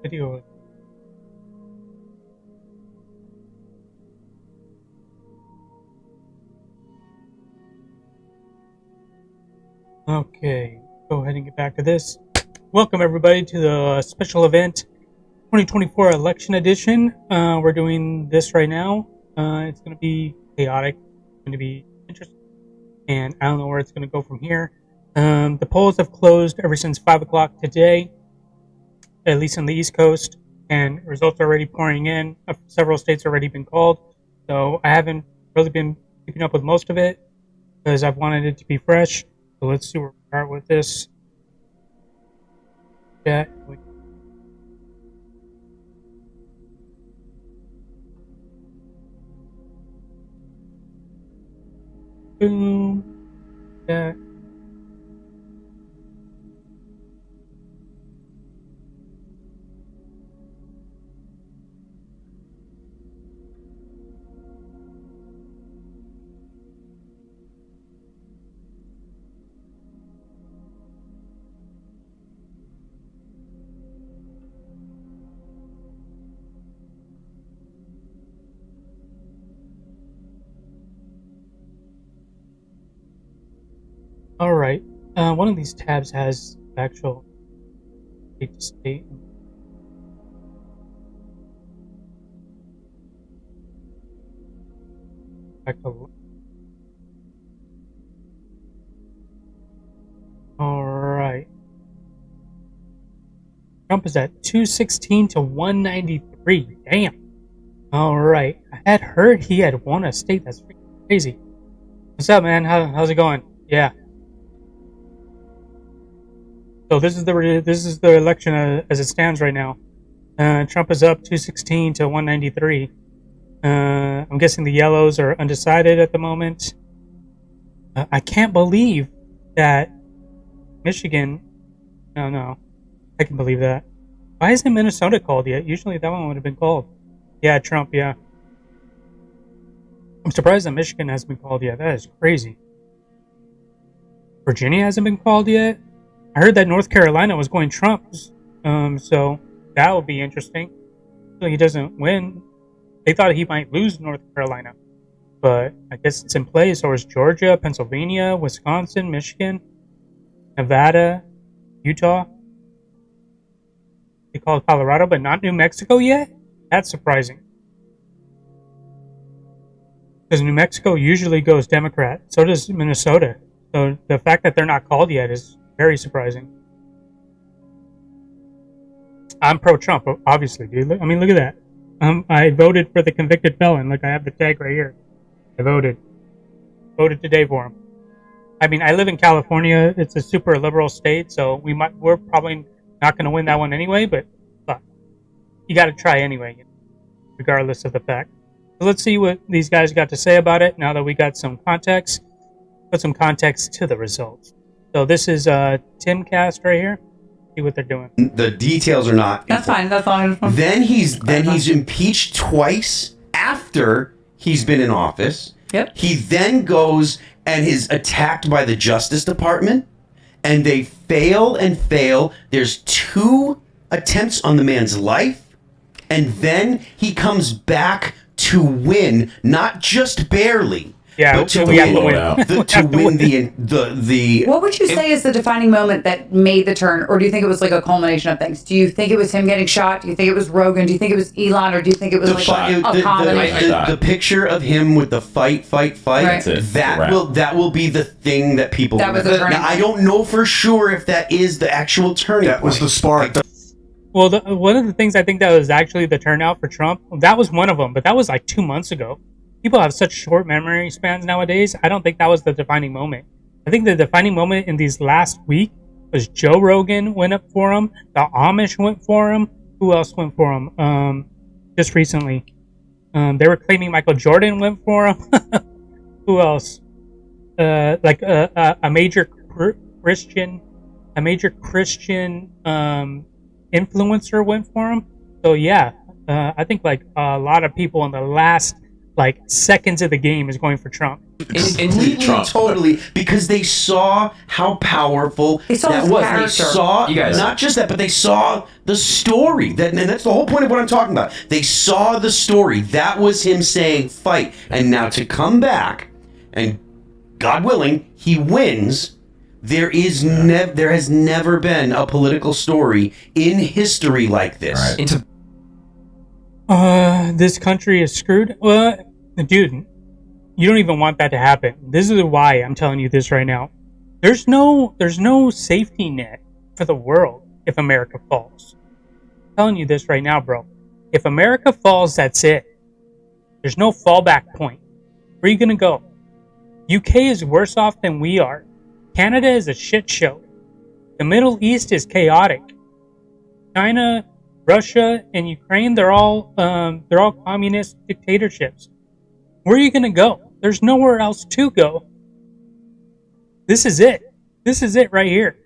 video. Okay, go ahead and get back to this. Welcome everybody to the special event 2024 election edition. We're doing this right now. It's going to be chaotic. It's going to be interesting. And I don't know where it's going to go from here. The polls have closed ever since 5 o'clock today, at least on the East Coast. And results are already pouring in. Several states already been called. So I haven't really been keeping up with most of it because I've wanted it to be fresh. So let's see where we start with this. Yeah. Boom. Yeah. All right. One of these tabs has actual state to state. Back to. All right. Trump is at 216 to 193. Damn. All right. I had heard he had won a state. That's freaking crazy. What's up, man? How's it going? Yeah. So this is the election as it stands right now. Trump is up 216 to 193. I'm guessing the yellows are undecided at the moment. I can't believe that Michigan. No, I can believe that. Why isn't Minnesota called yet? Usually that one would have been called. Yeah, Trump. Yeah. I'm surprised that Michigan hasn't been called yet. That is crazy. Virginia hasn't been called yet. I heard that North Carolina was going Trump, so that would be interesting. So he doesn't win. They thought he might lose North Carolina, but I guess it's in play. So is Georgia, Pennsylvania, Wisconsin, Michigan, Nevada, Utah. They called Colorado, but not New Mexico yet? That's surprising. Because New Mexico usually goes Democrat. So does Minnesota. So the fact that they're not called yet is very surprising. I'm pro-Trump, obviously, dude. I mean, look at that. I voted for the convicted felon. Look, I have the tag right here. I voted today for him. I mean, I live in California. It's a super liberal state, so we're probably not going to win that one anyway. But you got to try anyway, regardless of the fact. So let's see what these guys got to say about it. Now that we got some context, put some context to the results. So this is Timcast right here. See what they're doing. The details are not. That's fine. That's fine. Then he's impeached twice after he's been in office. Yep. He then goes and is attacked by the Justice Department, and they fail and fail. There's 2 attempts on the man's life, and then he comes back to win, not just barely. Yeah, but to we have to win the. What would you say is the defining moment that made the turn, or do you think it was like a culmination of things? Do you think it was him getting shot? Do you think it was Rogan? Do you think it was Elon, or do you think it was a combination? The picture of him with the fight. Right. That will be the thing that people. That was the turning. Now, I don't know for sure if that is the actual turning. That was the spark. Well, one of the things I think that was actually the turnout for Trump, that was one of them, but that was like 2 months ago. People have such short memory spans nowadays. I don't think that was the defining moment. I think the defining moment in these last week was Joe Rogan went up for him. The Amish went for him. Who else went for him? Just recently. They were claiming Michael Jordan went for him. Who else? A major Christian influencer went for him. So yeah, I think like a lot of people in the last like seconds of the game is going for Trump. completely, Trump. totally, because they saw how powerful They saw that his was. character. They saw You guys- not just that, but they saw the story. And that's the whole point of what I'm talking about. They saw the story. That was him saying, "Fight." And now to come back, and God willing, he wins. There has never been a political story in history like this. Right. Into This country is screwed. Dude, you don't even want that to happen. This is why I'm telling you this right now. There's no safety net for the world if America falls. I'm telling you this right now, bro. If America falls, that's it. There's no fallback point. Where are you gonna go? UK is worse off than we are. Canada is a shit show. The Middle East is chaotic. China, Russia, and Ukraine, they're all communist dictatorships. Where are you gonna go? There's nowhere else to go. This is it. This is it right here.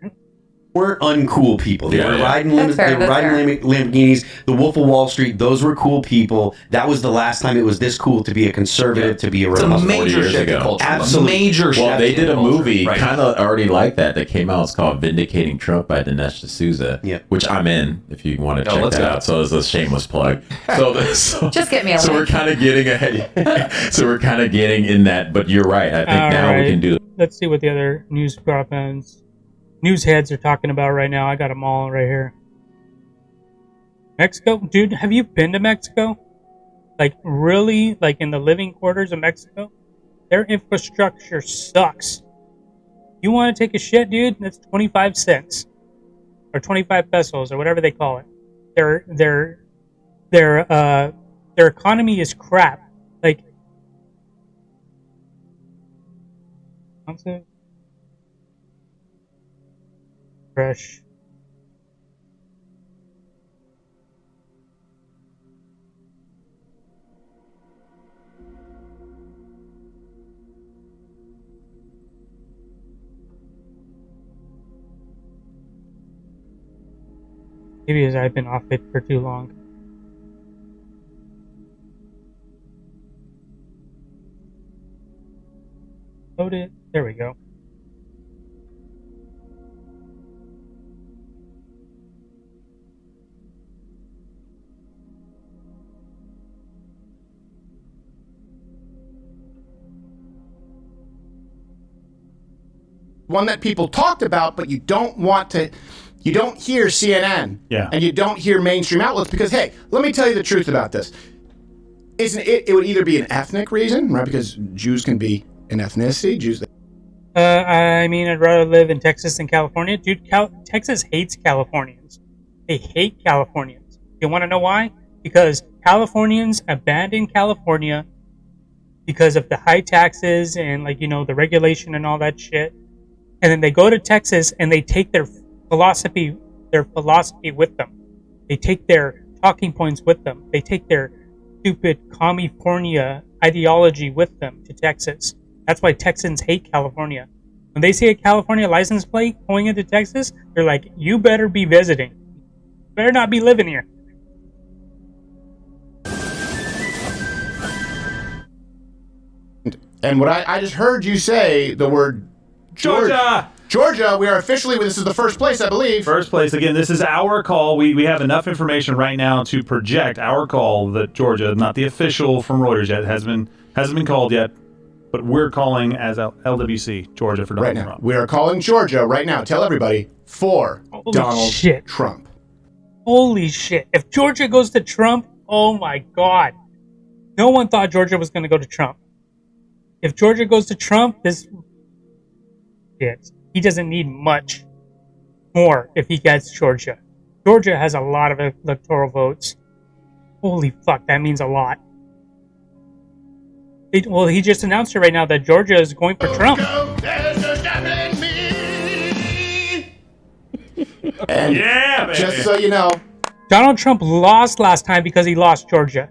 Weren't uncool people. They were riding That's fair, they were that's riding Lamborghinis. The Wolf of Wall Street. Those were cool people. That was the last time it was this cool to be a conservative, to be a it's a Republican. major years shift in ago. culture. Absolutely. A major Well, shift they did in a culture. movie Right. kind of already like that came out. It's called Vindicating Trump by Dinesh D'Souza, Yeah. which I'm in if you want to Oh, check let's that go. out. So it's a shameless plug. So Just get me a So we're link. kind of getting ahead. So we're kind of getting in that. But you're right. I think now we can do. Let's see what the other news heads are talking about right now. I got them all right here. Mexico, dude, have you been to Mexico? Like really, like in the living quarters of Mexico? Their infrastructure sucks. You want to take a shit, dude? That's 25 cents or 25 pesos or whatever they call it. Their economy is crap. Like, fresh. Maybe as I've been off it for too long. Load it. There we go. One that people talked about, but you don't hear CNN. Yeah. And you don't hear mainstream outlets because, hey, let me tell you the truth about this. It would either be an ethnic reason, right? Because Jews can be an ethnicity. Jews. I mean, I'd rather live in Texas than California. Dude, Texas hates Californians. They hate Californians. You want to know why? Because Californians abandoned California because of the high taxes and, like, you know, the regulation and all that shit. And then they go to Texas and they take their philosophy with them. They take their talking points with them. They take their stupid California ideology with them to Texas. That's why Texans hate California. When they see a California license plate going into Texas, they're like, you better be visiting. You better not be living here. And what I just heard you say the word Georgia! Georgia, we are officially, this is the first place, I believe. First place. Again, this is our call. We have enough information right now to project our call that Georgia, not the official from Reuters yet, hasn't been called yet, but we're calling as LWC, Georgia, for Donald Right now. Trump. We are calling Georgia right now. Tell everybody for Holy Donald shit. Trump. Holy shit. If Georgia goes to Trump, oh my God. No one thought Georgia was going to go to Trump. If Georgia goes to Trump, this shit. He doesn't need much more if he gets Georgia. Georgia has a lot of electoral votes. Holy fuck, that means a lot. He just announced it right now that Georgia is going for Trump. And Yeah, baby. just so you know, Donald Trump lost last time because he lost Georgia.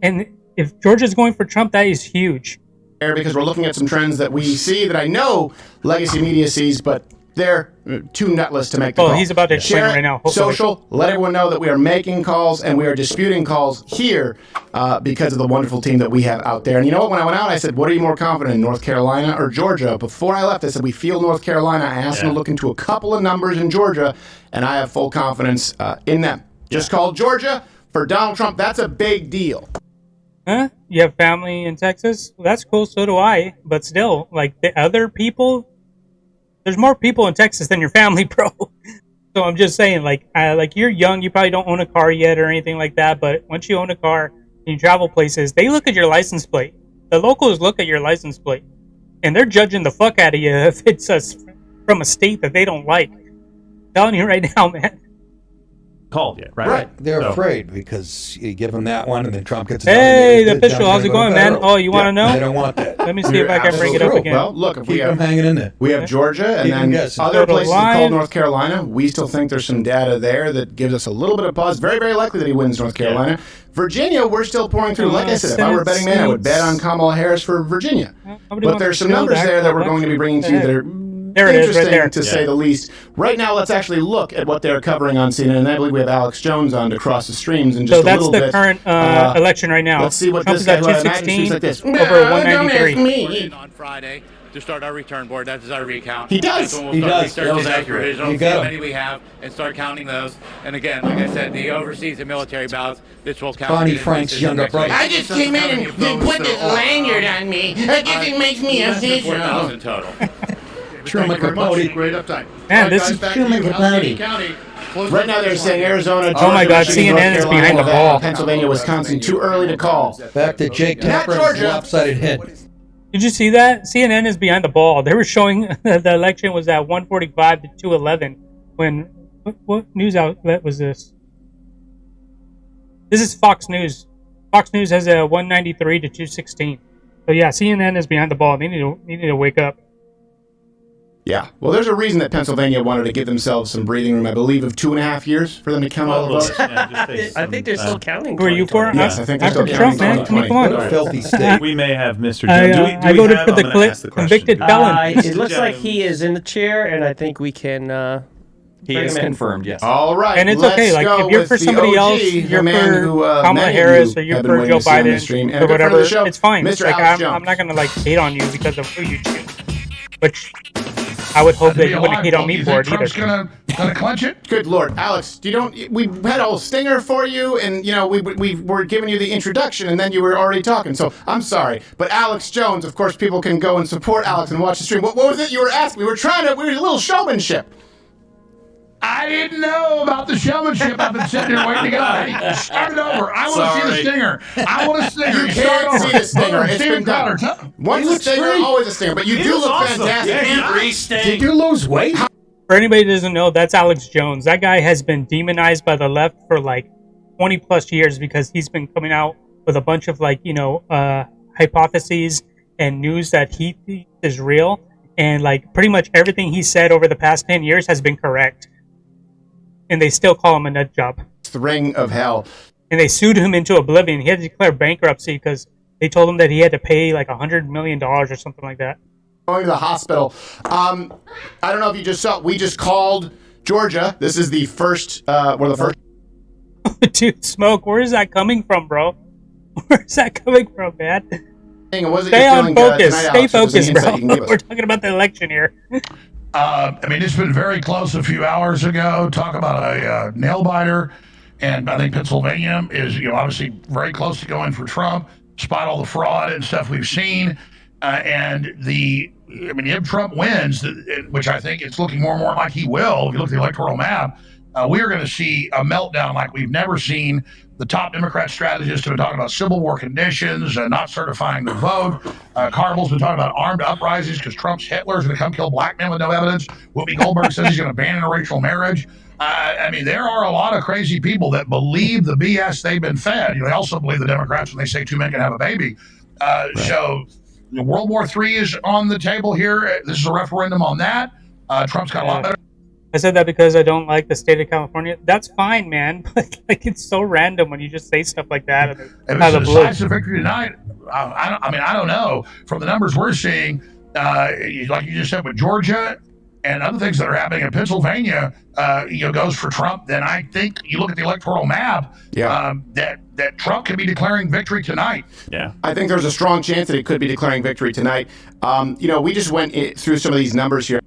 And if Georgia's going for Trump, that is huge. because we're looking at some trends that we see that I know legacy media sees, but they're too nutless to make the call. He's about to explain Share right now. Hopefully. Social, let everyone know that we are making calls and we are disputing calls here because of the wonderful team that we have out there. And you know what? When I went out, I said, what are you more confident in, North Carolina or Georgia? Before I left, I said, we feel North Carolina. I asked them to look into a couple of numbers in Georgia, and I have full confidence in them. Just call Georgia for Donald Trump. That's a big deal. Huh? You have family in Texas? Well, that's cool. So do I. But still, like the other people, there's more people in Texas than your family, bro. So I'm just saying, like you're young, you probably don't own a car yet or anything like that. But once you own a car and you travel places, they look at your license plate. The locals look at your license plate, and they're judging the fuck out of you if it's from a state that they don't like. I'm telling you right now, man. Called yet, right? Right. They're So- afraid because you give them that one and then Trump gets another. Hey, They're the official, down how's it to going, the man? barrel. Oh, you want to know? They don't want that. Let me see if I can bring it up again. Well, look, if we Keep them have, hanging in there. we have Georgia and Keep them then guessing. other Total places live. called North Carolina. We still think there's some data there that gives us a little bit of pause. Very, very likely that he wins North Carolina. Virginia, we're still pouring through. Like I said, if I were a betting man, I would bet on Kamala Harris for Virginia. But there's some numbers there that we're going to be bringing to you that are There it is, right interesting, there. to say the least. Right now, let's actually look at what they're covering on CNN. And I believe we have Alex Jones on to cross the streams in just So a that's little the bit. current election right now. Let's see what Trump this is guy at who I imagine 216 speaks like this. over 193. Me. On Friday to start our return board. That is our recount. He does. That's when we'll He start does. researching That was those accurate. provisionals, You see got how him. many we have, and start counting those. And again, like I said, the overseas and military ballots, this will count. Bonnie in Frank's decision younger next brother. week. I just came in and they put this lanyard on me. I guess it makes me Less than official. 4,000 total. Truman Capote. Great uptime. Man, this is Truman Capote. Right now they're saying Arizona, Oh my Georgia, God, Michigan, CNN North is Carolina, behind the Nevada, ball. Pennsylvania, Wisconsin, too early to call. Back to Jake Not Tapper's Georgia. lopsided hit. Did you see that? CNN is behind the ball. They were showing the election was at 145 to 211 when what news outlet was this? This is Fox News. Fox News has a 193 to 216. So yeah, CNN is behind the ball. They need to wake up. Yeah. Well, there's a reason that Pennsylvania wanted to give themselves some breathing room, I believe, of 2.5 years for them to count all the votes. I think they're still counting. Who are you for? 2020. Yes, I think they're I'm still for Trump, counting man. Come on, 2020. come on. What a filthy state. We may have Mr. I, Jones. Do I we voted have, for the I'm gonna ask the question. convicted felon. It looks like he is in the chair, and I think we can. He bring is him in. confirmed, yes. All right. And it's let's okay. Like go if you're with for the somebody OG, else, the you're man for who, Kamala many of Harris you or you're have been for waiting Joe to see on this stream. Biden And or a good friend of whatever. the show, It's fine. Mr. Like Alex I'm Jones. not gonna like hate on you because of who you choose. But I would hope that you wouldn't hate on me for it either. Trump's gonna clinch it? Good Lord, Alex, we had a whole stinger for you, and we were giving you the introduction, and then you were already talking. So I'm sorry, but Alex Jones, of course, people can go and support Alex and watch the stream. What was it you were asking? We were a little showmanship. I didn't know about the showmanship. I've been sitting here waiting to go. Hey, start it over. I want to see the stinger. I want a stinger. You Start can't see over. the stinger. It's Steven been done. Crowder, Once a stinger, always a stinger. But you do look fantastic. Did you lose weight? For anybody who doesn't know, that's Alex Jones. That guy has been demonized by the left for like 20 plus years because he's been coming out with a bunch of hypotheses and news that he thinks is real. And like pretty much everything he said over the past 10 years has been correct. And they still call him a nut job. It's the ring of hell. And they sued him into oblivion. He had to declare bankruptcy because they told him that he had to pay like $100 million or something like that. Going to the hospital. I don't know if you just saw. We just called Georgia. This is the first. We're the first. Dude, Smoke, where is that coming from, bro? Where's that coming from, man? Thing. What was it Stay you're on feeling, focus. tonight, Stay Alex? If there's any focused, bro. insight you can give us. We're talking about the election here. it's been very close a few hours ago. Talk about a nail biter. And I think Pennsylvania is, obviously very close to going for Trump, despite all the fraud and stuff we've seen. If Trump wins, which I think it's looking more and more like he will, if you look at the electoral map, we are going to see a meltdown like we've never seen. The top Democrat strategists have been talking about Civil War conditions, not certifying the vote. Carville's been talking about armed uprisings because Trump's Hitler is going to come kill black men with no evidence. Whoopi Goldberg says he's going to ban interracial marriage. There are a lot of crazy people that believe the BS they've been fed. They also believe the Democrats when they say two men can have a baby. So World War III is on the table here. This is a referendum on that. Trump's got a lot better. I said that because I don't like the state of California. That's fine, man. But like, it's so random when you just say stuff like that. If it's a decisive victory tonight, I don't know. From the numbers we're seeing, like you just said with Georgia, and other things that are happening in Pennsylvania, goes for Trump, then I think you look at the electoral map, that Trump could be declaring victory tonight. Yeah. I think there's a strong chance that he could be declaring victory tonight. We just went through some of these numbers here.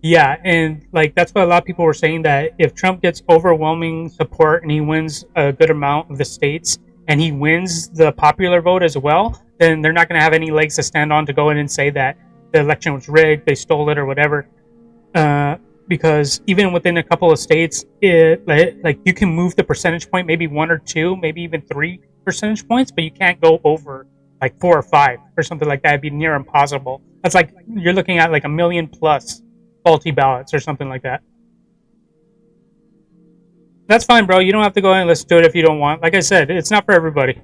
Yeah, and like that's what a lot of people were saying, that if Trump gets overwhelming support and he wins a good amount of the states and he wins the popular vote as well, then they're not going to have any legs to stand on to go in and say that the election was rigged, they stole it or whatever. Because even within a couple of states, like you can move the percentage point maybe 1 or 2, maybe even 3 percentage points, but you can't go over like 4 or 5 or something like that. It'd be near impossible. That's like you're looking at like 1 million plus faulty ballots or something like that. That's fine, bro. You don't have to go ahead and listen to it if you don't want. Like I said, it's not for everybody.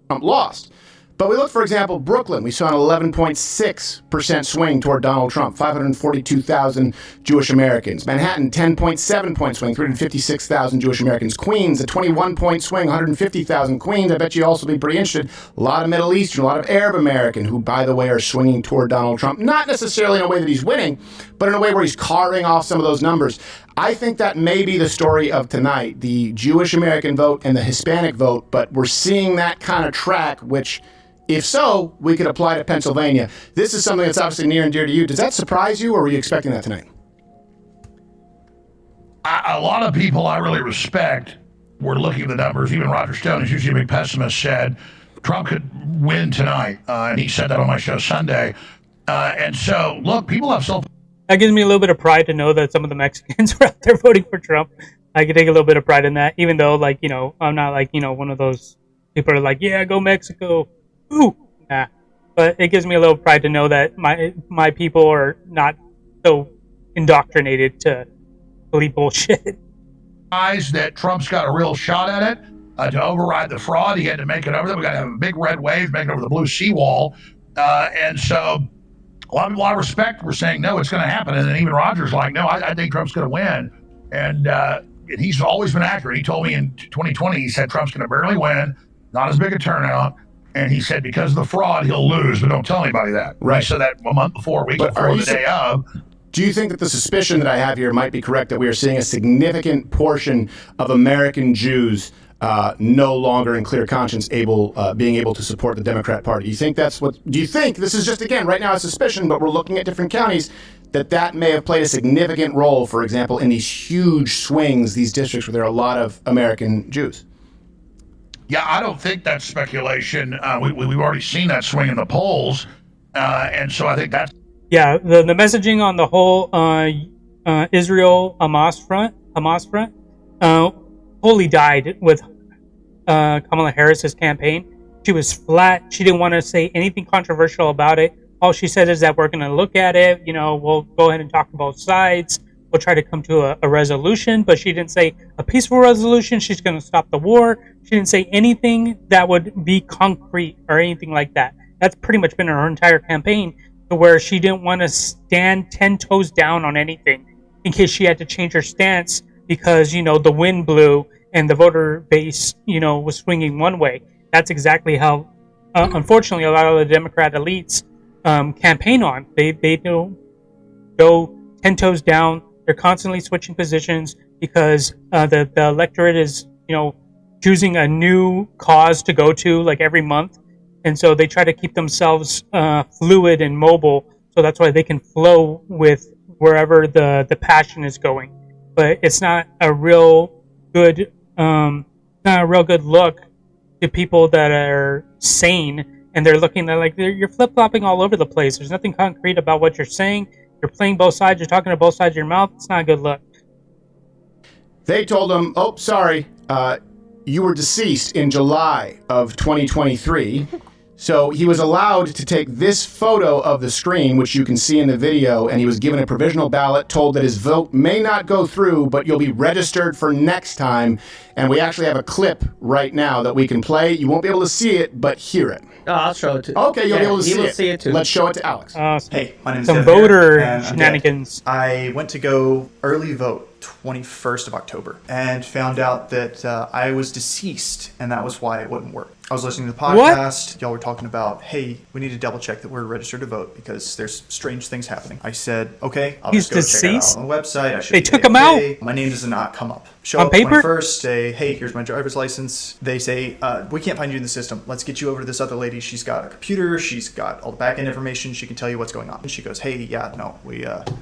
Lost. But we look, for example, Brooklyn. We saw an 11.6% swing toward Donald Trump, 542,000 Jewish Americans. Manhattan, 10.7 point swing, 356,000 Jewish Americans. Queens, a 21-point swing, 150,000 Queens. I bet you also be pretty interested. A lot of Middle Eastern, a lot of Arab American, who, by the way, are swinging toward Donald Trump. Not necessarily in a way that he's winning, but in a way where he's carving off some of those numbers. I think that may be the story of tonight, the Jewish American vote and the Hispanic vote, but we're seeing that kind of track, which, if so, we could apply to Pennsylvania. This is something that's obviously near and dear to you. Does that surprise you, or were you expecting that tonight? A lot of people I really respect were looking at the numbers. Even Roger Stone, who's usually a big pessimist, said Trump could win tonight, and he said that on my show Sunday. And so, look, people have That gives me a little bit of pride to know that some of the Mexicans were out there voting for Trump. I can take a little bit of pride in that, even though, like, I'm not like, one of those people are like, yeah, go Mexico. Ooh, nah. But it gives me a little pride to know that my people are not so indoctrinated to believe bullshit. That Trump's got a real shot at it to override the fraud. He had to make it over there. We got to have a big red wave, make it over the blue seawall. And so a lot of people I respect were saying, no, it's going to happen. And then even Roger's like, no, I think Trump's going to win. And he's always been accurate. He told me in 2020, he said Trump's going to barely win, not as big a turnout. And he said because of the fraud, he'll lose, but don't tell anybody that. Right. He said that a month before, a week before, the day of. Do you think that the suspicion that I have here might be correct, that we are seeing a significant portion of American Jews no longer in clear conscience being able to support the Democrat Party? Do you think do you think, this is just, again, right now a suspicion, but we're looking at different counties, that may have played a significant role, for example, in these huge swings, these districts where there are a lot of American Jews? Yeah, I don't think that's speculation. We've already seen that swing in the polls. And so I think that's... Yeah, the messaging on the whole Israel-Hamas front wholly died with Kamala Harris's campaign. She was flat. She didn't want to say anything controversial about it. All she said is that we're going to look at it. We'll go ahead and talk to both sides. We'll try to come to a resolution. But she didn't say a peaceful resolution. She's going to stop the war. She didn't say anything that would be concrete or anything like that. That's pretty much been her entire campaign, to where she didn't want to stand 10 toes down on anything in case she had to change her stance because, the wind blew and the voter base, was swinging one way. That's exactly how, unfortunately, a lot of the Democrat elites campaign on. They don't go 10 toes down. They're constantly switching positions because the electorate is, choosing a new cause to go to like every month. And so they try to keep themselves fluid and mobile. So that's why they can flow with wherever the passion is going. But it's not a real good look to people that are sane, and they're looking at like you're flip-flopping all over the place. There's nothing concrete about what you're saying. You're playing both sides. You're talking to both sides of your mouth. It's not a good look. They told him, oh, sorry, you were deceased in July of 2023. So he was allowed to take this photo of the screen, which you can see in the video, and he was given a provisional ballot, told that his vote may not go through, but you'll be registered for next time. And we actually have a clip right now that we can play. You won't be able to see it, but hear it. Oh, I'll show it to you. Okay, you'll be able to he will see it too. Let's show it to Alex. Hey, my name's some Dev voter here, and shenanigans. I went to go early vote 21st of October and found out that I was deceased, and that was why it wouldn't work. I was listening to the podcast. Y'all were talking about, hey, we need to double check that we're registered to vote because there's strange things happening. I said, okay, I'll just go check it out on the website. I should They took him out. My name does not come up. Show On up paper? 21st, say, hey, here's my driver's license. They say, we can't find you in the system. Let's get you over to this other lady. She's got a computer. She's got all the back-end information. She can tell you what's going on. And she goes, hey, yeah, no,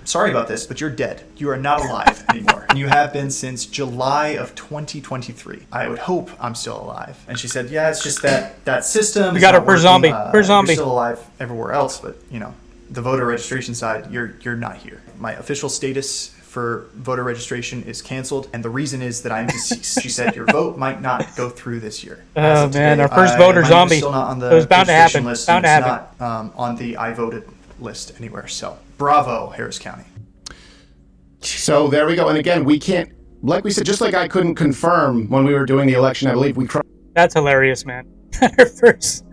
sorry about this, but you're dead. You are not alive anymore. And you have been since July of 2023. I would hope I'm still alive. And she said, yeah, it's just that system. We got her per zombie. Per zombie. You're still alive everywhere else, but, the voter registration side, you're not here. My official status for voter registration is canceled, and the reason is that I'm deceased. She said your vote might not go through this year. Oh man, our first voter zombie. Still not on the it was bound to happen. list, Bound to and happen. it's not on the I voted list anywhere. So bravo, Harris County. So there we go. And again, we can't, like we said, just like I couldn't confirm when we were doing the election, I believe we tried. That's hilarious, man. Our first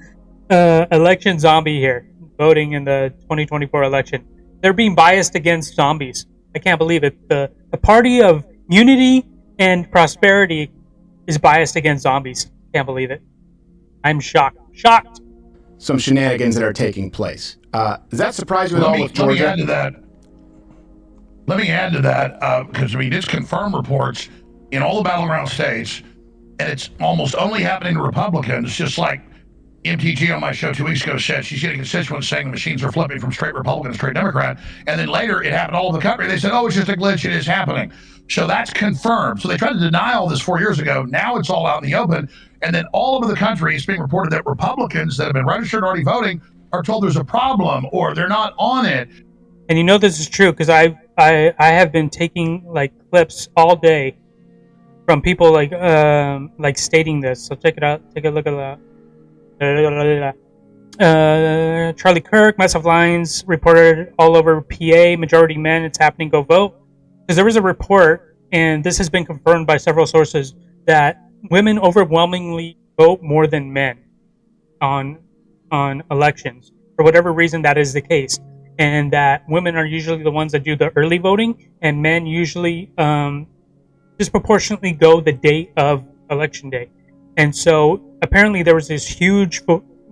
election zombie here, voting in the 2024 election. They're being biased against zombies. I can't believe it. The party of unity and prosperity is biased against zombies. Can't believe it. I'm shocked. Shocked. Some shenanigans that are taking place. Does that surprise you at all with Georgia? Let me add to that, because it's confirmed reports in all the battleground states, and it's almost only happening to Republicans, just like MTG on my show 2 weeks ago said. She's getting constituents saying the machines are flipping from straight Republican to straight Democrat, and then later it happened all over the country. They said, oh, it's just a glitch, it is happening. So that's confirmed. So they tried to deny all this 4 years ago. Now it's all out in the open, and then all over the country it's being reported that Republicans that have been registered already voting are told there's a problem or they're not on it. And this is true because I have been taking clips all day from people stating this. So check it out. Take a look at that. Charlie Kirk, massive lines reported all over PA. Majority men. It's happening. Go vote. Because there was a report, and this has been confirmed by several sources, that women overwhelmingly vote more than men on elections. For whatever reason, that is the case. And that women are usually the ones that do the early voting, and men usually disproportionately go the day of election day. And so apparently there was this huge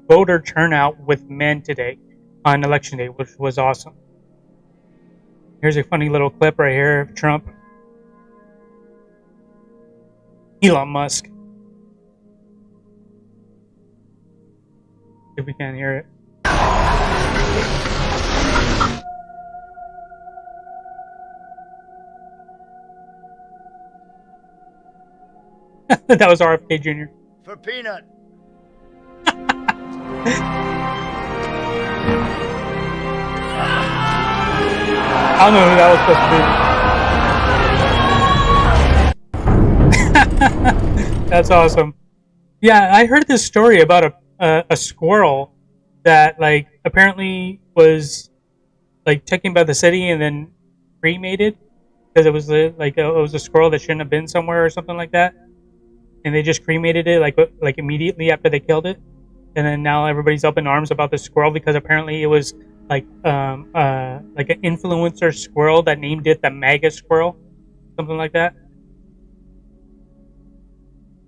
voter turnout with men today on election day, which was awesome. Here's a funny little clip right here of Trump. Elon Musk. If we can hear it. That was RFK Jr. For peanut. I don't know who that was supposed to be. That's awesome. Yeah, I heard this story about a squirrel that apparently was taken by the city and then cremated because it was it was a squirrel that shouldn't have been somewhere or something like that. And they just cremated it like immediately after they killed it, and then now everybody's up in arms about the squirrel because apparently it was like an influencer squirrel that named it the MAGA squirrel, something like that.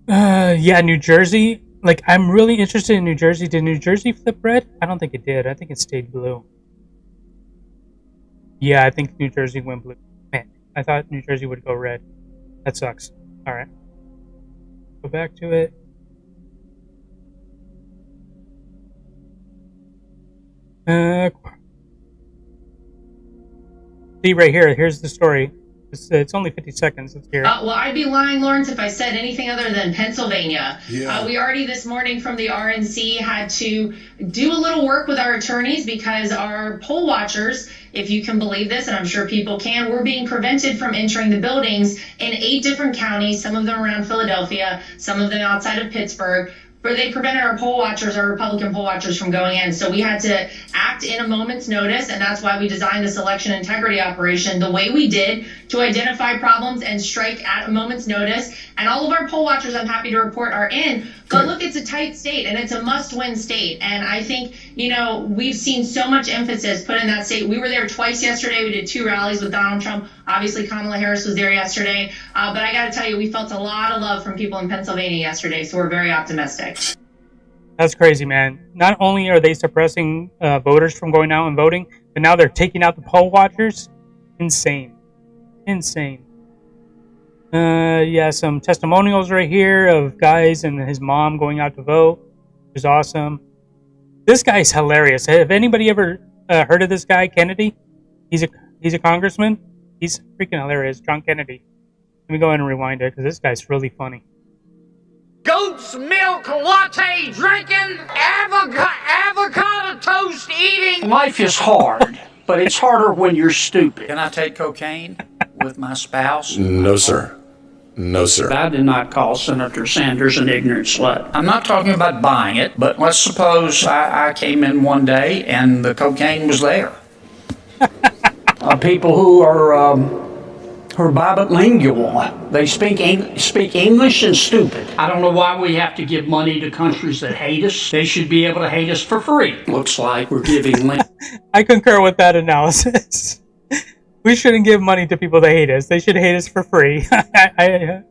Yeah, New Jersey. I'm really interested in New Jersey. Did New Jersey flip red? I don't think it did. I think it stayed blue. Yeah, I think New Jersey went blue. Man, I thought New Jersey would go red. That sucks. All right. Go back to it. See right here. Here's the story. It's only 50 seconds. Let's hear it. Well, I'd be lying, Lawrence, if I said anything other than Pennsylvania. Yeah. We already this morning from the RNC had to do a little work with our attorneys because our poll watchers, if you can believe this, and I'm sure people can, were being prevented from entering the buildings in 8 different counties, some of them around Philadelphia, some of them outside of Pittsburgh, where they prevented our poll watchers, our Republican poll watchers, from going in. So we had to act in a moment's notice, and that's why we designed this election integrity operation the way we did, to identify problems and strike at a moment's notice. And all of our poll watchers, I'm happy to report, are in. But look, it's a tight state, and it's a must-win state. And I think you know, we've seen so much emphasis put in that state. We were there twice yesterday. We did 2 rallies with Donald Trump. Obviously, Kamala Harris was there yesterday. But I got to tell you, we felt a lot of love from people in Pennsylvania yesterday, so we're very optimistic. That's crazy, man. Not only are they suppressing voters from going out and voting, but now they're taking out the poll watchers. Insane. Yeah, some testimonials right here of guys and his mom going out to vote, which is awesome. This guy's hilarious. Have anybody ever heard of this guy, Kennedy? He's a congressman. He's freaking hilarious, John Kennedy. Let me go ahead and rewind it because this guy's really funny. Goat's milk latte drinking, avocado toast eating. Life is hard, but it's harder when you're stupid. Can I take cocaine with my spouse? No, sir. No, sir. I did not call Senator Sanders an ignorant slut. I'm not talking about buying it, but let's suppose I came in one day and the cocaine was there. People who are bilingual, they speak English and stupid. I don't know why we have to give money to countries that hate us. They should be able to hate us for free. Looks like we're giving. I concur with that analysis. We shouldn't give money to people that hate us. They should hate us for free. I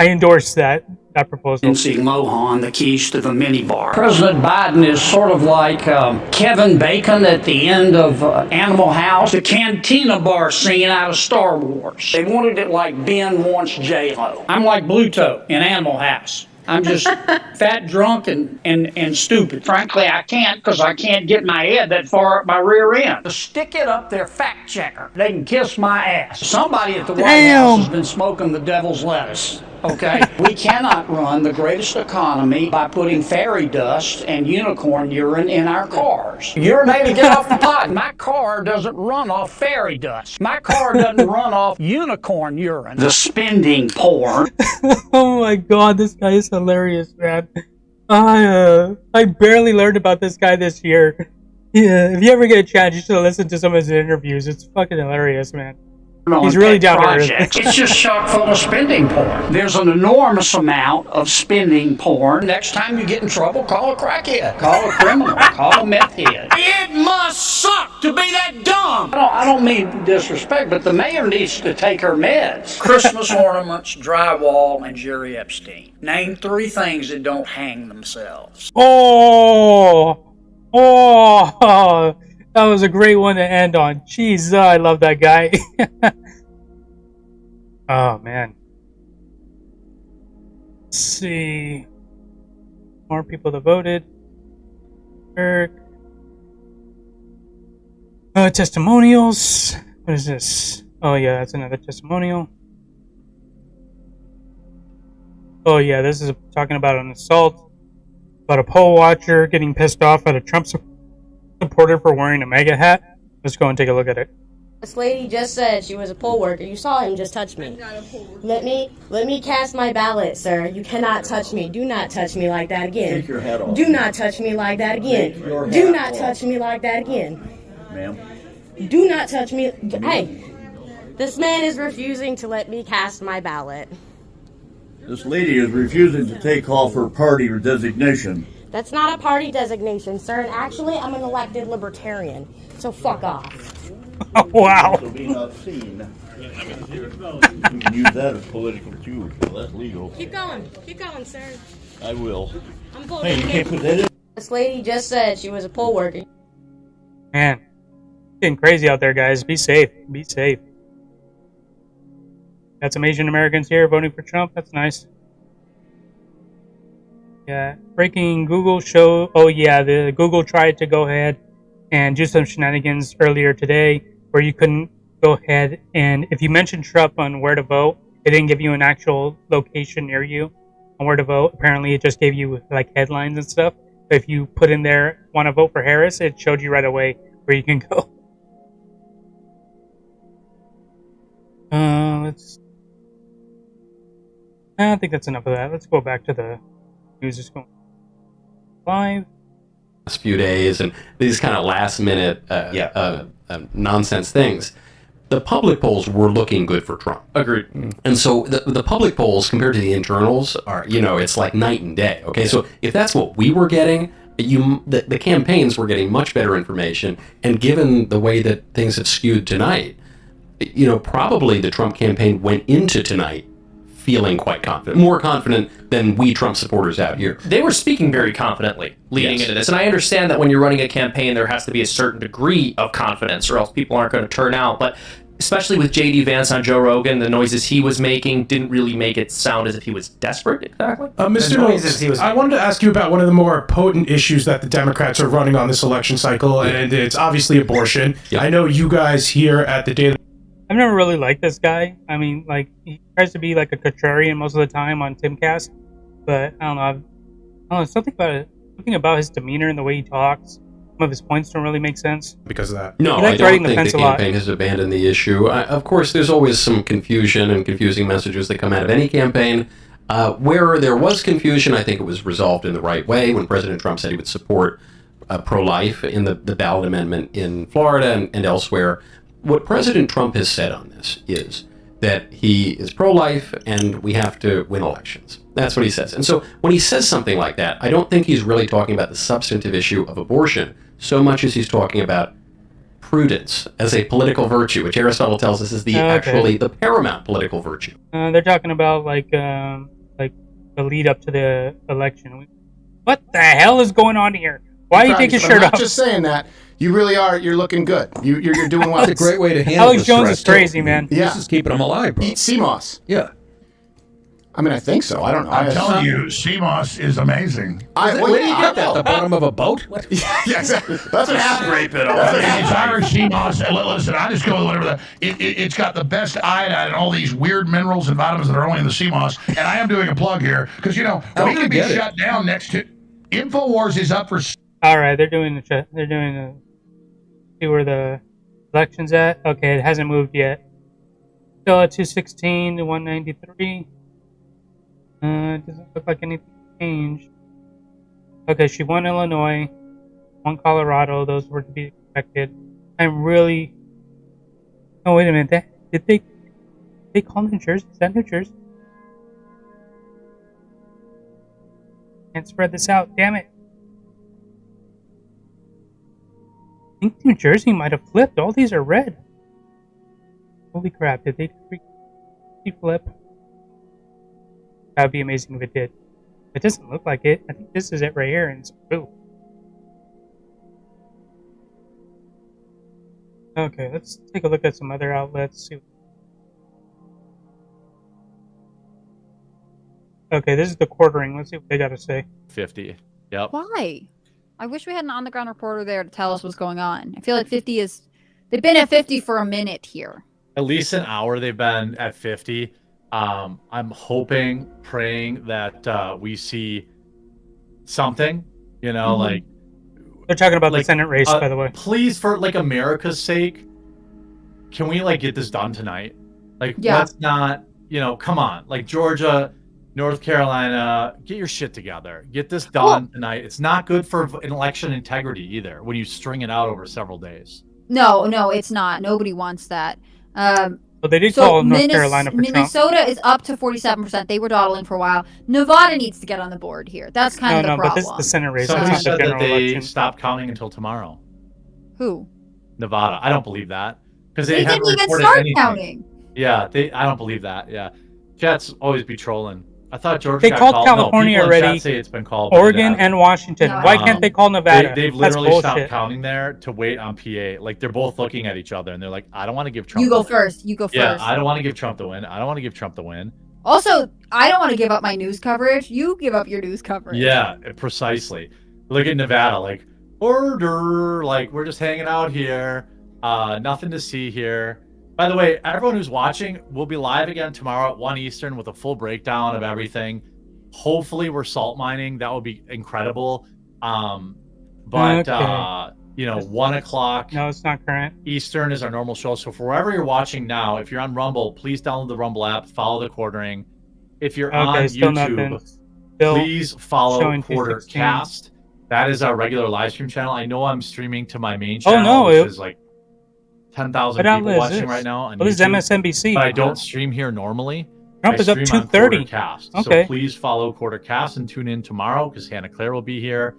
endorse that proposal. See Lohan, the keys to the minibar. President Biden is sort of like Kevin Bacon at the end of Animal House, the cantina bar scene out of Star Wars. They wanted it like Ben wants J-Lo. I'm like Bluto in Animal House. I'm just fat, drunk, and stupid. Frankly, I can't because I can't get my head that far up my rear end. To stick it up their fact checker. They can kiss my ass. Somebody at the White House has been smoking the devil's lettuce. Okay? We cannot run the greatest economy by putting fairy dust and unicorn urine in our cars. Urinate to get off the pot. My car doesn't run off fairy dust. My car doesn't run off unicorn urine. The spending porn. Oh my god, this guy is hilarious, man. I barely learned about this guy this year. Yeah, if you ever get a chance, you should listen to some of his interviews. It's fucking hilarious, man. He's really down to earth. It's just chock full of spending porn. There's an enormous amount of spending porn. Next time you get in trouble, call a crackhead, call a criminal, call a meth head. It must suck to be that dumb. I don't mean disrespect, but the mayor needs to take her meds. Christmas ornaments, drywall, and Jerry Epstein. Name 3 things that don't hang themselves. Oh, that was a great one to end on. Jeez, I love that guy. Oh, man. Let's see. More people that voted. Testimonials. What is this? Oh, yeah, that's another testimonial. Oh, yeah, this is talking about an assault. About a poll watcher getting pissed off at a Trump supporter for wearing a MAGA hat. Let's go and take a look at it. This lady just said she was a poll worker. You saw him just touch me. Let me cast my ballot, sir. You cannot touch me. Do not touch me like that again. Take your head off. Do not touch me like that again. Do not touch me like that again. Ma'am. Do not touch me. Hey, this man is refusing to let me cast my ballot. This lady is refusing to take off her party or designation. That's not a party designation, sir. And actually, I'm an elected libertarian. So fuck off. Wow. So be not seen. You can use that as political too. So that's legal. Keep going, sir. I will. I'm voting. Hey, you can't put that in. This lady just said she was a poll worker. Man, it's getting crazy out there, guys. Be safe. Be safe. Got some Asian Americans here voting for Trump. That's nice. Yeah. Breaking Google show. Oh, yeah. The Google tried to go ahead and do some shenanigans earlier today where you couldn't go ahead and if you mentioned Trump on where to vote, it didn't give you an actual location near you on where to vote. Apparently, it just gave you like headlines and stuff. But if you put in there, want to vote for Harris, it showed you right away where you can go. I think that's enough of that. Let's go back to the news just going live. Last few days and these kind of last minute nonsense things. The public polls were looking good for Trump. Agreed. And so the public polls compared to the internals are, it's like night and day. Okay, so if that's what we were getting, the campaigns were getting much better information, and given the way that things have skewed tonight, probably the Trump campaign went into tonight feeling quite confident, more confident than we Trump supporters out here. They were speaking very confidently leading into this. And I understand that when you're running a campaign, there has to be a certain degree of confidence or else people aren't going to turn out. But especially with J.D. Vance on Joe Rogan, the noises he was making didn't really make it sound as if he was desperate, exactly. Mr. Knowles, I wanted to ask you about one of the more potent issues that the Democrats are running on this election cycle, and it's obviously abortion. Yeah. I know you guys here at the Daily... I've never really liked this guy. I mean, he tries to be like a contrarian most of the time on Timcast, but I don't know. Something about his demeanor and the way he talks. Some of his points don't really make sense. Because of that. No, I don't think the campaign has abandoned the issue. Of course, there's always some confusion and confusing messages that come out of any campaign. Where there was confusion, I think it was resolved in the right way when President Trump said he would support pro-life in the ballot amendment in Florida and elsewhere. What President Trump has said on this is that he is pro-life and we have to win elections. That's what he says. And so when he says something like that, I don't think he's really talking about the substantive issue of abortion so much as he's talking about prudence as a political virtue, which Aristotle tells us is actually the paramount political virtue. They're talking about like the lead up to the election. What the hell is going on here? Why are you taking your shirt off? I'm not just saying that. You really are. You're looking good. You're doing well. That's a great way to handle Alex Jones is crazy, man. Yeah. This is keeping him alive, bro. Eat CMOS. Yeah. I mean, I think so. I don't know. I'm telling you, CMOS is amazing. Where do you get that? The bottom of a boat? What? Yeah, exactly. That's what scrape it off. It's Irish CMOS. Listen, I just go with whatever it's got the best iodine and all these weird minerals and vitamins that are only in the CMOS. And I am doing a plug here because we could be shut down next to InfoWars is up for. All right, they're doing see where the election's at. Okay, it hasn't moved yet. Still at 216 to 193. It doesn't look like anything changed. Okay, she won Illinois, won Colorado. Those were to be expected. I'm really. Oh, wait a minute. Did they call New Jersey? Is that New Jersey? Can't spread this out. Damn it. I think New Jersey might have flipped. All these are red. Holy crap, did they flip? That would be amazing if it did. It doesn't look like it. I think this is it right here, and it's blue. Okay, let's take a look at some other outlets. Okay, this is the quartering. Let's see what they got to say. 50. Yep. Why? I wish we had an on-the-ground reporter there to tell us what's going on. I feel like 50 is... They've been at 50 for a minute here. At least an hour they've been at 50. I'm hoping, praying that we see something, like... They're talking about the Senate race, by the way. Please, for, America's sake, can we, get this done tonight? Let's not, come on. Georgia... North Carolina, get your shit together. Get this done tonight. It's not good for election integrity either when you string it out over several days. No, it's not. Nobody wants that. But they did call North Carolina for Minnesota Trump. is up to 47%. They were dawdling for a while. Nevada needs to get on the board here. That's kind of the problem. But this is the Senate race. Somebody That's not said the that general they election. stopped counting until tomorrow. Who? Nevada. I don't believe that. Because They haven't didn't even reported start anything. counting. Yeah, I don't believe that. Yeah. Chats always be trolling. I thought Georgia They got called called. California No, people in already. chat say it's been called. Oregon and Washington. Why can't they call Nevada? They've That's literally stopped bullshit. counting there to wait on PA. They're both looking at each other and they're like, I don't want to give Trump. You go first. You go first. Yeah, I don't want to give Trump the win. I don't want to give Trump the win. Also, I don't want to give up my news coverage. You give up your news coverage. Yeah, precisely. Look at Nevada, order, we're just hanging out here. Nothing to see here. By the way, everyone who's watching, we'll be live again tomorrow at 1 Eastern with a full breakdown of everything. Hopefully we're salt mining. That would be incredible. But 1 o'clock. No, it's not current. Eastern is our normal show. So for wherever you're watching now, if you're on Rumble, please download the Rumble app, follow the quartering. If you're on still YouTube, Still please follow showing Quarter 216. Cast. That is our regular live stream channel. I know I'm streaming to my main Oh, channel, no, which it- is 10,000 What people outlet is watching this? right now on Oh, this is YouTube. MSNBC. But I don't stream here normally. Trump I is up stream on 230. Quartercast. Okay. So please follow Quartercast and tune in tomorrow because Hannah Claire will be here.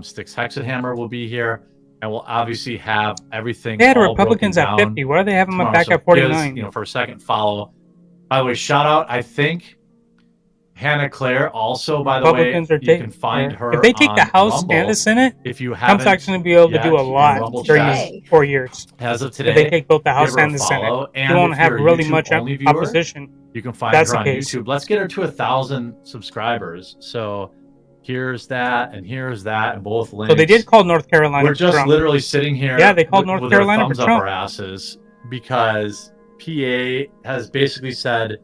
Styx Hexenhammer will be here, and we'll obviously have everything. They had all Republicans broken at down 50. Why are they having them tomorrow. back So at 49? give us, for a second follow. By the way, shout out. I think Hannah Claire also, by the way, Republicans are you can find her If they take the on House Rumble. and the Senate, If you Trump's haven't actually going to be able to yet, do a you can lot Rumble during chat. his 4 years. As of today, if they take both the give House her a and the Senate, follow. you And won't if have you're a really YouTube much only viewer, opposition. You can find That's her the on case. YouTube. Let's get her to 1,000 subscribers. So here's that, and here's that, and both links. So they did call North Carolina. We're for just Trump. literally sitting here. Yeah, they called North with Carolina our for thumbs up Trump. our asses because PA has basically said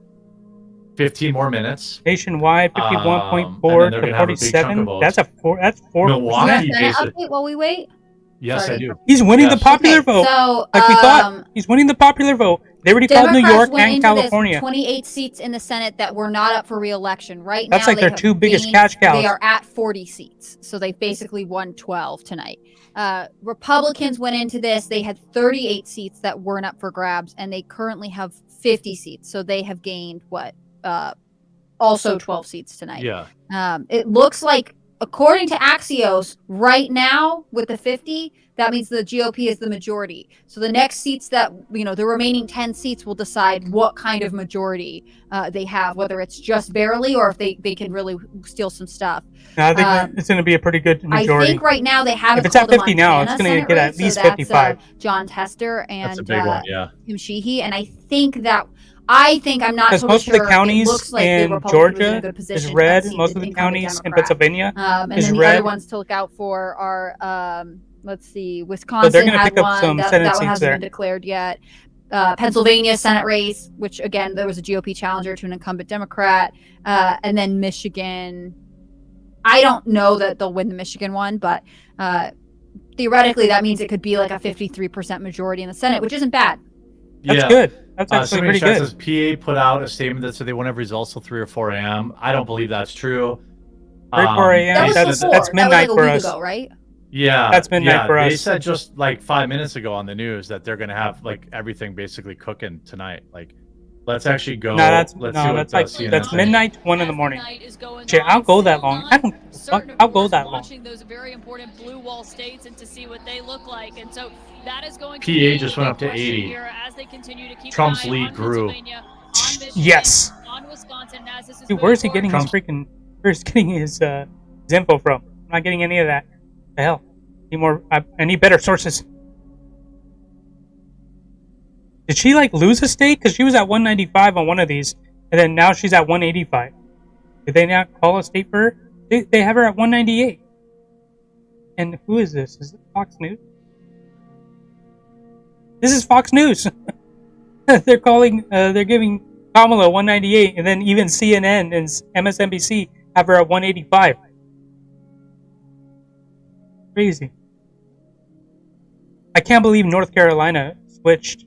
15 more minutes. Nationwide, 51.4 and then they're to gonna have a big chunk of 47. votes. That's a four. That's 4%. Milwaukee Senate update while we wait. Yes, Sorry. I do. He's winning the Yes. popular vote. So, like we thought. He's winning the popular vote. They already called New Democrats York went and into California. This 28 seats in the Senate that were not up for re-election. Right That's now, like they their have two biggest gained- cash cows. They are at 40 seats, so they basically won 12 tonight. Republicans went into this; they had 38 seats that weren't up for grabs, and they currently have 50 seats. So they have gained what? Also 12 seats tonight. Yeah. It looks like, according to Axios, right now with the 50, that means the GOP is the majority. So the next seats that, the remaining 10 seats will decide what kind of majority they have, whether it's just barely or if they can really steal some stuff. No, I think it's going to be a pretty good majority. I think right now they haven't If it's at called 50 the now, Montana it's going to Senate get at race, least so that's, 55. John Tester and That's a big one, yeah. Tim Sheehy. And I think I'm not Because totally most sure. of the counties It looks like the in Republicans are in a Georgia good position is to red. unseat Most the of the incumbent counties in Democrat. Pennsylvania And is then the red. other ones to look out for are, let's see, So Wisconsin they're going to had pick up one. some That Senate one seats hasn't there. been declared yet. Pennsylvania Senate race, which again, there was a GOP challenger to an incumbent Democrat. And then Michigan. I don't know that they'll win the Michigan one, but theoretically that means it could be like a 53% majority in the Senate, which isn't bad. That's good. That's actually somebody in pretty chat good. says PA put out a statement that said they won't have results till 3 or 4 a.m. I don't believe that's true. 3 or 4 a.m. That was before. That's midnight that was like a for week us. ago, right? Yeah, That's midnight yeah, for They us. said just like 5 minutes ago on the news that they're gonna have like everything basically cooking tonight. Like, let's actually go. Let's see like what CNN that's says. midnight to 1 in the morning. Shit, I'll go that long. I don't. Fuck, I'll go that long. Watching those very important blue wall states and to see what they look like, and so that is going PA to be just the went up to question 80. here as they continue to keep Trump's an eye lead on grew. Pennsylvania, on Michigan, Yes. on Wisconsin, as this is Dude, where's he moving getting his freaking? Where's he getting his info from? I'm not getting any of that. The hell? I need better sources. Did she like lose a state? Because she was at 195 on one of these, and then now she's at 185. Did they not call a state for her? They have her at 198. And who is this? Is it Fox News? This is Fox News. They're calling. They're giving Kamala 198, and then even CNN and MSNBC have her at 185. Crazy. I can't believe North Carolina switched.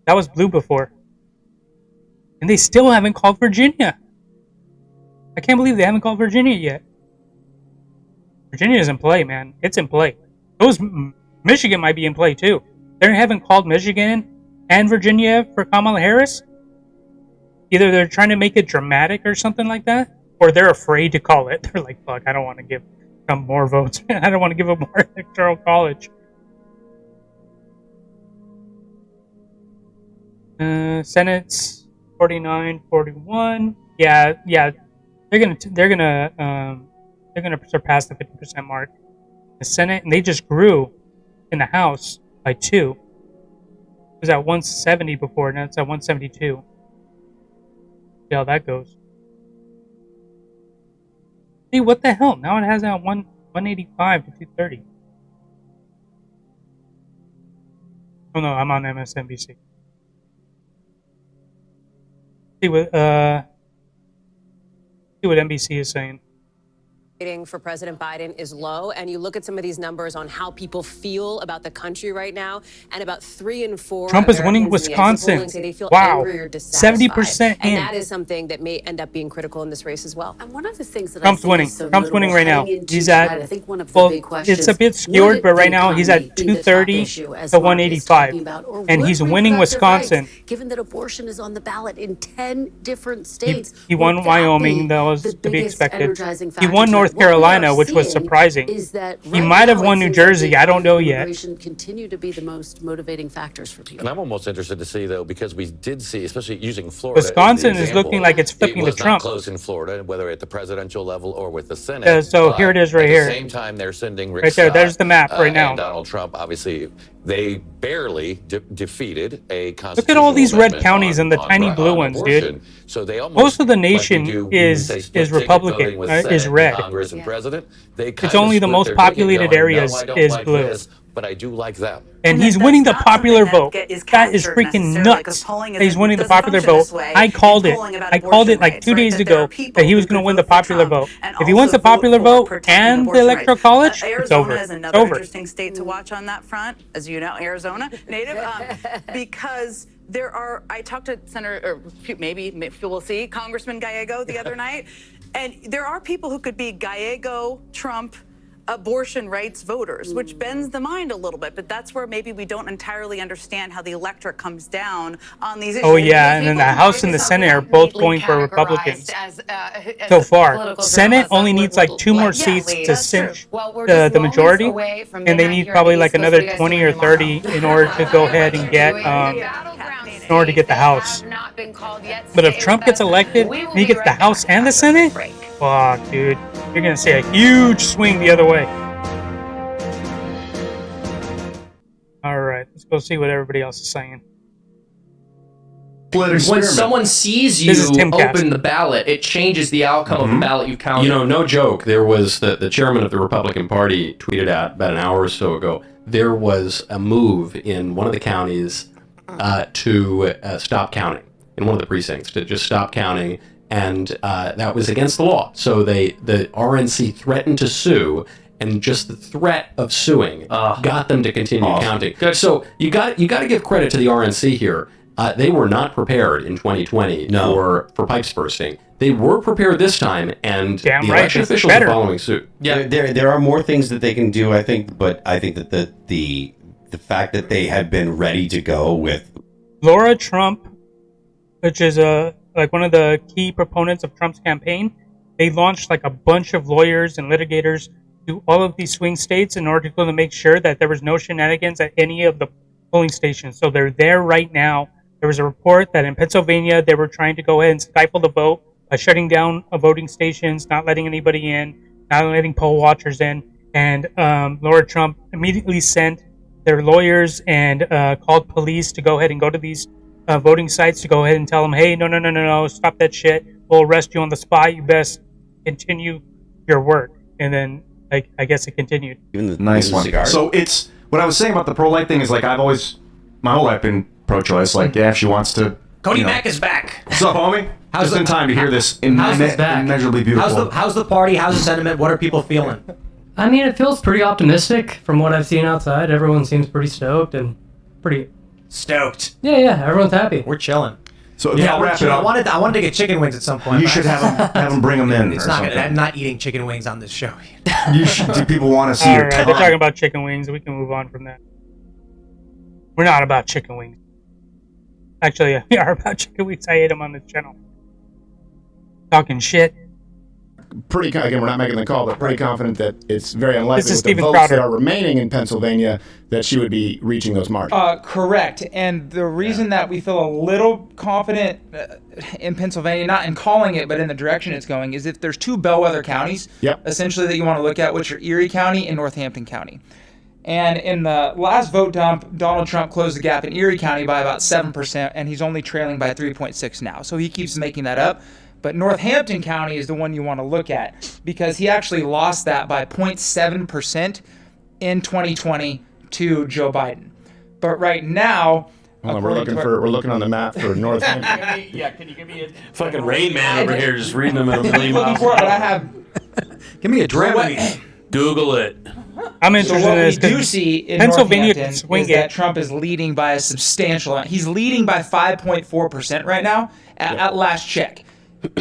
That was blue before. And they still haven't called Virginia. I can't believe they haven't called Virginia yet. Virginia is in play, man. It's in play. Michigan might be in play too. They haven't called Michigan and Virginia for Kamala Harris. Either they're trying to make it dramatic or something like that, or they're afraid to call it. They're like, fuck, I don't want to give them more votes. I don't want to give them more electoral college. Senate's 49-41. Yeah. They're gonna surpass the 50% mark. The Senate, and they just grew in the House by 2. It was at 170 before, now it's at 172. See how that goes. See, what the hell? Now it has it at 185 to 230. Oh no, I'm on MSNBC. See what NBC is saying. Rating for President Biden is low, and you look at some of these numbers on how people feel about the country right now, and about 3 in 4 Trump is winning Americans in the exit Wisconsin. polling say they feel Wow. angry or dissatisfied. 70% and in. that is something that may end up being critical in this race as well. And one of the things that Trump's winning. Trump's winning right now. He's at, well, it's a bit skewed, but right now he's at 230 to 185. And he's winning Wisconsin. Given that abortion is on the ballot in 10 different states. He won Wyoming. That was to be expected. He won North North Carolina, which was surprising. He might have won New Jersey. I don't know yet. Continue to be the most motivating factors for people. And I'm almost interested to see, though, because we did see, especially using Florida. Wisconsin as the is example, looking like it's flipping it to was Trump. Not close in Florida, whether at the presidential level or with the Senate. So here it is right here. At the same time, they're sending Rick right there. Scott, There's the map right now. and Donald Trump. Obviously, they barely defeated a constitutional Look at all these red amendment counties and the tiny blue ones, dude. So they almost, most of the like we nation do when you say split is ticket Republican, voting with is Senate, red. Congress and president. They It's kinda only the split most their ticket populated going, areas no, I don't is like blue. this, but I do like them. And he's winning the popular vote. That is freaking nuts. That he's winning the popular vote. I called it. I called it like 2 days ago that he was going to win the popular vote. If he wins the popular vote and the electoral college, it's over. Arizona is It's another over. interesting state to watch on that front, as you know, Arizona native, because there are. I talked to Senator, or maybe we'll see, Congressman Gallego the other night, and there are people who could be Gallego, Trump, abortion rights voters, which bends the mind a little bit, but that's where maybe we don't entirely understand how the electorate comes down on these issues. Oh yeah, and then the House and the Senate are both going for Republicans. So far, Senate only needs like 2 more seats to cinch the majority, and they need probably like another 20 or 30 in order to go ahead and get in order to get the House. But if Trump gets elected and he gets the House and the Senate, fuck, dude, you're gonna see a huge swing the other way. All right, let's go see what everybody else is saying. When someone sees you This is Timcast. open the ballot, it changes the outcome of the ballot you've counted. You know, no joke. There was the chairman of the Republican Party tweeted out about an hour or so ago. There was a move in one of the counties to stop counting in one of the precincts, to just stop counting, and that was against the law. So the RNC threatened to sue, and just the threat of suing got them to continue counting. So you got to give credit to the RNC here. They were not prepared in 2020 for pipes bursting. They were prepared this time, and the election officials are following suit. Yeah, there are more things that they can do, I think, but I think that the fact that they had been ready to go with Laura Trump, which is like one of the key proponents of Trump's campaign, they launched like a bunch of lawyers and litigators to all of these swing states in order to make sure that there was no shenanigans at any of the polling stations. So they're there right now. There was a report that in Pennsylvania they were trying to go ahead and stifle the vote by shutting down voting stations, not letting anybody in, not letting poll watchers in. And Laura Trump immediately sent their lawyers and called police to go ahead and go to these voting sites to go ahead and tell them, hey, no, stop that shit. We'll arrest you on the spot. You best continue your work. And then I guess it continued. Nice one. So it's what I was saying about the pro-life thing is like I've always my whole life been pro-choice. Like yeah, if she wants to. Cody Mack is back. What's up, homie? Just in time to hear this immeasurably beautiful. How's the party? How's the sentiment? What are people feeling? I mean, it feels pretty optimistic from what I've seen outside. Everyone seems pretty stoked and pretty stoked. Yeah, everyone's happy. We're chilling. So yeah, I'll wrap it up. I wanted to get chicken wings at some point. You should have them bring them in. It's or not something. gonna. I'm not eating chicken wings on this show. You should. Do people want to see All your right, tongue? they're talking about chicken wings. We can move on from that. We're not about chicken wings. Actually, we are about chicken wings. I ate them on this channel. Talking shit. Again, we're not making the call, but pretty confident that it's very unlikely This is with the Stephen votes Crowder. that are remaining in Pennsylvania that she would be reaching those margins. Correct. And the reason that we feel a little confident in Pennsylvania, not in calling it, but in the direction it's going, is if there's 2 bellwether counties, essentially that you want to look at, which are Erie County and Northampton County. And in the last vote dump, Donald Trump closed the gap in Erie County by about 7%, and he's only trailing by 3.6 now. So he keeps making that up. But Northampton County is the one you want to look at because he actually lost that by 0.7% in 2020 to Joe Biden. But right now, Hold on, we're looking on the map for Northampton. Yeah, can you give me a fucking Rain Man over here just reading them in a million looking miles. for it, but I have. Give me a Dramamine. Google it. I'm So interested what in we this. 'cause do see in Pennsylvania can Northampton swing is that it. Trump is leading by a substantial amount. He's leading by 5.4% right now at last check.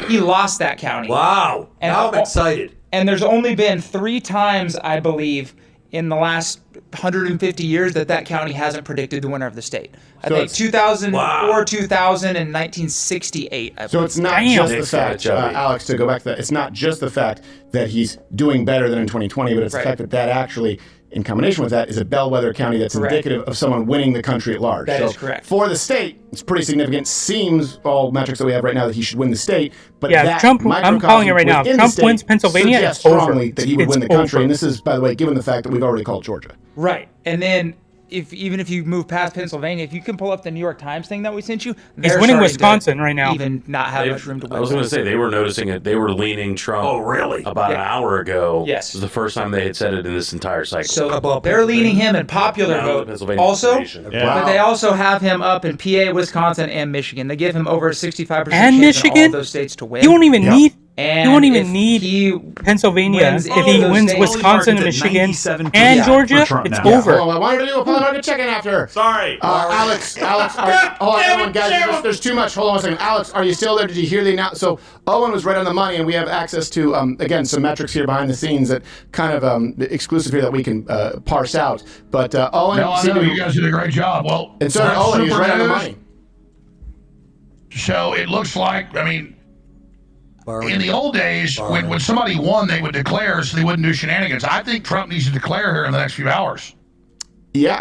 He lost that county. Wow. Now I'm excited. And there's only been 3 times, I believe, in the last 150 years that county hasn't predicted the winner of the state. I So think it's- 2004, 2000, and 1968. I So believe. it's not just the fact, Alex, to go back to that, it's not just the fact that he's doing better than in 2020, but it's the fact that actually, in combination with that, is a bellwether county that's indicative of someone winning the country at large. That so is correct. For the state, it's pretty significant. Seems all metrics that we have right now that he should win the state. But Yeah, that Trump- I'm calling it right now. If within the Trump state wins Pennsylvania, suggests it's over. strongly that he would It's win the country. over. And this is, by the way, given the fact that we've already called Georgia. Right. And then even if you move past Pennsylvania, if you can pull up the New York Times thing that we sent you, He's they're winning starting to Wisconsin right now. Even not have much room to win. I was going to say they were noticing it. They were leaning Trump. Oh, really? About an hour ago. Yes. It was the first time they had said it in this entire cycle. So they're leaning him in popular No, vote Pennsylvania also, information. but Wow. they also have him up in PA, Wisconsin, and Michigan. They give him over a 65% And chance in all Michigan? of those states to win. You won't even need. And you won't even if need Pennsylvania wins if any he of those wins states- Wisconsin and Michigan and Georgia. It's Yeah, over. hold on, I wanted to do a public market check-in after. Sorry. Alex, hold on, everyone, guys, there's too much. Hold on a second. Alex, are you still there? Did you hear the announcement? So Owen was right on the money, and we have access to, again, some metrics here behind the scenes that kind of exclusive here that we can parse out. But Owen, No, I know you guys did a great job. Well, and so that's Owen, he's super right on the news. money. So it looks like, I mean, in the old days, when somebody won, they would declare so they wouldn't do shenanigans. I think Trump needs to declare here in the next few hours. Yeah,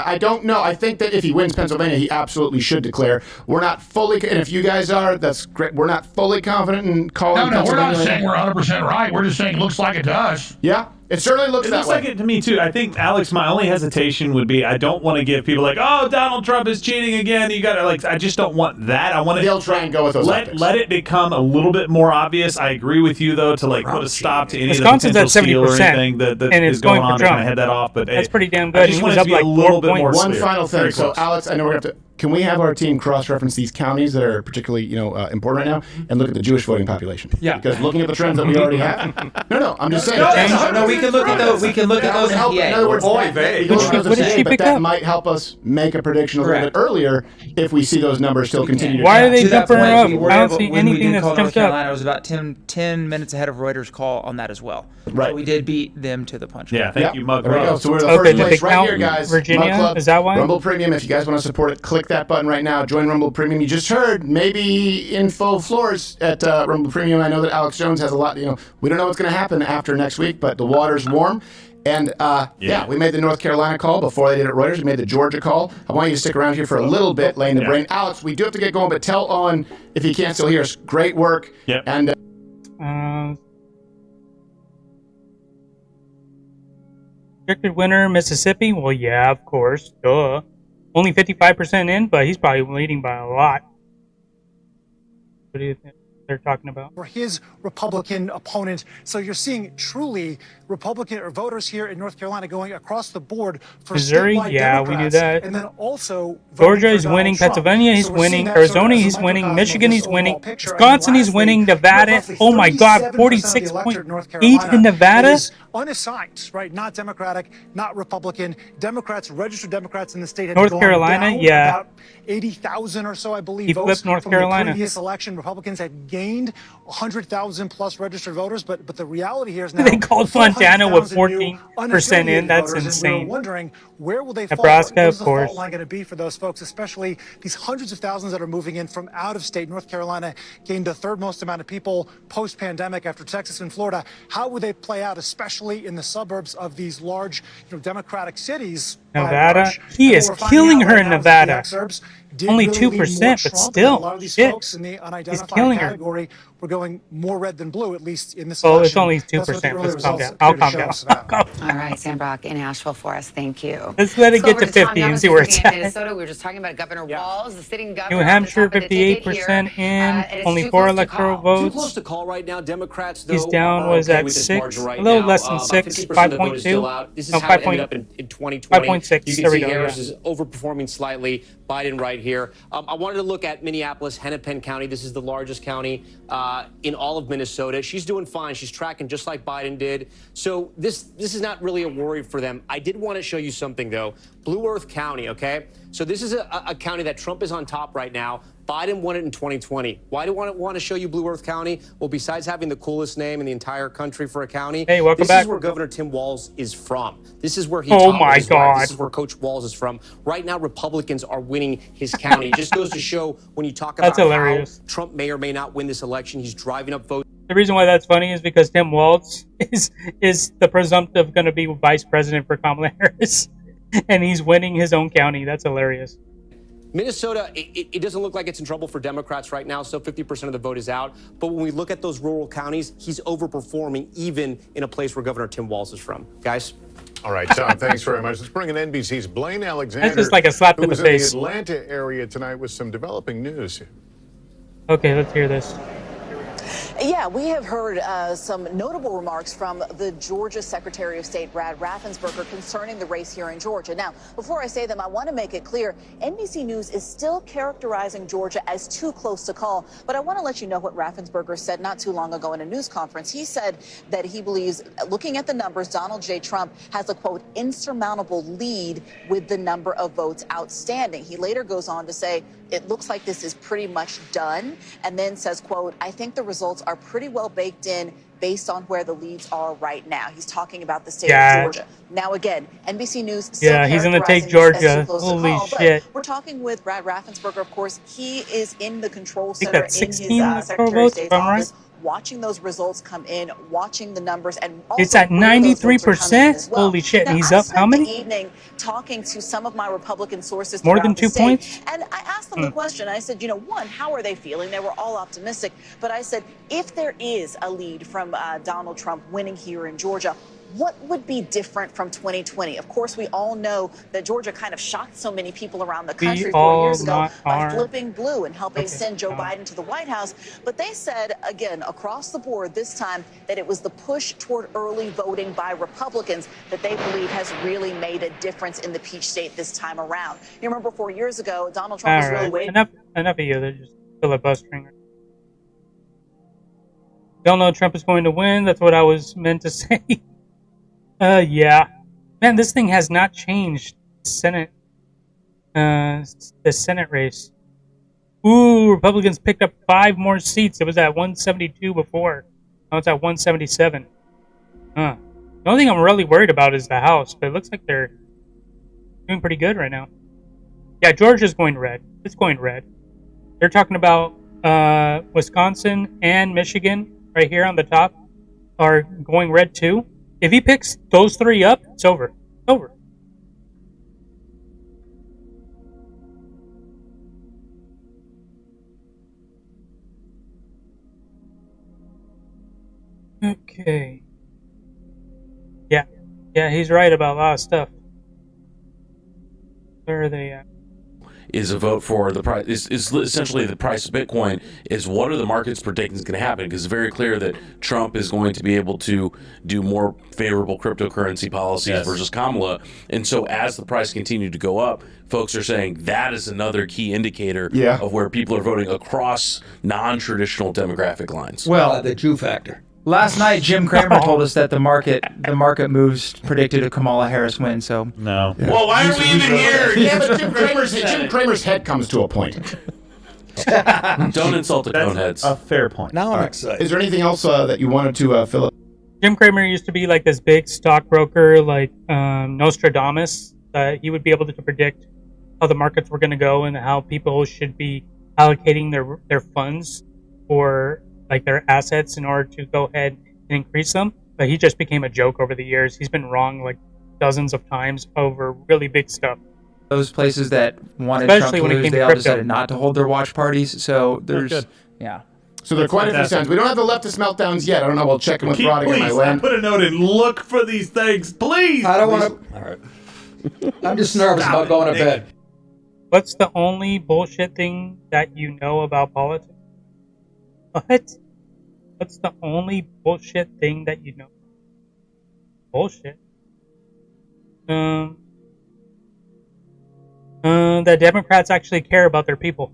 I don't know. I think that if he wins Pennsylvania, he absolutely should declare. We're not fully, and if you guys are, that's great. We're not fully confident in calling. No, we're not Pennsylvania. saying we're 100% right. We're just saying it looks like it does. Yeah, it certainly looks It that looks way. like it to me too. I think, Alex, my only hesitation would be I don't want to give people like, oh, Donald Trump is cheating again. You got to like, I just don't want that. I want to. They'll try and go with those. Let it become a little bit more obvious. I agree with you though to like put a stop to any Wisconsin's of at the potential steal or 70%, anything that and is it's going going for on to kind Trump. of head that off. But That's hey, pretty damn I good. just He want was it up to be like a little 4 bit more points. One clear. final thing. Very So, close. Alex, I know we're going to have to. Can we have our team cross-reference these counties that are particularly, important right now, and look at the Jewish voting population? Yeah. Because looking at the trends that we already have. No, I'm just saying. No, we can look at those. We can look at That those would help. in PA. In other words, Oy that, vey. What did she pick that up? might help us make a prediction a little Correct. bit earlier if we see those numbers still continue to Why are track. they To that jumping her point, up? we were I don't able- see when we anything did that's call North jumped up. Carolina, it was about 10 minutes ahead of Reuters' call on that as well. Right. So we did beat them to the punch. Yeah, thank you, Mug. There we go. So we're the Okay, first did place they right count here, guys. Virginia? Mug Club, Is that why? Rumble Premium. If you guys want to support it, click that button right now. Join Rumble Premium. You just heard maybe info floors at Rumble Premium. I know that Alex Jones has a lot. We don't know what's going to happen after next week, but the water's warm. And we made the North Carolina call before they did it at Reuters. We made the Georgia call. I want you to stick around here for a little bit, laying the brain. Alex, we do have to get going, but tell Owen if he can't still hear us. Great work. Yep. And Predicted winner, Mississippi. Well, yeah, of course. Duh. Only 55% in, but he's probably leading by a lot. What do you think they're talking about? For his Republican opponent. So you're seeing truly Republican voters here in North Carolina going across the board for Missouri? statewide Yeah, we knew Democrats, that. And then also Georgia voting is for winning. Donald Trump. Pennsylvania, he's So we're winning. seeing that Arizona, sort of he's as a winning. microcosm of Michigan, this he's winning. overall picture. And Wisconsin, he's lastly, winning. you have Nevada, roughly oh my God, 37% of the 46 electorate point. in North 8 Carolina in Nevada. that is unassigned, right? Not Democratic, not Republican. Democrats, registered Democrats in the state, had North gone Carolina, down yeah. about 80,000 or so, I believe, He votes flipped North from Carolina. the previous election. Republicans had gained 100,000 plus registered voters, but the reality here is now They called Montana with 400,000 new 14% in. That's voters, and we insane. were wondering where will they fall? Nebraska, What is of the course. fault line going to be for those folks, especially these hundreds of thousands that are moving in from out of state? North Carolina gained the third most amount of people post-pandemic after Texas and Florida. How would they play out, especially in the suburbs of these large, Democratic cities? by and Nevada, large? he And is what we're finding killing out her right in now is that the Nevada. exurbs did Only really lean more 2%, but Trump, and still, a lot of these shit. folks in the He's unidentified killing her. category were going more red than blue, at least in this Well, election. it's only That's what the 2%. early Let's calm results down. I'll appear to calm show down. us about. All right, Sam Brock in Asheville for us. Thank you. Let's let it Let's get go to over Tom 50 and Young's see where in it's at. Minnesota. We were just talking about Governor Walz, the sitting governor. New Hampshire, on the topic of the ticket 58% here. in, And it's only too 4 close to electoral call. Too votes. close to call right now. Democrats, though, He's down, are was okay at with this 6, margin right a little now. less than About 6, 50% of the vote is still 5.2. out. This is No, how it 5 ended up in 2020. 5.6. You can There we see go, Harris yeah. is overperforming slightly. Biden right here. I wanted to look at Minneapolis, Hennepin County. This is the largest county in all of Minnesota. She's doing fine. She's tracking just like Biden did. So this is not really a worry for them. I did want to show you something, though. Blue Earth County, okay? So this is a county that Trump is on top right now. Biden won it in 2020. Why do I want to show you Blue Earth County? Well, besides having the coolest name in the entire country for a county, hey, welcome this back. is where Governor Tim Walz is from. This is where he Oh taught my his wife. God. This is where Coach Walz is from. Right now, Republicans are winning his county. It just goes to show when you talk about That's hilarious. how Trump may or may not win this election, he's driving up votes. The reason why that's funny is because Tim Walz is the presumptive going to be vice president for Kamala Harris, and he's winning his own county. That's hilarious. Minnesota, it doesn't look like it's in trouble for Democrats right now, so 50% of the vote is out. But when we look at those rural counties, he's overperforming even in a place where Governor Tim Walz is from. Guys? All right, Tom, thanks very much. Let's bring in NBC's Blaine Alexander, That's just like a slap who to the was face. in the Atlanta area tonight with some developing news. Okay, let's hear this. Yeah, we have heard some notable remarks from the Georgia Secretary of State, Brad Raffensperger, concerning the race here in Georgia. Now, before I say them, I want to make it clear, NBC News is still characterizing Georgia as too close to call. But I want to let you know what Raffensperger said not too long ago in a news conference. He said that he believes, looking at the numbers, Donald J. Trump has a, quote, insurmountable lead with the number of votes outstanding. He later goes on to say, it looks like this is pretty much done, and then says, quote, I think the results are pretty well baked in based on where the leads are right now. He's talking about the state of Georgia. Now, again, NBC News still he's going to take characterizing this as Georgia. too close to Holy call, shit. But we're talking with Brad Raffensperger, of course. He is in the control I think center that's in his 16 electoral Secretary of votes, State's if I'm right. office, watching those results come in, watching the numbers, and also It's at where those votes are coming in 93%? as well. Holy shit, Now, and he's I up how spent many? the evening talking to some of my Republican sources More throughout than the 2 state, points? and I asked them the question. I said, one, how are they feeling? They were all optimistic. But I said, if there is a lead from Donald Trump winning here in Georgia, what would be different from 2020? Of course, we all know that Georgia kind of shocked so many people around the country 4 years ago by flipping blue and helping send Joe Biden to the White House. But they said, again, across the board this time, that it was the push toward early voting by Republicans that they believe has really made a difference in the Peach State this time around. You remember 4 years ago, Donald Trump was really waiting. Enough of you. They're just filibustering. Y'all know Trump is going to win. That's what I was meant to say. Yeah. Man, this thing has not changed. The Senate race. Ooh, Republicans picked up 5 more seats. It was at 172 before. Now it's at 177. The only thing I'm really worried about is the House, but it looks like they're doing pretty good right now. Yeah, Georgia's going red. It's going red. They're talking about Wisconsin and Michigan right here on the top are going red too. If he picks those 3 up, it's over. It's over. Okay. Yeah, he's right about a lot of stuff. Where are they at? Is a vote for the price is essentially the price of Bitcoin is what are the markets predicting is going to happen, because it's very clear that Trump is going to be able to do more favorable cryptocurrency policies versus Kamala, and so as the price continued to go up, folks are saying that is another key indicator of where people are voting across non-traditional demographic lines. Well, the Jew factor. Last night, Jim Cramer told us that the market moves predicted a Kamala Harris win. So no. Yeah. Well, why are we even here? Yeah, but Jim Cramer's head comes to a point. Don't insult the cone heads. A fair point. Now I'm excited. Is there anything else that you wanted to fill up? Jim Cramer used to be like this big stockbroker, like Nostradamus. He would be able to predict how the markets were going to go and how people should be allocating their funds or like their assets in order to go ahead and increase them. But he just became a joke over the years. He's been wrong like dozens of times over really big stuff. those places that wanted Especially Trump when to it lose, came they to all crypto. decided not to hold their watch parties. So there's, good. yeah. So there are quite a few sounds. We don't have the leftist meltdowns yet. I don't know. We'll check in with Roddick and my land. Put a note in. Look for these things, please. I don't want to. All right. I'm just nervous about going to bed. What's the only bullshit thing that you know about politics? What? What's the only bullshit thing that you know? Bullshit. That Democrats actually care about their people.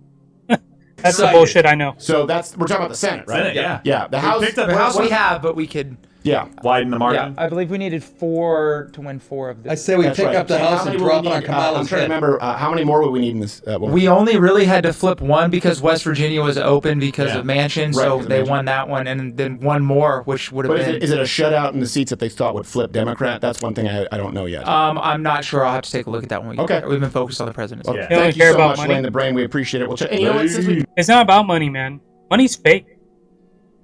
That's the bullshit I know. So we're talking about the Senate, right? Senate, yeah. Yeah. The House. The House we have, but we could. Yeah. Widen the margin. Yeah, I believe we needed 4 to win 4 of this. I say we pick up the house and drop it on I'm Kamala's trying to head. remember how many more would we need in this. We only really had to flip one because West Virginia was open because of Manchin, Right, so because of they Manchin. won that one, and then one more, which would have But been. is it a shutout in the seats that they thought would flip Democrat? That's one thing I don't know yet. I'm not sure. I'll have to take a look at that one. Okay. We've been focused on the presidency. Well, thank you so much, Lane the Brain. We appreciate it. We'll check. And you know what? Since we It's not about money, man. Money's fake.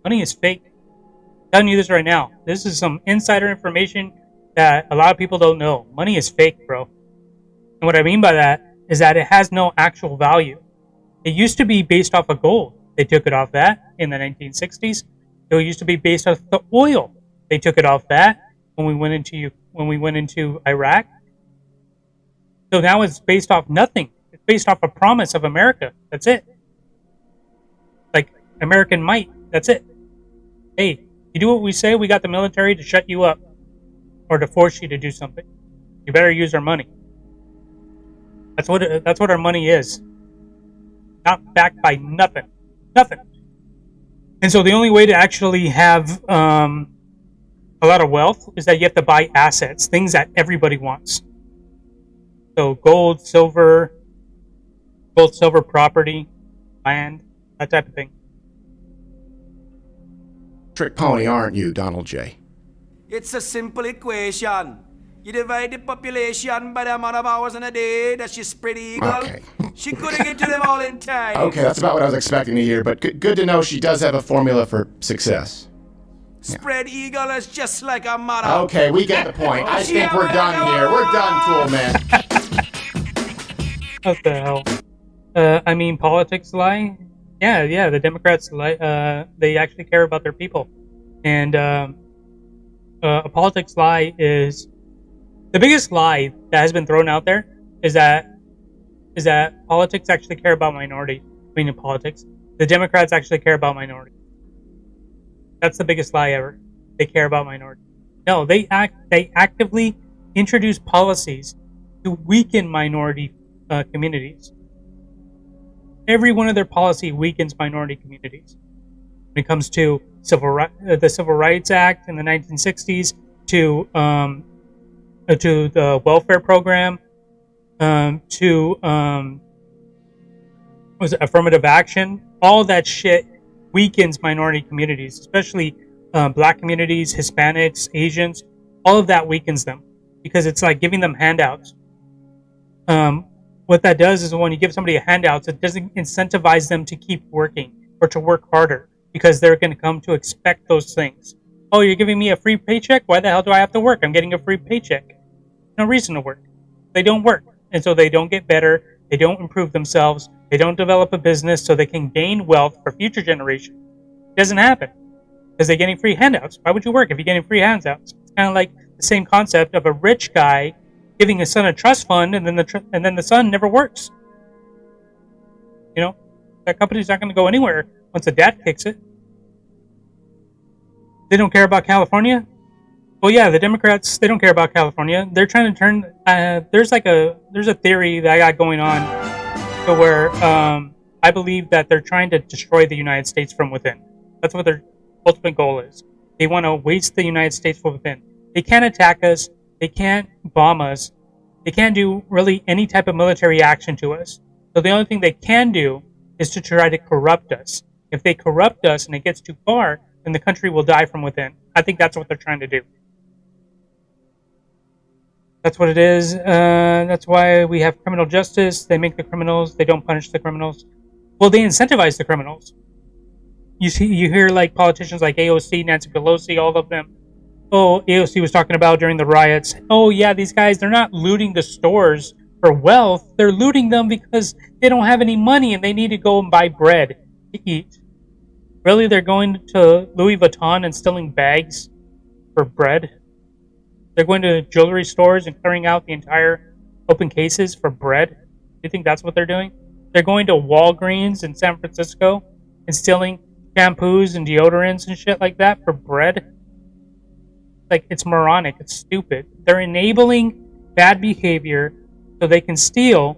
Money is fake. I'm telling you this right now. This is some insider information that a lot of people don't know. Money is fake, bro. And what I mean by that is that it has no actual value. It used to be based off of gold. They took it off that in the 1960s. It used to be based off the oil. They took it off that when we went into Iraq. So now it's based off nothing. It's based off a promise of America. That's it. Like American might. That's it. Hey, you do what we say, we got the military to shut you up or to force you to do something. You better use our money. That's what our money is. Not backed by nothing. Nothing. And so the only way to actually have a lot of wealth is that you have to buy assets, things that everybody wants. So gold, silver property, land, that type of thing. trick pony, aren't you, Donald J? It's a simple equation. You divide the population by the amount of hours in a day that she spread eagle. Okay. She couldn't get to them all in time. Okay, that's about what I was expecting to hear, but good to know she does have a formula for success. Spread eagle is just like a mother. Okay, we get the point. I think we're done here. We're done, Tool Man. What the hell? I mean, politics lie. Yeah, the Democrats lie. They actually care about their people, and a politics lie is the biggest lie that has been thrown out there. Is that politics actually care about minorities? Meaning politics, the Democrats actually care about minorities. That's the biggest lie ever. They care about minorities. No, they actively introduce policies to weaken minority communities. Every one of their policy weakens minority communities. When it comes to the Civil Rights Act in the 1960s, to the welfare program, to affirmative action, all that shit weakens minority communities, especially black communities, Hispanics, Asians. All of that weakens them because it's like giving them handouts. What that does is when you give somebody a handout, it doesn't incentivize them to keep working or to work harder because they're going to come to expect those things. Oh, you're giving me a free paycheck? Why the hell do I have to work? I'm getting a free paycheck. No reason to work. They don't work. And so they don't get better. They don't improve themselves. They don't develop a business so they can gain wealth for future generations. It doesn't happen because they're getting free handouts. Why would you work if you're getting free handouts? It's kind of like the same concept of a rich guy giving his son a trust fund, and then the son never works. You know, that company's not going to go anywhere once the dad kicks it. They don't care about California. Well, yeah, the Democrats, they don't care about California. They're trying to turn. There's a theory that I got going on, to where I believe that they're trying to destroy the United States from within. That's what their ultimate goal is. They want to waste the United States from within. They can't attack us. They can't bomb us. They can't do really any type of military action to us. So the only thing they can do is to try to corrupt us. If they corrupt us and it gets too far, then the country will die from within. I think that's what they're trying to do. That's what it is. That's why we have criminal justice. They make the criminals. They don't punish the criminals. Well, they incentivize the criminals. You hear like politicians like AOC, Nancy Pelosi, all of them. Oh, AOC was talking about during the riots. Oh, yeah, these guys, they're not looting the stores for wealth. They're looting them because they don't have any money and they need to go and buy bread to eat. Really, they're going to Louis Vuitton and stealing bags for bread? They're going to jewelry stores and clearing out the entire open cases for bread? Do you think that's what they're doing? They're going to Walgreens in San Francisco and stealing shampoos and deodorants and shit like that for bread? Like, it's moronic. It's stupid. They're enabling bad behavior so they can steal.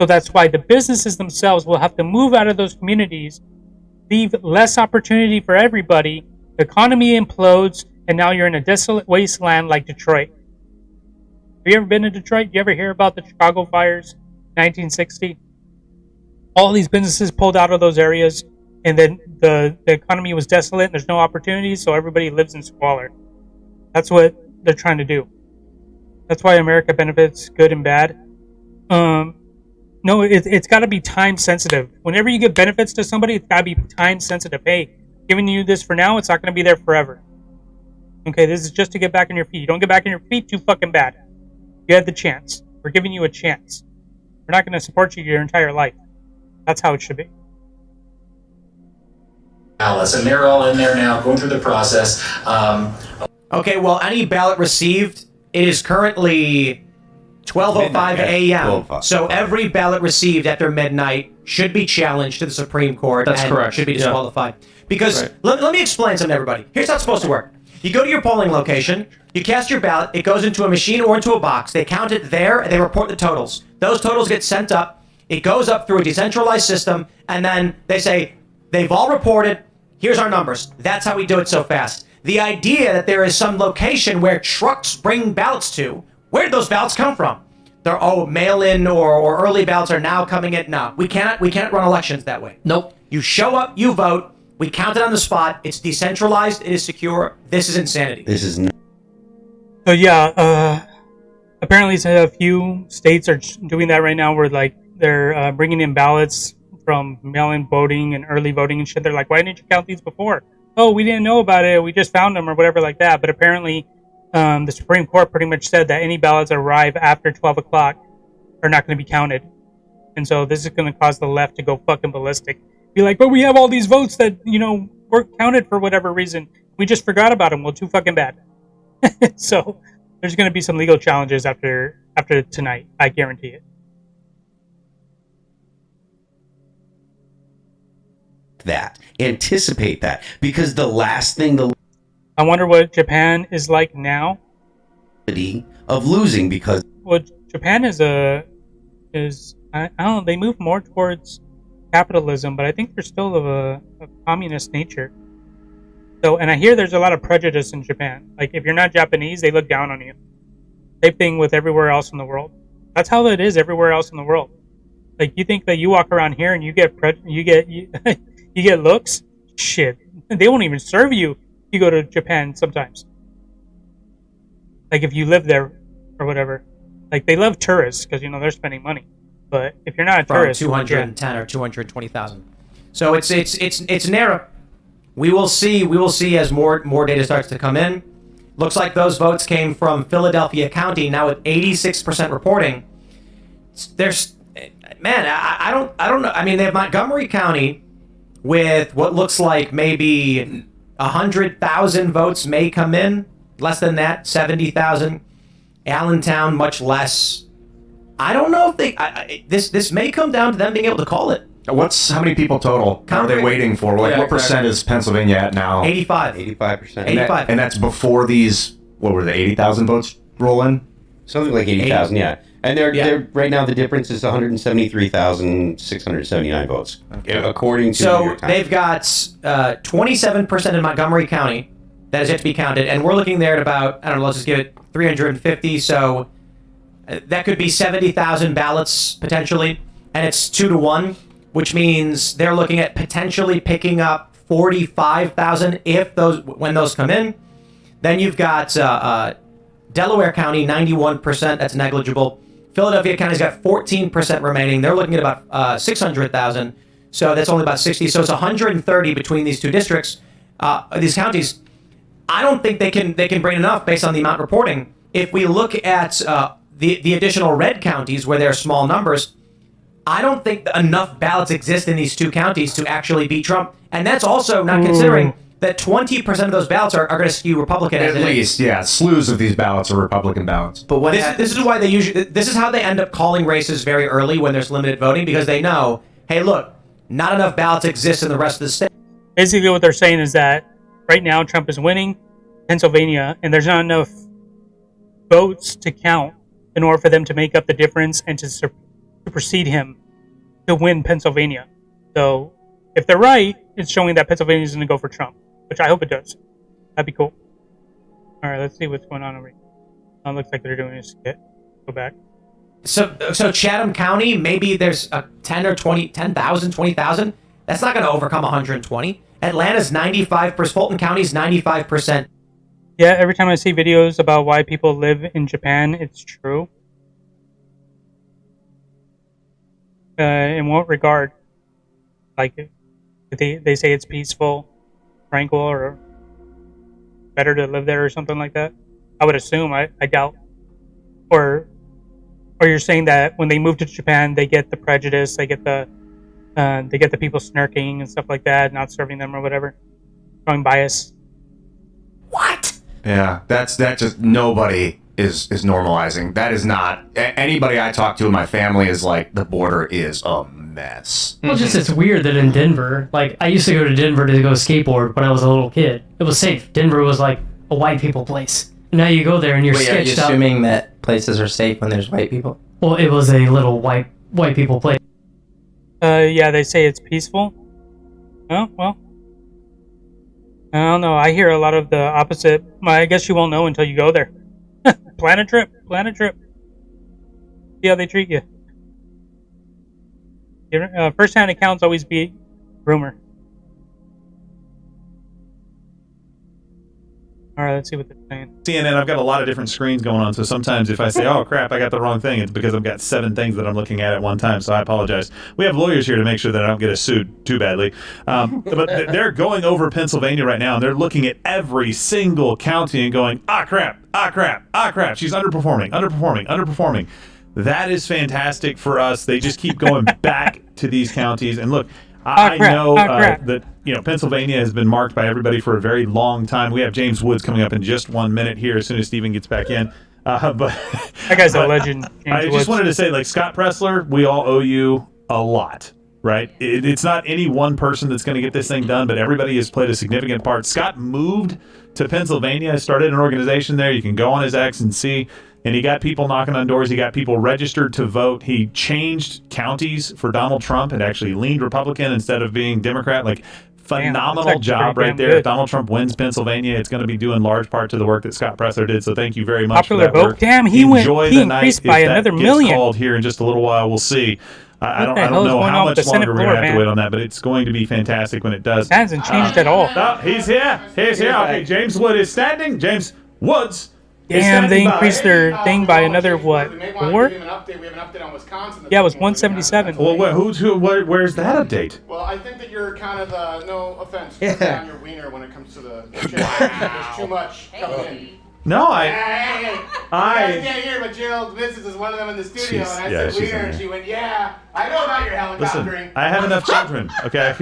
So that's why the businesses themselves will have to move out of those communities, leave less opportunity for everybody. The economy implodes, and now you're in a desolate wasteland like Detroit. Have you ever been to Detroit? You ever hear about the Chicago fires, 1960? All these businesses pulled out of those areas, and then the economy was desolate, and there's no opportunities, so everybody lives in squalor. That's what they're trying to do. That's why America benefits good and bad. No, it's got to be time sensitive. Whenever you give benefits to somebody, it's got to be time sensitive. Hey, giving you this for now, it's not going to be there forever. Okay, this is just to get back on your feet. You don't get back on your feet, too fucking bad. You had the chance. We're giving you a chance. We're not going to support you your entire life. That's how it should be. Alice, and they're all in there now, going through the process. Okay, well, any ballot received, it is currently 12:05 a.m. So every ballot received after midnight should be challenged to the Supreme Court. That's and correct. Should be disqualified. Because Right. let me explain something to everybody. Here's how it's supposed to work. You go to your polling location, you cast your ballot, it goes into a machine or into a box. They count it there, and they report the totals. Those totals get sent up. It goes up through a decentralized system, and then they say, they've all reported, here's our numbers. That's how we do it so fast. The idea that there is some location where trucks bring ballots to, where did those ballots come from? They're, mail-in or early ballots are now coming in. No, we cannot run elections that way. Nope. You show up, you vote, we count it on the spot, it's decentralized, it is secure. This is insanity. This is not. So yeah, apparently a few states are doing that right now, where like they're bringing in ballots from mail-in voting and early voting and shit. They're like, why didn't you count these before? Oh, we didn't know about it. We just found them or whatever like that. But apparently, the Supreme Court pretty much said that any ballots that arrive after 12 o'clock are not going to be counted. And so this is going to cause the left to go fucking ballistic. Be like, but we have all these votes that, weren't counted for whatever reason. We just forgot about them. Well, too fucking bad. So there's going to be some legal challenges after tonight. I guarantee it. That. Anticipate that. Because the last thing I wonder what Japan is like now. Of losing, because Well, Japan is I don't know, they move more towards capitalism, but I think they're still of a communist nature. So, and I hear there's a lot of prejudice in Japan. Like, if you're not Japanese, they look down on you. Same thing with everywhere else in the world. That's how it is everywhere else in the world. Like, you think that you walk around here and you get you get looks? Shit, they won't even serve you if you go to Japan sometimes. Like, if you live there or whatever. Like, they love tourists because, they're spending money. But if you're not a tourist, 210 or 220,000. So it's narrow. We will see as more data starts to come in. Looks like those votes came from Philadelphia County now with 86% reporting. There's I don't know. I mean, they have Montgomery County with what looks like maybe 100,000 votes may come in. Less than that, 70,000. Allentown, much less. I don't know if they. This may come down to them being able to call it. How many people total are they waiting for? Like, what percent is Pennsylvania at now? 85. 85%. 85. And that's before these, what were the 80,000 votes roll in? Something like 80,000, yeah. And they're right now the difference is 173,679 votes, according to New York So Times. they've got 27% in Montgomery County that is yet to be counted, and we're looking there at about, I don't know, let's just give it 350. So that could be 70,000 ballots potentially, and it's 2-1, which means they're looking at potentially picking up 45,000 when those come in. Then you've got Delaware County, 91%. That's negligible. Philadelphia County's got 14% remaining. They're looking at about 600,000. So that's only about 60. So it's 130 between these two districts, these counties. I don't think they can bring enough based on the amount reporting. If we look at the additional red counties where there are small numbers, I don't think enough ballots exist in these two counties to actually beat Trump. And that's also not considering that 20% of those ballots are going to skew Republican. At least, yeah. Slews of these ballots are Republican ballots. But this is why this is how they end up calling races very early when there's limited voting, because they know, hey, look, not enough ballots exist in the rest of the state. Basically, what they're saying is that right now Trump is winning Pennsylvania, and there's not enough votes to count in order for them to make up the difference and to precede him to win Pennsylvania. So if they're right, it's showing that Pennsylvania is going to go for Trump, which I hope it does. That'd be cool. All right, let's see what's going on over here. Looks like they're doing a skit. Go back. So Chatham County, maybe there's a 10 or 20, 10,000, 20,000. That's not going to overcome 120. Atlanta's 95%. Fulton County's 95%. Yeah, every time I see videos about why people live in Japan, it's true. In what regard? Like, they say it's peaceful, tranquil, or better to live there or something like that? I would assume. I doubt. Or you're saying that when they move to Japan, they get the prejudice, they get the people snarking and stuff like that, not serving them or whatever, showing bias. Yeah, that's just nobody is normalizing. That is not anybody I talk to in my family is like the border is a mess. Well, just it's weird that in Denver, like I used to go to Denver to go skateboard when I was a little kid. It was safe. Denver was like a white people place. Now you go there and you're Wait, are you sketched out. assuming that places are safe when there's white people? Well, it was a little white people place. Yeah, they say it's peaceful. Oh, well. I don't know. I hear a lot of the opposite. I guess you won't know until you go there. Plan a trip. See how they treat you. First-hand accounts always beat rumor. All right, let's see what they're saying. CNN, I've got a lot of different screens going on, so sometimes if I say, oh crap, I got the wrong thing, it's because I've got 7 things that I'm looking at one time, so I apologize. We have lawyers here to make sure that I don't get us sued too badly. But they're going over Pennsylvania right now, and they're looking at every single county and going, ah crap, she's underperforming. That is fantastic for us. They just keep going back to these counties, and look, I know that Pennsylvania has been marked by everybody for a very long time. We have James Woods coming up in just 1 minute here as soon as Steven gets back in. But that guy's a legend. I just wanted to say, like Scott Pressler, we all owe you a lot, right? It's not any one person that's going to get this thing done, but everybody has played a significant part. Scott moved to Pennsylvania, started an organization there. You can go on his X and see. And he got people knocking on doors. He got people registered to vote. He changed counties for Donald Trump and actually leaned Republican instead of being Democrat. Like, phenomenal job right there. If Donald Trump wins Pennsylvania, it's going to be due in large part to the work that Scott Pressler did. So thank you very much Popular for that vote. work. Damn, he increased by another million. Called here in just a little while. We'll see. I don't know how much longer we're going to have to wait on that, but it's going to be fantastic when it does. It hasn't changed at all. Oh, he's here. Okay, James Wood is standing. James Woods. Damn, they increased their thing by another, what, 4? We have an update on Wisconsin. Yeah, it was 177. Well, where's that update? Well, I think that you're kind of, no offense, on your wiener when it comes to the chip. There's too much coming in. No, You guys can't hear, but Gerald's missus is one of them in the studio, and I said wiener, and she went, yeah, I know about your helicoptering. Listen, I have enough children, okay?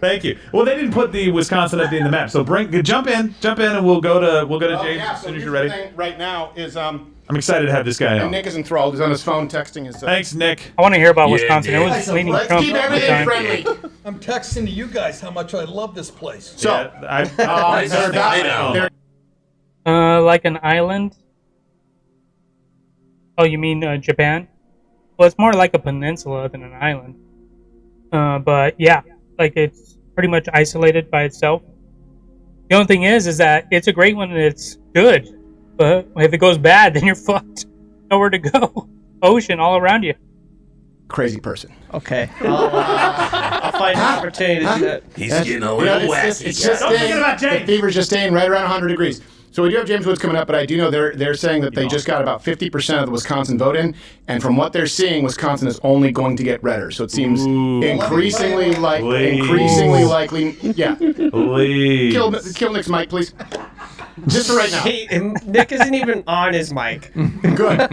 Thank you. Well, they didn't put the Wisconsin update in the map, so jump in, and we'll go to James as soon as you're ready. The thing right now is I'm excited to have this guy on. Nick is enthralled. He's on his phone texting his. Thanks, Nick. I want to hear about Wisconsin. It was leaning Let's Trump keep all the everything time. friendly. I'm texting to you guys how much I love this place. So, like an island. Oh, you mean Japan? Well, it's more like a peninsula than an island. But yeah, like it's pretty much isolated by itself. The only thing is that it's a great one and it's good. But if it goes bad, then you're fucked. Nowhere to go. Ocean all around you. Crazy person. Okay. I'll find an opportunity to do that. He's getting a little wacky. It's just the fever's just staying right around 100 degrees. So we do have James Woods coming up, but I do know they're saying that they just got about 50% of the Wisconsin vote in, and from what they're seeing, Wisconsin is only going to get redder. So it seems increasingly likely. Yeah. Please. Kill Nick's mic, please. Just for right now. Nick isn't even on his mic. Good.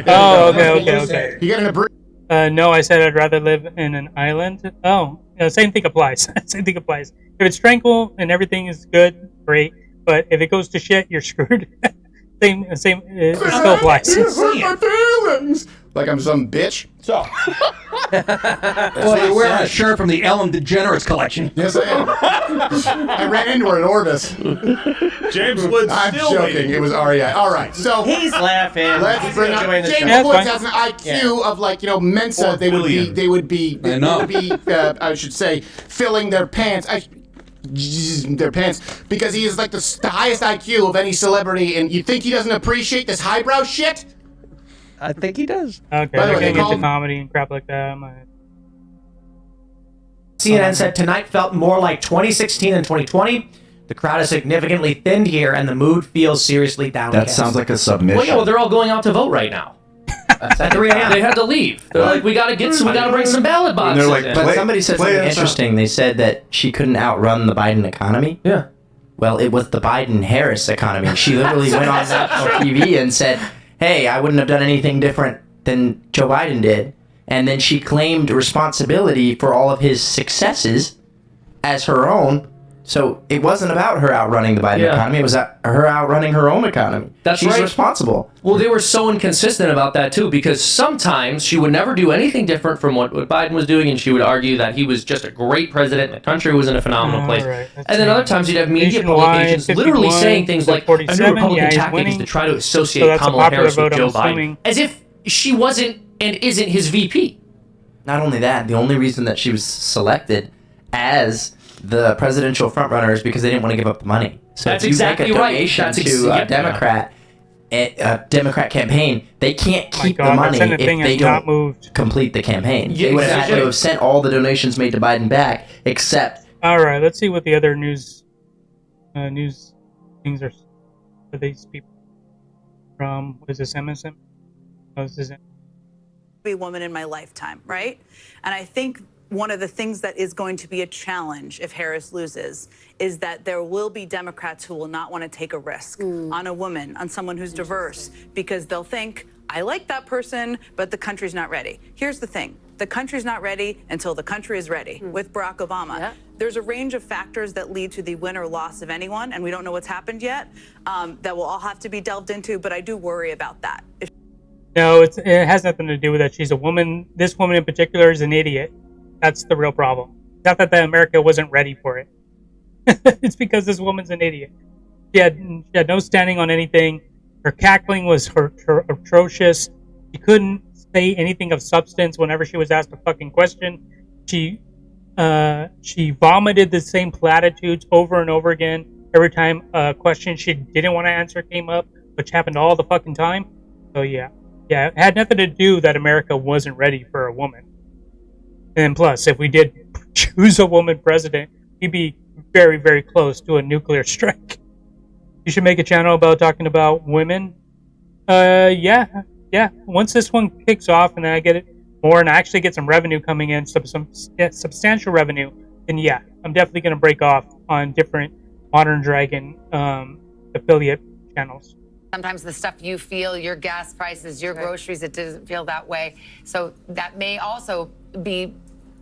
Oh, okay. You get an no, I said I'd rather live in an island. Oh, same thing applies. If it's tranquil and everything is good, great. But if it goes to shit, you're screwed. Same. It still applies. You hurt my feelings. Like I'm some bitch. So. Well, you're wearing a shirt from the Ellen DeGeneres collection. Yes, I am. I ran into her at Orbis. James Woods. I'm still joking. waiting. It was REI. All right. So he's laughing. Let's bring up enjoying the James show. Woods has an IQ of like Mensa. They would be. I should say, filling their pants. their pants because he is like the highest IQ of any celebrity, and you think he doesn't appreciate this highbrow shit? I think he does. Okay, By the they're way, getting they called- into comedy and crap like that. CNN said tonight felt more like 2016 and 2020. The crowd is significantly thinned here, and the mood feels seriously downcast. That sounds like a submission. Well, yeah, well, they're all going out to vote right now. At 3 a.m. They had to leave. They're like, we gotta bring some ballot boxes in. But somebody said something interesting. They said that she couldn't outrun the Biden economy. Yeah. Well, it was the Biden-Harris economy. She literally went on national TV and said, hey, I wouldn't have done anything different than Joe Biden did. And then she claimed responsibility for all of his successes as her own. So it wasn't about her outrunning the Biden economy. It was her outrunning her own economy. That's right. She's responsible. Well, they were so inconsistent about that, too, because sometimes she would never do anything different from what Biden was doing, and she would argue that he was just a great president and the country was in a phenomenal place. Right. And then other times you'd have media Nationwide, publications literally 51, saying things like, a new 47, Republican he's tactic is winning. to try to So associate that's a Kamala popular Harris with vote, Joe I'm Biden. assuming. As if she wasn't and isn't his VP. Not only that, the only reason that she was selected as the presidential frontrunner is because they didn't want to give up the money. So That's if you exactly make a right. donation That's to a Democrat campaign, they can't keep the money if they don't complete the campaign. Yeah, they would have had exactly. to have sent all the donations made to Biden back, except All right, let's see what the other news things are for these people from. What is this, MSM? Oh, this is Be a woman in my lifetime, right? And I think one of the things that is going to be a challenge if Harris loses is that there will be Democrats who will not want to take a risk on a woman, on someone who's diverse, because they'll think, I like that person, but the country's not ready. Here's the thing. The country's not ready until the country is ready with Barack Obama. There's a range of factors that lead to the win or loss of anyone, and we don't know what's happened yet, that will all have to be delved into, but I do worry about that. No, it has nothing to do with that. She's a woman. This woman in particular is an idiot. That's the real problem. Not that America wasn't ready for it. It's because this woman's an idiot. She had no standing on anything. Her cackling was atrocious. She couldn't say anything of substance whenever she was asked a fucking question. She vomited the same platitudes over and over again every time a question she didn't want to answer came up, which happened all the fucking time. So yeah, it had nothing to do that America wasn't ready for a woman. And plus, if we did choose a woman president, we'd be very, very close to a nuclear strike. You should make a channel about talking about women. Yeah. Once this one kicks off and then I get it more and I actually get some revenue coming in, some substantial revenue, then yeah, I'm definitely going to break off on different Modern Dragon affiliate channels. Sometimes the stuff you feel, your gas prices, your groceries, it doesn't feel that way. So that may also be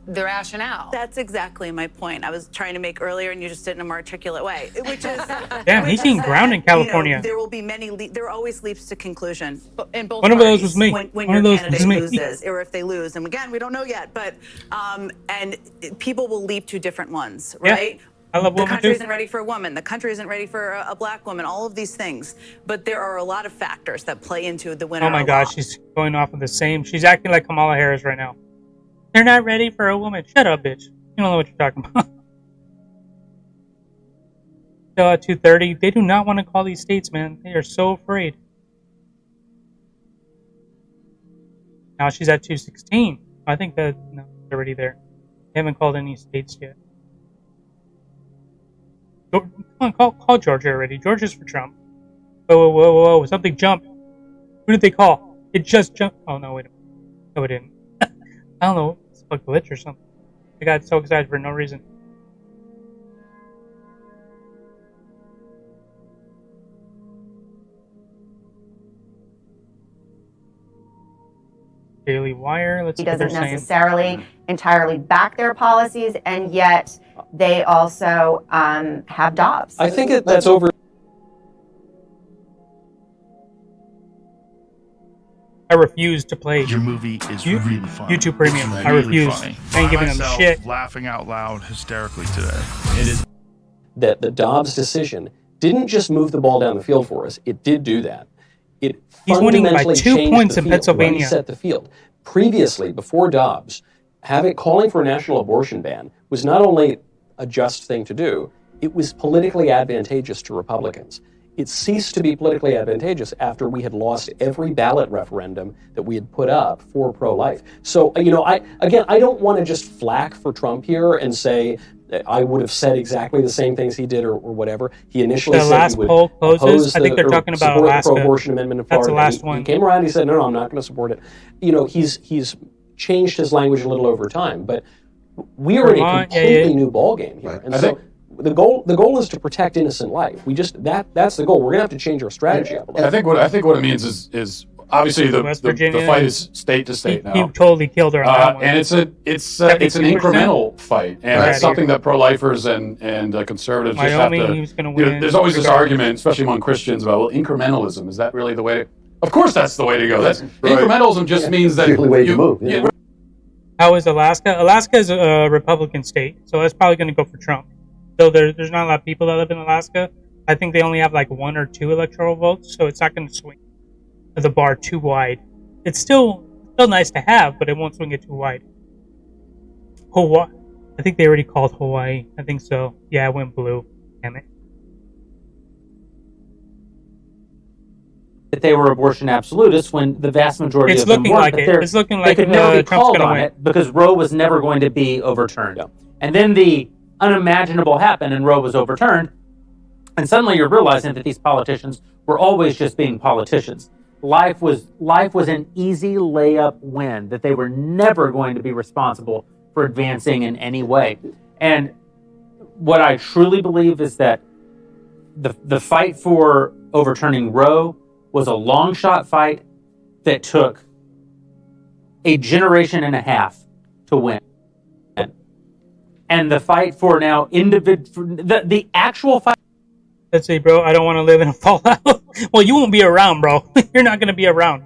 the rationale. That's exactly my point. I was trying to make earlier, and you just did it in a more articulate way. Which is, damn, he's getting ground in California. There will be many. There are always leaps to conclusion in both One of parties. those was me. When One your of those candidate was me. loses, or if they lose, and again, we don't know yet. But and people will leap to different ones, right? Yeah. I love the women country too. isn't ready for a woman. The country isn't ready for a black woman. All of these things, but there are a lot of factors that play into the winner. Oh my gosh, she's going off of the same. She's acting like Kamala Harris right now. They're not ready for a woman. Shut up, bitch. You don't know what you're talking about. Still at 2:30. They do not want to call these states, man. They are so afraid. Now she's at 2:16. I think that no, they're already there. They haven't called any states yet. Come on, call Georgia already. Georgia's for Trump. Whoa. Something jumped. Who did they call? It just jumped. Oh, no, wait a minute. No, it didn't. I don't know. It's a glitch or something. I got so excited for no reason. Daily Wire. Let's see He what they're doesn't saying. necessarily entirely back their policies, and yet they also have Dobbs. I think that's over. I refuse to play. Your movie is really funny. YouTube Premium. It's I really refuse. funny. I ain't giving them myself shit. Laughing out loud hysterically today. It is. That the Dobbs decision didn't just move the ball down the field for us. It did do that. It He's winning by fundamentally 2 changed points the in field, Pennsylvania. reset the field. Previously, before Dobbs, calling for a national abortion ban was not only a just thing to do. It was politically advantageous to Republicans. It ceased to be politically advantageous after we had lost every ballot referendum that we had put up for pro-life. So, I don't want to just flack for Trump here and say I would have said exactly the same things he did or whatever. He initially said he would oppose I think they're talking about support Alaska. the pro-abortion amendment in That's Florida. the last He one. came around, he said, no, I'm not going to support it. He's changed his language a little over time, but we are in a completely new ballgame here. And so the goal is to protect innocent life. That's the goal. We're gonna have to change our strategy up a little. I think what it means is obviously the fight is state to state now. He totally killed her on that one. And it's an incremental fight, and it's something that pro-lifers and conservatives Wyoming, just he was have gonna to. win. There's always this argument, especially among Christians, about incrementalism. Is that really the way to? Of course, that's the way to go. Incrementalism just means that the only way to move. Yeah. How is Alaska? Alaska is a Republican state, so that's probably going to go for Trump. So there's not a lot of people that live in Alaska. I think they only have like 1 or 2 electoral votes, so it's not going to swing the bar too wide. It's still nice to have, but it won't swing it too wide. Hawaii. I think they already called Hawaii. I think so. Yeah, it went blue. Damn it. That they were abortion absolutists when the vast majority It's of them looking weren't. like But it. they're- It's looking they like could never be Trump's called gonna on win. it because Roe was never going to be overturned. And then the unimaginable happened and Roe was overturned. And suddenly you're realizing that these politicians were always just being politicians. Life was an easy layup win, that they were never going to be responsible for advancing in any way. And what I truly believe is that the fight for overturning Roe was a long shot fight that took a generation and a half to win. And the fight for now, the actual fight. Let's see, bro. I don't want to live in a fallout. Well, you won't be around, bro. You're not going to be around.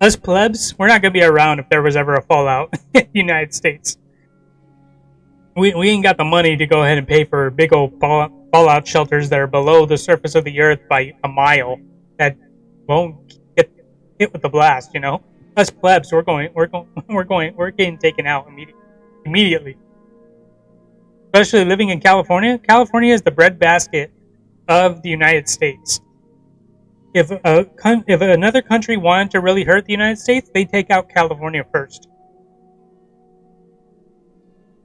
Us plebs, we're not going to be around if there was ever a fallout in the United States. We ain't got the money to go ahead and pay for big old fallout shelters that are below the surface of the earth by a mile that won't get hit with the blast. Us plebs, we're getting taken out immediately. Especially living in California. California is the breadbasket of the United States. If another country wanted to really hurt the United States, they take out California first.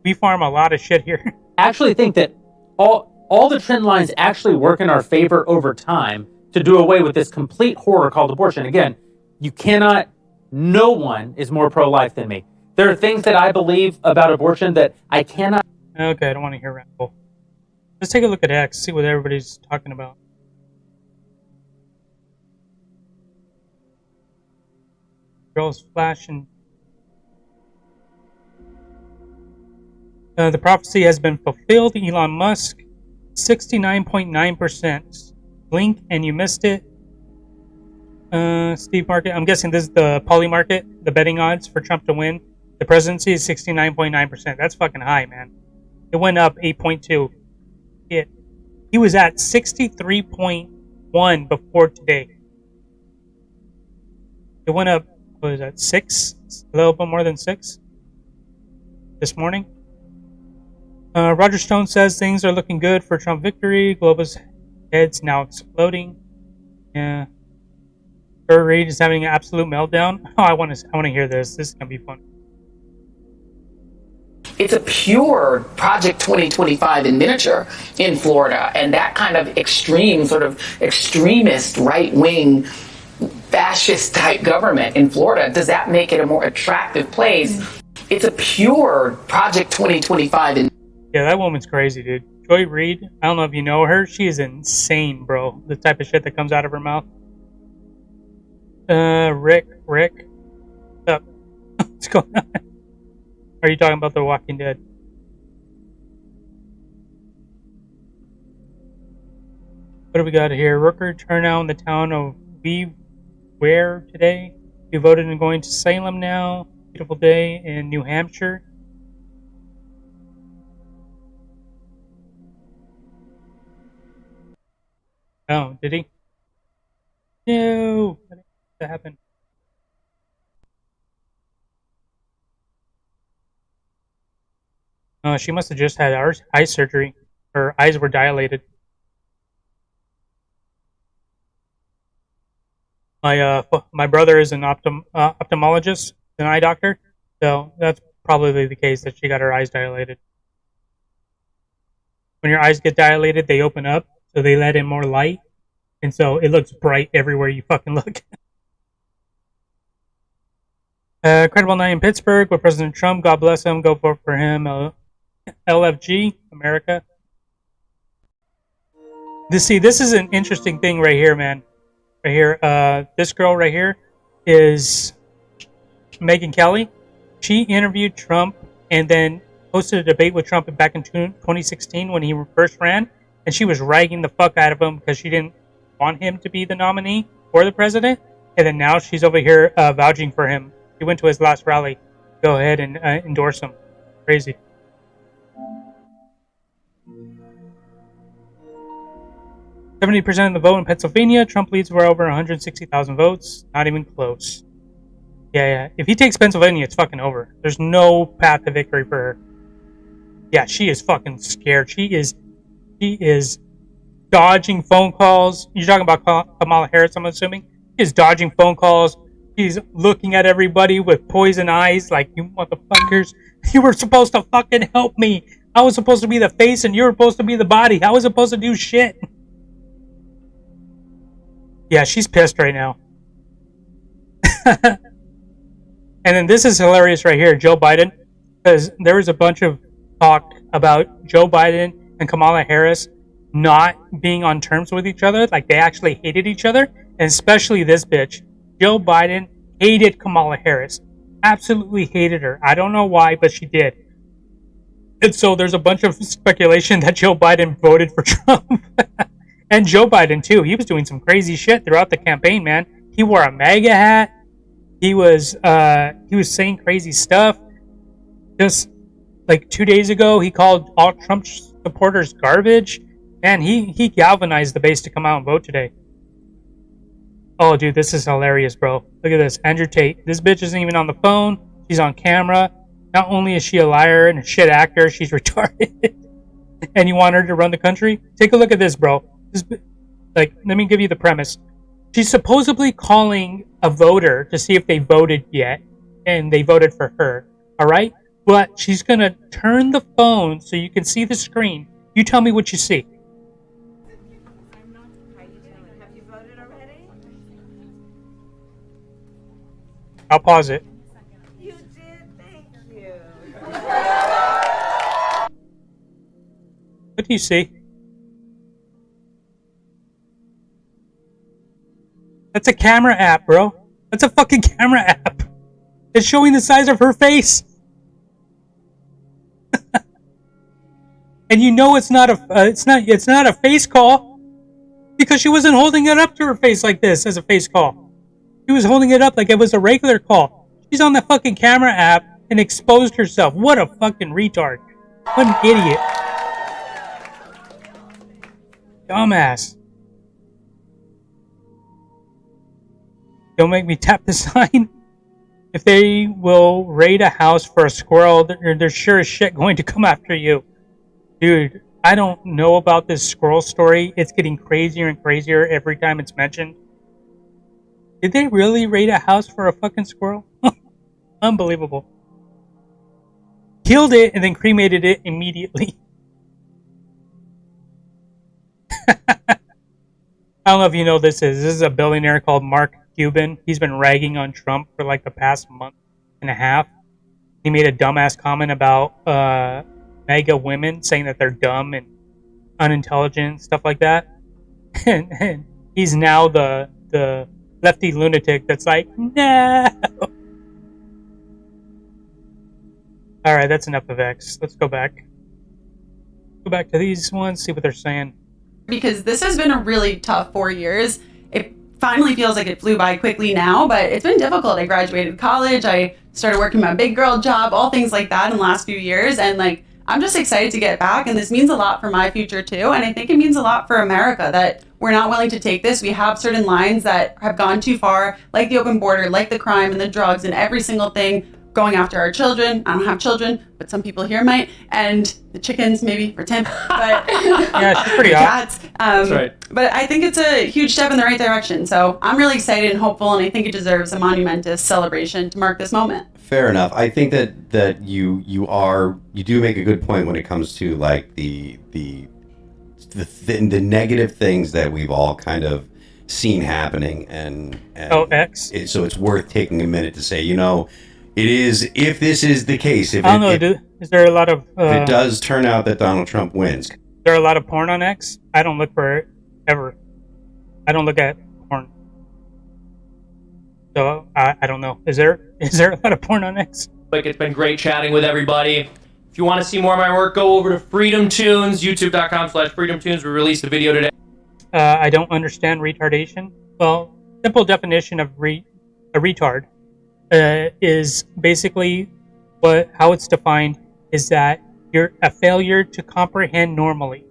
We farm a lot of shit here. I actually think that all the trend lines actually work in our favor over time to do away with this complete horror called abortion. Again, no one is more pro-life than me. There are things that I believe about abortion that I cannot. Okay, I don't want to hear ramble. Let's take a look at X, see what everybody's talking about. Girls flashing. The prophecy has been fulfilled. Elon Musk, 69.9%. Blink and you missed it. Steve Market. I'm guessing this is the poly market, the betting odds for Trump to win. The presidency is 69.9%. That's fucking high, man. It went up 8.2. He was at 63.1 before today. It went up, what is that, 6? A little bit more than 6 this morning. Roger Stone says things are looking good for Trump victory. Global's head's now exploding. Yeah. Her Reid is having an absolute meltdown. Oh, I want to hear this. This is gonna be fun. It's a pure Project 2025 in miniature in Florida, and that kind of extreme, sort of extremist, right-wing, fascist-type government in Florida, does that make it a more attractive place? It's a pure Project 2025 in. Yeah, that woman's crazy, dude. Joy Reid, I don't know if you know her. She is insane, bro. The type of shit that comes out of her mouth. Rick. What's up? What's going on? Are you talking about The Walking Dead? What do we got here? Rooker turnout in the town of Ware today. We voted in going to Salem now. Beautiful day in New Hampshire. Oh, did he? No. What happened? She must have just had eye surgery. Her eyes were dilated. My brother is an ophthalmologist, an eye doctor, so that's probably the case that she got her eyes dilated. When your eyes get dilated, they open up, so they let in more light, and so it looks bright everywhere you fucking look. Credible Night in Pittsburgh with President Trump. God bless him. Go vote for him. LFG, America. This is an interesting thing right here, man. Right here, this girl right here is Megyn Kelly. She interviewed Trump and then hosted a debate with Trump back in 2016 when he first ran, and she was ragging the fuck out of him because she didn't want him to be the nominee or the president. And then now she's over here vouching for him. She went to his last rally. Go ahead and endorse him. Crazy. %70 of the vote in Pennsylvania. Trump leads for over 160,000 votes. Not even close. Yeah. If he takes Pennsylvania, it's fucking over. There's no path to victory for her. Yeah, she is fucking scared. She is dodging phone calls. You're talking about Kamala Harris, I'm assuming? She is dodging phone calls. She's looking at everybody with poison eyes like, you motherfuckers. You were supposed to fucking help me. I was supposed to be the face and you were supposed to be the body. I was supposed to do shit. Yeah, she's pissed right now. And then this is hilarious right here, Joe Biden, because there was a bunch of talk about Joe Biden and Kamala Harris not being on terms with each other, like they actually hated each other, and especially this bitch. Joe Biden hated Kamala Harris, absolutely hated her. I don't know why, but she did. And so there's a bunch of speculation that Joe Biden voted for Trump. And Joe Biden too. He was doing some crazy shit throughout the campaign, man. He wore a MAGA hat. He was saying crazy stuff. Just like 2 days ago, he called all Trump supporters garbage, and he galvanized the base to come out and vote today. Oh, dude, this is hilarious, bro. Look at this, Andrew Tate. This bitch isn't even on the phone. She's on camera. Not only is she a liar and a shit actor, she's retarded. And you want her to run the country? Take a look at this, bro. Let me give you the premise. She's supposedly calling a voter to see if they voted yet, and they voted for her. All right? But she's going to turn the phone so you can see the screen. You tell me what you see. I'll pause it. You did, thank you. What do you see? That's a camera app, bro. That's a fucking camera app. It's showing the size of her face. And you know it's not a face call because she wasn't holding it up to her face like this as a face call. She was holding it up like it was a regular call. She's on the fucking camera app and exposed herself. What a fucking retard. What an idiot. Dumbass. Don't make me tap the sign. If they will raid a house for a squirrel, they're sure as shit going to come after you. Dude, I don't know about this squirrel story. It's getting crazier and crazier every time it's mentioned. Did they really raid a house for a fucking squirrel? Unbelievable. Killed it and then cremated it immediately. I don't know if you know this is a billionaire called Mark Cuban. He's been ragging on Trump for like the past month and a half. He made a dumbass comment about MAGA women, saying that they're dumb and unintelligent, stuff like that. And he's now the lefty lunatic that's like, no. All right, that's enough of X. Let's go back. Go back to these ones, see what they're saying. Because this has been a really tough 4 years. It finally feels like it flew by quickly now, but it's been difficult. I graduated college, I started working my big girl job, all things like that in the last few years, and like I'm just excited to get back, and this means a lot for my future too, and I think it means a lot for America that we're not willing to take this. We have certain lines that have gone too far, like the open border, like the crime and the drugs and every single thing. going after our children. I don't have children, but some people here might, and the chickens maybe for Tim. But yeah, she's pretty cats. That's right. But I think it's a huge step in the right direction. So I'm really excited and hopeful, and I think it deserves a monumentous celebration to mark this moment. Fair enough. I think that you do make a good point when it comes to like the negative things that we've all kind of seen happening, and X. So it's worth taking a minute to say, it is, if this is the case, if I don't know. Is there a lot of? If it does turn out that Donald Trump wins, is there a lot of porn on X? I don't look for it ever. I don't look at porn. So I don't know. Is there a lot of porn on X? Like, it's been great chatting with everybody. If you want to see more of my work, go over to Freedom Tunes, youtube.com/Freedom Tunes. We released a video today. I don't understand retardation. Well, simple definition of a retard is basically how it's defined is that you're a failure to comprehend normally.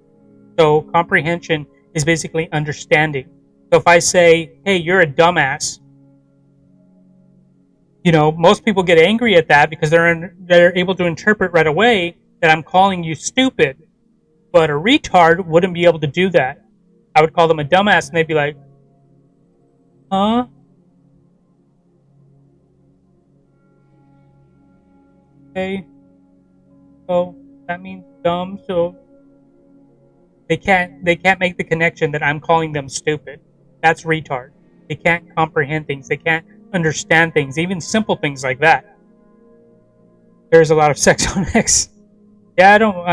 So comprehension is basically understanding. So if I say, hey, you're a dumbass, most people get angry at that because they're able to interpret right away that I'm calling you stupid. But a retard wouldn't be able to do that. I would call them a dumbass, and they'd be like, huh? Okay. So that means dumb, so they can't make the connection that I'm calling them stupid. That's retard. They can't comprehend things. They can't understand things, even simple things like that. There's a lot of sex on X. Yeah, I don't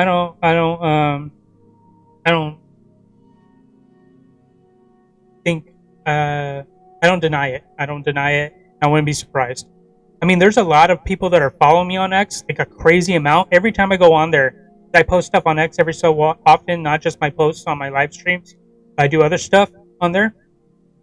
think I don't deny it. I wouldn't be surprised. I mean, there's a lot of people that are following me on X, like a crazy amount. Every time I go on there, I post stuff on X every so often, not just my posts on my live streams. I do other stuff on there.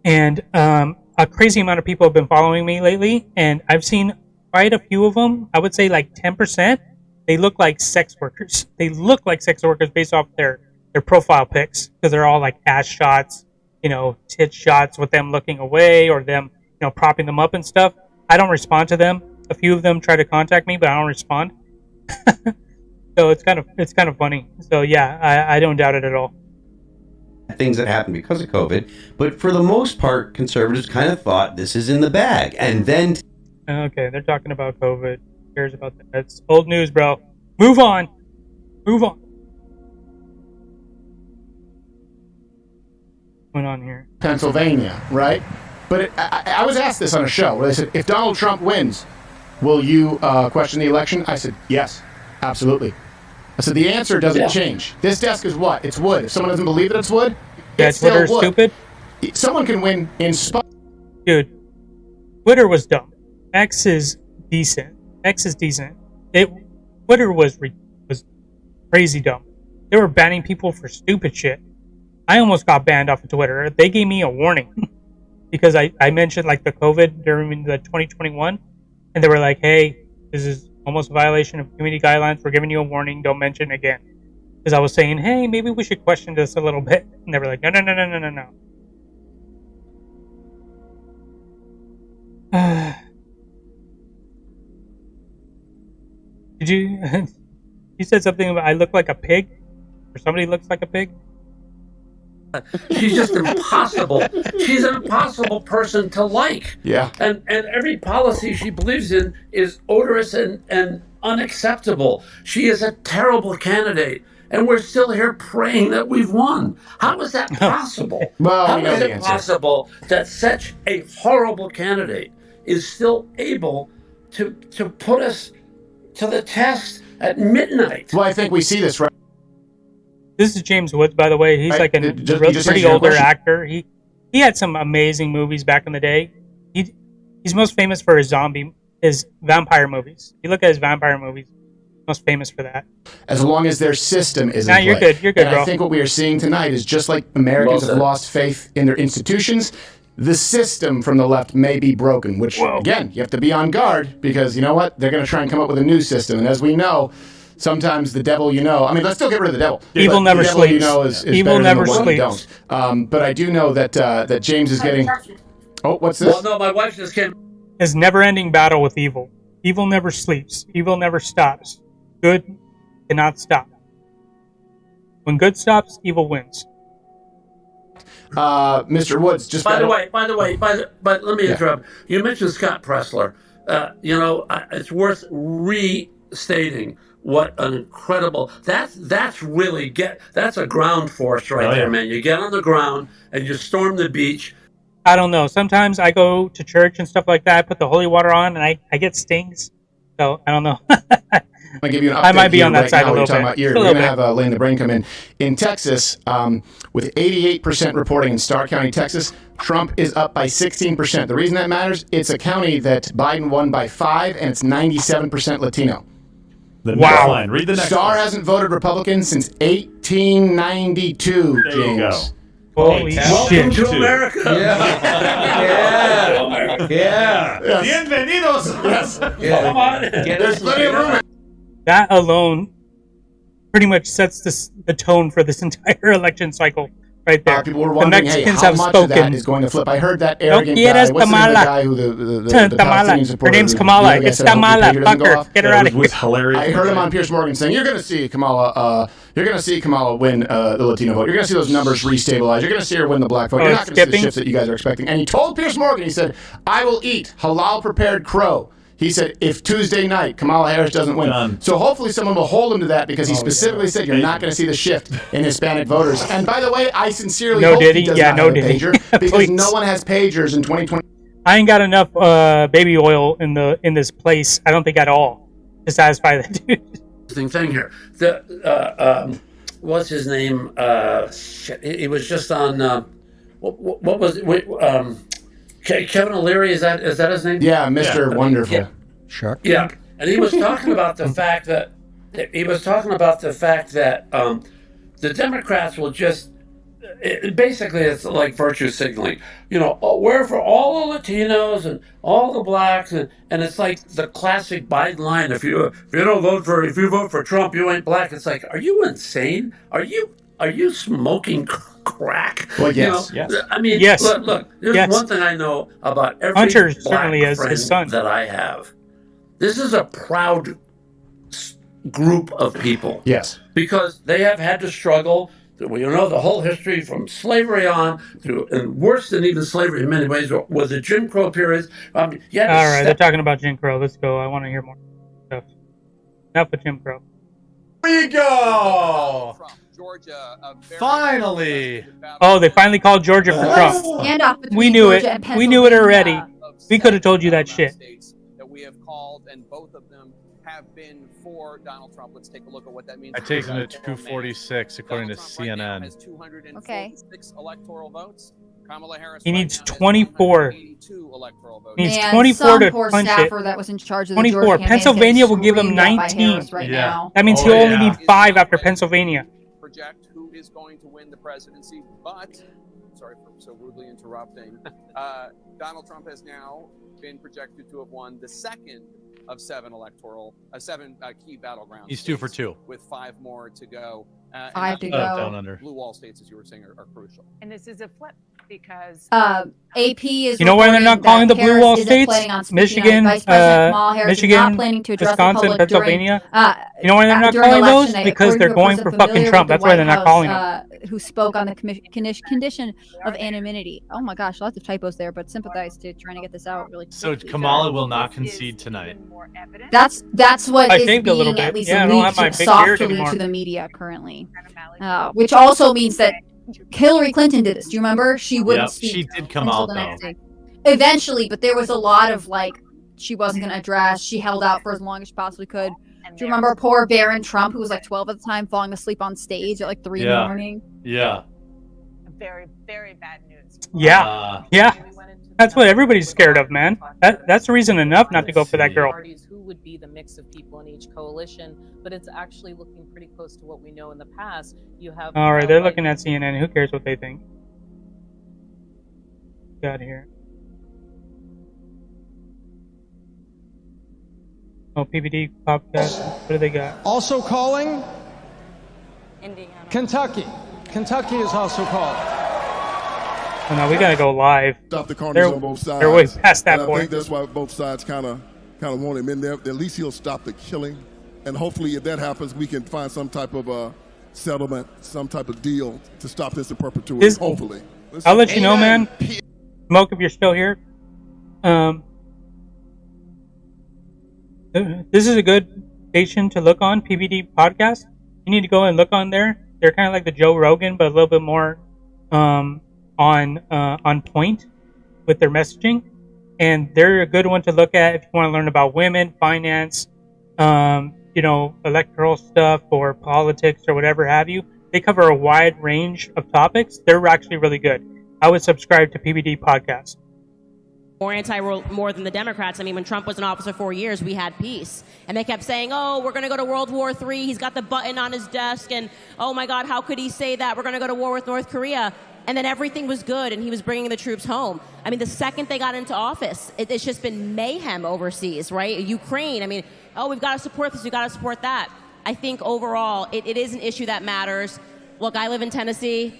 And a crazy amount of people have been following me lately, and I've seen quite a few of them. I would say like 10%. They look like sex workers. They look like sex workers based off their profile pics, because they're all like ass shots, tit shots with them looking away or them, propping them up and stuff. I don't respond to them. A few of them try to contact me, but I don't respond. So it's kind of funny. So yeah, I don't doubt it at all. things that happened because of COVID, but for the most part, conservatives kind of thought this is in the bag. And then... Okay, they're talking about COVID. Who cares about that? That's old news, bro. Move on. Move on. What's going on here? Pennsylvania, right? But I was asked this on a show where they said, if Donald Trump wins, will you question the election? I said, yes, absolutely. I said, the answer doesn't change. This desk is what? It's wood. If someone doesn't believe that it's wood, it's still Twitter's wood. stupid? Someone can win in spite. Dude, Twitter was dumb. X is decent. Twitter was crazy dumb. They were banning people for stupid shit. I almost got banned off of Twitter. They gave me a warning because I mentioned like the COVID during the 2021, and they were like, hey, this is almost a violation of community guidelines. We're giving you a warning. Don't mention it again. Because I was saying, hey, maybe we should question this a little bit. And they were like, no. Did you... You said something about I look like a pig? Or somebody looks like a pig? She's just impossible. She's an impossible person to like. Yeah. And every policy she believes in is odorous and unacceptable. She is a terrible candidate. And we're still here praying that we've won. How is that possible? Well, how we know is the it answer. possible that such a horrible candidate is still able to put us to the test at midnight? Well, I think we see this, right? This is James Woods, by the way. He's like a pretty older actor. He had some amazing movies back in the day. He's most famous for his vampire movies. You look at his vampire movies, most famous for that. As long as their system is in Nah, you're place. good, And bro. I think what we are seeing tonight is just like Americans Well have said. lost faith in their institutions, the system from the left may be broken, which, again, you have to be on guard because, you know what? They're going to try and come up with a new system. And as we know, sometimes the devil let's still get rid of the devil. Evil But never the devil, sleeps. is Evil better never than the one you sleeps. don't. But I do know that James is getting... Oh, what's this? Well, no, my wife just came. His never-ending battle with evil. Evil never sleeps. Evil never stops. Good cannot stop. When good stops, evil wins. Mr. Woods, just By the way, but let me interrupt. You mentioned Scott Pressler. It's worth restating what an incredible that's really that's a ground force right there, man. You get on the ground and you storm the beach. I don't know. Sometimes I go to church and stuff like that. I put the holy water on and I get stings. So I don't know. I'll give you an update. I might be on that right side now, a little talking bit. About We're going to have Lane the Brain come in. In Texas, with 88% reporting in Starr County, Texas, Trump is up by 16%. The reason that matters, it's a county that Biden won by 5, and it's 97% Latino. The next line. Read the next Starr line. hasn't voted Republican since 1892, There James. you go. Holy Welcome to America. Yeah. Bienvenidos. Yes. Come on. There's plenty of room. That alone pretty much sets the tone for this entire election cycle right there. People were The wondering, Mexicans how have much spoken. of that is going to flip. I heard that arrogant No guy. quieres What's the name of the Kamala. guy who the Tamala. Palestinian Her supporter? name's who- Kamala. the other guy It's said, I hope your Tamala. pager doesn't Fuck go her. off. Get her out of here. was hilarious. I heard him on Piers Morgan saying, "You're going to see Kamala. You're going to see Kamala win the Latino vote. You're going to see those numbers restabilize. You're going to see her win the black vote. You're not going to see the shifts that you guys are expecting." And he told Piers Morgan, he said, "I will eat halal prepared crow." He said, if Tuesday night Kamala Harris doesn't win. So hopefully someone will hold him to that because he specifically said you're not going to see the shift in Hispanic voters. And by the way, I sincerely hope he does not have a pager because no one has pagers in 2020. I ain't got enough baby oil in this place. I don't think at all to satisfy that dude. Thing here. What's his name? He was just on. What was it? Kevin O'Leary, is that his name? Yeah, Mr. Wonderful. Yeah. Sure. Yeah, and he was talking about the fact that the Democrats will just basically it's like virtue signaling. We're for all the Latinos and all the blacks, and it's like the classic Biden line: if you vote for Trump, you ain't black. It's like, are you insane? Are you smoking crack? Well, yes. I mean, Yes. look. There's Yes. one thing I know about every Hunter black certainly is friend his son. that I have. This is a proud group of people. Yes. Because they have had to struggle. The whole history from slavery on through, and worse than even slavery in many ways, was the Jim Crow period. All right, they're talking about Jim Crow. Let's go. I want to hear more stuff. Enough with Jim Crow. Here we go. Finally. Oh, they finally called Georgia for Trump. Standoff between We knew Georgia it. and We knew it already. Pennsylvania. We could have told you that shit. That we have called, and both of them have been for Donald Trump. Let's take a look at what that means. I take him to 246 according to CNN. Has 246 Okay. electoral votes. Kamala Harris He right needs now has 24. 182 electoral votes. He needs And 24 some to poor punch it. staffer that was in charge of the 24. Georgia campaign is Pennsylvania will getting give him screamed at by 19. Harris right now. That means he'll only need 5 after Pennsylvania. Project who is going to win the presidency, but sorry for so rudely interrupting. Donald Trump has now been projected to have won the second of 7 key battlegrounds. He's 2 for 2. With 5 more to go. 5 to go. Down under. Blue wall states, as you were saying, are crucial. And this is a flip because AP is. You know why they're not calling the blue wall states? Michigan, Michigan, not planning to address the Wisconsin, public Pennsylvania. during, You know why they're not during calling those? election night. Because According they're to a going person for fucking familiar Trump. with That's the why they're White not calling them. House, who spoke on the condition of anonymity. Oh my gosh, lots of typos there, but sympathize to trying to get this out really. So Kamala will not concede tonight. That's what I is saved a little being at bit. least Yeah, I don't have my leaked big beard softly anymore. to the media currently, which also means that Hillary Clinton did this. Do you remember? She wouldn't Yep, speak. she did come until out, the next though. day. Eventually, but there was a lot of she wasn't going to address. She held out for as long as she possibly could. Do you remember poor Barron Trump, who was 12 at the time, falling asleep on stage at 3 in the morning? Yeah. very, very bad news. Yeah. Yeah. That's what everybody's scared of, man. That's reason enough not to go for that girl. Parties, who would be the mix of people in each coalition, but it's actually looking pretty close to what we know in the past. You have All right, they're looking at CNN. Who cares what they think? Got here. Oh, PBD podcast. What do they got? Also calling Indiana. Kentucky. Kentucky is also called. Oh, no, we gotta go live. Stop the carnage They're, on both sides. they're way past that and I point. think that's why both sides kind of kind of want him in there. At least he'll stop the killing. And hopefully if that happens, we can find some type of settlement, some type of deal to stop this in perpetuity, hopefully. I'll let you know, man. Smoke, if you're still here. This is a good station to look on, PBD Podcast. You need to go and look on there. They're kind of like the Joe Rogan, but a little bit more on point with their messaging. And they're a good one to look at if you want to learn about women, finance, electoral stuff or politics or whatever have you. They cover a wide range of topics. They're actually really good. I would subscribe to PBD Podcast. More than the Democrats. I mean, when Trump was in office for 4 years, we had peace. And they kept saying, oh, we're going to go to World War III. He's got the button on his desk. And, oh, my God, how could he say that? We're going to go to war with North Korea. And then everything was good, and he was bringing the troops home. I mean, the second they got into office, it's just been mayhem overseas, right? Ukraine, I mean, oh, we've got to support this, we've got to support that. I think overall, it is an issue that matters. Look, I live in Tennessee.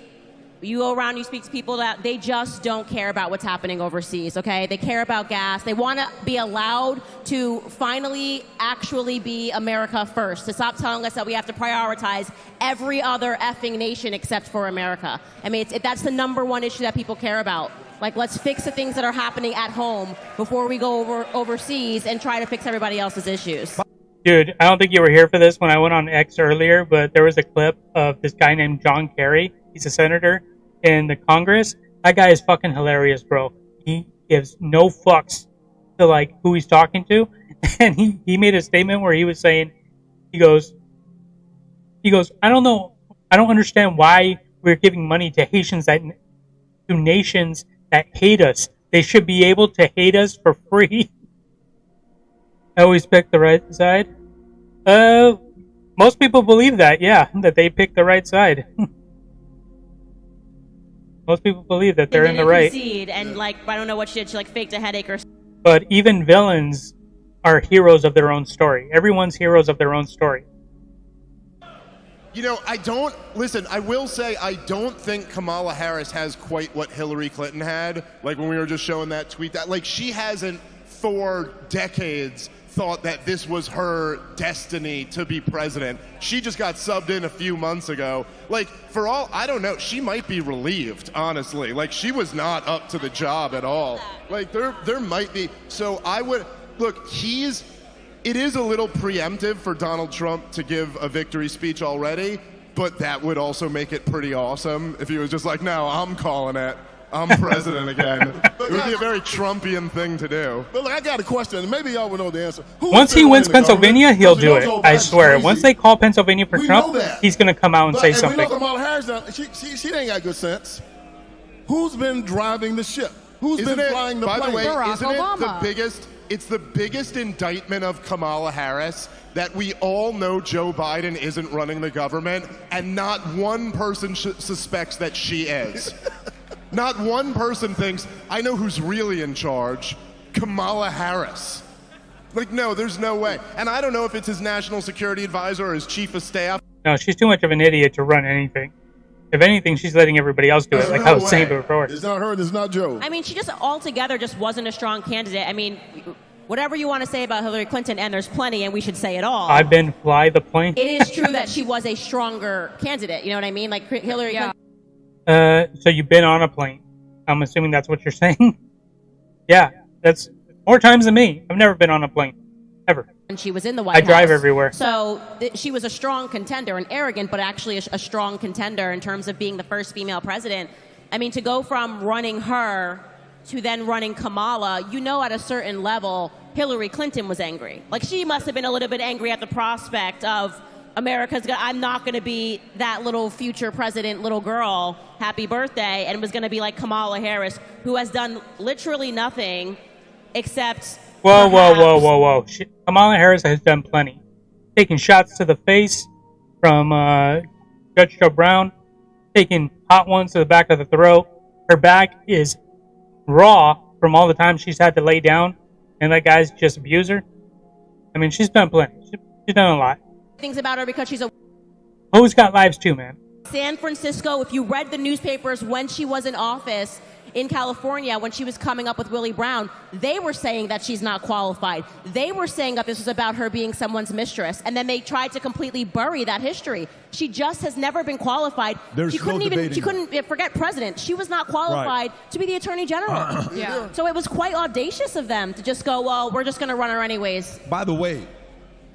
You go around, you speak to people that they just don't care about what's happening overseas, okay? They care about gas. They want to be allowed to finally actually be America first, to stop telling us that we have to prioritize every other effing nation except for America. I mean, that's the number one issue that people care about. Like, let's fix the things that are happening at home before we go overseas and try to fix everybody else's issues. Dude, I don't think you were here for this when I went on X earlier, but there was a clip of this guy named John Kerry. He's a senator in the Congress. That guy is fucking hilarious, bro. He gives no fucks to like who he's talking to. And he made a statement where he was saying, he goes, I don't know, I don't understand why we're giving money to nations that hate us. They should be able to hate us for free. I always pick the right side. Most people believe that, yeah, that they pick the right side. Most people believe that they're in the right. And like, I don't know what she did. She like faked a headache or something. But even villains are heroes of their own story. Everyone's heroes of their own story. You know, I will say I don't think Kamala Harris has quite what Hillary Clinton had. Like when we were just showing that tweet, that like she hasn't for decades thought that this was her destiny to be president. She just got subbed in a few months ago. Like, for all, I don't know, she might be relieved, honestly. Like, she was not up to the job at all. Like, there might be. So I would, look, it is a little preemptive for Donald Trump to give a victory speech already, but that would also make it pretty awesome if he was just like, no, I'm calling it. I'm president again. It would be a very Trumpian thing to do. But look, I got a question. Maybe y'all will know the answer. Once he wins Pennsylvania, he'll do it. I swear. Once they call Pennsylvania for Trump, he's going to come out and say something. We know Kamala Harris, she ain't got good sense. Who's been driving the ship? Who's been flying the plane? By the way, Barack isn't Obama. It's the biggest indictment of Kamala Harris that we all know Joe Biden isn't running the government, and not one person suspects that she is. Not one person thinks, I know who's really in charge, Kamala Harris. Like, no, there's no way. And I don't know if it's his national security advisor or his chief of staff. No, she's too much of an idiot to run anything. If anything, she's letting everybody else do it, like I was saying before. It's not her, it's not Joe. I mean, she just altogether just wasn't a strong candidate. I mean, whatever you want to say about Hillary Clinton, and there's plenty, and we should say it all. I've been fly the plane. It is true that she was a stronger candidate. You know what I mean? Like Hillary Clinton. So you've been on a plane. I'm assuming that's what you're saying. Yeah, that's more times than me. I've never been on a plane, ever. And she was in the White House. I drive everywhere. So she was a strong contender, and arrogant, but actually a strong contender in terms of being the first female president. I mean, to go from running her to then running Kamala, you know, at a certain level, Hillary Clinton was angry. Like, she must have been a little bit angry at the prospect of I'm not going to be that little future president, little girl, happy birthday, and was going to be like Kamala Harris, who has done literally nothing except... Whoa. Kamala Harris has done plenty. Taking shots to the face from Judge Joe Brown, taking hot ones to the back of the throat. Her back is raw from all the time she's had to lay down, and that guy's just abuse her. I mean, she's done plenty. She's done a lot. Things about her because she's a... Who's got lives too, man? San Francisco, if you read the newspapers when she was in office, In California, when she was coming up with Willie Brown, they were saying that she's not qualified. They were saying that this was about her being someone's mistress. And then they tried to completely bury that history. She just has never been qualified. There's she couldn't no even, debating she couldn't, forget president. She was not qualified to be the attorney general. Yeah. So it was quite audacious of them to just go, well, we're just going to run her anyways. By the way,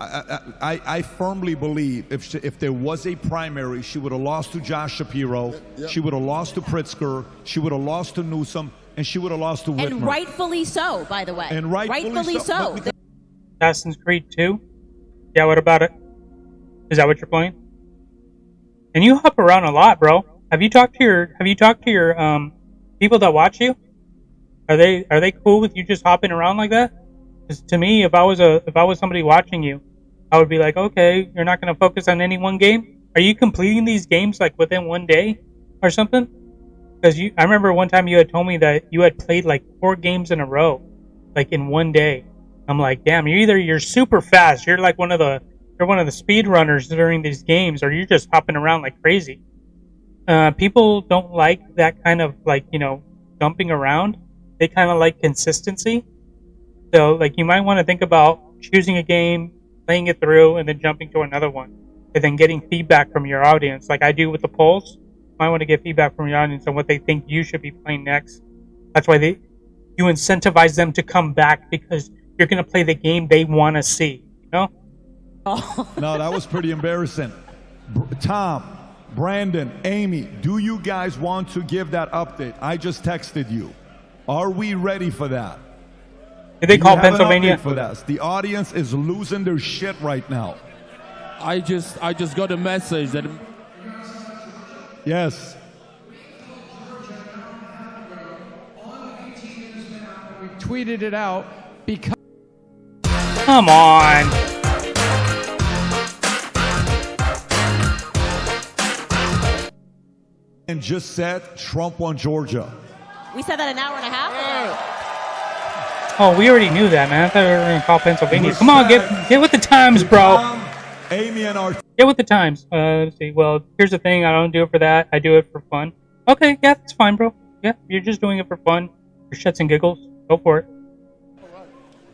I firmly believe if there was a primary, she would have lost to Josh Shapiro, she would have lost to Pritzker, she would have lost to Newsom, and she would have lost to Whitmer. And rightfully so, by the way. And rightfully so. Assassin's Creed 2? Yeah, what about it? Is that what you're playing? And you hop around a lot, bro. Have you talked to your people that watch you? Are they cool with you just hopping around like that? Because to me, if I was somebody watching you, I would be like, okay, you're not going to focus on any one game. Are you completing these games like within one day or something? Because I remember one time you had told me that you had played like 4 games in a row, like in one day. I'm like, damn, you're super fast. You're like one of the speed runners during these games, or you're just hopping around like crazy. People don't like that kind of like, jumping around. They kind of like consistency. So like you might want to think about choosing a game, playing it through, and then jumping to another one, and then getting feedback from your audience, like I do with the polls. You might want to get feedback from your audience on what they think you should be playing next. That's why you incentivize them to come back, because you're going to play the game they want to see. No, that was pretty embarrassing. Tom, Brandon, Amy, do you guys want to give that update? I just texted you. Are we ready for that? Did they call Pennsylvania for that? The audience is losing their shit right now. I just got a message that. Yes. We tweeted it out because. Come on. And just said Trump won Georgia. We said that an hour and a half ago. Oh, we already knew that, man. I thought we were going to call Pennsylvania. Come on, get with the times, bro. Amy and our. Get with the times. Let's see. Well, here's the thing. I don't do it for that. I do it for fun. Okay, yeah, that's fine, bro. Yeah, you're just doing it for fun, for shits and giggles. Go for it.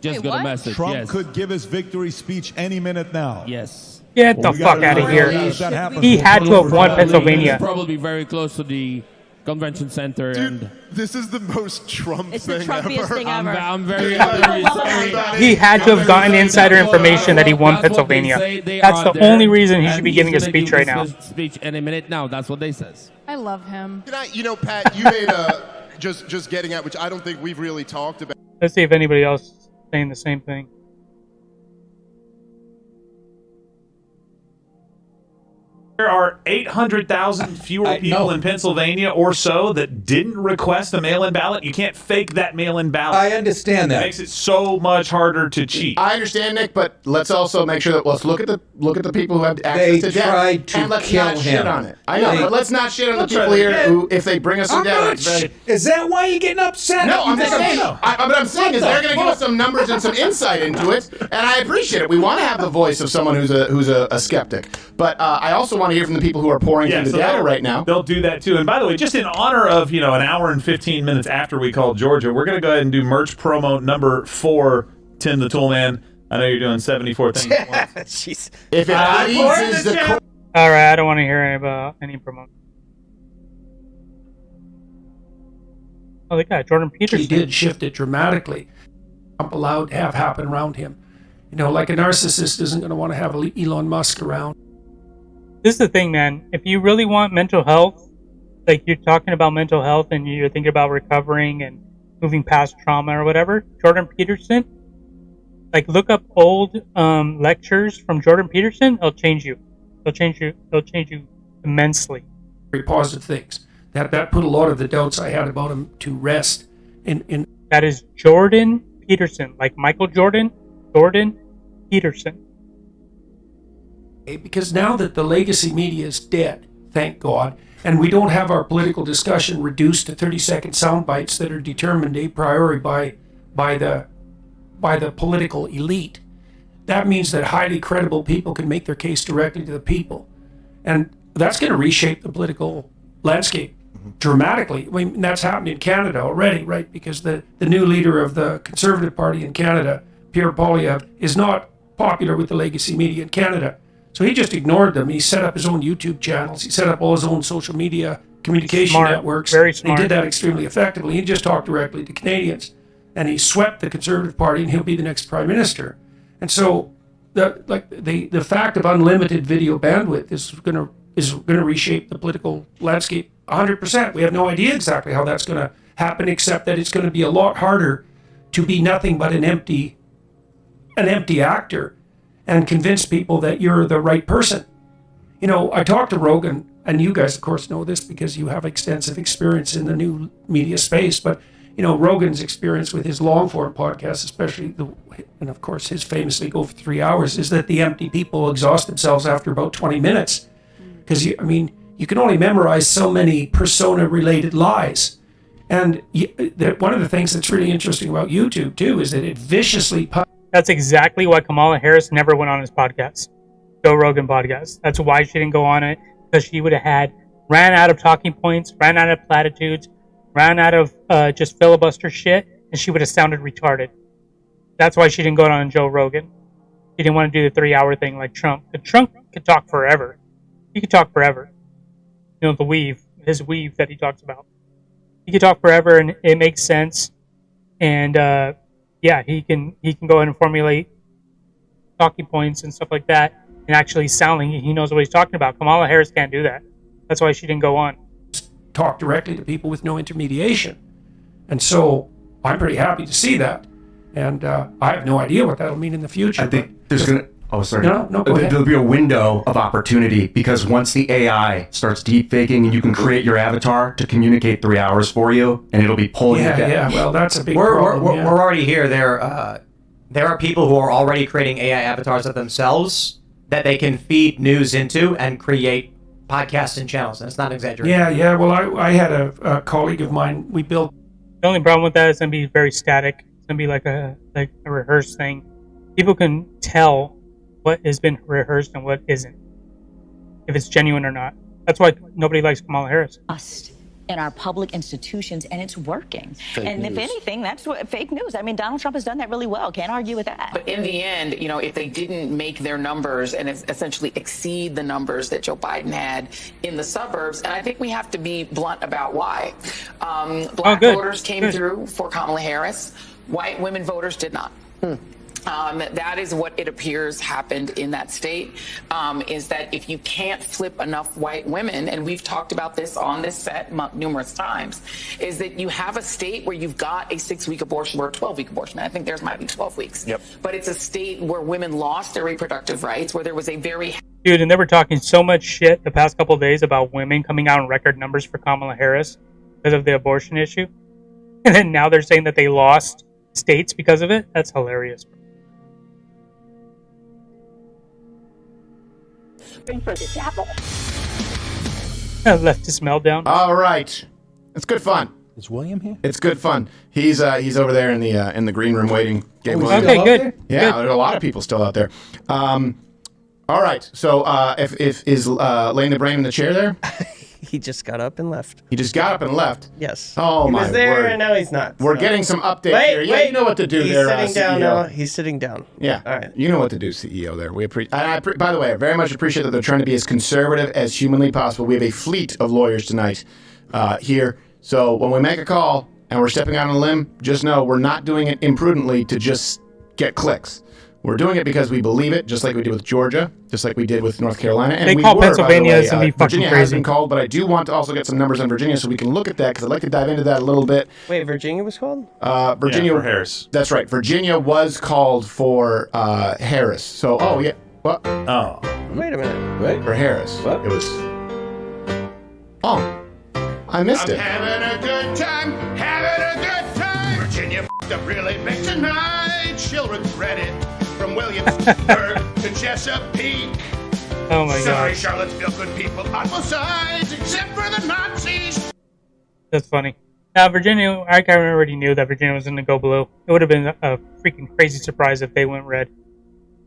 Just got a message. Trump could give his victory speech any minute now. Yes. Get the fuck out of here. He had to have won Pennsylvania. He's probably very close to the convention center. Dude, and this is the most Trump It's the thing Trumpiest ever. thing ever. I'm very sorry. He had to have gotten insider information that he won Pennsylvania. That's the only reason he should be giving a speech right now. Speech any minute now. That's what they says. I love him. Pat, you made just getting at, which I don't think we've really talked about. Let's see if anybody else is saying the same thing. There are 800,000 fewer people in Pennsylvania or so that didn't request a mail-in ballot. You can't fake that mail-in ballot. I understand that. It makes it so much harder to cheat. I understand, Nick, but let's also make sure that let's look at the people who have access to debt, tried to and let's kill not shit him. on it. I know, but let's not shit on the people here who, if they bring us some debt, Is that why you're getting upset? No, I'm just saying. But I'm saying is they're going to give us some numbers and some insight into it, and I appreciate it. We want to have the voice of someone who's a skeptic, but I also want to hear from the people who are pouring through the data right now. They'll do that too. And by the way, just in honor of an hour and 15 minutes after we called Georgia, we're going to go ahead and do merch promo number 4. Tim the Toolman. I know you're doing 74 things at once. Jeez. If it pleases the court. All right, I don't want to hear about any promotion. Oh, they got Jordan Peterson. He did shift it dramatically. Trump allowed to have happen around him. Like a narcissist isn't going to want to have Elon Musk around. This is the thing, man. If you really want mental health, like you're talking about mental health and you're thinking about recovering and moving past trauma or whatever, Jordan Peterson, like look up old lectures from Jordan Peterson. It'll change you. It'll change you immensely. Very positive things. That put a lot of the doubts I had about him to rest. That is Jordan Peterson, like Michael Jordan. Jordan Peterson. Because now that the legacy media is dead, thank God, and we don't have our political discussion reduced to 30-second sound bites that are determined a priori by the political elite, that means that highly credible people can make their case directly to the people. And that's going to reshape the political landscape dramatically. I mean, that's happened in Canada already, right? Because the new leader of the Conservative Party in Canada, Pierre Poilievre, is not popular with the legacy media in Canada. So he just ignored them. He set up his own YouTube channels. He set up all his own social media communication Smart. networks. Very And smart. he did that extremely effectively. He just talked directly to Canadians. And he swept the Conservative Party, and he'll be the next prime minister. And so the fact of unlimited video bandwidth is going to reshape the political landscape 100%. We have no idea exactly how that's going to happen, except that it's going to be a lot harder to be nothing but an empty actor and convince people that you're the right person. You know, I talked to Rogan, and you guys, of course, know this because you have extensive experience in the new media space, but, you know, Rogan's experience with his long-form podcast, especially, and of course his famously go for 3 hours, is that the empty people exhaust themselves after about 20 minutes. Because, you can only memorize so many persona-related lies. And one of the things that's really interesting about YouTube, too, is that it viciously... That's exactly why Kamala Harris never went on his podcast, Joe Rogan podcast. That's why she didn't go on it, because she would have ran out of talking points, ran out of platitudes, ran out of just filibuster shit, and she would have sounded retarded. That's why she didn't go on Joe Rogan. She didn't want to do the 3-hour thing like Trump. But Trump could talk forever. He could talk forever. You know, his weave that he talks about. He could talk forever, and it makes sense. And yeah, he can go ahead and formulate talking points and stuff like that, and actually sounding he knows what he's talking about. Kamala Harris can't do that. That's why she didn't go on. Talk directly to people with no intermediation. And so I'm pretty happy to see that. And I have no idea what that'll mean in the future. I think there's going to... Oh, sorry. No, go ahead. There'll be a window of opportunity because once the AI starts deep faking and you can create your avatar to communicate 3 hours for you, and it'll be pulling it down. Yeah, well, that's a big We're problem. yeah. already here. There are people who are already creating AI avatars of themselves that they can feed news into and create podcasts and channels. And it's not an exaggeration. Yeah. Well, I had a colleague of mine. We built. The only problem with that is going to be very static. It's going to be like a rehearsed thing. People can tell what has been rehearsed and what isn't, if it's genuine or not. That's why nobody likes Kamala Harris. In our public institutions, and it's working. Fake and news. if anything, that's what fake news. I mean, Donald Trump has done that really well. Can't argue with that. But in the end, you know, if they didn't make their numbers and essentially exceed the numbers that Joe Biden had in the suburbs, and I think we have to be blunt about why. Black voters came through for Kamala Harris. White women voters did not. That is what it appears happened in that state, is that if you can't flip enough white women, and we've talked about this on this set numerous times, is that you have a state where you've got a 6-week abortion or a 12-week abortion. I think theirs might be 12 weeks. Yep. But it's a state where women lost their reproductive rights, where there was a very... Dude, and they were talking so much shit the past couple of days about women coming out in record numbers for Kamala Harris because of the abortion issue. And then now they're saying that they lost states because of it. That's hilarious. For the devil. Leftist meltdown. All right, it's good fun. Is William here? It's good fun. He's over there in the green room waiting. Game one. Okay, good. Yeah, there's a lot of people still out there. All right, so if is laying the brain in the chair there? He just got up and left. He just got up and left. Yes. Oh he my was there word. and now he's not. We're so. getting some updates here. Yeah, you know what to do he's there. Sitting down CEO. now. He's sitting down. Yeah. All right. You know what to do, CEO. There. We appreciate. By the way, I very much appreciate that they're trying to be as conservative as humanly possible. We have a fleet of lawyers tonight here. So when we make a call and we're stepping out on a limb, just know we're not doing it imprudently to just get clicks. We're doing it because we believe it, just like we did with Georgia, just like we did with North Carolina. And They we call were, Pennsylvania by the way, to be fucking Virginia has crazy. been called, but I do want to also get some numbers on Virginia so we can look at that because I'd like to dive into that a little bit. Wait, Virginia was called? Virginia for Harris. That's right. Virginia was called for Harris. So, yeah. What? Oh. Wait a minute. Right? For Harris. What? It was. Oh. I missed it. Having a good time, Virginia f***ed up really big tonight. She'll regret it. From Williamsburg to Chesapeake. Oh my Sorry, god. Charlottesville, good people on both sides, except for the Nazis. That's funny. Virginia, I already knew that Virginia was going to go blue. It would have been a freaking crazy surprise if they went red.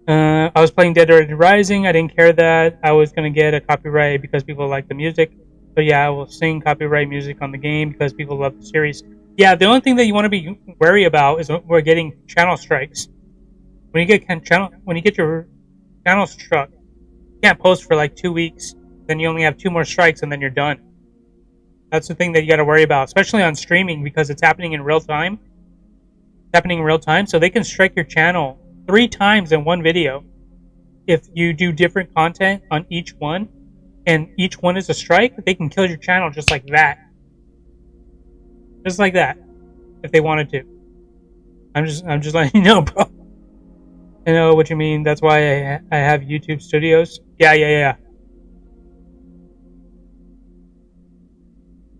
I was playing Dead Rising. I didn't care that I was going to get a copyright because people like the music. So yeah, I will sing copyright music on the game because people love the series. Yeah, the only thing that you want to be wary about is we're getting channel strikes. When you get your channel struck, you can't post for like 2 weeks. Then you only have 2 more strikes, and then you're done. That's the thing that you got to worry about, especially on streaming because it's happening in real time. It's happening in real time, so they can strike your channel 3 times in one video if you do different content on each one, and each one is a strike. They can kill your channel just like that. Just like that, if they wanted to. I'm just letting you know, bro. I know what you mean. That's why I have YouTube Studios. Yeah.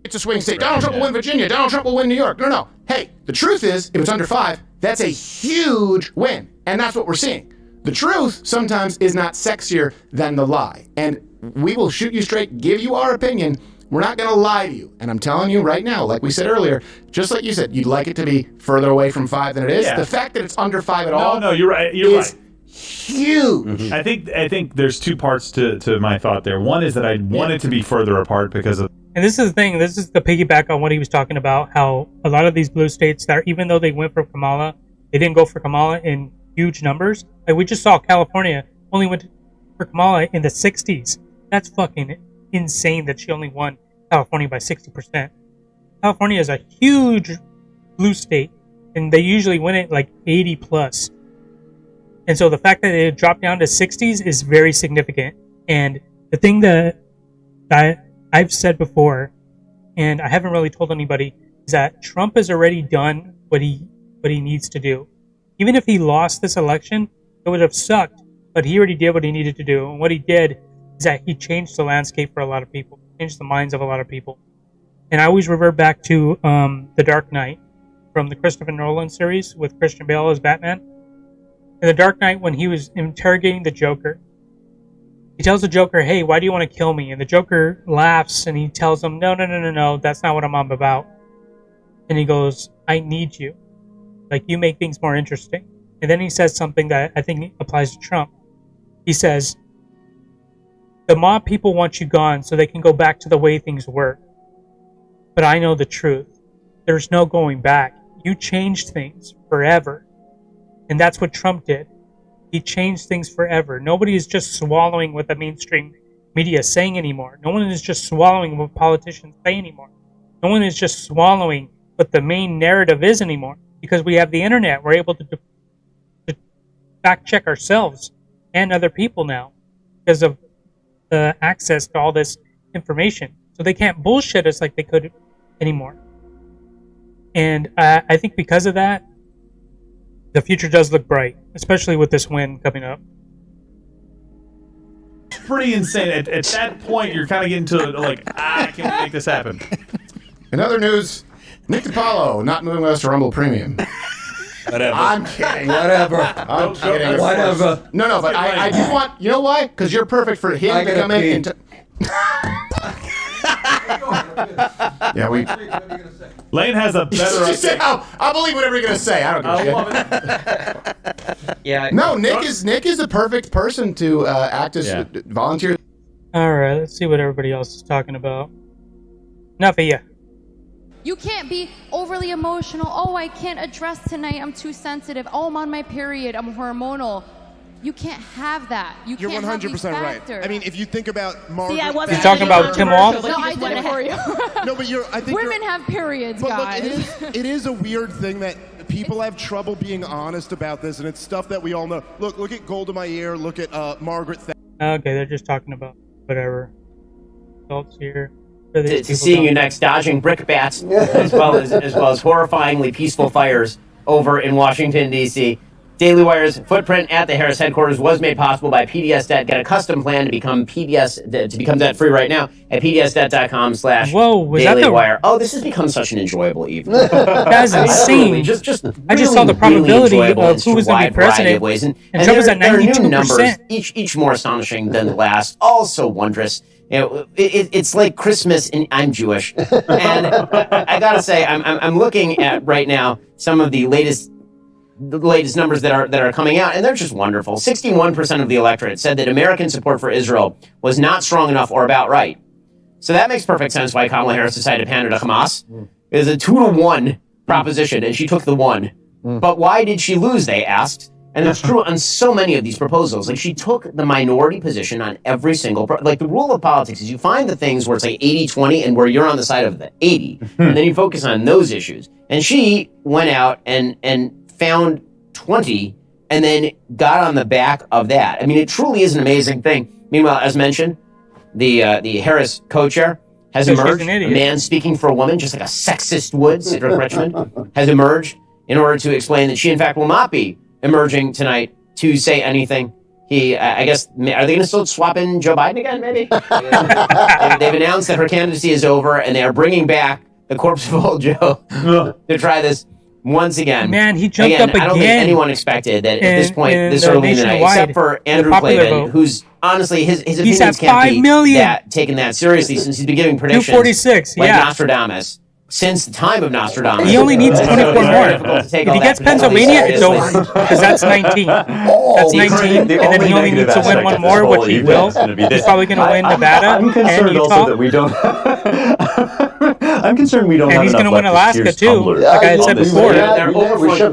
It's a swing state. Donald Trump will win Virginia. Donald Trump will win New York. No. Hey, the truth is, if it's under 5, that's a huge win. And that's what we're seeing. The truth sometimes is not sexier than the lie. And we will shoot you straight, give you our opinion. We're not going to lie to you. And I'm telling you right now, like we said earlier, just like you said, you'd like it to be further away from 5 than it is. Yeah. The fact that it's under 5 at all. No, you're right. You're right. Huge. I think there's 2 parts to my thought there. One is that I want it to be further apart because of. And this is the thing. This is the piggyback on what he was talking about. How a lot of these blue states that, even though they went for Kamala, they didn't go for Kamala in huge numbers. Like we just saw, California only went for Kamala in the 60s. That's fucking insane that she only won California by 60%. California is a huge blue state, and they usually win it like 80 plus. And so the fact that it dropped down to 60s is very significant. And the thing that I've said before, and I haven't really told anybody, is that Trump has already done what he needs to do. Even if he lost this election, it would have sucked, but he already did what he needed to do. And what he did is that he changed the landscape for a lot of people, changed the minds of a lot of people. And I always revert back to The Dark Knight from the Christopher Nolan series with Christian Bale as Batman. In The Dark Knight, when he was interrogating the Joker, he tells the Joker, hey, why do you want to kill me? And the Joker laughs and he tells him, no, that's not what I'm about. And he goes, I need you. Like, you make things more interesting. And then he says something that I think applies to Trump. He says, the mob people want you gone so they can go back to the way things were. But I know the truth. There's no going back. You changed things forever. And that's what Trump did. He changed things forever. Nobody is just swallowing what the mainstream media is saying anymore. No one is just swallowing what politicians say anymore. No one is just swallowing what the main narrative is anymore. Because we have the internet, we're able to fact check ourselves and other people now because of the access to all this information. So they can't bullshit us like they could anymore. And I think because of that, the future does look bright, especially with this win coming up. Pretty insane. At that point, you're kind of getting to like, I can't make this happen. In other news, Nick DiPaolo not moving with us to Rumble Premium. Whatever. I'm kidding. Whatever. I'm kidding. Whatever. No, but I do want. You know why? Because you're perfect for him to come in. Yeah, we. Lane has a better. Say, I'll believe whatever you're gonna say. I don't give a shit. Yeah. No, Nick is the perfect person to act as volunteer. All right, let's see what everybody else is talking about. Enough of you. You can't be overly emotional. Oh, I can't address tonight. I'm too sensitive. Oh, I'm on my period. I'm hormonal. You can't have that. You're can't 100% right. I mean, if you think about Margaret, I wasn't You're talking about Tim Walsh? No, I did it for you. No, but I think women have periods, but guys. Look, it is a weird thing that people have trouble being honest about this, and it's stuff that we all know. Look at Golda Meir. Look at Margaret. Okay, they're just talking about whatever. Adults here. To seeing you next, dodging brickbats, as well as horrifyingly peaceful fires over in Washington, D.C. Daily Wire's footprint at the Harris headquarters was made possible by PDS Debt. Get a custom plan to become debt free right now at pdsdebt.com/dailywire. Oh, this has become such an enjoyable evening. That's insane. Just I just saw the probability of who was going to be president, and Trump was at 92%. Numbers, each more astonishing than the last. Also wondrous. You know, it's like Christmas, and I'm Jewish. And I gotta say, I'm looking at right now some of the latest numbers that are coming out, and they're just wonderful. 61% of the electorate said that American support for Israel was not strong enough or about right. So that makes perfect sense why Kamala Harris decided to pander to Hamas. It was a 2-to-1 proposition, and she took the 1. But why did she lose, they asked. And it's true on so many of these proposals. Like, she took the minority position on every single... like, the rule of politics is you find the things where it's like 80-20 and where you're on the side of the 80, and then you focus on those issues. And she went out and found 20 and then got on the back of that. I mean, it truly is an amazing thing. Meanwhile, as mentioned, the Harris co-chair has emerged. A man speaking for a woman, just like a sexist would, Cedric Richmond, has emerged in order to explain that she, in fact, will not be emerging tonight to say anything. I guess, are they going to still swap in Joe Biden again, maybe? They've announced that her candidacy is over, and they are bringing back the corpse of old Joe to try this once again. Man, he jumped up again. I don't think anyone expected that at this point, this early in the night, except for Andrew Klavan, who's honestly, his opinions can't be taken that seriously since he's been giving predictions 246, like Nostradamus. Since the time of Nostradamus. He only needs 24 more. If he gets Pennsylvania, it's over. Because that's 19. That's 19, and then he only needs to win one more, which he will. He's probably going to win Nevada I'm concerned and Utah. also that we don't... I'm concerned we don't have enough. And he's going to win Alaska, too, like I had said before.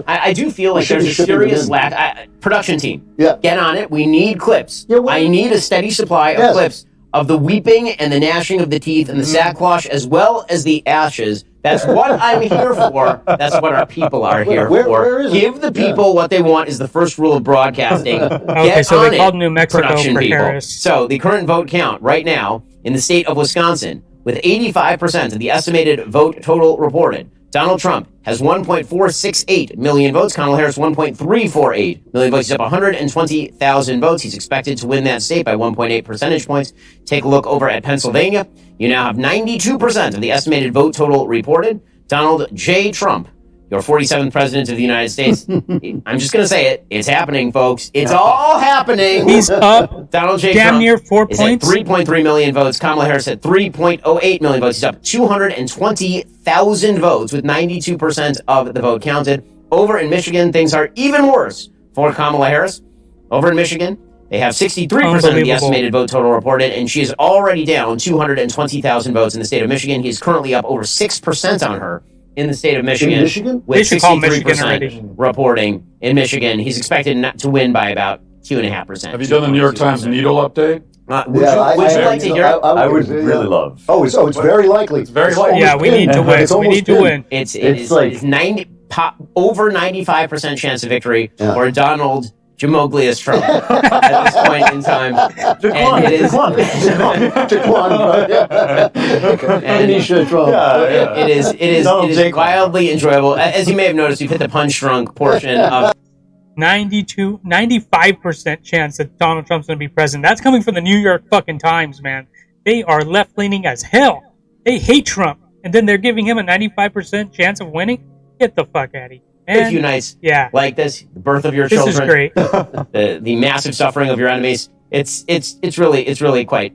I do feel like there's a serious lack. Production team, get on it. We need clips. I need a steady supply of clips of the weeping and the gnashing of the teeth and the sackcloth, as well as the ashes. That's what I'm here for. That's what our people are here for. Give the people what they want is the first rule of broadcasting. Okay, so they called New Mexico production for people. Harris. So the current vote count right now in the state of Wisconsin, with 85% of the estimated vote total reported, Donald Trump has 1.468 million votes. Kamala Harris, 1.348 million votes. He's up 120,000 votes. He's expected to win that state by 1.8 percentage points. Take a look over at Pennsylvania. You now have 92% of the estimated vote total reported. Donald J. Trump, your 47th president of the United States. I'm just going to say it. It's happening, folks. It's all happening. He's up Donald J. damn Trump near 4 is points. at 3.3 million votes. Kamala Harris at 3.08 million votes. He's up 220,000 votes with 92% of the vote counted. Over in Michigan, things are even worse for Kamala Harris. Over in Michigan, they have 63% of the estimated vote total reported, and she is already down 220,000 votes in the state of Michigan. He's currently up over 6% on her in the state of Michigan, with 63% reporting in Michigan. He's expected not to win by about 2.5%. Have you done the New York Times needle update? Would you like to hear it? I would really love. Oh, it's very likely. It's very likely. Yeah, we need to win. We need to win. It's over 95% chance of victory for Donald Jamoglius Trump at this point in time. And it is wildly enjoyable. As you may have noticed, we've hit the punch drunk portion of 95% chance that Donald Trump's going to be president. That's coming from the New York fucking Times, man. They are left-leaning as hell. They hate Trump. And then they're giving him a 95% chance of winning? Get the fuck out of here. a few nights like this, the birth of your children, is great. the massive suffering of your enemies. It's really quite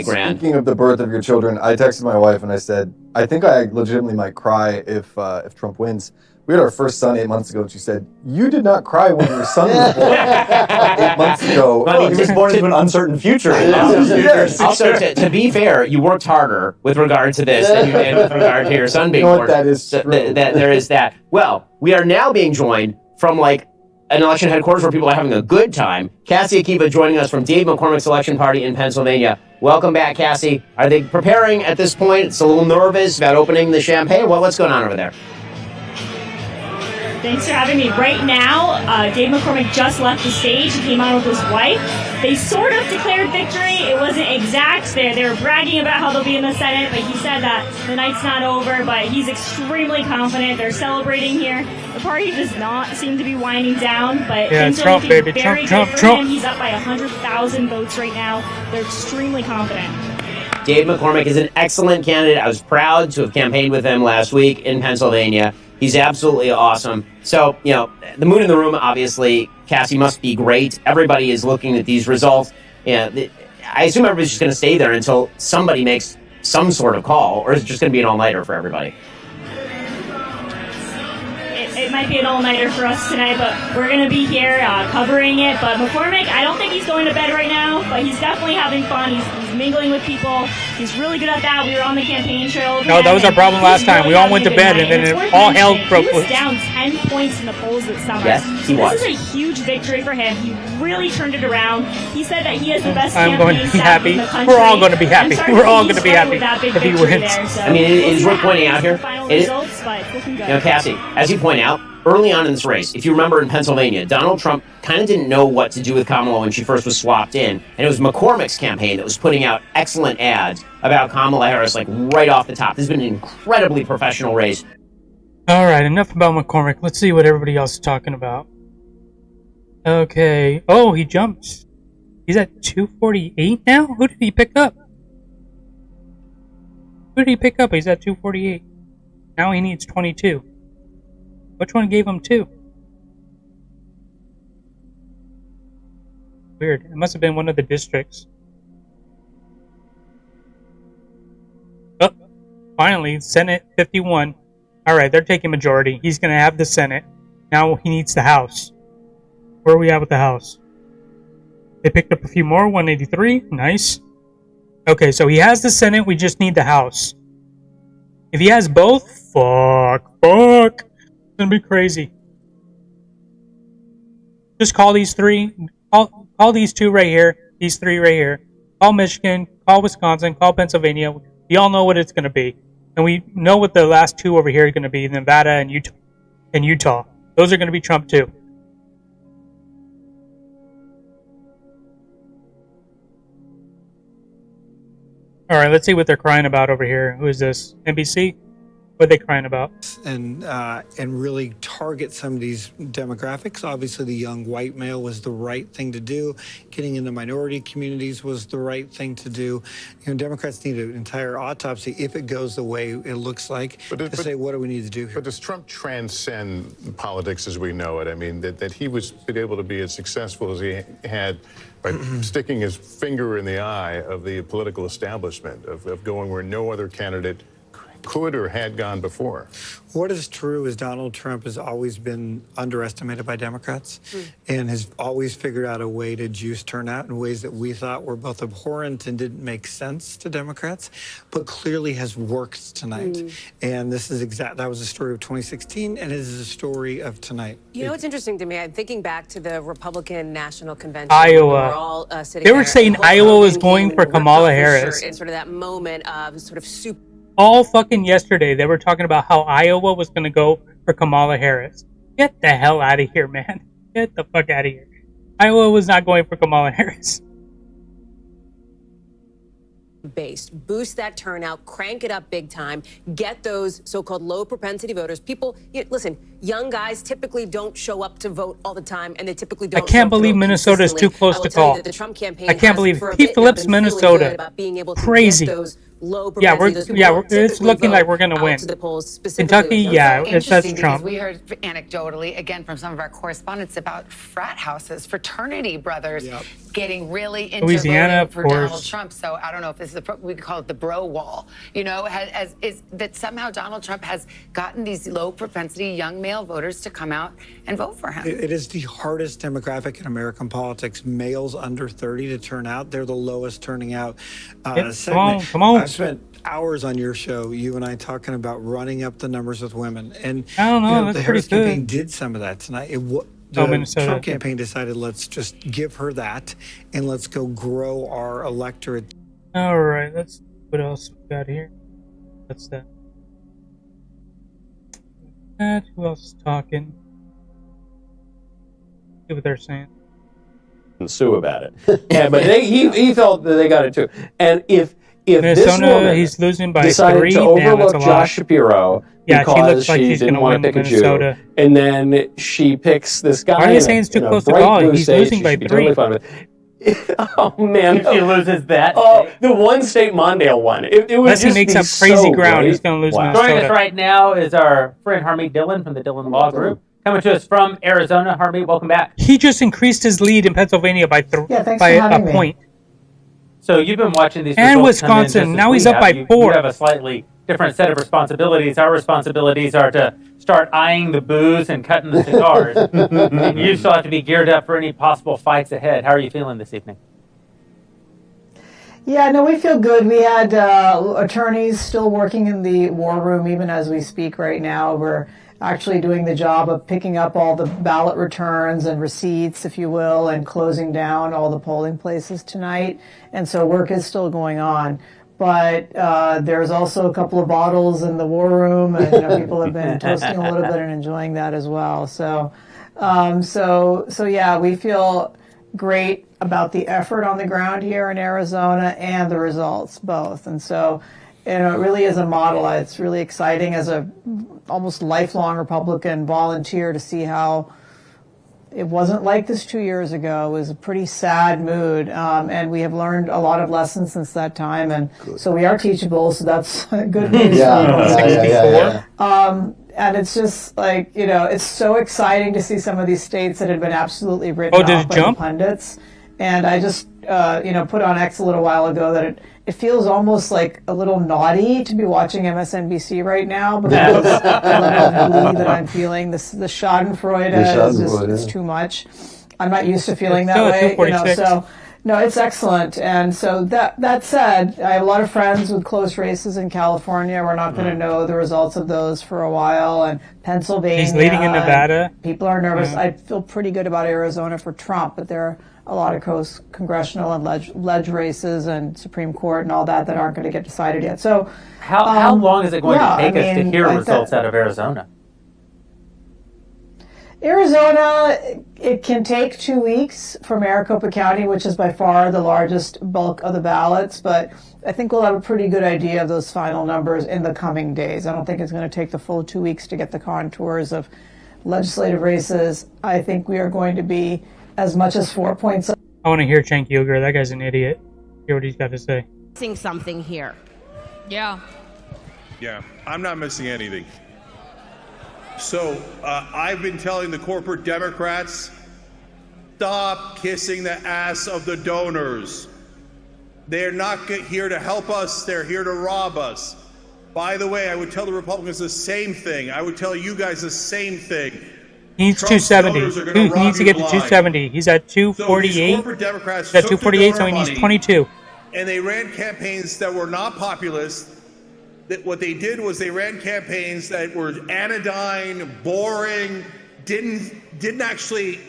grand. Speaking of the birth of your children, I texted my wife and I said, I think I legitimately might cry if Trump wins. We had our first son 8 months ago, and she said, "You did not cry when your son was born 8 months ago." Well, he was born into an uncertain future. Also, to be fair, you worked harder with regard to this than you did with regard to your son being born. That is true. There is that. Well, we are now being joined from like an election headquarters where people are having a good time. Cassie Akiva joining us from Dave McCormick's election party in Pennsylvania. Welcome back, Cassie. Are they preparing at this point? It's a little nervous about opening the champagne. What's going on over there? Thanks for having me. Right now, Dave McCormick just left the stage. He came out with his wife. They sort of declared victory. It wasn't exact. They were bragging about how they'll be in the Senate, but he said that the night's not over, but he's extremely confident. They're celebrating here. The party does not seem to be winding down, but things are Trump, looking baby. very Trump, good for Trump. him. He's up by 100,000 votes right now. They're extremely confident. Dave McCormick is an excellent candidate. I was proud to have campaigned with him last week in Pennsylvania. He's absolutely awesome. So, the mood in the room, obviously, Cassie, must be great. Everybody is looking at these results. I assume everybody's just going to stay there until somebody makes some sort of call, or is it just going to be an all-nighter for everybody? It it might be an all-nighter for us tonight, but we're going to be here covering it. But McCormick, I don't think he's going to bed right now, but he's definitely having fun. He's mingling with people. He's really good at that. We were on the campaign trail with No, him, that was our and problem last he's time. We really all went to having a bed, good and then night. it It's all worth hell mentioning, broke He was loose. down 10 points in the polls this summer. Yes, he was. This is a huge victory for him. He really turned it around. He said that he has the best I'm going to campaign be staff happy. in the country. We're all going to be happy. I'm sorry We're that all he going to be started with happy that big if he victory wins. there, so I mean, we'll it is see worth what pointing out happens here. with the final It is- results, but it's looking good. You know, Cassie, as you point out, early on in this race, if you remember in Pennsylvania, Donald Trump kind of didn't know what to do with Kamala when she first was swapped in, and it was McCormick's campaign that was putting out excellent ads about Kamala Harris, like right off the top. This has been an incredibly professional race. All right, enough about McCormick. Let's see what everybody else is talking about. Okay. Oh, he jumps. He's at 248 now? Who did he pick up? Who did he pick up? He's at 248. Now he needs 22. Which one gave him 2? Weird. It must have been one of the districts. Oh, finally, Senate 51. Alright, they're taking majority. He's going to have the Senate. Now he needs the House. Where are we at with the House? They picked up a few more. 183. Nice. Okay, so he has the Senate. We just need the House. If he has both, fuck. It's gonna be crazy. Just call these 3. Call these 2 right here. These 3 right here. Call Michigan. Call Wisconsin. Call Pennsylvania. We all know what it's gonna be, and we know what the last 2 over here are gonna be: Nevada and Utah. Those are gonna be Trump too. All right, let's see what they're crying about over here. Who is this? NBC? What are they crying about? And really target some of these demographics. Obviously, the young white male was the right thing to do. Getting into minority communities was the right thing to do. You know, Democrats need an entire autopsy if it goes the way it looks like to say, what do we need to do here? But does Trump transcend politics as we know it? I mean, that he was able to be as successful as he had by sticking his finger in the eye of the political establishment, of going where no other candidate could or had gone before. What is true is Donald Trump has always been underestimated by Democrats and has always figured out a way to juice turnout in ways that we thought were both abhorrent and didn't make sense to Democrats, but clearly has worked tonight. And this is that was the story of 2016, and it is the story of tonight. You know what's interesting to me? I'm thinking back to the Republican National Convention. Iowa. We were all, sitting They were there, saying and Iowa was Hogan going came for and ripped Kamala off his Harris. shirt in sort of that moment of sort of super. All fucking yesterday, they were talking about how Iowa was going to go for Kamala Harris. Get the hell out of here, man. Get the fuck out of here. Iowa was not going for Kamala Harris. Based, boost that turnout, crank it up big time, get those so-called low propensity voters. People, listen, young guys typically don't show up to vote all the time, and they typically don't. I can't believe Minnesota is too close to call. The Trump campaign I can't believe Pete Phillips, Minnesota. Crazy. Yeah, it's looking like we're going to win. Kentucky, yeah, that's Trump. We heard anecdotally, again, from some of our correspondents about frat houses, fraternity brothers getting really into Louisiana, voting for of Donald course. Trump. So I don't know if this is we could call it the bro wall. You know, is that somehow Donald Trump has gotten these low propensity young male voters to come out and vote for him. It is the hardest demographic in American politics. Males under 30 to turn out. They're the lowest turning out. Come on. I've spent hours on your show, you and I, talking about running up the numbers with women. And I don't know, that's the Harris pretty good. campaign did some of that tonight. The Minnesota. Trump campaign decided, let's just give her that and let's go grow our electorate. All right, let's see what else we got here. What's that? Who else is talking? See what they're saying. Sue about it. Yeah, but he felt that they got it too. And if this Minnesota, woman he's losing by decided 3, to damn, that's overlook a lot. Josh Shapiro Yeah, she because looks like she she's didn't gonna want win to pick a Minnesota. Jew, and then she picks this guy. Why are they in saying a- it's too in a close to bright call? blue He's state losing she by should be 3. totally fine with. Oh man! If he loses that, the one state Mondale one. It would Unless he just makes be up crazy so ground, great. he's going to lose Wow. Joining us Minnesota. right now is our friend Harmeet Dillon from the Dillon Law Group. Coming to us from Arizona. Harmeet, welcome back. He just increased his lead in Pennsylvania by a point. So you've been watching these And results come in Wisconsin. just as Now we he's up have. by You 4. have a slightly different set of responsibilities. Our responsibilities are to start eyeing the booze and cutting the cigars. And you still have to be geared up for any possible fights ahead. How are you feeling this evening? Yeah, no, we feel good. We had attorneys still working in the war room even as we speak right now. We're actually doing the job of picking up all the ballot returns and receipts, if you will, and closing down all the polling places tonight. And so work is still going on. But there's also a couple of bottles in the war room, and people have been toasting a little bit and enjoying that as well. So yeah, we feel great about the effort on the ground here in Arizona and the results, both. And so, it really is a model. It's really exciting as a almost lifelong Republican volunteer to see how it wasn't like this 2 years ago. It was a pretty sad mood, and we have learned a lot of lessons since that time. And so we are teachable, so that's good news. And it's just like, it's so exciting to see some of these states that had been absolutely written off by the pundits. And I just, put on X a little while ago that it feels almost like a little naughty to be watching MSNBC right now because of the level of glee that I'm feeling. The Schadenfreude is too much. I'm not used to feeling that way. So no, it's excellent. And so that said, I have a lot of friends with close races in California. We're not going to know the results of those for a while. And Pennsylvania. He's leading in Nevada. People are nervous. Yeah. I feel pretty good about Arizona for Trump, but there are a lot of congressional and ledge races and Supreme Court and all that aren't going to get decided yet. So how long is it going to take us to hear results out of Arizona? Arizona, it can take 2 weeks for Maricopa County, which is by far the largest bulk of the ballots, but I think we'll have a pretty good idea of those final numbers in the coming days. I don't think it's going to take the full 2 weeks to get the contours of legislative races. I think we are going to be as much as 4 points. I want to hear Cenk Uygur. That guy's an idiot. Hear what he's got to say. Missing something here. Yeah. Yeah, I'm not missing anything. So I've been telling the corporate Democrats, stop kissing the ass of the donors. They're not here to help us. They're here to rob us. By the way, I would tell the Republicans the same thing. I would tell you guys the same thing. He needs 270. He needs to get to 270. He's at 248. So corporate Democrats He's at 248, so he needs 22. And they ran campaigns that were not populist. That what they did was they ran campaigns that were anodyne, boring, didn't actually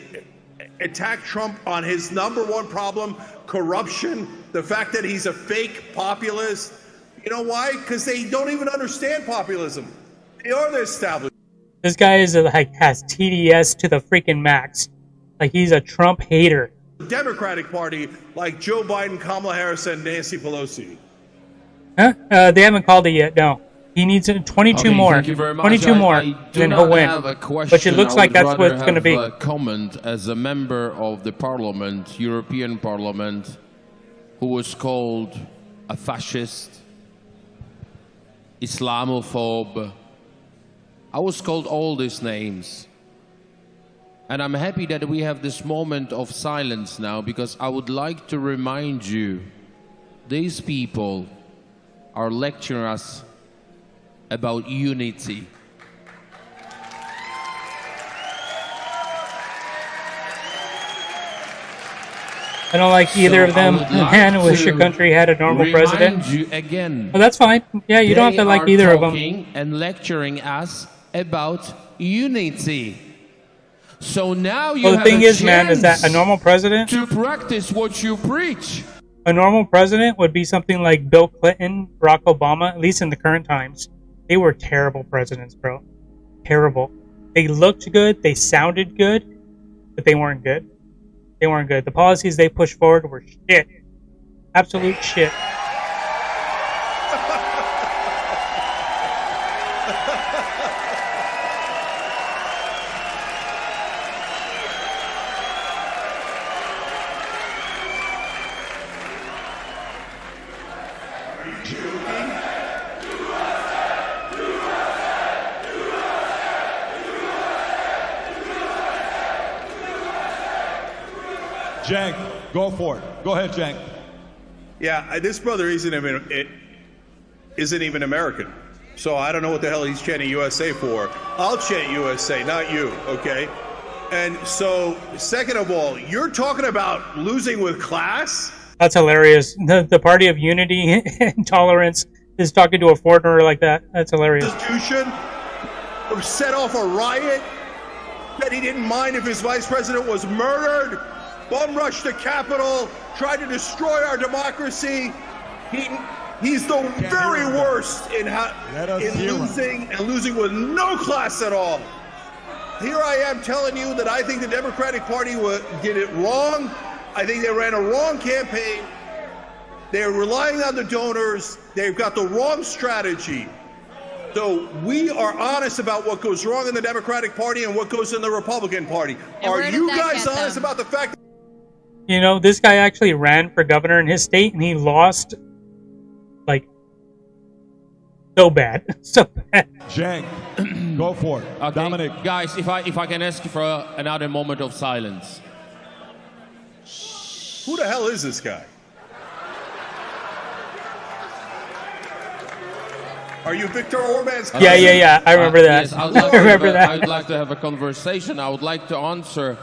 attack Trump on his number one problem, corruption, the fact that he's a fake populist. You know why? Because they don't even understand populism. They are the establishment. This guy is has TDS to the freaking max. Like, he's a Trump hater. The Democratic Party, like Joe Biden, Kamala Harris, and Nancy Pelosi. Huh? They haven't called it yet. No, he needs 22 more. Thank you very much. 22 more, I then he'll win. But it looks like that's what it's going to be. A comment as a member of the Parliament, European Parliament, who was called a fascist, Islamophobe. I was called all these names. And I'm happy that we have this moment of silence now, because I would like to remind you, these people are lecturing us about unity. I don't like either of them. Man, I wish your country had a normal president. You again. Well, that's fine. Yeah, you don't have to like either of them. And lecturing us about unity. So now you well, the have thing a is, man, is that a normal president to practice what you preach. A normal president would be something like Bill Clinton, Barack Obama, at least in the current times. They were terrible presidents, bro. Terrible. They looked good, they sounded good, but they weren't good. They weren't good. The policies they pushed forward were shit. Absolute shit. Cenk, go for it. Go ahead, Cenk. Yeah, this brother isn't even American. So I don't know what the hell he's chanting USA for. I'll chant USA, not you, okay? And so, second of all, you're talking about losing with class? That's hilarious. The party of unity and tolerance is talking to a foreigner like that. That's hilarious. Constitution set off a riot that he didn't mind if his vice president was murdered, bum rushed the Capitol, tried to destroy our democracy. He's the very worst in losing with no class at all. Here I am telling you that I think the Democratic Party did it wrong. I think they ran a wrong campaign. They're relying on the donors. They've got the wrong strategy. So we are honest about what goes wrong in the Democratic Party and what goes in the Republican Party. Are you guys honest about the fact? You know, this guy actually ran for governor in his state, and he lost, like, so bad. So bad. Jack, go for it. Okay. Dominic. Guys, if I can ask for another moment of silence. Who the hell is this guy? Are you Viktor Orban's cousin? Yeah. I remember that. Yes, I would like I remember that. I would like to have a conversation. I would like to answer.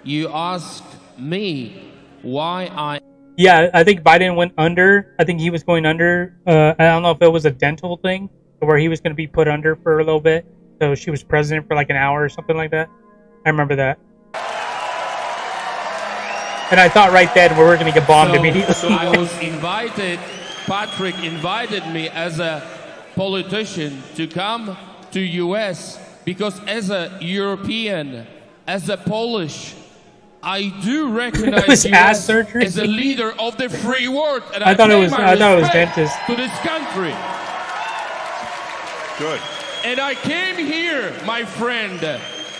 You asked me why I... Yeah, I think Biden went under. I think he was going under. I don't know if it was a dental thing where he was going to be put under for a little bit. So she was president for like an hour or something like that. I remember that. And I thought right then we were going to get bombed immediately. So I was invited, Patrick invited me as a politician to come to US because as a European, as a Polish, I do recognize you as a leader of the free world, and I thought it was respect dentist. to this country. Good. And I came here, my friend,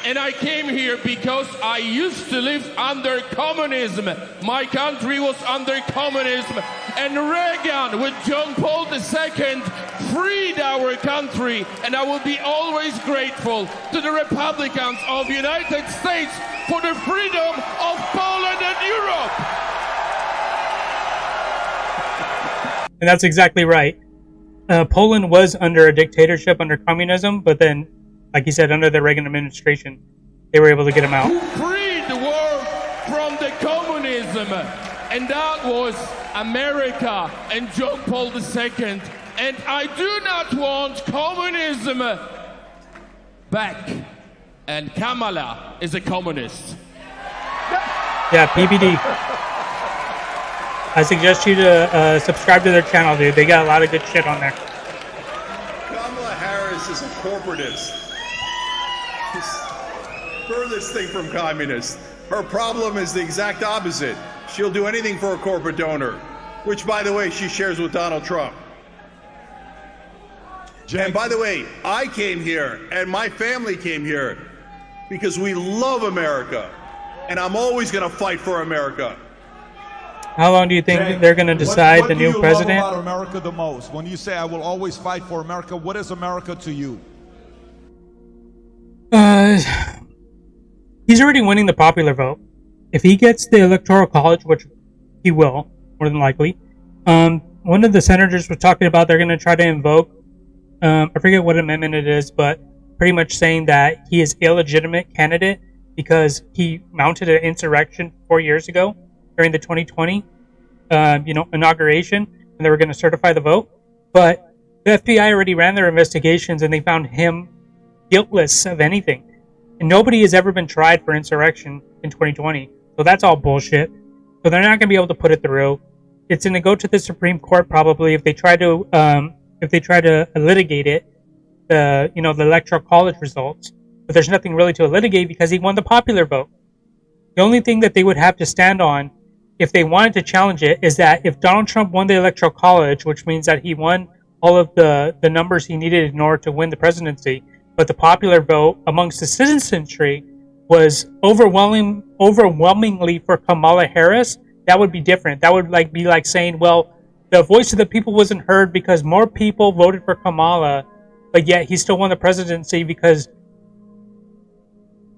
and I came here because I used to live under communism. My country was under communism, and Reagan with John Paul II freed our country, and I will be always grateful to the Republicans of the United States for the freedom of Poland and Europe. And that's exactly right. Poland was under a dictatorship, under communism, but then, like you said, under the Reagan administration, they were able to get him out. Who freed the world from the communism? And that was America and John Paul II. And I do not want communism back. And Kamala is a communist. Yeah, PBD. I suggest you to subscribe to their channel, dude. They got a lot of good shit on there. Kamala Harris is a corporatist. She's furthest thing from communist. Her problem is the exact opposite. She'll do anything for a corporate donor, which, by the way, she shares with Donald Trump. And by the way, I came here and my family came here because we love America, and I'm always going to fight for America. How long do you think they're going to decide the new president? What do you love about America the most? When you say, I will always fight for America, what is America to you? He's already winning the popular vote. If he gets the Electoral College, which he will, more than likely, one of the senators was talking about they're going to try to invoke, I forget what amendment it is, but pretty much saying that he is illegitimate candidate because he mounted an insurrection 4 years ago during the 2020 inauguration, and they were going to certify the vote. But the FBI already ran their investigations, and they found him guiltless of anything. And nobody has ever been tried for insurrection in 2020. So that's all bullshit. So they're not going to be able to put it through. It's going to go to the Supreme Court probably if they try to litigate it, the Electoral College results. But there's nothing really to litigate because he won the popular vote. The only thing that they would have to stand on if they wanted to challenge it is that if Donald Trump won the Electoral College, which means that he won all of the numbers he needed in order to win the presidency, but the popular vote amongst the citizenry was overwhelmingly for Kamala Harris, that would be different. That would be like saying, well, the voice of the people wasn't heard because more people voted for Kamala, but yet he still won the presidency because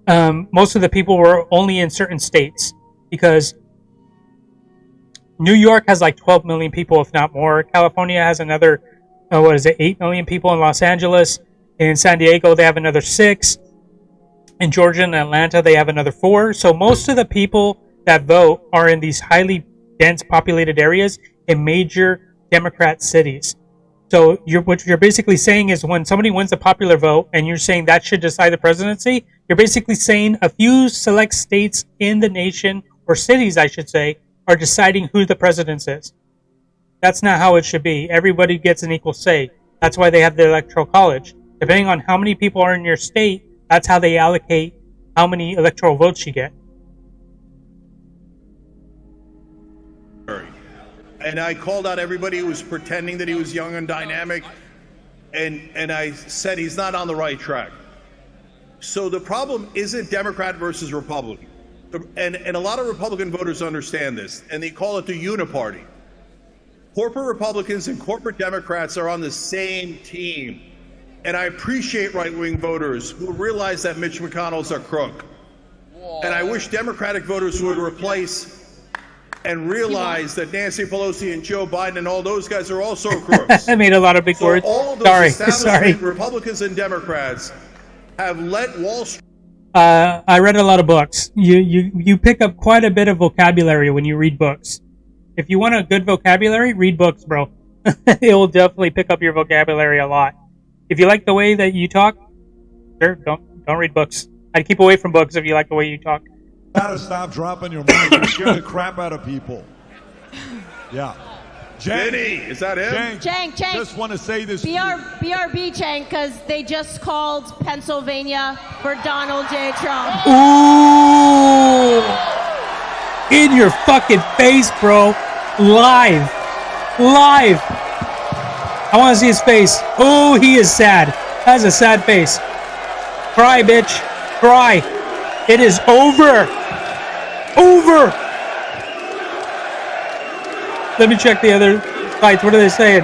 most of the people were only in certain states. Because New York has like 12 million people, if not more. California has another what is it, 8 million people in Los Angeles. In San Diego, they have another 6. In Georgia and Atlanta, they have another 4. So most of the people that vote are in these highly dense populated areas in major Democrat cities. So what you're basically saying is when somebody wins the popular vote and you're saying that should decide the presidency, you're basically saying a few select states in the nation, or cities I should say, are deciding who the president is. That's not how it should be. Everybody gets an equal say. That's why they have the Electoral College. Depending on how many people are in your state, that's how they allocate how many electoral votes you get. And I called out everybody who was pretending that he was young and dynamic, and I said he's not on the right track. So the problem isn't Democrat versus Republican. And a lot of Republican voters understand this, and they call it the uniparty. Corporate Republicans and corporate Democrats are on the same team. And I appreciate right-wing voters who realize that Mitch McConnell's a crook. And I wish Democratic voters would replace and realize that Nancy Pelosi and Joe Biden and all those guys are also crooks. I made a lot of big words. All of those Sorry. Republicans and Democrats have let Wall Street. I read a lot of books. You pick up quite a bit of vocabulary when you read books. If you want a good vocabulary, read books, bro. It will definitely pick up your vocabulary a lot. If you like the way that you talk, sure, don't read books. I'd keep away from books if you like the way you talk. Gotta stop dropping your money. You scare the crap out of people. Yeah. Jenny, is that him? Cenk. Just want to say this. BRB, Cenk, because they just called Pennsylvania for Donald J. Trump. Ooh! In your fucking face, bro. Live. I want to see his face. Oh, he is sad. That's a sad face. Cry, bitch. Cry. It is over. Let me check the other sites. What are they saying?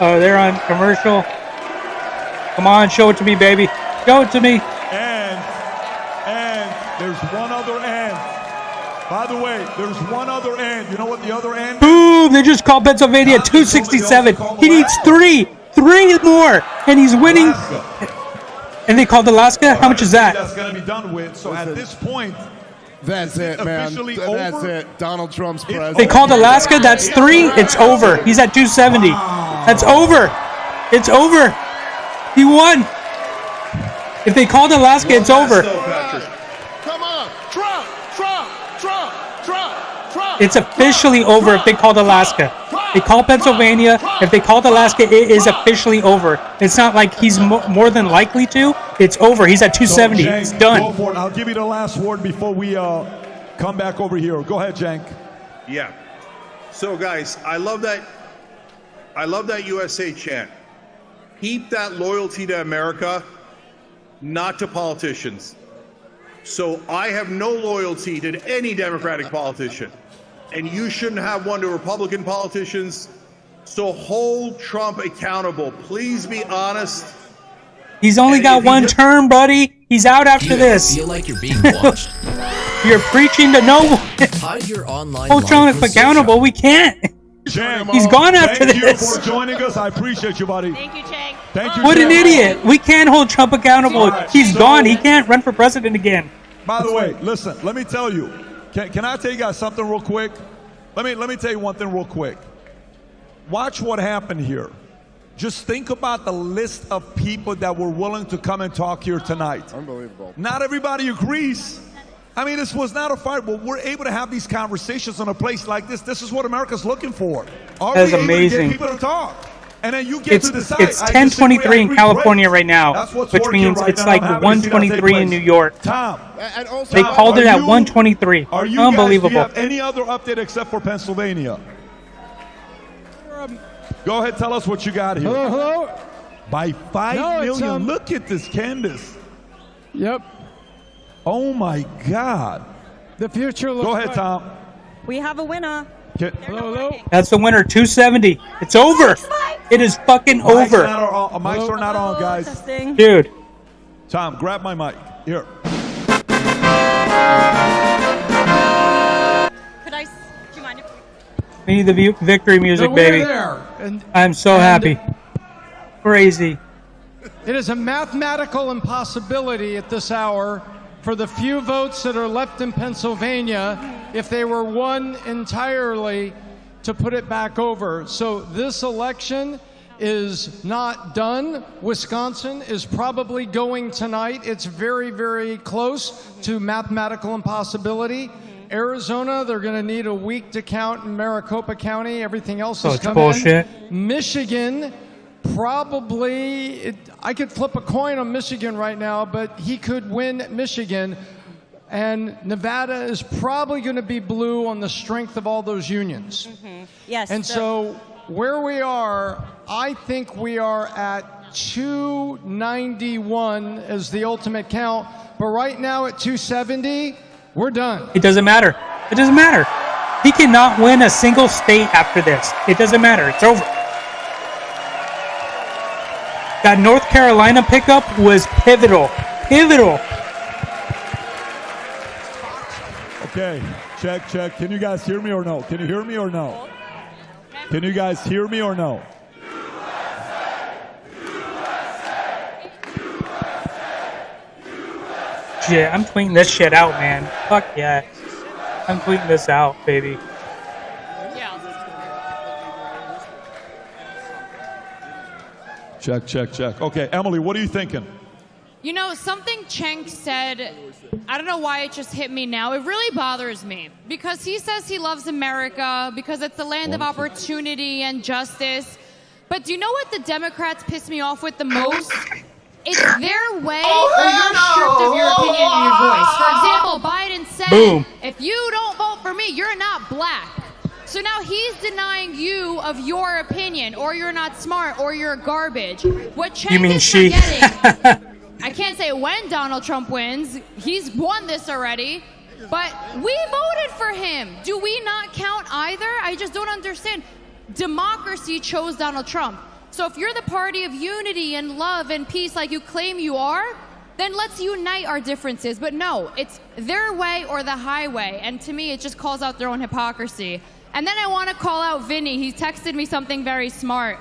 Oh, they're on commercial. Come on, show it to me, baby. Show it to me. And there's one other end. By the way, there's one other end. You know what the other end? Boom! They just called Pennsylvania 267. He needs 3 more, and he's winning. And they called Alaska? How much is that? That's going to be done with. So at this point, that's it, man. That's over? it. Donald Trump's president. They called Alaska. That's 3. It's over. He's at 270. That's over. It's over. He won. If they called Alaska, it's over. Come on, Trump. It's officially over if they called Alaska. They called Pennsylvania. If they called Alaska, it is officially over. It's not like he's more than likely to. It's over. He's at 270. So, Cenk, it's done. Go for it. I'll give you the last word before we come back over here. Go ahead, Cenk. Yeah. So, guys, I love that USA chant. Keep that loyalty to America, not to politicians. So I have no loyalty to any Democratic politician, and you shouldn't have one to Republican politicians. So hold Trump accountable. Please be honest. He's only got one term, buddy. He's out after this. Feel like you're being watched? You're preaching to no one. Hide your online Hold Trump accountable. We can't. Cenk, He's gone after thank this. you for joining us. I appreciate you, buddy. Thank you, Cenk. Thank you. What an Cenk. idiot. We can't hold Trump accountable. All right, He's so- gone. He can't run for president again. By the way, listen, let me tell you. Can I tell you guys something real quick? Let me tell you one thing real quick. Watch what happened here. Just think about the list of people that were willing to come and talk here tonight. Unbelievable. Not everybody agrees. I mean, this was not a fight, but we're able to have these conversations in a place like this. This is what America's looking for. Are That's we able amazing. to get people to talk? And then you get to decide. It's I 10:23 disagree, I in agree, California great. right now, That's what's which working means right it's now. like I'm happy to see that take 1:23 in place. New York. Tom, And also, They called it at 1:23. Are you Unbelievable. guys, do you have any other update except for Pennsylvania? Go ahead, tell us what you got here. Hello? By 5 million. Look at this, Candace. Yep. Oh my God. The future looks Go ahead, bright. Tom. We have a winner. Hello? That's the winner, 270. It's over. It is fucking over. Mics are not on, guys. Dude. Tom, grab my mic. Here. Could I? Do you mind if? We need the victory music, The baby. winner there I'm so happy. Crazy. It is a mathematical impossibility at this hour for the few votes that are left in Pennsylvania, if they were won entirely, to put it back over. So this election is not done. Wisconsin is probably going tonight. It's very, very close to mathematical impossibility. Arizona, they're going to need a week to count in Maricopa County. Everything else is coming bullshit. in. Michigan, probably, I could flip a coin on Michigan right now, but he could win Michigan. And Nevada is probably going to be blue on the strength of all those unions. Yes. And so where we are, I think we are at 291 as the ultimate count. But right now at 270, we're done. It doesn't matter. It doesn't matter. He cannot win a single state after this. It doesn't matter. It's over. That North Carolina pickup was pivotal. Pivotal. Okay, check. Can you guys hear me or no? Can you hear me or no? Can you guys hear me or no? Yeah, I'm tweeting this shit out, man. Fuck yeah. I'm tweeting this out, baby. Check. Okay, Emily, what are you thinking? You know, something Cenk said, I don't know why it just hit me now. It really bothers me because he says he loves America because it's the land of opportunity and justice. But do you know what the Democrats piss me off with the most? It's their way or you're stripped of your opinion and your voice. For example, Biden said, Boom. If you don't vote for me, you're not black. So now he's denying you of your opinion, or you're not smart, or you're garbage. What Cenk You mean is she? forgetting, I can't say when Donald Trump wins. He's won this already. But we voted for him. Do we not count either? I just don't understand. Democracy chose Donald Trump. So if you're the party of unity and love and peace like you claim you are, then let's unite our differences. But no, it's their way or the highway. And to me, it just calls out their own hypocrisy. And then I want to call out Vinny. He texted me something very smart.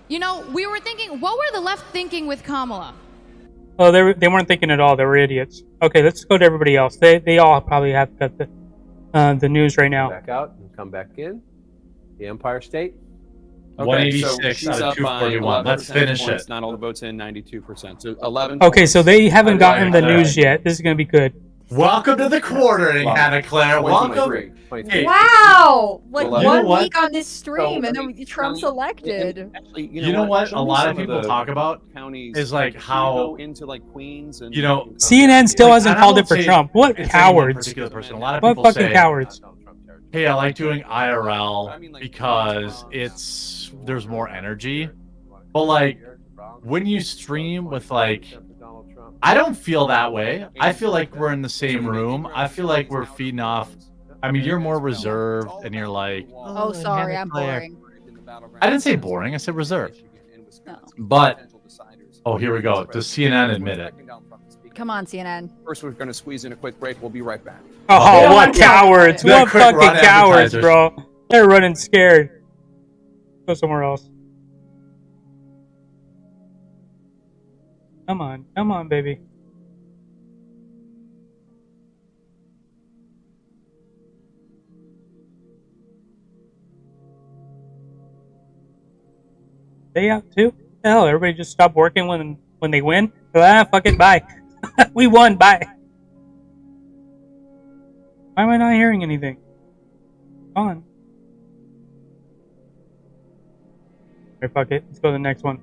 You know, we were thinking, what were the left thinking with Kamala? Oh, they weren't thinking at all. They were idiots. Okay, let's go to everybody else. They all probably have got the news right now. Back out and come back in. The Empire State. 186 out of 241. Let's finish it. Not all the votes in, 92%. So 11. Okay, so they haven't gotten the news yet. This is going to be good. Welcome to the quartering, Hannah Claire. Welcome. Wow! Like You know 1 what? week on this stream, and then Trump's elected. You know what? A lot of people talk about is like how into like Queens and CNN still hasn't I called it won't for say Trump. What it's any one cowards? particular person. A lot of What people fucking say, cowards? Hey, I like doing IRL because there's more energy. But like when you stream with like, I don't feel that way. I feel like we're in the same room. I feel like we're feeding off. I mean, you're more reserved, and you're like, Oh, sorry, I'm boring. I didn't say boring. I said reserved. But here we go. Does CNN admit it? Come on, CNN. First, we're going to squeeze in a quick break. We'll be right back. Oh, what cowards! They're What quick fucking run cowards, advertisers. bro! They're running scared. Go somewhere else. Come on, baby. They out too? Hell, everybody just stop working when they win? Fuck it, bye. We won, bye. Why am I not hearing anything? Come on. Alright, fuck it. Let's go to the next one.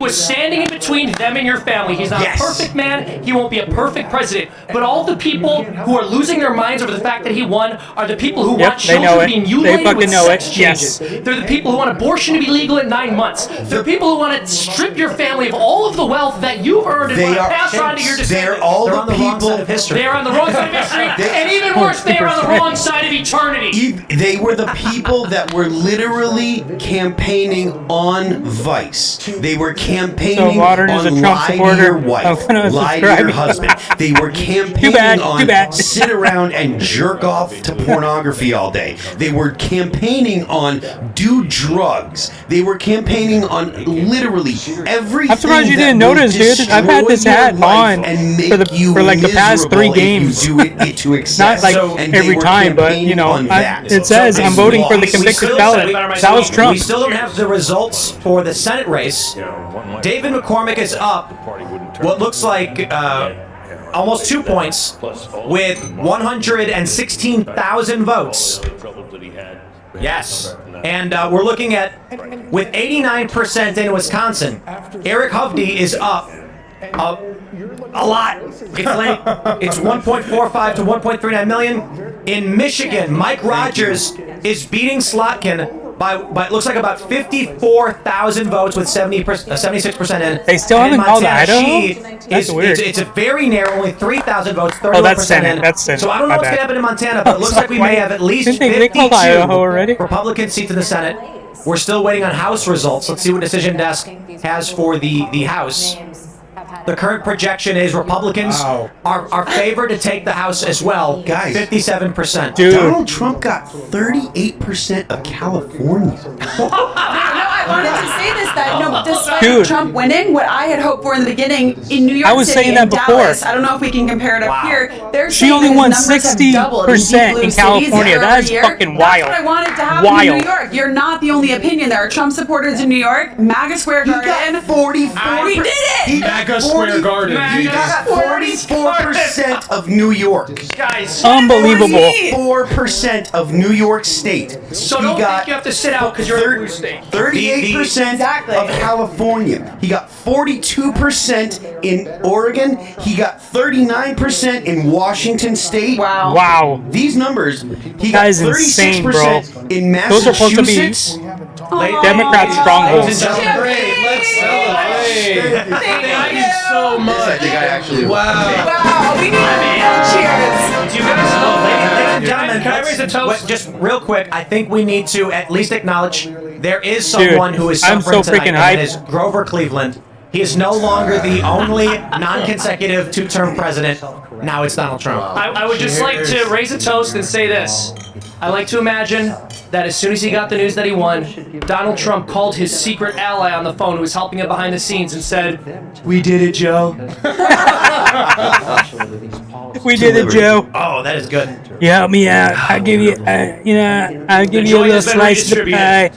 Was standing in between them and your family. He's not a perfect man. He won't be a perfect president. But all the people who are losing their minds over the fact that he won are the people who want they know children it. being They mutilated fucking with know sex it. changes. Yes. They're the people who want abortion to be legal at 9 months. They're people who want to strip your family of all of the wealth that you've earned and They want to are- pass on to your descendants. they're all They're the on wrong people- side of history. They're on the wrong side of history. And even worse, they are on the wrong side of eternity. They were the people that were literally campaigning on Vice. They were campaigning modern is a on Trump lie to supporter. your wife, I'm gonna lie to your unsubscribe. husband. They were campaigning on sit around and jerk off to pornography all day. They were campaigning on do drugs. They were campaigning on literally everything. I'm surprised you didn't that will notice, dude. I've had this destroy your hat life on and make for you like the past 3 miserable if you games. do it to excess. Not like And they every were time, but you campaigning know, on that. it says I'm voting for the We convicted still ballot. That was Trump. We still don't have the results for the Senate race. David McCormick is up what looks like almost 2 points with 116,000 votes. Yes. And we're looking at, with 89% in Wisconsin, Eric Hovde is up a lot. It's 1.45 to 1.39 million. In Michigan, Mike Rogers is beating Slotkin by it looks like about 54,000 votes with 76% in. They still And haven't called Montana, Idaho? she That's weird. It's a very narrow, only 3,000 votes, 31% Oh, that's Senate. in. That's Senate. So I don't know My what's going to bad. happen in Montana, but it looks like we may have at least Didn't they 52 call Idaho already? Republican seats in the Senate. We're still waiting on House results. Let's see what Decision Desk has for the House. The current projection is Republicans are favored to take the House as well. Guys, 57%. Donald Trump got 38% of California. I wanted to say this, that despite Dude. Trump winning, what I had hoped for in the beginning in New York I was City saying and that before. Dallas, I don't know if we can compare it up here. They're She saying only that won his numbers have doubled in 60% deep blue in cities California. year That over is year. fucking That's wild. what I wanted to happen in Wild. New York. You're not the only opinion. There are Trump supporters in New York. MAGA Square Garden. 44. We did it. He got 44% of New York. Guys, Unbelievable. 4% of New York State. So He don't got think you have to sit out because you're in a blue state. 38% of California. He got 42% in Oregon. He got 39% in Washington State. Wow. Wow. These numbers. He That got is insane, bro. 36% in Those are supposed to be Massachusetts. Democrat strongholds. Great, let's celebrate. Thank you so much. I think I actually. Wow, we need cheers. Do you guys know, ladies and gentlemen, can I raise a toast? Just real quick, I think we need to at least acknowledge there is someone who is I'm suffering so tonight, freaking and that hyped. is Grover Cleveland. He is no longer the only non-consecutive two-term president. Now it's Donald Trump. I would just like to raise a toast and say this. I like to imagine that as soon as he got the news that he won, Donald Trump called his secret ally on the phone who was helping him behind the scenes and said, "We did it, Joe." We did it, Joe. Oh, that is good. You help me out. I'll give you, I'll give you a little slice of the pie.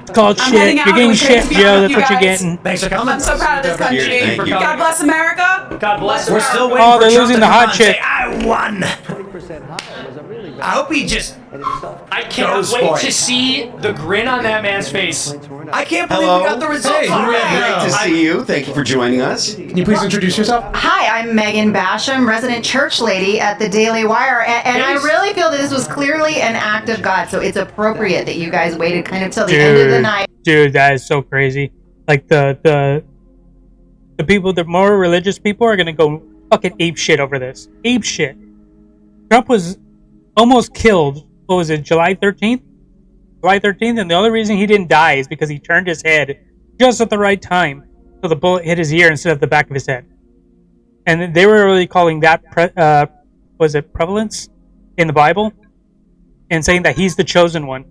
It's called I'm shit. heading You're out. It getting was great shit, to be Joe. on That's with what you you're guys. getting. Thanks for coming. I'm so proud of this country. Thank you. God bless America. God bless. We're still waiting Oh, for they're Trump losing to the come hot on and say, chick. I won. I hope he just. I cannot Goes wait for to it. see the grin on that man's face. I can't believe Hello. we got the results Hey, already. great to see you. Thank you for joining us. Can you please introduce yourself? Hi, I'm Megan Basham, resident church lady at the Daily Wire, and I really feel that this was clearly an act of God, so it's appropriate that you guys waited kind of till the end of the night. Dude, that is so crazy. Like the people, the more religious people are gonna go fucking ape shit over this. Ape shit. Trump was almost killed. What was it, July 13th? July 13th, and the only reason he didn't die is because he turned his head just at the right time, so the bullet hit his ear instead of the back of his head. And they were really calling that was it prevalence in the Bible, and saying that he's the chosen one.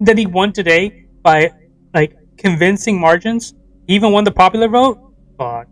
That he won today by like convincing margins. He even won the popular vote. Fuck.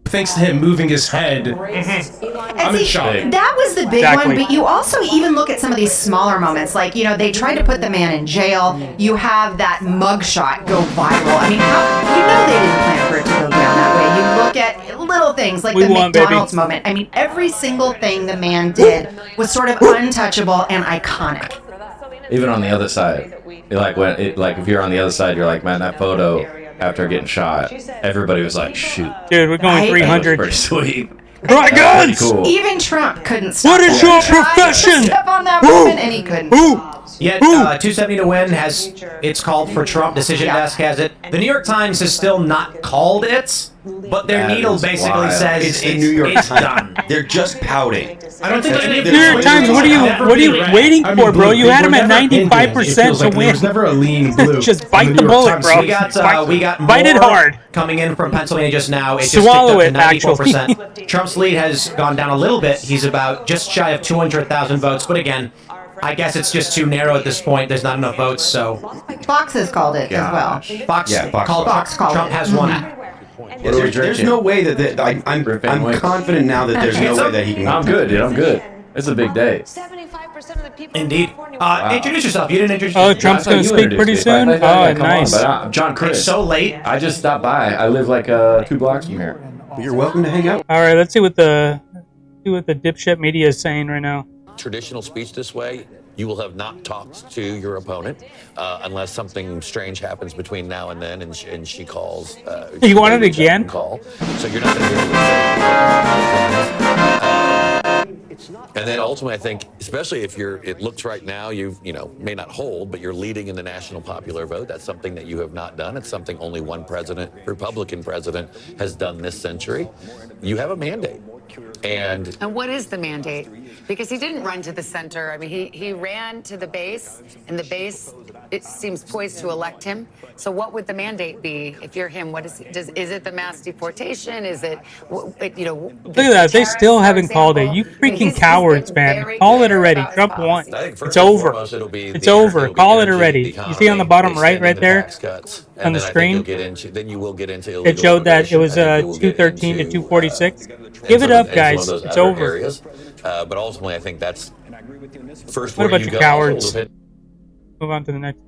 Thanks to him moving his head. I'm in shock. That was the big Exactly. one, but you also even look at some of these smaller moments, like, you know, they tried to put the man in jail. You have that mugshot go viral. I mean, you know they didn't plan for it to go down that way. You look at little things like We the won, McDonald's baby. moment. I mean, every single thing the man did was sort of untouchable and iconic. Even on the other side, if you're on the other side, you're like, man, that photo after getting shot, everybody was like, shoot. Dude, we're going Right? 300. Pretty sweet. Right, That was guns! pretty cool. Even Trump couldn't stop. What is him. your He tried to profession? Step on that Who? woman and he couldn't. Who? Yeah, 270 to win has it's called for Trump. Decision Desk has it. The New York Times has still not called it, but their needle basically says it's the New York it's Times. done. They're just pouting. I don't think any of New York Times, what are you waiting for, bro? You had him at 95% to win. There's never a lean blue. Just bite the bullet, bro. We got bite it more hard. coming in from Pennsylvania just now. It Swallow it, just ticked up to 94%. Trump's lead has gone down a little bit. He's about just shy of 200,000 votes. But again, I guess it's just too narrow at this point. There's not enough votes, so. Fox has called it as well. Fox called it. Trump has won. Yeah, there's no way that I'm confident now that there's no way that he can. I'm good, dude. I'm good. It's a big day. Indeed. Introduce yourself. You didn't introduce Oh, yourself. Trump's going to speak pretty soon? Oh, nice. I'm John Chris. It's so late. I just stopped by. I live like 2 blocks from here. You're welcome to hang out. All right, let's see what the dipshit media is saying right now. Traditional speech this way, you will have not talked to your opponent unless something strange happens between now and then, and she calls. You want it again? Call. So you're not going to be able to say. And then ultimately, I think, especially if it looks right now, you may not hold, but you're leading in the national popular vote. That's something that you have not done. It's something only one Republican president, has done this century. You have a mandate. And what is the mandate? Because he didn't run to the center. I mean, he ran to the base, and the base, it seems poised to elect him. So what would the mandate be if you're him? What is it the mass deportation? Is it, Look at that. They still haven't called it. You freaking cowards, man. Call it already. Trump won. It's over. It's over. Call it already. You see on the bottom right there on the screen? Then you will get into It showed that it was 213 to 246. Give it up, guys. It's over. Areas. But ultimately, I think that's first. What about you cowards? Move on to the next.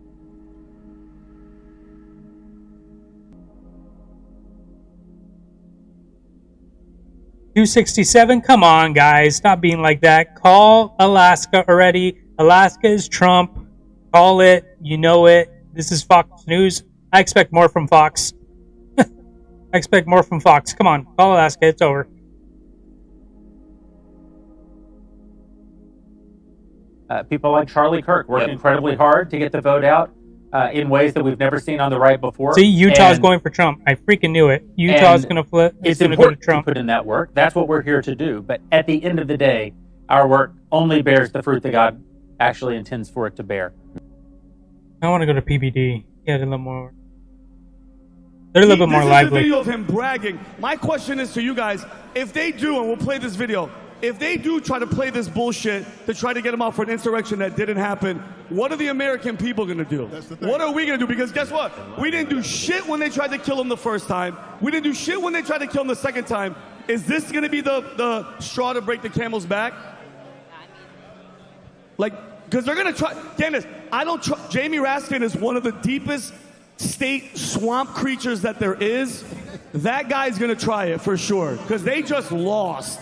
$267. Come on, guys. Stop being like that. Call Alaska already. Alaska is Trump. Call it. You know it. This is Fox News. I expect more from Fox. I expect more from Fox. Come on. Call Alaska. It's over. People like Charlie Kirk work incredibly hard to get the vote out in ways that we've never seen on the right before. See, Utah's going for Trump. I freaking knew it. Utah's going to flip. It's going to go to important Trump. to put in that work. That's what we're here to do. But at the end of the day, our work only bears the fruit that God actually intends for it to bear. I want to go to PBD. Get a little more. They're a little bit more lively. This is a video of him bragging. My question is to you guys: if they do, and we'll play this video. If they do try to play this bullshit to try to get him out for an insurrection that didn't happen, what are the American people going to do? What are we going to do? Because guess what? We didn't do shit when they tried to kill him the first time. We didn't do shit when they tried to kill him the second time. Is this going to be the straw to break the camel's back? Like, because they're going to try. Candace, I don't trust. Jamie Raskin is one of the deepest state swamp creatures that there is. That guy's going to try it for sure because they just lost.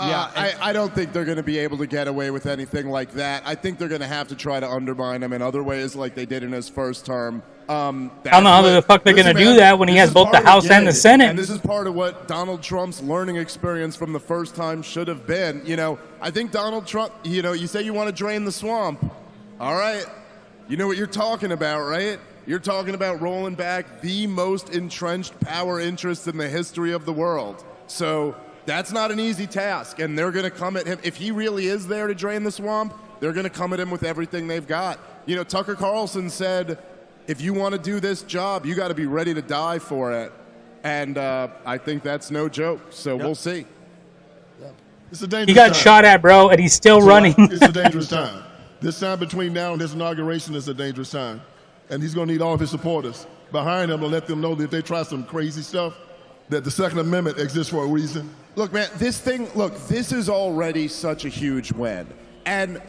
I don't think they're going to be able to get away with anything like that. I think they're going to have to try to undermine him in other ways like they did in his first term. I don't know how the fuck they're going to do that when he has both the House and the Senate. And this is part of what Donald Trump's learning experience from the first time should have been. I think Donald Trump, you say you want to drain the swamp. All right. You know what you're talking about, right? You're talking about rolling back the most entrenched power interests in the history of the world. So that's not an easy task, and they're going to come at him. If he really is there to drain the swamp, they're going to come at him with everything they've got. Tucker Carlson said, if you want to do this job, you got to be ready to die for it. And I think that's no joke, so we'll see. It's a dangerous He got time. shot at, bro, and he's still running. It's a dangerous time. This time between now and his inauguration is a dangerous time. And he's going to need all of his supporters behind him to let them know that if they try some crazy stuff, that the Second Amendment exists for a reason. Look, man, this is already such a huge win. And,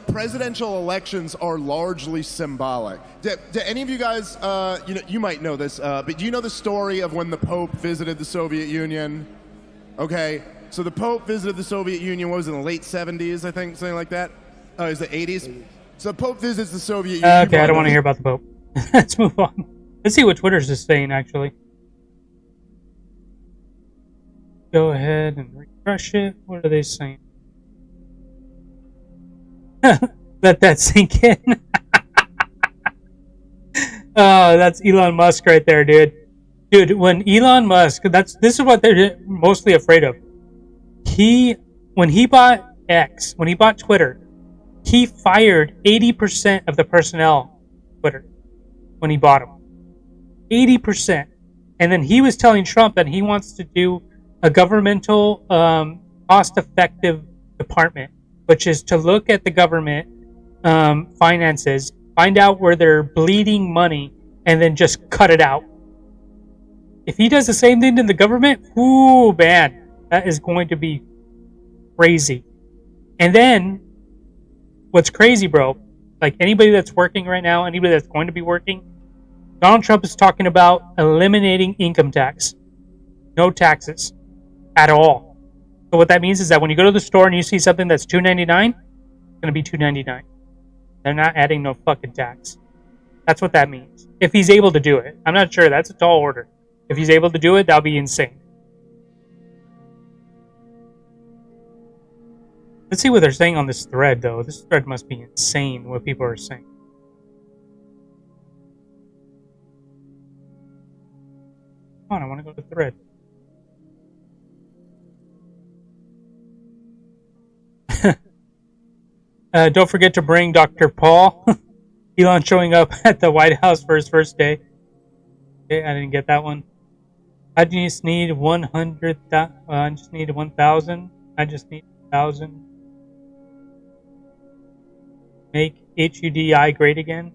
presidential elections are largely symbolic. Do any of you guys, you might know this, but do you know the story of when the Pope visited the Soviet Union? Okay, so the Pope visited the Soviet Union, what was it, in the late 70s, I think, something like that? Oh, is it 80s? So the Pope visits the Soviet Union. Okay, I don't want to hear about the Pope. Let's move on. Let's see what Twitter's is saying, actually. Go ahead and refresh it. What are they saying? Let that sink in. Oh, that's Elon Musk right there, dude. Dude, when Elon Musk, this is what they're mostly afraid of. When he bought X, when he bought Twitter, he fired 80% of the personnel Twitter when he bought them. 80%. And then he was telling Trump that he wants to do a governmental cost-effective department, which is to look at the government finances, find out where they're bleeding money, and then just cut it out. If he does the same thing to the government, ooh, man, that is going to be crazy. And then, what's crazy, bro, like anybody that's working right now, anybody that's going to be working, Donald Trump is talking about eliminating income tax. No taxes at all. So what that means is that when you go to the store and you see something that's $2.99, it's going to be $2.99. They're not adding no fucking tax. That's what that means. If he's able to do it. I'm not sure. That's a tall order. If he's able to do it, that'll be insane. Let's see what they're saying on this thread, though. This thread must be insane, what people are saying. Come on, I want to go to the thread. Don't forget to bring Dr. Paul. Elon showing up at the White House for his first day. Okay, I didn't get that one. I just need 100. I just need 1,000. I just need 1,000. Make HUDI great again.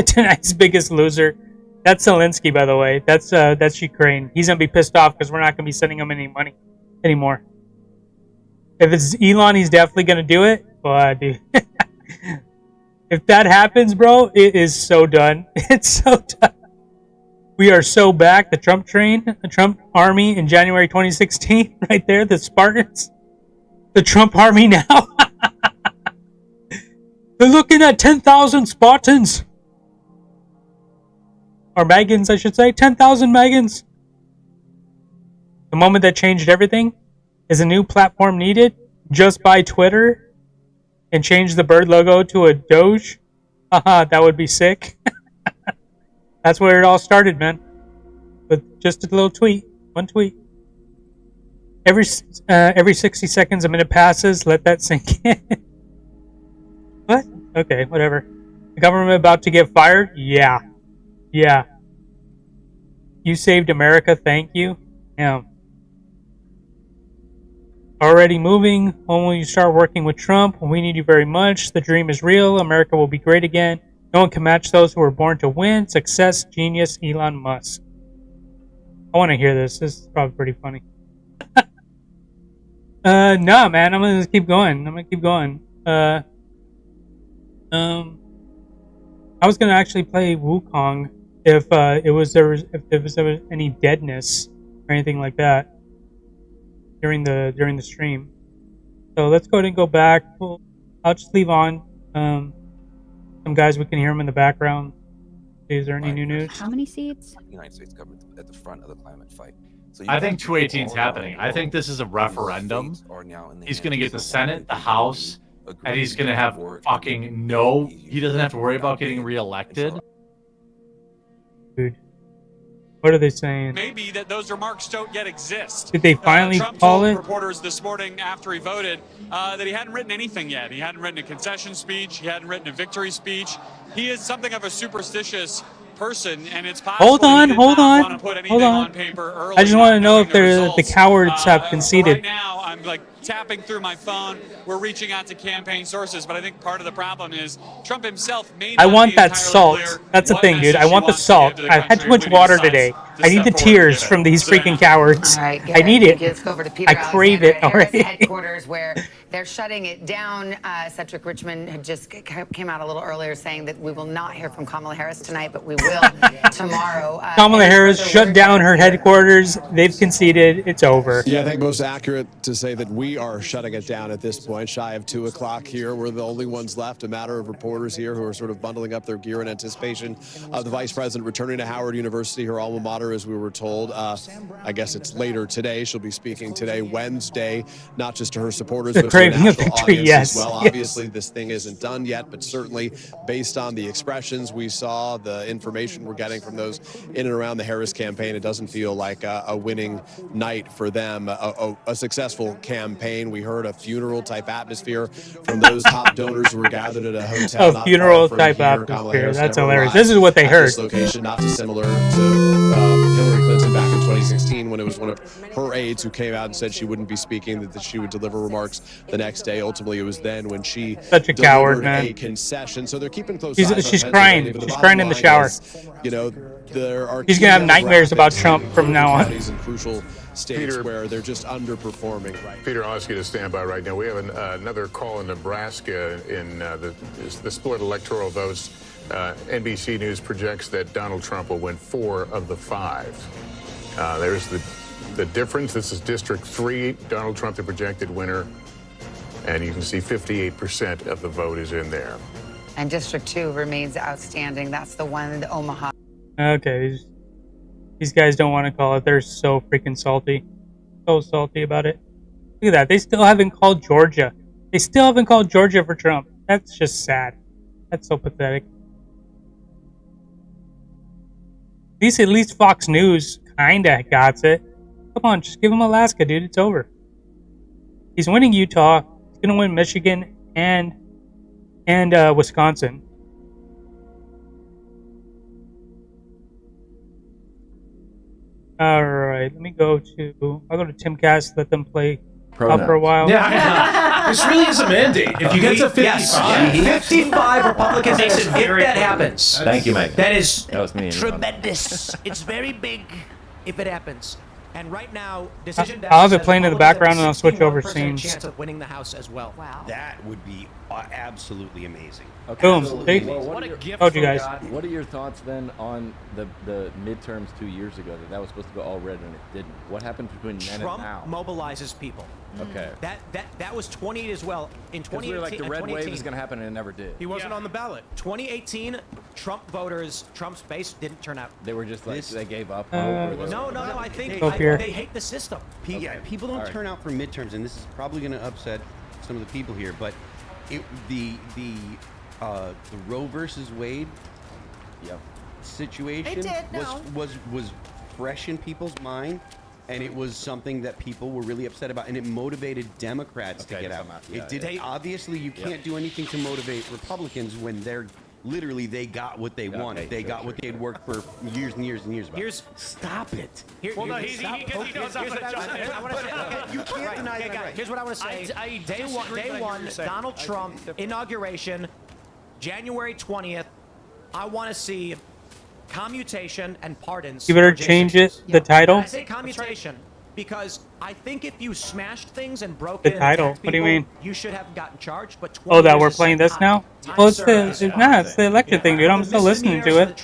Tonight's biggest loser. That's Zelensky, by the way. That's Ukraine. He's gonna be pissed off because we're not gonna be sending him any money anymore. If it's Elon, he's definitely gonna do it. But dude, if that happens, bro, it is so done. It's so done. We are so back. The Trump train, the Trump army in January 2016, right there. The Spartans, the Trump army now. They're looking at 10,000 Spartans. Or Megans, I should say. 10,000 Megans. The moment that changed everything is a new platform needed. Just buy Twitter and change the bird logo to a Doge. Haha, that would be sick. That's where it all started, man. With just a little tweet. One tweet. Every 60 seconds, a minute passes. Let that sink in. What? Okay, whatever. The government about to get fired? Yeah. Yeah. You saved America, thank you. Yeah. Already moving. When will you start working with Trump? We need you very much. The dream is real. America will be great again. No one can match those who were born to win. Success, genius, Elon Musk. I want to hear this. This is probably pretty funny. No, man. I'm gonna keep going. I was gonna actually play Wukong if there was any deadness or anything like that during the stream. So let's go ahead and go back. I'll just leave on some guys. We can hear them in the background. Is there any new news? How many seats? United States government at the front of the climate fight. So I think 218 is happening. I think this is a referendum. He's going to get the Senate, the House, and he's going to have fucking no. He doesn't have to worry about getting reelected. Dude, what are they saying? Maybe that those remarks don't yet exist. Did they finally Trump call told it? reporters this morning after he voted that he hadn't written anything yet. He hadn't written a concession speech. He hadn't written a victory speech. He is something of a superstitious person, and it's possible Hold on. on paper early, I just want to know if the results. cowards have conceded. Right now, I'm like tapping through my phone. We're reaching out to campaign sources, but I think part of the problem is Trump himself may not I want be that entirely salt. clear That's the what thing, dude. I message he want the wants to salt. give to the I've had too country much when he water decides today. to I need the step forward. tears from these freaking cowards. All right, I need it. Let's go over to Peter I crave it Alexander at Harris already. headquarters, where they're shutting it down. Cedric Richmond had just came out a little earlier saying that we will not hear from Kamala Harris tonight, but we will tomorrow. Kamala Harris shut down her headquarters. They've conceded. It's over. Yeah, I think most accurate to say that we We are shutting it down at this point, shy of 2 o'clock here. We're the only ones left, a matter of reporters here who are sort of bundling up their gear in anticipation of the vice president returning to Howard University, her alma mater, as we were told. I guess it's later today. She'll be speaking today, Wednesday, not just to her supporters, but to a national audience as well. Obviously, this thing isn't done yet, but certainly based on the expressions we saw, the information we're getting from those in and around the Harris campaign, it doesn't feel like a winning night for them, a successful campaign. We heard a funeral type atmosphere from those top donors who were gathered at a hotel. A funeral type atmosphere. That's hilarious. This is what they heard. This location, not dissimilar to Hillary Clinton back in 2016 when it was one of her aides who came out and said she wouldn't be speaking, that she would deliver remarks the next day. Ultimately, it was then when she delivered a concession. So they're keeping close eyes. She's crying. She's crying in the shower. You know, there are she's gonna have nightmares about Trump from now on. In crucial states where they're just underperforming. Peter, I'll ask you to stand by right now. We have another call in Nebraska in the split electoral votes. NBC News projects that Donald Trump will win 4 of the 5. There's the difference. This is District 3. Donald Trump, the projected winner. And you can see 58% of the vote is in there. And District 2 remains outstanding. That's the one in Omaha. Okay, these guys don't want to call it. They're so freaking salty. So salty about it. Look at that. They still haven't called Georgia. They still haven't called Georgia for Trump. That's just sad. That's so pathetic. At least Fox News kinda got it. Come on, just give him Alaska, dude. It's over. He's winning Utah. He's gonna win Michigan and Wisconsin. All right, let me go to. I'll go to Timcast. Let them play out for a while. Yeah, this really is a mandate. If you get to 55, 55 Republican votes, if that happens. Thank you, Mike. That is tremendous. It's very big if it happens. And right now, decision. I'll have it playing in the background and I'll switch over scenes. Chance of winning the House as well. Wow. That would be absolutely amazing. Okay. Boom. What a gift Told you from guys. God. What are your thoughts then on the midterms 2 years ago that was supposed to go all red and it didn't? What happened between then and now? Trump mobilizes people. Okay. That was 28 as well. In 2018, we were like the red wave is going to happen and it never did. He wasn't on the ballot. 2018, Trump voters, Trump's base didn't turn out. They were just like they gave up. No. I think they hate the system. Yeah, people don't turn out for midterms, and this is probably going to upset some of the people here. But the Roe versus Wade situation was fresh in people's mind. And it was something that people were really upset about, and it motivated Democrats to get out. It did. Obviously, you can't do anything to motivate Republicans when they're literally they got what they wanted. They got what they had worked for years and years and years about. Stop it. He knows I'm going to jump in. You can't deny that right. Here's what I want to say. Day one, Donald Trump inauguration, January 20th. I want to see commutation and pardons. You better change it. The title. I say commutation because I think if you smashed things and broke The it, title. and What do you mean? You should have gotten charged. But That we're playing this now. Well, it's the election thing, dude. I'm still listening to it.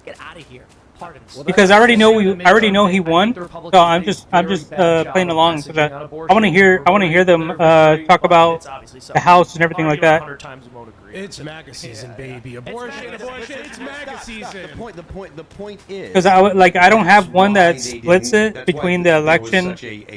Get out of here. Pardons. Because I already know he won, so I'm just playing along so that I want to hear them talk about the House and everything like that. It's MAGA season, baby. Abortion. It's MAGA season. The point is Because I don't have one that splits it between the election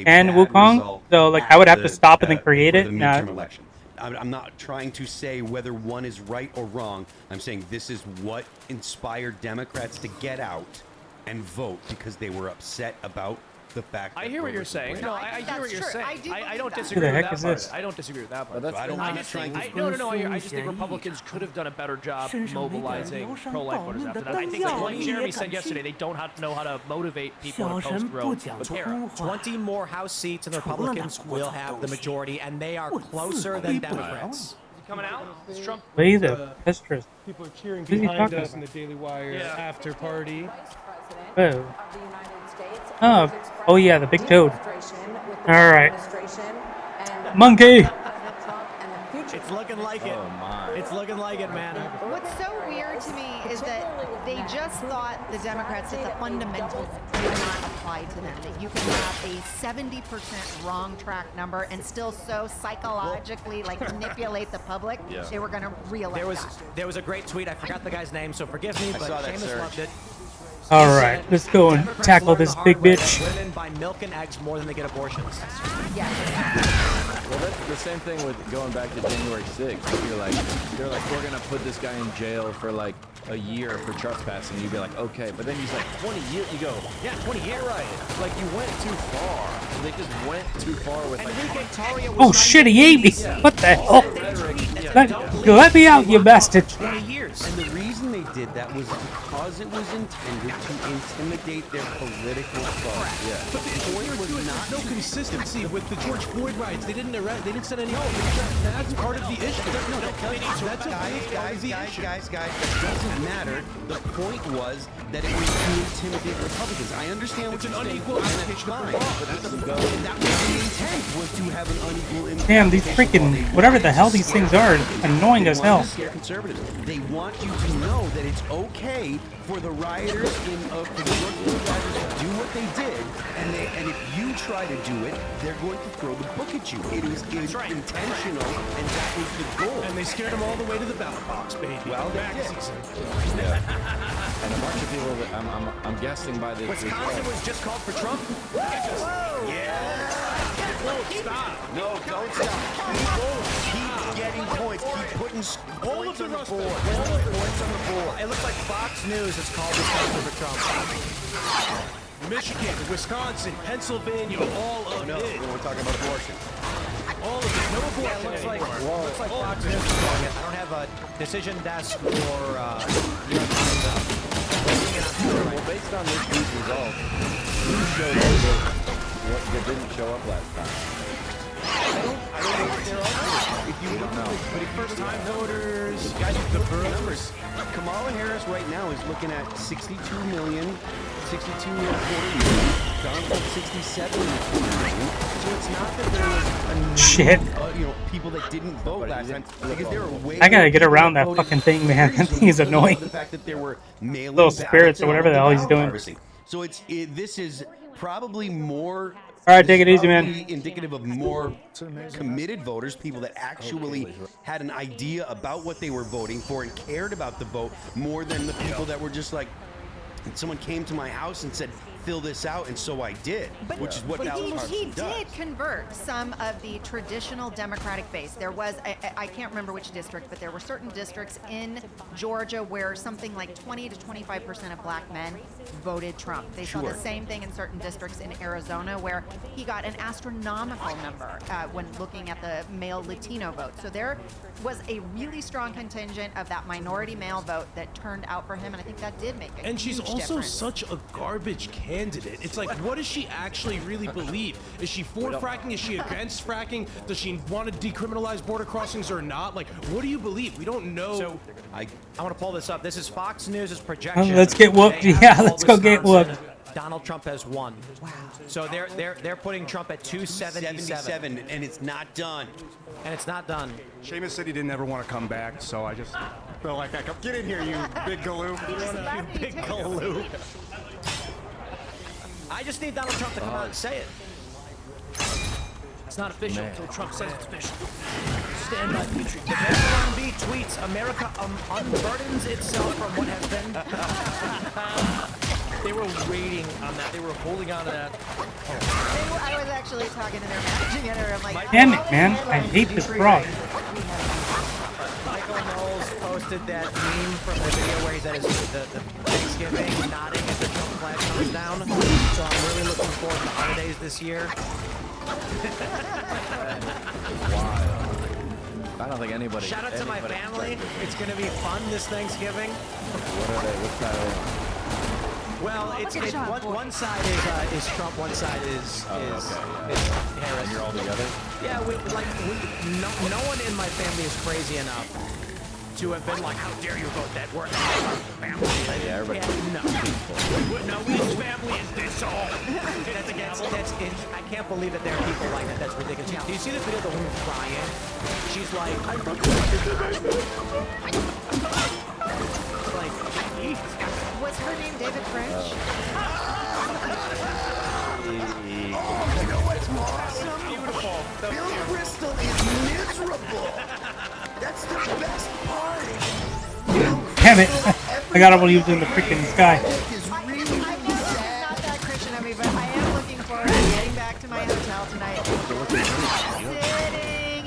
and Wukong, so I would have to stop and then create it. Election. I'm not trying to say whether one is right or wrong. I'm saying this is what inspired Democrats to get out and vote because they were upset about the fact that I hear what you're saying. No, I hear what you're saying. I don't Who disagree the with heck that is part. this? I don't disagree with that part. But that's- I just think I just think Republicans could have done a better job mobilizing pro-life voters after that. I think like Jeremy said yesterday, they don't know how to motivate people to post-Roe with terror. 20 more House seats, and the Republicans will have the majority, and they are closer than Democrats. Coming out? Is Trump? Play the mistress. People are cheering Who's he behind talking us in the Daily Wire after party. Oh yeah, the big toad. All right, monkey. It's looking like it. Oh my. It's looking like it, man. What's so weird to me is that they just thought, the Democrats, that the fundamentals do not apply to them. That you can have a 70% wrong track number and still so psychologically manipulate the public. Yeah. They were going to realize There was a great tweet. I forgot the guy's name, so forgive me, but Seamus loved it. All right, let's go and tackle this big bitch. Women buy milk and eggs more than they get abortions. Well, that's the same thing with going back to January 6th. They're like, we're gonna put this guy in jail for like a year for trespassing. You'd be like, okay, but then he's like 20 years. You go, yeah, 20 years, right? Like you went too far. They just went too far with like. Oh shit, he ate me! What the hell? Let me out, you bastard! 20 years. And the reason they did that was because it was intended to intimidate their political foes. Yeah. But the point was not no consistency with the George Floyd riots. They didn't arrest. They didn't send any. That's part of the issue. That's guys. That doesn't matter. The point was that it was to intimidate Republicans. I understand what you're saying. Unequal application of the law, but that doesn't go. That was the intent, was to have an unequal impact. Damn, these freaking whatever the hell these things are, annoying as hell. Scare conservatives. They want you to know that it's okay for the rioters for the George Floyd rioters to do what they did, and if you try to do it, they're going to throw the book at you. It was intentional, and that was the goal. And they scared them all the way to the ballot box, baby. Well, they did. Yeah. And a bunch of people that I'm guessing by this. Wisconsin was just called for Trump. Yeah. Stop. No, don't stop. Keep getting points. Keep putting points on the board. Points on the board. It looks like Fox News has called Wisconsin for Trump. Michigan, Wisconsin, Pennsylvania, all of it. We're talking about abortion. All of it. No abortion. Yeah, it looks like Fox News is calling it. I don't have a decision desk or New York Times. Well, based on this week's result, who showed up that didn't show up last time? I don't know what there are. If you don't know. But if first-time voters, the numbers. Kamala Harris right now is looking at 62 million, 62 and a quarter million. Donald Trump 67 and a quarter million. So it's not that there was people that didn't vote last time, because there were way. I gotta get around that fucking thing, man. That thing is annoying. The fact that there were little spirits or whatever the hell he's doing. So this is probably more. All right, take it easy, man. Indicative of more committed voters, people that actually had an idea about what they were voting for and cared about the vote more than the people that were just like, someone came to my house and said, fill this out, and so I did, which is what Donald Trump he does. did convert some of the traditional Democratic base. There was, I can't remember which district, but there were certain districts in Georgia where something like 20 to 25% of black men voted Trump. They saw the same thing in certain districts in Arizona where he got an astronomical number when looking at the male Latino vote. So there was a really strong contingent of that minority male vote that turned out for him, and I think that did make a And she's huge also difference. such a garbage candidate. It's like, what does she actually really believe? Is she for fracking? Is she against fracking? Does she want to decriminalize border crossings or not? Like, what do you believe? We don't know. So I want to pull this up. This is Fox News' projection. Let's get whooped. Yeah, let's go get whooped. Donald Trump has won. Wow. So they're putting Trump at 277, and it's not done. And it's not done. Seamus said he didn't ever want to come back, so I just felt like I could get in here, you big galoo. You big galoo. I just need Donald Trump to come out and say it. It's not official until Trump says it's official. Stand by, Petrie. The Venmo B tweets, America unburdens itself from what has been. They were waiting on that. They were holding on to that. I was actually talking to their managing editor. I'm like, Damn it, man. I hate this frog. Michael Knowles posted that meme from the video where he's at the Thanksgiving nodding as the Trump flag comes down. So I'm really looking forward to the holidays this year. I don't think anybody. Shout out to my family. It's going to be fun this Thanksgiving. What are they? What's that? Well, one side is Trump, one side is Harris. And you're all together? Yeah, no one in my family is crazy enough to have been like, how dare you vote that? We're family. Yeah, everybody. No. No, which family is this all? I can't believe that there are people like that. That's ridiculous. Do you see the video of the woman crying? She's like, Was her name David French? You know what's awesome? Beautiful. Bill Bristol is miserable. That's the best part. Damn it! I got him when he was in the freaking sky. I know it's not that Christian of me, but I am looking forward to getting back to my hotel tonight. Sitting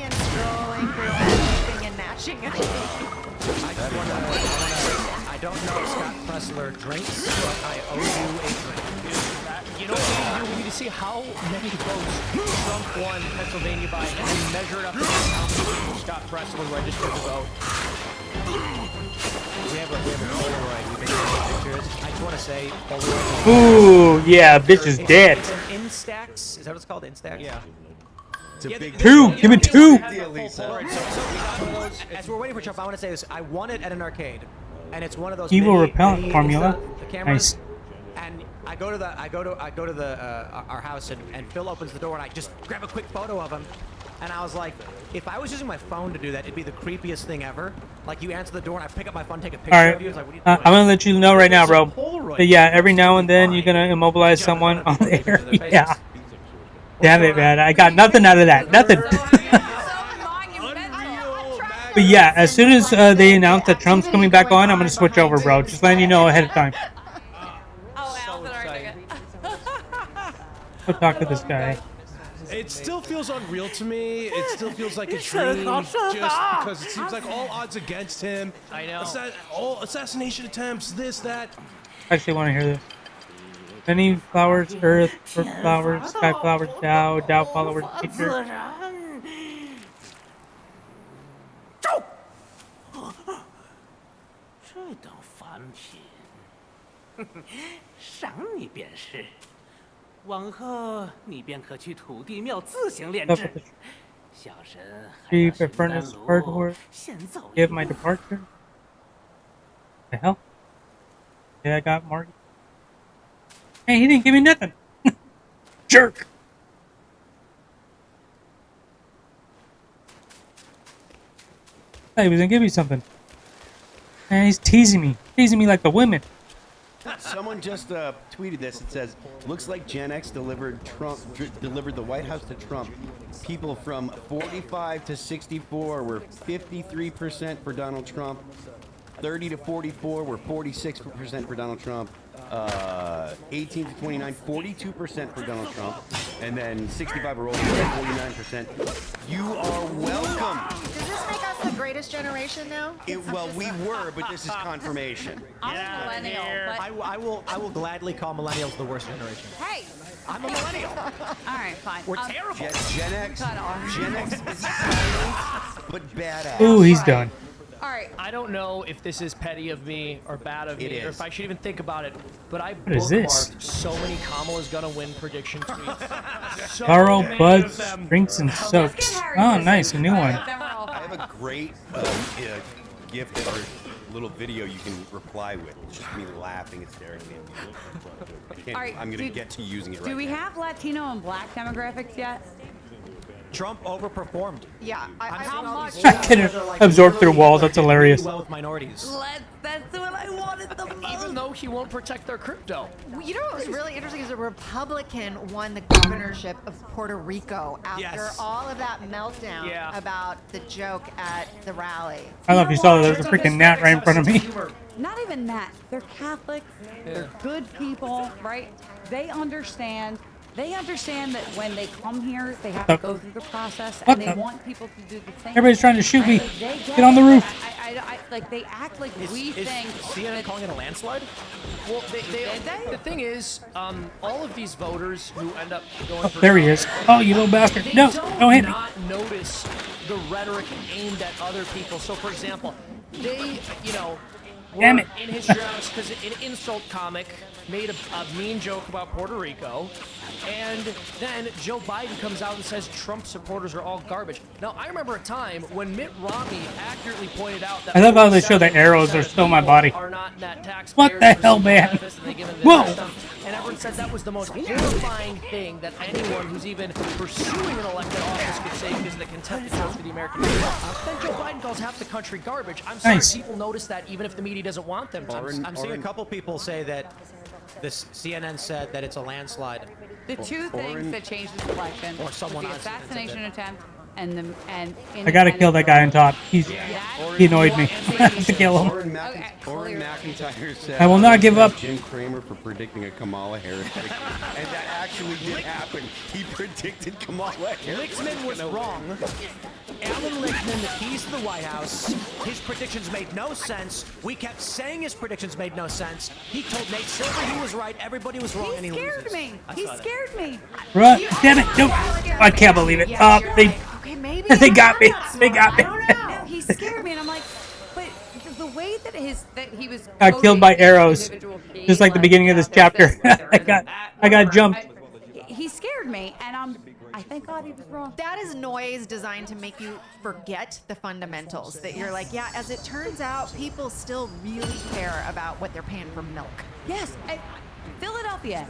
and scrolling through everything and gnashing at me. I don't know Scott Pressler drinks, but I owe you a drink. You know what we need to see how many votes Trump won Pennsylvania by, and then measure it up against how many Scott Pressler registered to vote. We have a Polaroid. We've been taking pictures. I just want to say, Polaroid. Ooh, yeah, bitch is dead. It's an Instax. Is that what it's called? Instax? Yeah. Two, give me two. As we're waiting for Trump, I want to say this. I won it at an arcade, and it's one of those Evil mini repellent formula. the cameras. Nice. And I go to the our house, and Phil opens the door, and I just grab a quick photo of him. And I was like, if I was using my phone to do that, it'd be the creepiest thing ever. Like, you answer the door, and I pick up my phone, take a picture All right, of you. It's like, what are you I'm doing? gonna let you know right now, bro. But yeah, every now and then you're gonna immobilize someone on the air. Yeah. Damn it, man! I got nothing out of that. Nothing. But yeah, as soon as they announce that Trump's coming back on, I'm gonna switch over, bro. Just letting you know ahead of time. Go talk to this guy. It still feels unreal to me. It still feels like a dream, just because it seems like all odds against him. I know. All assassination attempts, this, that. I actually want to hear this. Many flowers, earth, flowers, sky flowers, Dow followers, teacher. 这等凡品，赏你便是。往后你便可去土地庙自行炼制。小神还要 Chief 寻 furnace 丹炉 hardware. 先走一 Give 步 my departure. The hell? Yeah, I got Marty. Hey, he didn't give me nothing. Jerk. He was gonna give me something. Man, he's teasing me like the women. Someone just tweeted this. It says, "Looks like Gen X delivered the White House to Trump. People from 45 to 64 were 53% for Donald Trump. 30 to 44 were 46% for Donald Trump. 18 to 29, 42% for Donald Trump, and then 65 or older, 49%. You are welcome." Does this make us the greatest generation now? Well, we were, but this is confirmation. I'm a millennial, but I will gladly call millennials the worst generation. hey, I'm a millennial. all right, fine. We're terrible. Gen X is silent, but badass. Ooh, he's done. All right. I don't know if this is petty of me or bad of It me, or is. if I should even think about it, but I What is this? bookmarked so many Kamala's gonna win prediction tweets. So Carl many Buds, of them. drinks and soaps. Oh, nice, a new one. I have a great gift or little video you can reply with. It's just me laughing hysterically. All right, I'm going to get to using it right Do we now. have Latino and Black demographics yet? Trump overperformed. Yeah, How much? I can absorb through walls. That's hilarious. Well with minorities. That's what I wanted the most. Even though he won't protect their crypto. You know what was really interesting is a Republican won the governorship of Puerto Rico after Yes. all of that meltdown about the joke at the rally. I don't know if you saw that. There's a freaking gnat right in front of me. Not even that. They're Catholics. They're good people, right? They understand. They understand that when they come here, they have to go through the process, and they want people to do the same. Everybody's trying to shoot me. They Get on the roof. Like they act like we think. CNN calling it a landslide? Well, the thing is, all of these voters who end up going Oh, for there he Trump, is. Oh, you little bastard. they No, don't hit me. not notice the rhetoric aimed at other people. So, for example, they, Damn were it. in his drafts because an insult comic made a mean joke about Puerto Rico, and then Joe Biden comes out and says Trump supporters are all garbage. Now, I remember a time when Mitt Romney accurately pointed out that I love how they show the arrows are still my body. are not net taxpayers. What the hell, man? Whoa! And everyone said that was the most horrifying thing that anyone who's even pursuing an elected office could say because of the contempt it shows for the American people. Then Joe Biden calls half the country garbage. I'm sorry, Nice. people notice that even if the media doesn't want them to. I'm seeing a couple people say that this CNN said that it's a landslide. The two things that changed this election Or was someone the on CNN assassination said attempt and I gotta kill that guy on top. He annoyed me. I have to kill him. Orrin McIntyre said, I will not give up. Jim Cramer for predicting a Kamala Harris victory. And that actually did happen. He predicted Kamala Harris. Lichtman was wrong. Alan Lichtman, the keys to the White House, his predictions made no sense. We kept saying his predictions made no sense. He told Nate Silver he was right, everybody was wrong, and he scared loses. me. He scared me. Run. Damn it. No. I can't believe it. Okay, maybe They got me. They got me. I don't know. He scared me, and I'm like, but the way that he was Got killed by arrows. Just like the beginning of this chapter. I got jumped. He scared me, and I thank God he was wrong. That is noise designed to make you forget the fundamentals. That you're like, yeah, as it turns out, people still really care about what they're paying for milk. Yes, Philadelphia,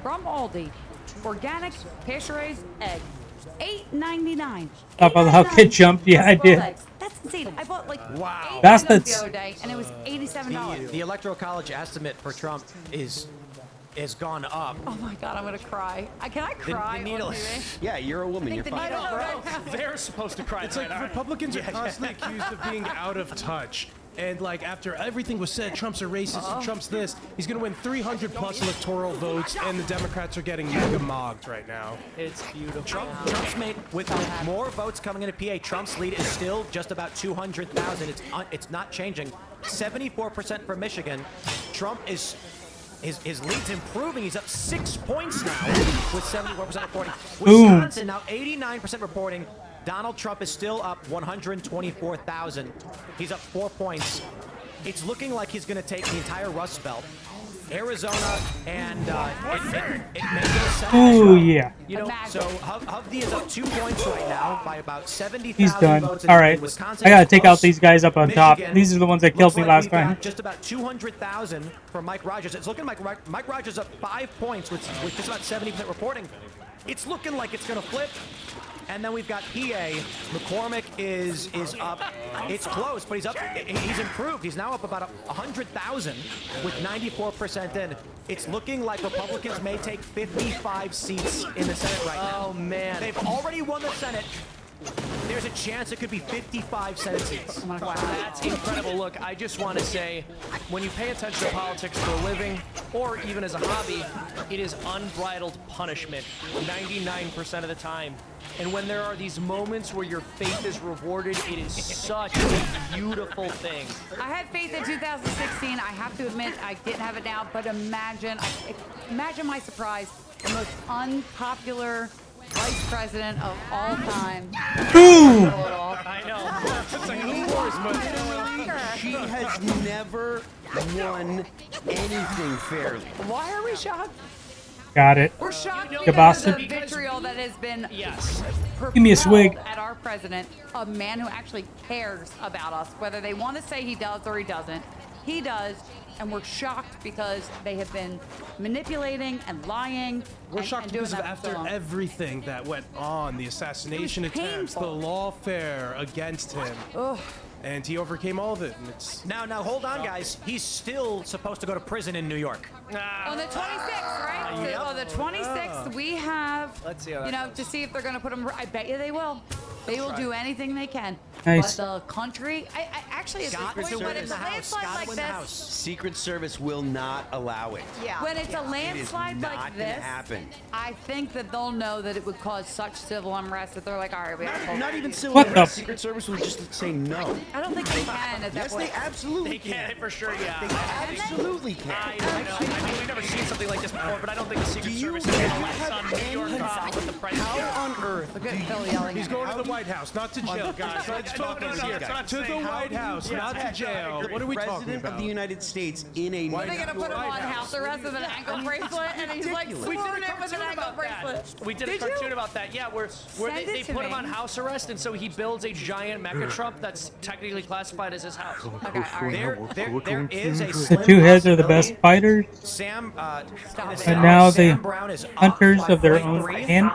from Aldi, organic pasture-raised egg, $8.99. Top of the house get jumped. Yeah, I did. That's insane. I bought like 8 Bastards. items the other day, and it was $87. The Electoral College estimate for Trump is gone up. Oh my God, I'm gonna cry. Can I cry? The needle. on TV? Yeah, you're a woman. You're fine. They're supposed to cry. It's like Republicans are constantly accused of being out of touch. And like after everything was said, Trump's a racist and Trump's this, he's gonna win 300 plus electoral votes, and the Democrats are getting mega mogged right now. It's beautiful. Trump's made with more votes coming into PA. Trump's lead is still just about 200,000. It's not changing. 74% for Michigan. Trump is. His lead's improving. He's up 6 points now with 74% reporting. Wisconsin now 89% reporting. Donald Trump is still up 124,000. He's up 4 points. It's looking like he's going to take the entire Rust Belt. Arizona and it may go Senate. Ooh, yeah. You know, so Hovde is up 2 points right now by about 70,000 He's done. votes. All right. Wisconsin I gotta is take close. out these guys up on top. Michigan These are the ones that killed looks me like last we've got time. just about 200,000 for Mike Rogers. It's looking like Mike Rogers up 5 points with just about 70% reporting. It's looking like it's going to flip. And then we've got PA. McCormick is up. It's close, but he's up. He's improved. He's now up about 100,000 with 94% in. It's looking like Republicans may take 55 seats in the Senate right now. Oh man, they've already won the Senate. There's a chance it could be 55 Senate seats. Wow, that's incredible. Look, I just want to say, when you pay attention to politics for a living, or even as a hobby, it is unbridled punishment 99% of the time. And when there are these moments where your faith is rewarded, it is such a beautiful thing. I had faith in 2016. I have to admit, I didn't have it now, but imagine my surprise. The most unpopular vice president of all time. Boom! I know. It's like She has never won anything fairly. Why are we shocked? Got it. We're shocked You because of bastard. the vitriol that has been Give me a swig. at our president, a man who actually cares about us, whether they want to say he does or he doesn't. He does, and we're shocked because they have been manipulating and lying. We're and, shocked and doing because of that for so after long. everything that went on, the assassination It was attempts, the painful. lawfare against him. And he overcame all of it. And it's Now, hold on, guys. He's still supposed to go to prison in New York. On the 26th, right? So on the 26th, we have, Let's see how that you know, to see if they're going to put him. I bet you they will. They will do anything they can. Nice. But the country, I actually, at this Scott point, will when win it's the a House. landslide Scott like will win the this, Secret Service will not allow it. when it's a landslide not like gonna this, happen. I think that they'll know that it would cause such civil unrest that they're like, all right, we got to Not even civil What the- unrest. Secret Service will just say no. I don't think they can at that Yes, point. they absolutely They can for sure, yeah. They absolutely can. I know. I mean, we've never seen something like this before, but I don't think the Secret Service is going to let on New York with the president. How on earth earth? Look at Phil yelling. He's going to the White House, not to jail, guys. Let's focus here. To the White House, not to jail. What are we talking about? President of the United States in a Are they gonna put him on house arrest with an ankle bracelet, and he's like swinging it with an ankle bracelet? We did a cartoon about that. Yeah, where they put him on house arrest, and so he builds a giant mecha Trump that's technically classified as his house. There is a The two heads are the best fighters. Sam, and now they Sam Brown is hunters of their own hand.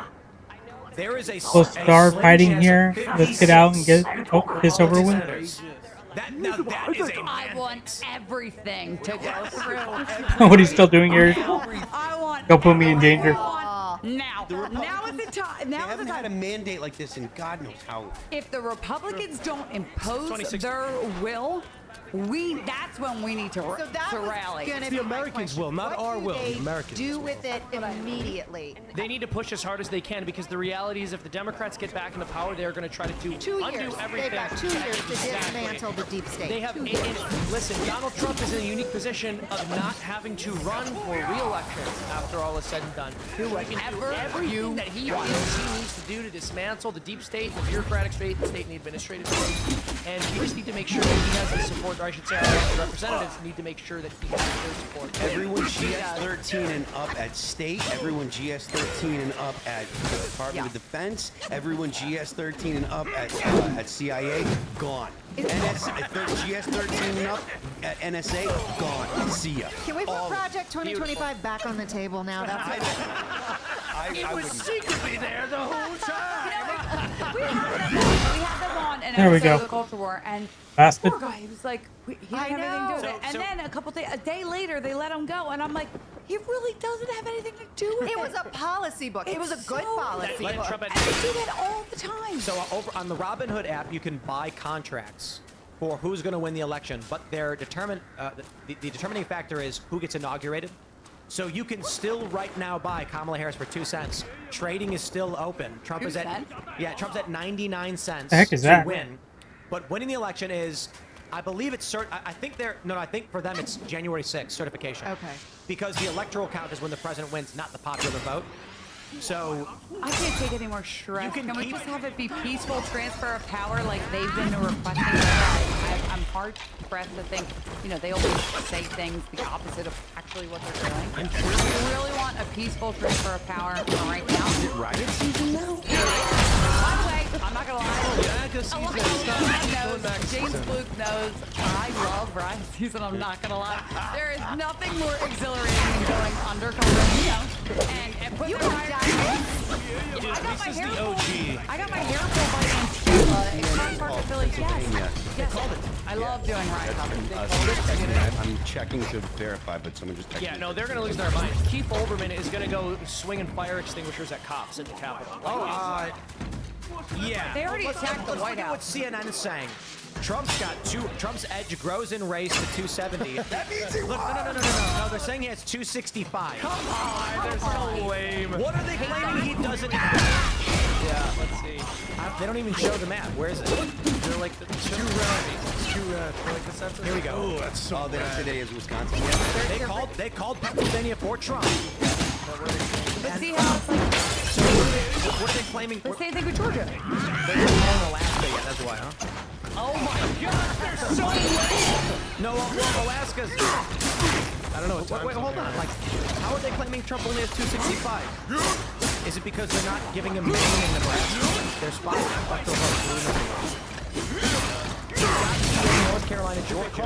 There is a So Star fighting here. Let's get out and get this over with. I want everything to go through. What he's still doing here? I want. Don't put me in danger. Now is the time. They Now is the haven't had a time. mandate like this in God knows how. If the Republicans don't impose their will, that's when we need to rally. The Americans will, not our will. The Americans do with it immediately. They need to push as hard as they can because the reality is if the Democrats get back into power, they're going to try to undo everything. They've got 2 years to dismantle the deep state. They have. Listen, Donald Trump is in a unique position of not having to run for re-election after all is said and done. He can do everything that he feels he needs to do to dismantle the deep state, the bureaucratic state, the state and the administrative state. And we just need to make sure that he has the support, or I should say, our representatives need to make sure that he has their support. Everyone GS-13 and up at state, everyone GS-13 and up at the Department of Defense, everyone GS-13 and up at CIA, gone. GS-13 and up at NSA, gone. See ya. Can we put Project 2025 back on the table now? That's it was secretly there the whole time. We had them on an There we episode go. of the Culture War, and Bastard. poor guy, he was like, he didn't have anything to do with it. And then a day later, they let him go, and I'm like, he really doesn't have anything to do with it. It was a policy book. It was a good policy book. And they do that all the time. So over on the Robinhood app, you can buy contracts for who's going to win the election, but they're determined. The determining factor is who gets inaugurated. So you can still right now buy Kamala Harris for 2 cents. Trading is still open. Trump is at Trump's at 99 cents The heck is that? to win. But winning the election is, I believe it's I think I think for them it's January 6th certification. Okay. Because the electoral count is when the president wins, not the popular vote. So I can't take any more stress. Can we just have it be peaceful transfer of power like they've been requesting? I'm hard pressed to think, they always say things the opposite of actually what they're doing. We really want a peaceful transfer of power right now. Is it riot season now? By the way, I'm not gonna lie. James Luke knows I love riot season. I'm not gonna lie. There is nothing more exhilarating than going undercover, and put the riot. I got my hair pulled. I got my hair pulled by Antifa in Cross Park Village. Yes. I love doing riot coverage. I'm checking to verify, but someone just texted yeah, me. no, they're going to lose their minds. Keith Olbermann is going to go swinging fire extinguishers at cops at the Capitol. Yeah. They already attacked the White House. Look at what CNN is saying. Trump's edge grows in race to 270. That means he Look, no, they're saying he has 265. Come on, they're so lame. What are they claiming he doesn't have? Yeah, let's see. They don't even show the map. Where is it? They're like it's too like the census. Here we go. Oh, that's so they don't say they is Wisconsin. Yeah, they called Pennsylvania for Trump. Let's see how it's like. So what are they claiming? The same thing with Georgia. They're calling Alaska yet. That's why, huh? Oh my God, they're so lame. No, Alaska's. I don't know. Wait, hold on. Like, how are they claiming Trump only has 265? Is it because they're not giving him Maine and Nebraska? They're spotting electoral votes. North Carolina, Georgia,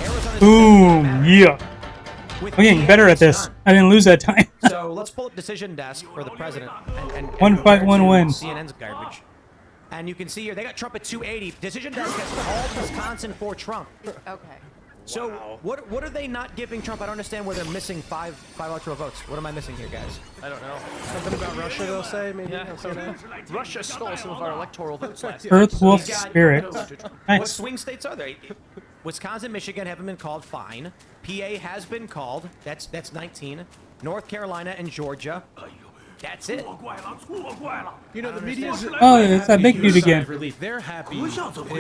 Arizona. Boom! Yeah. I'm getting better at this. I didn't lose that time. So let's pull up decision desk for the president. And 1 fight, 1 win. CNN's garbage. And you can see here, they got Trump at 280. Decision desk has called Wisconsin for Trump. Okay. So what are they not giving Trump? I don't understand where they're missing five electoral votes. What am I missing here, guys? I don't know. Something about Russia, they'll say, maybe. Yeah. Russia stole some of our electoral votes last year. Earth Wolf Spirit. What Nice. swing states are there? Wisconsin, Michigan haven't been called. Fine. PA has been called. That's 19. North Carolina and Georgia. That's it. The media's Oh, it's that big dude again. relief. They're happy in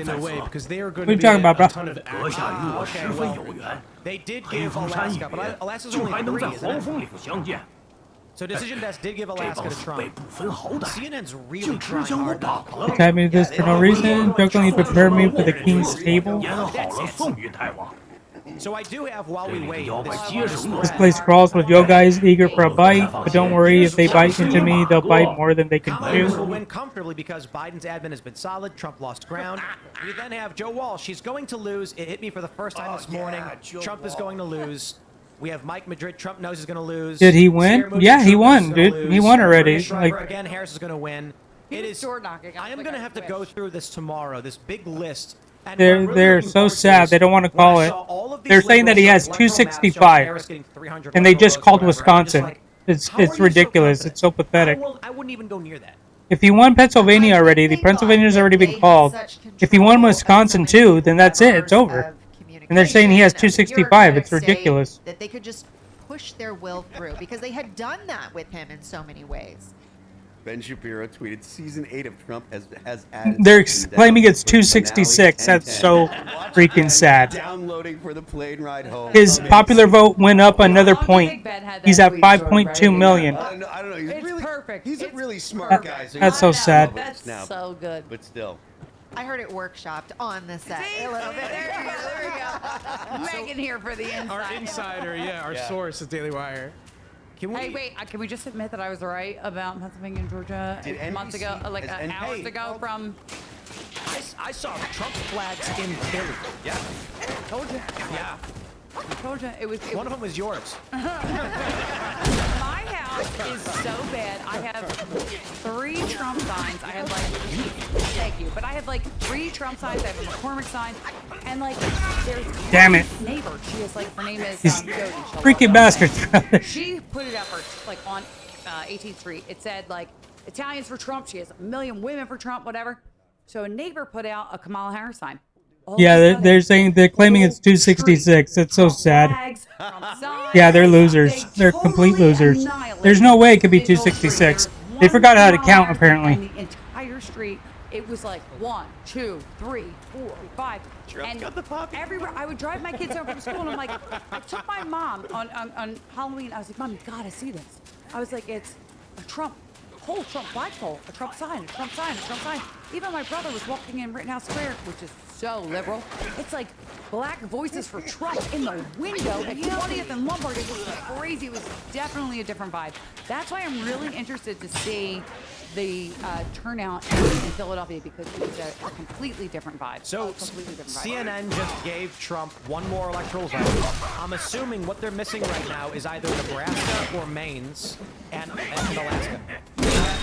a way because they are going What are to you be talking about, bro? a ton of action. Okay, well, they did give Alaska, but Alaska's only 3, isn't it? So Decision Desk did give Alaska to Trump. CNN's really trying hard to Attack me with this for no reason. Jokingly prepare me for the king's table. So I do have, while we wait, This place crawls with yo guys eager for a bite, but don't worry, if they bite into me, they'll bite more than they can Congress will chew. win comfortably because Biden's admin has been solid. Trump lost ground. We then have Joe Walsh. She's going to lose. It hit me for the first time this morning. Trump is going to lose. We have Mike Madrid. Trump knows he's going to lose. Did he win? Yeah, he won, dude. He won already. Like, again, Harris is going to win. It is. I am going to have to go through this tomorrow. This big list. they're so sad. They don't want to call it. They're saying that he has 265, and they just called Wisconsin. It's ridiculous. It's so pathetic. I wouldn't even go near that. If he won Pennsylvania already, the Pennsylvania's already been called. If he won Wisconsin too, then that's it. It's over. And they're saying he has 265. It's ridiculous. That they could just push their will through because they had done that with him in so many ways. Ben Shapiro tweeted, "Season 8 of Trump has added." They're claiming it's 266. That's so freaking sad. Downloading for the plane ride home. His popular vote went up another point. He's at 5.2 million. I don't know. He's really perfect. He's a really smart guy. So That's so sad. That's so good. But still. I heard it workshopped on the set a little bit. There we go. Megan here for the inside. Our insider, our source is Daily Wire. Hey, wait, can we just admit that I was right about Pennsylvania and Georgia months ago, like hours ago from... I saw Trump flags in Philly. Yeah. Told you. Yeah. Told you. One of them was yours. My house is so bad. I have 3 Trump signs. I have thank you, but I have 3 Trump signs. I have a McCormick sign, and there's Damn it. neighbor. She is her name is These Jody. freaking bastards. She put it up on 18th Street. It said Italians for Trump. She has 1 million women for Trump. Whatever. So a neighbor put out a Kamala Harris sign. Yeah, they're claiming it's 266. It's so sad. Yeah, they're losers. They're complete losers. There's no way it could be 266. They forgot how to count, apparently. The entire street, it was 1, 2, 3, 4, 5. And everywhere, I would drive my kids home from school, and I took my mom on Halloween. I was like, Mom, you gotta see this. I was like, it's a Trump flagpole, a Trump sign, a Trump sign, a Trump sign. Even my brother was walking in Rittenhouse Square, which is so liberal. It's Black Voices for Trump in the window at 20th and Lombard. It was crazy. It was definitely a different vibe. That's why I'm really interested to see the turnout in Philadelphia, because it was a completely different vibe. So CNN just gave Trump one more electoral vote. I'm assuming what they're missing right now is either Nebraska or Maine's and Alaska.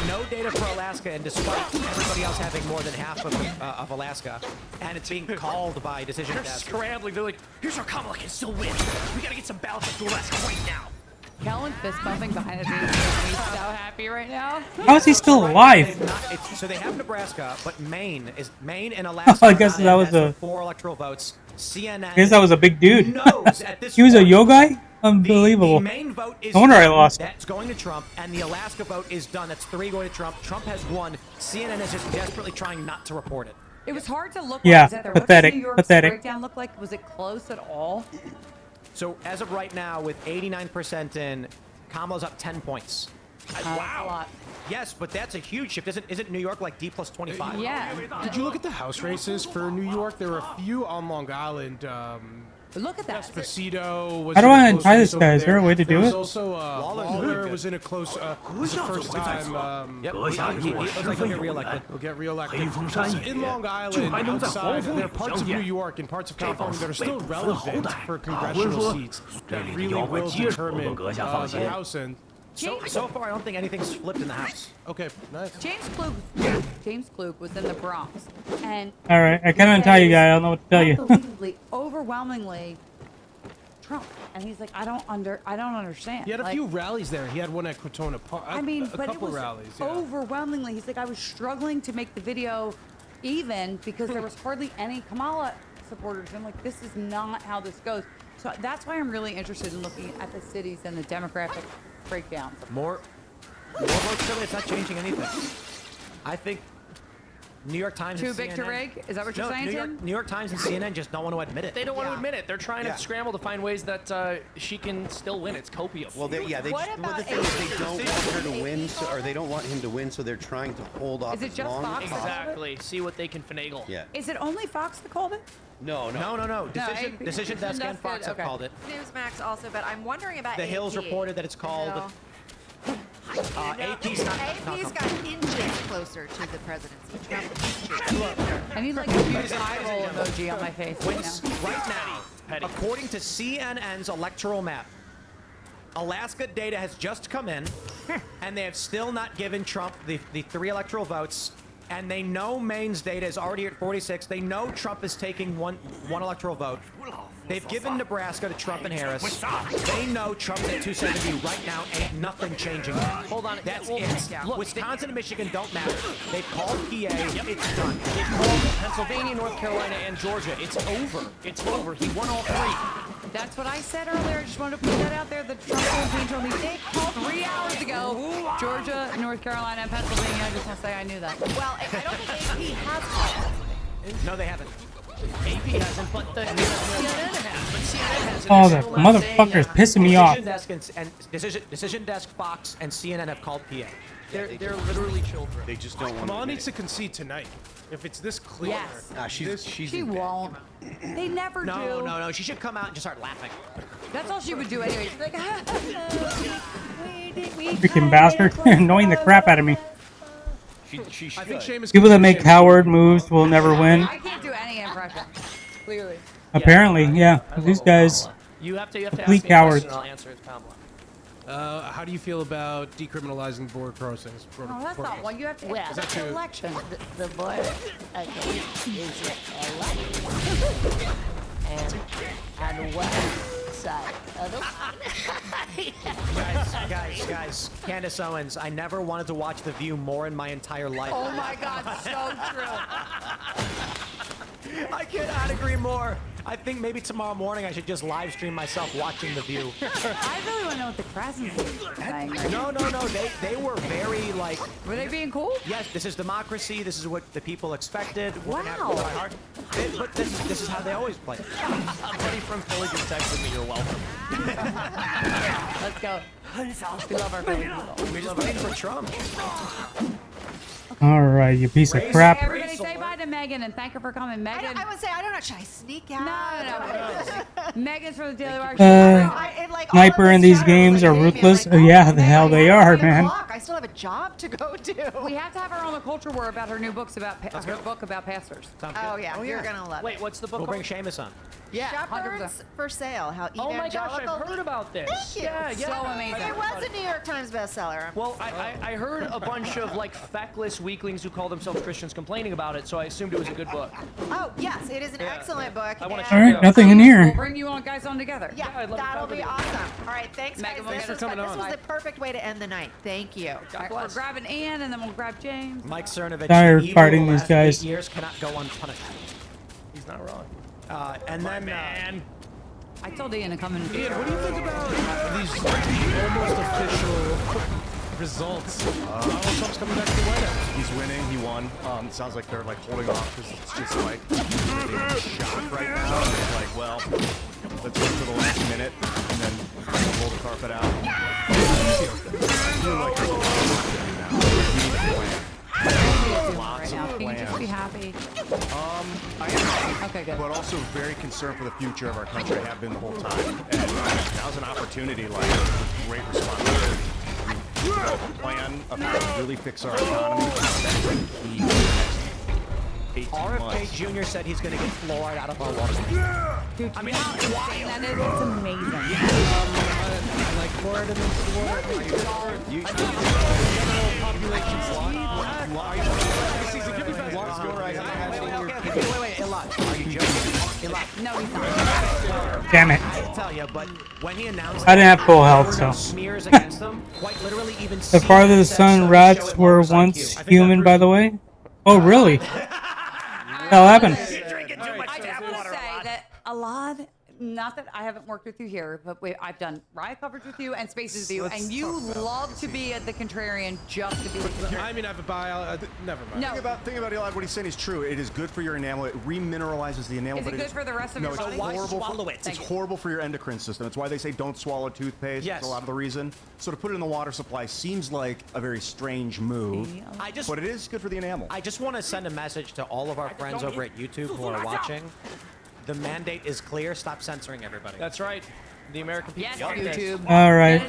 No data for Alaska, and despite everybody else having more than half of Alaska, and it's being called by Decision They're Desk. scrambling. They're like, here's our Kamala can still win. We gotta get some ballots to Alaska right now. Kellen fist bumping behind the scenes makes me so happy right now. How is he still alive? So they have Nebraska, but Maine and Alaska. I guess that was a 4 electoral votes. CNN. I guess that was a big dude. knows at this He was a point, yo guy? Unbelievable. The main vote is No wonder I done. lost. That's going to Trump, and the Alaska vote is done. That's 3 going to Trump. Trump has won. CNN is just desperately trying not to report it. It was hard to look. Yeah, What pathetic, does New York's pathetic. breakdown look like? Was it close at all? So as of right now, with 89% in, Kamala's up 10 points. Wow. A lot. Yes, but that's a huge shift. Isn't New York D plus 25? Yeah. Did you look at the House races for New York? There were a few on Long Island. Look at that. Esposito was How do in a I close untie race this guy? over Is there a way to There do was it? also Lawler was in a close. Was the first time. Yep. He looks like he'll get reelected. He'll get reelected. In Long Island, outside, there are parts of New York and parts of California that are still relevant for congressional seats that really will determine the House and. So far, I don't think anything's flipped in the House. Okay, nice. James Klug was in the Bronx, and All right, I can't untie you guy. I don't know what to tell you. unbelievably, overwhelmingly, Trump. And he's like, I don't understand. He had a few rallies there. He had one at Crotona Park. I mean, a but it couple was rallies. Yeah. overwhelmingly. He's like, I was struggling to make the video even because there was hardly any Kamala supporters. I'm like, this is not how this goes. So that's why I'm really interested in looking at the cities and the demographic breakdowns. More votes coming. It's not changing anything. I think New York Times. Too and big to CNN rig? Is that what you're No, saying, Tim? New York Times and CNN just don't want to admit it. They don't want to admit it. They're trying Yeah. to scramble to find ways that she can still win. It's copious. Well, the thing is, they don't want her to win, or they don't want him to win, so they're trying to hold off Is it as just long Fox as that called possible. Exactly. See what they can finagle. Yeah. Is it only Fox that called it? No. Decision, AP Decision Desk and did, Fox have okay. called it. Newsmax also, but I'm wondering about The Hills AP. reported that it's called. No. AP's not. AP's got inches closer to the presidency. Trump inches. I need like a huge eye roll emoji on my face. Right now. Right now, according to CNN's electoral map, Alaska data has just come in, and they have still not given Trump the 3 electoral votes. And they know Maine's data is already at 46. They know Trump is taking one electoral vote. They've given Nebraska to Trump and Harris. They know Trump's at 270 right now. Ain't nothing changing. Hold on. That's Well, it. look, Wisconsin and Michigan don't matter. They've called PA. It's done. They've called Pennsylvania, North Carolina, and Georgia. It's over. It's over. He won all 3. That's what I said earlier. I just wanted to put that out there. The Trump campaign told me they called 3 hours ago. Georgia, North Carolina, and Pennsylvania. I just want to say I knew that. Well, I don't think AP has called. No, they haven't. AP hasn't, but the CNN has. But CNN has. Oh, that motherfucker's pissing me off. Decision Desk, Fox, and CNN have called PA. They're literally children. They just don't want Kamal to. needs to concede tonight. If it's this clear. Yes. Nah, she's She won't. They never do. No. She should come out and just start laughing. That's all she would do anyway. She's like, Freaking bastard. Annoying the crap out of me. She I think Seamus People that make coward moves will never win. I can't do any impression. Clearly. Apparently, yeah. These guys, You have to ask complete me a cowards. question, I'll answer it, Pamela. How do you feel about decriminalizing border crossings? Oh, that's not one. You have to Is ask that the true? election. The border is election. And what side of the Guys, Candace Owens, I never wanted to watch The View more in my entire life. Oh my God, so true. I cannot agree more. I think maybe tomorrow morning I should just live stream myself watching The View. I really want to know what the presidency is saying. No. They were very like. Were they being cool? Yes, this is democracy. This is what the people expected. We're gonna have to Wow. try hard. But this is how they always play. A buddy from Philly just texted me, you're welcome. Let's go. We love our Philly people. We're just waiting for Trump. Alright, you piece of crap. Everybody say bye to Megan and thank her for coming. Megan. I would say, I don't know, should I sneak out? No. Megan's from the Daily Wire. Sniper in these games are ruthless. Oh, yeah, the hell they are, man. I still have a job to go to. We have to have her on the culture war about her new books about her book about pastors. Oh yeah, you're gonna love Wait, it. what's the book We'll bring called? Seamus on. Yeah, Shepherds for Sale. How Oh my gosh, I've evangelical. heard about this. Thank you. Yeah. So amazing. It was a New York Times bestseller. Well, I heard a bunch of like feckless weaklings who call themselves Christians complaining about it, so I assumed it was a good book. Oh yes, it is an excellent book. I wanna and- check Alright, nothing in We'll here. bring you on guys on together. Yeah, I'd love to that'll talk with be you. awesome. All right, thanks guys. Megan, well, This thanks was for fun. coming This on. was the perfect way to end the night. Thank you. All right, we're grabbing Ann and then we'll grab James. Mike Cernovich. Tired evil fighting the these last guys. 8 years cannot go unpunished. He's not wrong. And then Man. I told Ian to come in. Ian, what do you think about these almost official results? Donald Trump's coming back to the White House. He's winning. He won. It sounds like they're like holding off because it's just like they're in shock right now. And they're like, well, let's wait for the last minute and then roll the carpet out. I feel like there's a lot of work to do now. We need a plan. Lots Right now. of Can you just be plans. happy? I am, Okay, good. but also very concerned for the future of our country. I have been the whole time. And now's an opportunity, like, with great responsibility. We develop a plan of how to really fix our economy. That's like key for the next 18 RFK months. Jr. said he's going to get fluoride out of our water. Dude, I mean, how insane that is. It's amazing. Like Florida and Florida. You general population Wait, Elon, are you joking? Elon. No, he's not. Damn it. I can tell you, but when he announced I didn't have full health, there were no so. smears against him, quite literally even The farther the sun rats were once human, by the way. Oh, really? Hell happened. I just want to say that a lot, not that I haven't worked with you here, but I've done riot coverage with you and spaces with you, and you love to be at the contrarian just to be with you. I mean, I have a bio. Never mind. No. Think about Eli. What he's saying is true. It is good for your enamel. It remineralizes the enamel. Is it but good for the rest of your body? No, it's horrible. Swallow it. It's horrible for your endocrine system. That's why they say don't swallow toothpaste. Yes. That's a lot of the reason. So to put it in the water supply seems like a very strange move. But it is good for the enamel. I just want to send a message to all of our friends over at YouTube who are watching. The mandate is clear. Stop censoring everybody. That's right. The American people. Yes, YouTube. All right.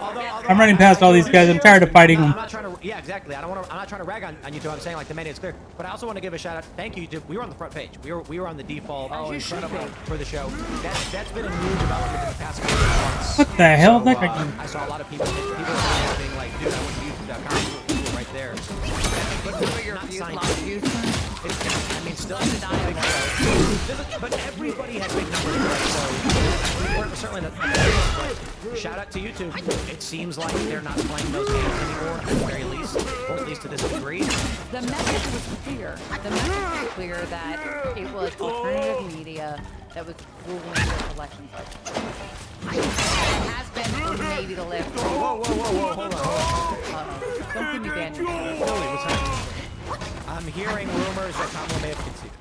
I'm running past all these guys. I'm tired of fighting them. I'm not trying to. Yeah, exactly. I'm not trying to rag on YouTube. I'm saying like the mandate's clear. But I also want to give a shout out. Thank you, YouTube. We were on the front page. We were on the default for the show. That's been a new development in the past couple of months. What the hell? So, I saw a lot of people being like, dude, I went to YouTube.com. People right there. I mean, still, but everybody has big numbers, right? So we're certainly not. Shout out to YouTube. It seems like they're not playing those games anymore, at the very least, or at least to this degree. The message was clear. The message was clear that it was alternative media that was ruling the election cycle. It has been for maybe the last. Whoa! Hold on. Don't give me bad news. Holy, what's happening? I'm hearing rumors that Kamala may have conceded.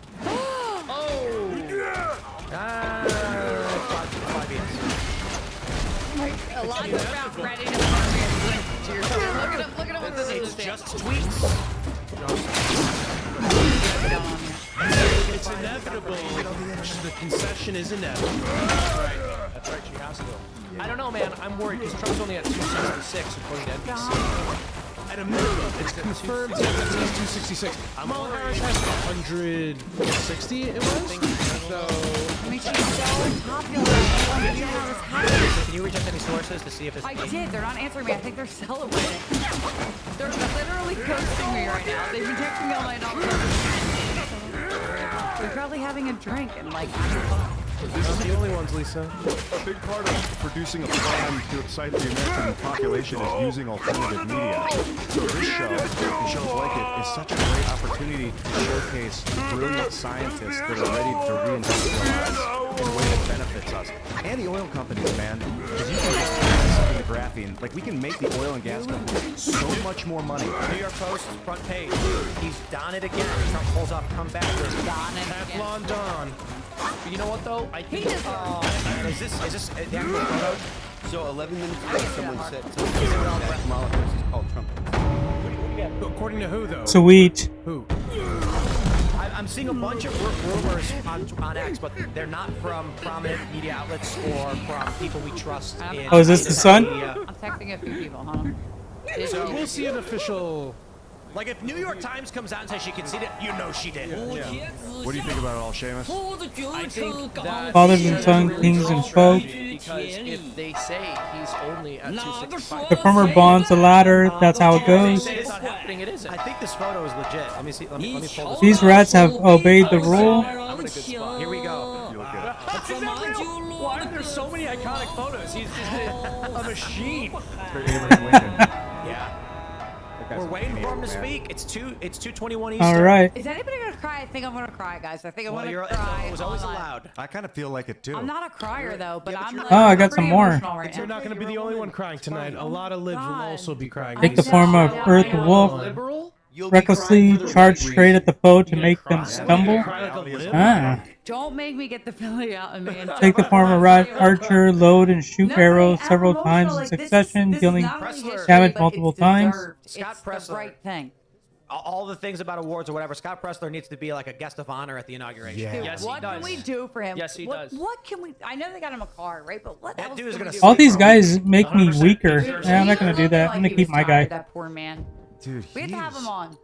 A lot of about ready to look at him with this. It's just tweets. It's inevitable. The concession is inevitable. That's right. She has to. I don't know, man. I'm worried because Trump's only at 266 according to NBC. At a minimum, it's confirmed that it's 266. Kamala Harris has 160, it was? So... I mean, she's so popular. Can you reach out to any sources to see if it's... I did. They're not answering me. I think they're celebrating. They're literally ghosting me right now. They've been texting me all night long. They're probably having a drink and like having fun. We're not the only ones, Lisa. A big part of producing a plan to excite the American population is using alternative media. So this show, and shows like it, is such a great opportunity to showcase brilliant scientists that are ready to reindustrialize in a way that benefits us. And the oil companies, man. Because you can just turn the graphene. Like, we can make the oil and gas companies so much more money. New York Post, front page. He's done it again. Trump pulls up, come back. Teflon Don. But you know what though? I think is this the actual photo? So 11 minutes ago, someone said that Kamala Harris is called Trump. According to who, though? Sweet. Who? I'm seeing a bunch of rumors on X, but they're not from prominent media outlets or from people we trust. Oh, is this the Sun? I'm texting a few people, huh? So we'll see an official... Like if New York Times comes out and says she conceded, you know she did. Yeah. What do you think about it all, Seamus? I think that Fathers and sons, kings and folk. because if they say he's only at 265, The former bonds the latter. That's how it goes. it's not happening. It isn't. I think this photo is legit. Let me see. Let me pull this. These rats have obeyed the rule. I'm in a good spot. Here we go. You look good. Why are there so many iconic photos? He's just a machine. It's very Abraham Lincoln. Yeah. We're waiting for him to speak. It's 2:21 Eastern. All right. Is anybody gonna cry? I think I'm gonna cry, guys. I think I'm gonna Well, cry. it was always Hold on. allowed. I kind of feel like it too. I'm not a crier though, but I'm. Like, Oh, I I'm got some pretty more. emotional right You're now. not going to be the only one crying tonight. A lot of libs will also be crying. Take the form of Earth Wolf. Liberal? Recklessly charge straight at the foe to make them stumble. Ah. Don't make me get the Philly out in me. Take the form of archer, load and shoot arrows several times in succession, dealing damage multiple times. Scott It's the Pressler. right thing. All the things about awards or whatever. Scott Pressler needs to be like a guest of honor at the inauguration. Yeah. Dude, Yes, he what can does. we do for him? Yes, he what, does. What can we? I know they got him a car, right? But what That else dude is can gonna we do? All these guys make me 100%. weaker. Yeah, I'm not gonna do that. I'm gonna keep my guy. That poor man. Dude, We have to have him on.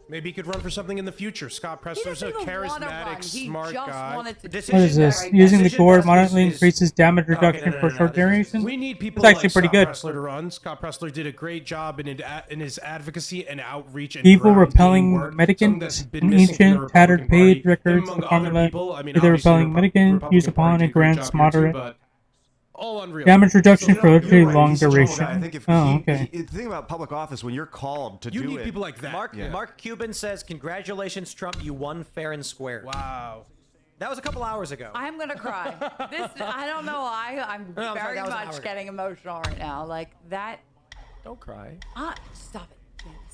Maybe he could run for something in the future. Scott He Pressler's a doesn't even wanna run. charismatic, He smart just guy. wanted to What is this? Using the gourd moderately increases damage reduction for short duration. We need people It's actually like pretty Scott good. Pressler to run. Scott Pressler did a great job in his advocacy and outreach and Evil ground repelling game work, something medicant, that's been an missing from the ancient, tattered Republican page Party. records, Among the other formula, people, I mean, either obviously repelling the medicant, Republican used upon Party and did a great grants job here too, moderate. but all unreal. Damage reduction for You're literally right, long he's a trouble guy. I duration. think if Oh, he- okay. The thing about public office, when you're called to You do need it, people like that. Mark Cuban says, "Congratulations, Trump. You won fair and square." Wow. That was a couple hours ago. I'm gonna cry. I don't know why. I'm No, I'm sorry, very that was an hour much ago. getting emotional right now. Like that. Don't cry. Stop it.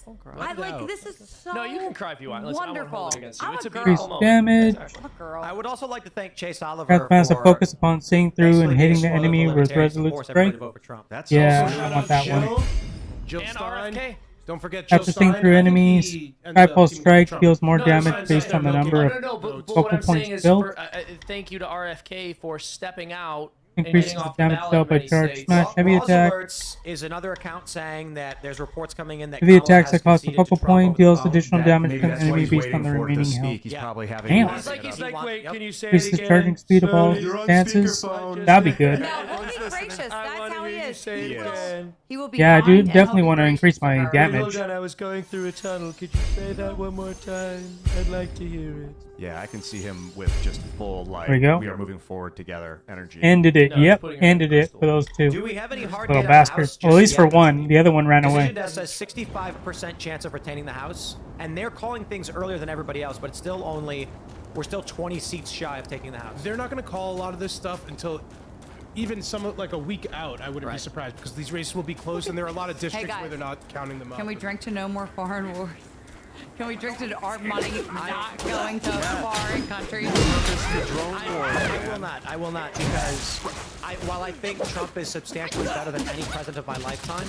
Don't cry. I like this is so No, you can cry if you want. Listen, I won't wonderful. hold it against you. I'm It's a a girl. beautiful Increased damage. I'm a girl. I would also like to thank Chase Oliver Craft has to for focus upon seeing through and basically hitting the being one of enemy with libertarians who resolute force everybody strike. to vote for Trump. That's Yeah, also I want that one. Jill And Stein. RFK. Don't forget Jill After seeing Stein. through I think enemies, he ended up Tripole teaming with strike Trump. deals more No, that's what damage I'm based saying. on the number of No, but what focal I'm saying points is, built. thank you to RFK for stepping out Increases and the getting off the damage ballot dealt by in many charge states. smash heavy Laws attack. Alerts is another account saying that there's reports coming in that Heavy Kamala attacks has that cost a conceded focal to Trump over point the deals phone. additional damage to an that's what enemy he's based waiting on the for to remaining speak. health. He's probably having. Damn. He's like, wait, can you say it Increases the charging again? speed of all You're on stances. speakerphone. That'd be good. No, he'll be gracious. That's how he is. He will be Yeah, I kind do and definitely he'll be want to gracious increase to my her. damage. I was going through a tunnel. Could you say that one more time? I'd like to hear it. Yeah, I can see him with just full like There we go. we are moving forward together energy. Ended it. No, he's Yep, putting it in ended the it for those two. Do we have any hard Little data on the House bastards. just Well, at least for yet? one. The other one ran Decision away. Desk says 65% chance of retaining the House, and they're calling things earlier than everybody else, but it's still only, we're still 20 seats shy of taking the House. They're not going to call a lot of this stuff until even some like a week out. I wouldn't be Right. surprised because these races will be close and there are a lot of districts guys, where they're not counting them up. Can we drink to no more foreign wars? Can we drink to our money not going to foreign countries? I will not, because while I think Trump is substantially better than any president of my lifetime,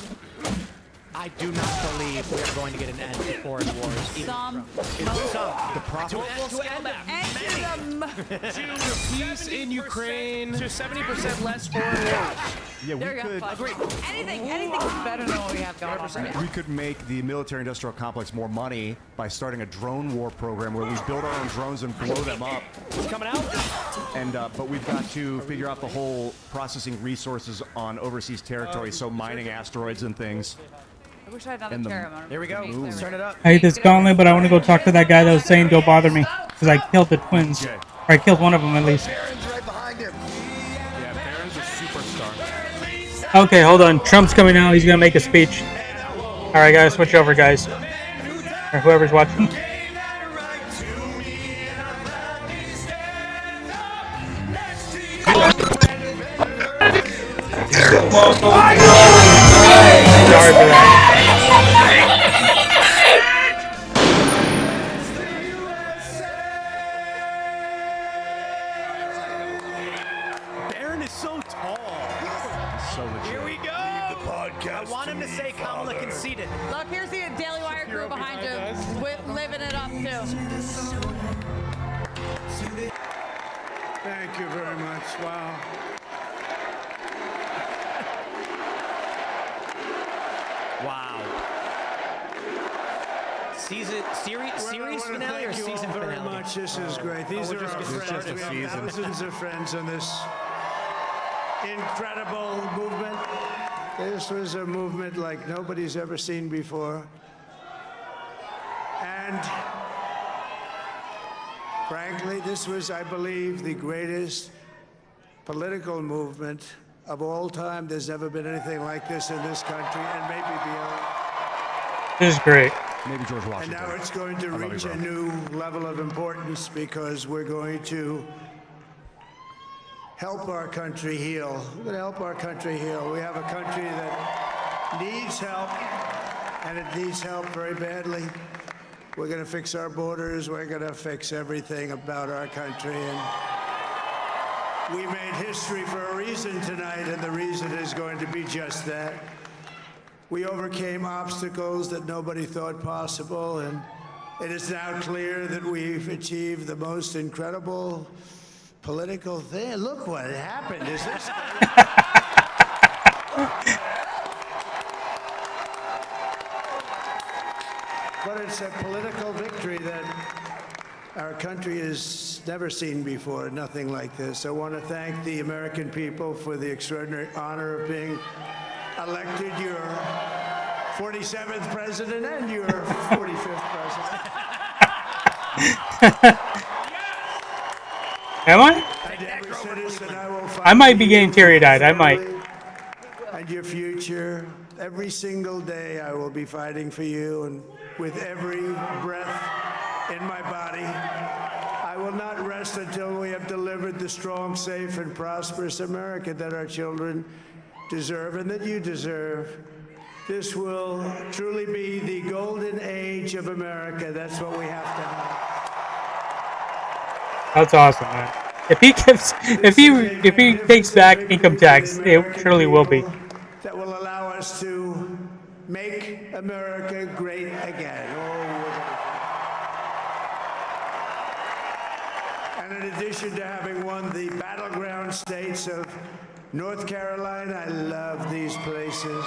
I do not believe we are going to get an end to foreign wars. Some. The problem. Peace in Ukraine. To 70% less foreign wars. Yeah, There you go. Agree. Anything's better than what we have going on right now. we could make the military-industrial complex more money by starting a drone war program where we build our own drones and blow them up. It's coming out. And but we've got to figure out the whole processing resources on overseas territory, so mining asteroids and things. I wish I had And another the- chair. There we go. Turn it up. I hate this gauntlet, but I want to go talk to that guy that was saying don't bother me. Because I killed the twins. Or I killed one of them at least. Baron's right behind him. Yeah, Baron's a superstar. Okay, hold on. Trump's coming out. He's going to make a speech. Alright, guys. Switch over, guys. Or whoever's watching. Sorry for that. Baron is so tall. So legit. Here we go. I want him to say Kamala conceded. Look, here's the Daily Wire crew behind you, living it up too. Thank you very much. Wow. Wow. Series finale or season Thank you all very finale? much. This is great. These are our friends. We have thousands of friends on this incredible movement. This was a movement like nobody's ever seen before. And frankly, this was, I believe, the greatest political movement of all time. There's never been anything like this in this country and maybe beyond. This is great. Maybe George And Washington. now it's going to I love you, reach bro. a new level of importance because we're going to help our country heal. We're going to help our country heal. We have a country that needs help, and it needs help very badly. We're going to fix our borders. We're going to fix everything about our country. And we made history for a reason tonight, and the reason is going to be just that. We overcame obstacles that nobody thought possible, and it is now clear that we've achieved the most incredible political thing. Look what happened. Is this? But it's a political victory that our country has never seen before, nothing like this. I want to thank the American people for the extraordinary honor of being elected your 47th president and your 45th president. Am I? And every citizen I will fight I might for be you, getting teary-eyed. I might. and your future. Every single day I will be fighting for you, and with every breath in my body, I will not rest until we have delivered the strong, safe, and prosperous America that our children deserve and that you deserve. This will truly be the golden age of America. That's what we have to have. That's awesome, man. If he takes back income tax, it surely will be. That will allow us to make America great again. And in addition to having won the battleground states of North Carolina, I love these places,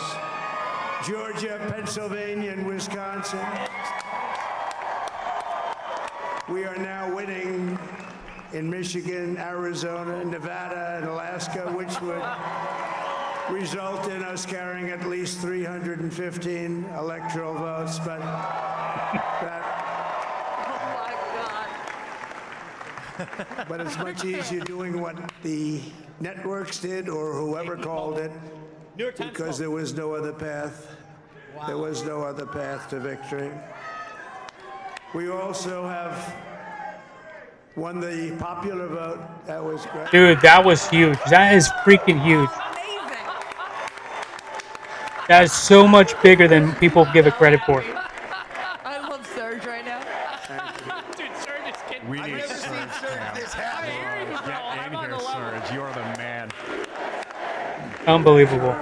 Georgia, Pennsylvania, and Wisconsin, we are now winning in Michigan, Arizona, Nevada, and Alaska, which would result in us carrying at least 315 electoral votes, but but it's much easier doing what the networks did or whoever called it, because there was no other path. There was no other path to victory. We also have won the popular vote. That was great. Dude, that was huge. That is freaking huge. That is so much bigger than people give it credit for. I love Serge right now. Dude, Serge is kidding. We need Serge. Get in here, Serge. You're the man. Unbelievable.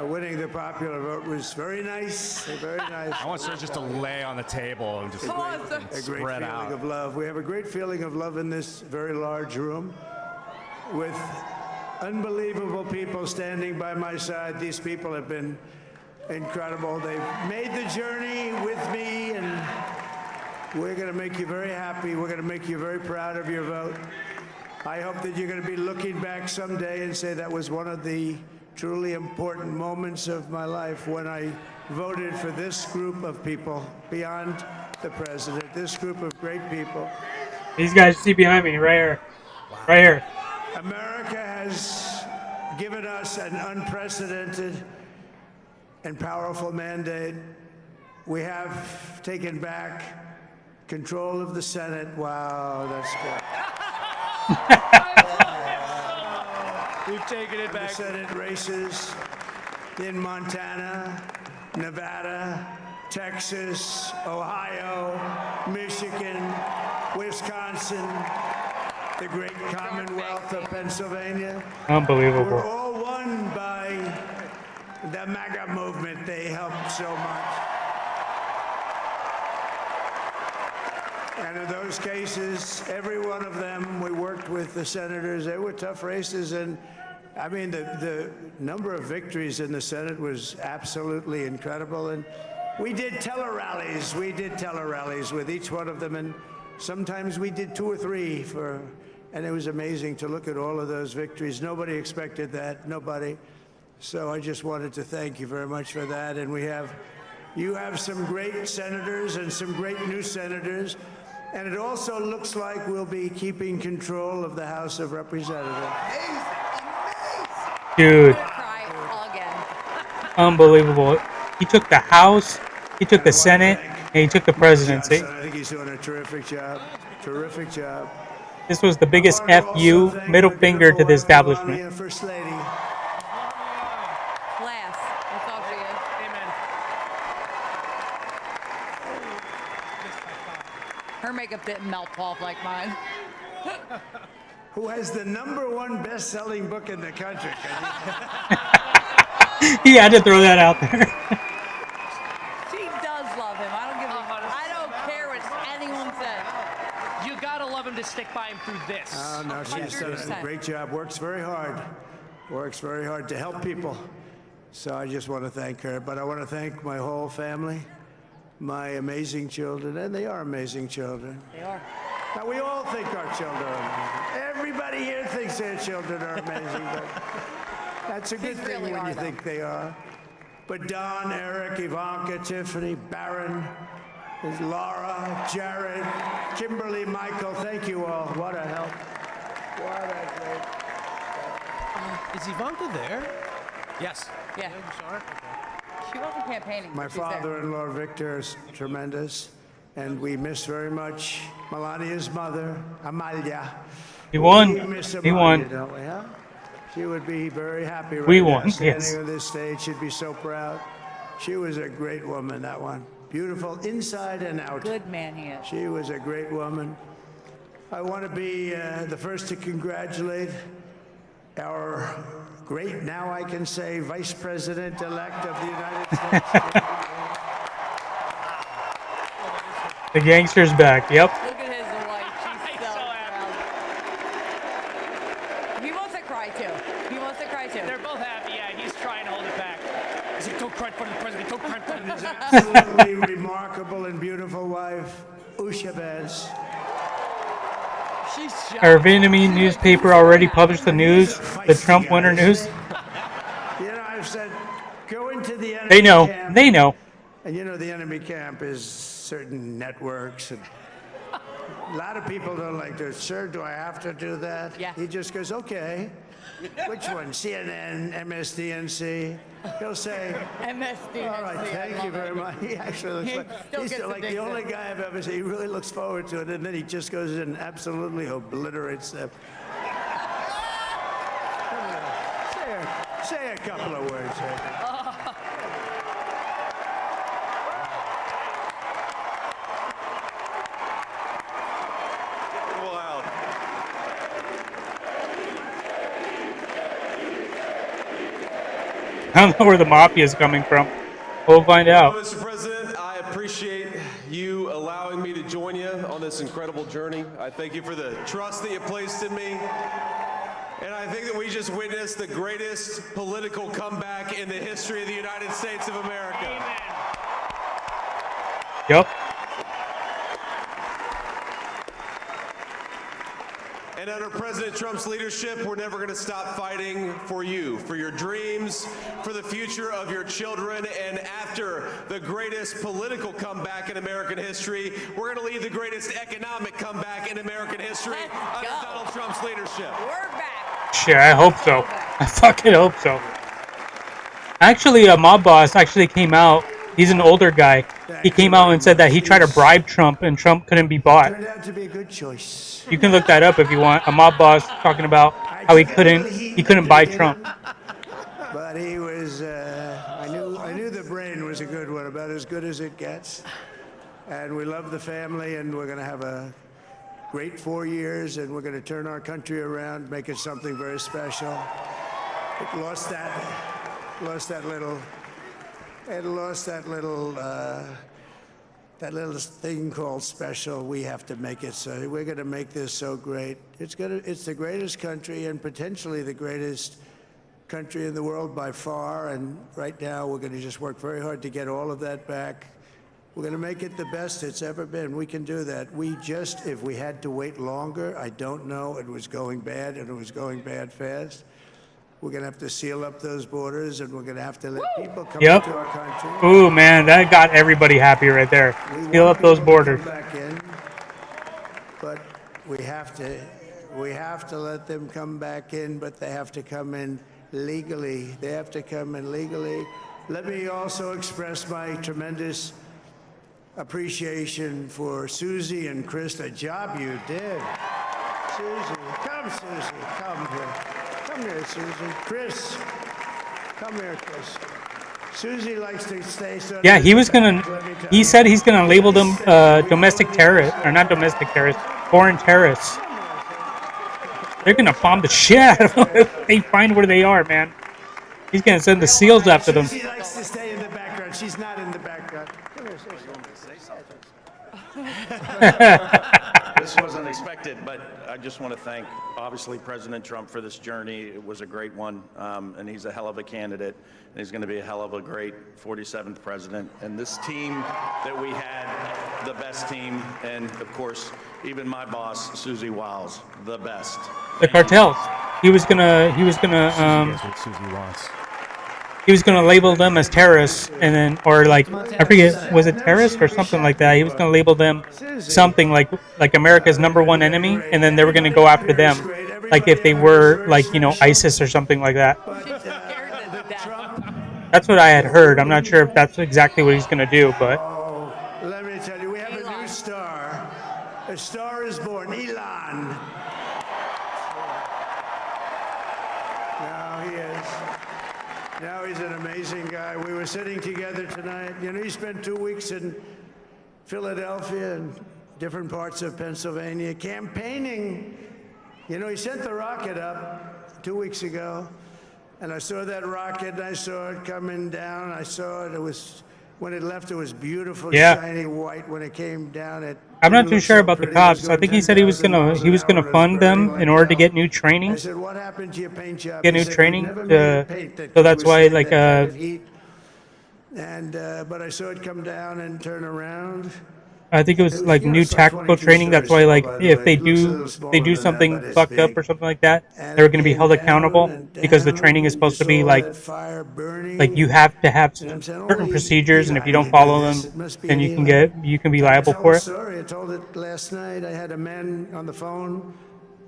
Winning the popular vote was very nice. Very nice. I want Serge just to lay on the table and just a great spread feeling out. of love. We have a great feeling of love in this very large room with unbelievable people standing by my side. These people have been incredible. They've made the journey with me, and we're going to make you very happy. We're going to make you very proud of your vote. I hope that you're going to be looking back someday and say that was one of the truly important moments of my life when I voted for this group of people beyond the president, this group of great people. These guys you see behind me, right here. Right here. America has given us an unprecedented and powerful mandate. We have taken back control of the Senate. Wow, that's good. We've taken it back. The Senate races in Montana, Nevada, Texas, Ohio, Michigan, Wisconsin, the great Commonwealth of Pennsylvania. Unbelievable. We're all won by the MAGA movement. They helped so much. And in those cases, every one of them, we worked with the senators. They were tough races, and I mean, the number of victories in the Senate was absolutely incredible. And we did tele-rallies. We did tele-rallies with each one of them, and sometimes we did 2 or 3 and it was amazing to look at all of those victories. Nobody expected that, nobody. So I just wanted to thank you very much for that. And you have some great senators and some great new senators. And it also looks like we'll be keeping control of the House of Representatives. Dude. Unbelievable. He took the House, he took the Senate, and he took the presidency. I think he's doing a terrific job. Terrific job. This was the biggest FU, middle finger to the establishment. First Lady. Class. That's all for you. Amen. Her makeup didn't melt off like mine. Who has the #1 best-selling book in the country? He had to throw that out there. She does love him. I don't care what anyone says. You gotta love him to stick by him through this. Oh, no, she's done a great job. Works very hard. Works very hard to help people. So I just want to thank her. But I want to thank my whole family, my amazing children, and they are amazing children. They are. Now, we all think our children are amazing. Everybody here thinks their children are amazing, but that's a good thing when you think they are. But Don, Eric, Ivanka, Tiffany, Barron, Laura, Jared, Kimberly, Michael, thank you all. What a help. What a great. Is Ivanka there? Yes. Yeah. You saw her? She wasn't campaigning. My but she's there. father-in-law, Victor, is tremendous. And we miss very much Melania's mother, Amalia. He won. We miss He won. Amalia, don't we, huh? She would be very happy right We now, won, standing yes. on this stage. She'd be so proud. She was a great woman, that one. Beautiful inside and out. Good man he is. She was a great woman. I want to be the first to congratulate our great, now I can say, Vice President-elect of the United States. The gangster's back. Yep. Look at his wife. She's so proud. He wants to cry too. He wants to cry too. They're both happy. Yeah, he's trying to hold it back. He's like, don't cry in front of the president. Don't cry in front of His the absolutely remarkable and beautiful wife, Usha Bez. Our Vietnamese newspaper already published the news, the Trump winter news. You know, I've said, go into the enemy They know. camp. They know. And you know, the enemy camp is certain networks. And a lot of people don't like to, sir, do I have to do that? Yeah. He just goes, okay. Which one? CNN, MSDNC? He'll say, MSDNC. all right, thank you very much. He actually looks like, he's like the only guy I've ever seen. He really looks forward to it, and then he just goes in and absolutely obliterates them. Say a couple of words here. I don't know where the mafia is coming from. We'll find out. Mr. President, I appreciate you allowing me to join you on this incredible journey. I thank you for the trust that you placed in me. And I think that we just witnessed the greatest political comeback in the history of the United States of America. Yep. And under President Trump's leadership, we're never going to stop fighting for you, for your dreams, for the future of your children. And after the greatest political comeback in American history, we're going to lead the greatest economic comeback in American history under Donald Trump's leadership. We're back. Shit, I hope so. I fucking hope so. Actually, a mob boss actually came out. He's an older guy. He came out and said that he tried to bribe Trump and Trump couldn't be bought. Turned out to be a good choice. You can look that up if you want. A mob boss talking about how he couldn't buy Trump. But he was, I knew the brain was a good one, about as good as it gets. And we love the family, and we're going to have a great 4 years, and we're going to turn our country around, make it something very special. It lost that little thing called special. We have to make it so. We're going to make this so great. It's the greatest country and potentially the greatest country in the world by far. And right now, we're going to just work very hard to get all of that back. We're going to make it the best it's ever been. We can do that. If we had to wait longer, I don't know. It was going bad, and it was going bad fast. We're going to have to seal up those borders, and we're going to have to let people come into our country. Ooh, man, that got everybody happy right there. Seal up those borders. Back in, but we have to let them come back in, but they have to come in legally. They have to come in legally. Let me also express my tremendous appreciation for Susie and Chris. The job you did. Susie, come here. Come here, Susie. Chris, come here, Chris. Susie likes to stay. So Yeah, he said he's gonna label them domestic terrorists, or not domestic terrorists, foreign terrorists. They're gonna bomb the shit out of them if they find where they are, man. He's gonna send the SEALs after them. Susie likes to stay in the background. She's not in the background. Come here, Susie. This wasn't expected, but I just want to thank, obviously, President Trump for this journey. It was a great one, and he's a hell of a candidate, and he's going to be a hell of a great 47th president. And this team that we had, the best team, and of course, even my boss, Susie Wiles, the best. The cartels. He was gonna label them as terrorists, and then, or like, I forget, was it terrorists or something like that? He was gonna label them something like America's #1 enemy, and then they were gonna go after them, like if they were like, ISIS or something like that. That's what I had heard. I'm not sure if that's exactly what he's gonna do, but me tell you, we have a new star. A star is born, Elon. Now he is. Now he's an amazing guy. We were sitting together tonight. You know, he spent 2 weeks in Philadelphia and different parts of Pennsylvania campaigning. You know, he sent the rocket up 2 weeks ago, and I saw that rocket, and I saw it coming down. I saw it. It was, when it left, it was beautiful, shiny white. When it came down, I'm not too sure about the cops. I think he said he was gonna fund them in order to get new training. I said, "What happened to your paint job?" Get He new said, training. "We've never made a paint that So that's could why, withstand like, that kind of heat." And but I saw it come down and turn around. I think it was like new tactical training. That's why, like, if they do something fucked up or something like that, they're going to be held accountable because the training is supposed to be like you have to have certain procedures, and if you don't follow them, then you can be liable for it. Sorry, I told it last night. I had a man on the phone.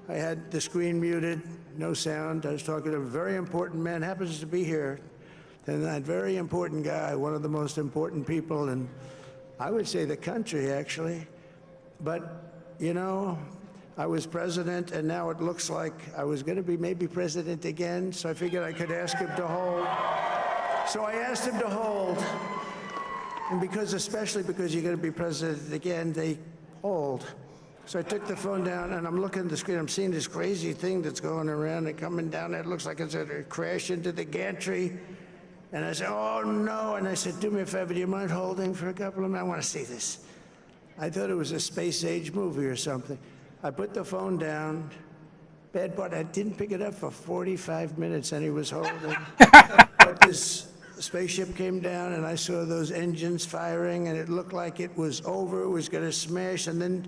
I had the screen muted, no sound. I was talking to a very important man, happens to be here, and that very important guy, one of the most important people in, I would say, the country, actually. But, you know, I was president, and now it looks like I was going to be maybe president again, so I figured I could ask him to hold. So I asked him to hold, and especially because you're going to be president again, they hold. So I took the phone down, and I'm looking at the screen. I'm seeing this crazy thing that's going around and coming down. It looks like it's going to crash into the gantry. And I said, "Oh, no." And I said, "Do me a favor, do you mind holding for a couple of minutes? I want to see this." I thought it was a space-age movie or something. I put the phone down. Bad part, I didn't pick it up for 45 minutes, and he was holding. But this spaceship came down, and I saw those engines firing, and it looked like it was over. It was going to smash, and then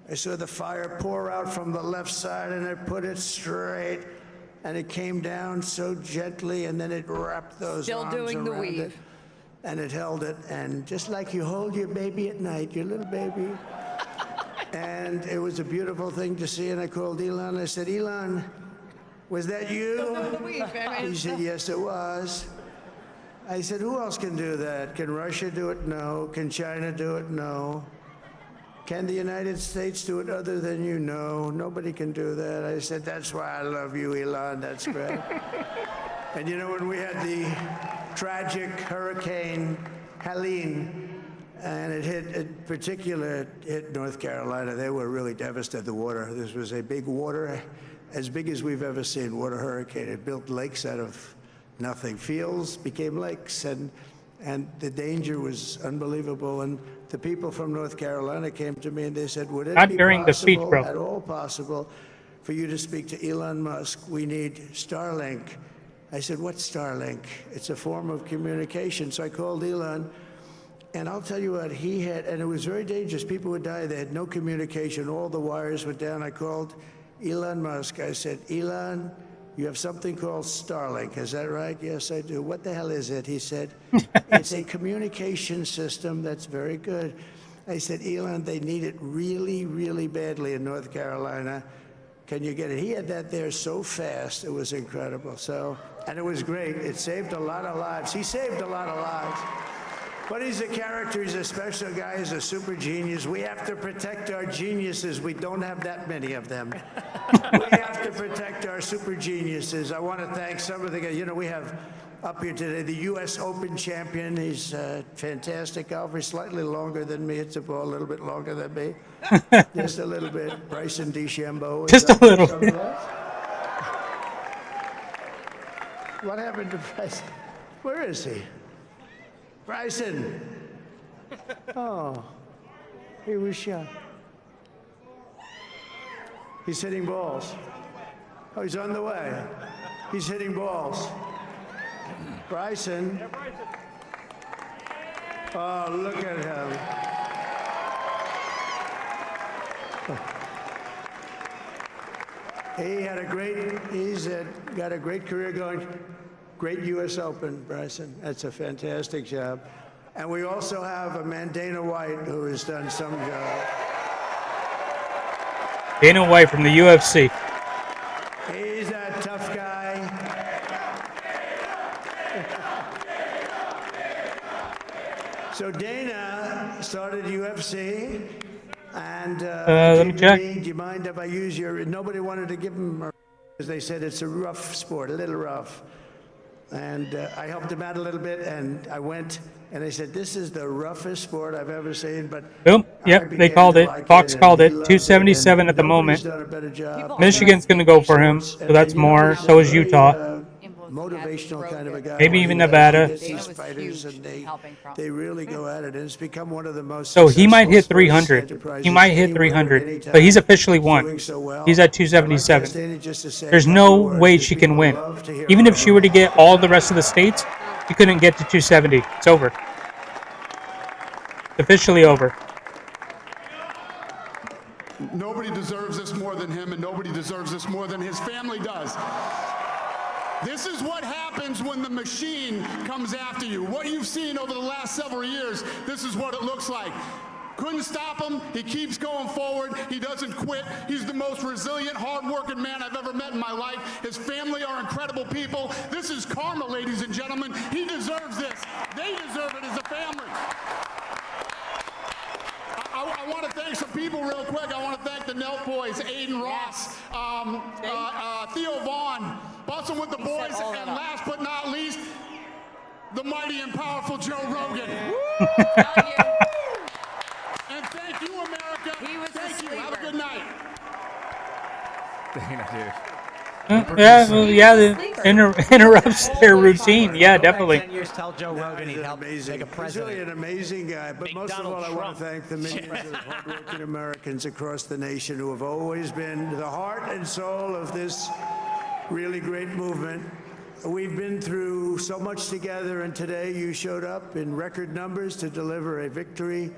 I saw the fire pour out from the left side, and I put it straight. And it came down so gently, and then it wrapped those arms doing the around weave. it, and it held it. And just like you hold your baby at night, your little baby. And it was a beautiful thing to see. And I called Elon. I said, "Elon, was that you?" He said, "Yes, it was." I said, "Who else can do that? Can Russia do it? No. Can China do it? No. Can the United States do it other than you? No, nobody can do that." I said, "That's why I love you, Elon. That's great." And you know, when we had the tragic Hurricane Helene, and it hit North Carolina, they were really devastated. The water, this was a big water, as big as we've ever seen, water hurricane. It built lakes out of nothing. Fields became lakes, and the danger was unbelievable. And the people from North Carolina came to me and they said, "Would it Not be during the speech, possible, bro. at all possible, for you to speak to Elon Musk? We need Starlink." I said, "What's Starlink?" "It's a form of communication." So I called Elon, and I'll tell you what he had, and it was very dangerous. People would die. They had no communication. All the wires were down. I called Elon Musk. I said, "Elon, you have something called Starlink. Is that right?" "Yes, I do." "What the hell is it?" He said, "It's a communication system that's very good." I said, "Elon, they need it really, really badly in North Carolina. Can you get it?" He had that there so fast. It was incredible. So, and it was great. It saved a lot of lives. He saved a lot of lives. But he's a character. He's a special guy. He's a super genius. We have to protect our geniuses. We don't have that many of them. We have to protect our super geniuses. I want to thank some of the guys. You know, we have up here today the U.S. Open champion. He's a fantastic golfer. He's slightly longer than me. Hits the ball a little bit longer than me. Just a little bit. Bryson DeChambeau. Just a little bit. What happened to Bryson? Where is he? Bryson. Oh, he was shot. He's hitting balls. Oh, he's on the way. He's hitting balls. Bryson. Oh, look at him. He's got a great career going. Great U.S. Open, Bryson. That's a fantastic job. And we also have a man, Dana White, who has done some job. Dana White from the UFC. He's a tough guy. So Dana started UFC, and let me check. do you mind if I use your? Nobody wanted to give him, because they said it's a rough sport, a little rough. And I helped him out a little bit, and I went, and they said, this is the roughest sport I've ever seen. But Boom. Yep, they called it. Fox called it. 277 at the moment. Michigan's going to go for him, so that's more. So is Utah. Motivational kind of a guy. Maybe even Nevada. These fighters, and they really go at it. And it's become one of the most. So he might hit successful 300. sports He might hit 300, but he's officially won. He's at 277. There's no way she can win. Even if she were to get all the rest of the states, she couldn't get to 270. It's over. Officially over. Nobody deserves this more than him, and nobody deserves this more than his family does. This is what happens when the machine comes after you. What you've seen over the last several years, this is what it looks like. Couldn't stop him. He keeps going forward. He doesn't quit. He's the most resilient, hard-working man I've ever met in my life. His family are incredible people. This is karma, ladies and gentlemen. He deserves this. They deserve it as a family. I want to thank some people real quick. I want to thank the Nelk boys, Aiden Ross, Theo Vaughn, busting with the boys, and last but not least, the mighty and powerful Joe Rogan. And thank you, America. Thank you. Have a good night. Dana, dude. Yeah, well, yeah, it interrupts their routine. Yeah, definitely. 10 years, tell Joe Rogan he'd help make a president. He's really an amazing guy. But most Donald of all, I want Trump. to thank the millions of hardworking Americans across the nation who have always been the heart and soul of this really great movement. We've been through so much together, and today you showed up in record numbers to deliver a victory.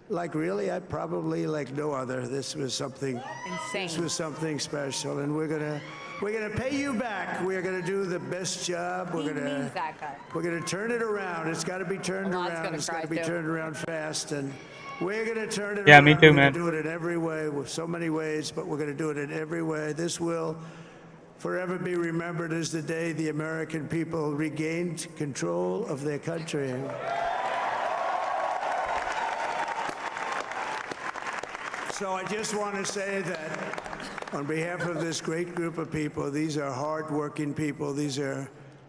Like really, I probably like no other. This was something insane. This was something special, and we're gonna pay you back. We're gonna do the best job. We're gonna turn it around. It's got to be turned around. It's got to be turned around fast, and we're gonna turn it around. Yeah, me too, man. We're gonna do it in every way, with so many ways, but we're gonna do it in every way. This will forever be remembered as the day the American people regained control of their country. So I just want to say that on behalf of this great group of people, these are hard-working people. These are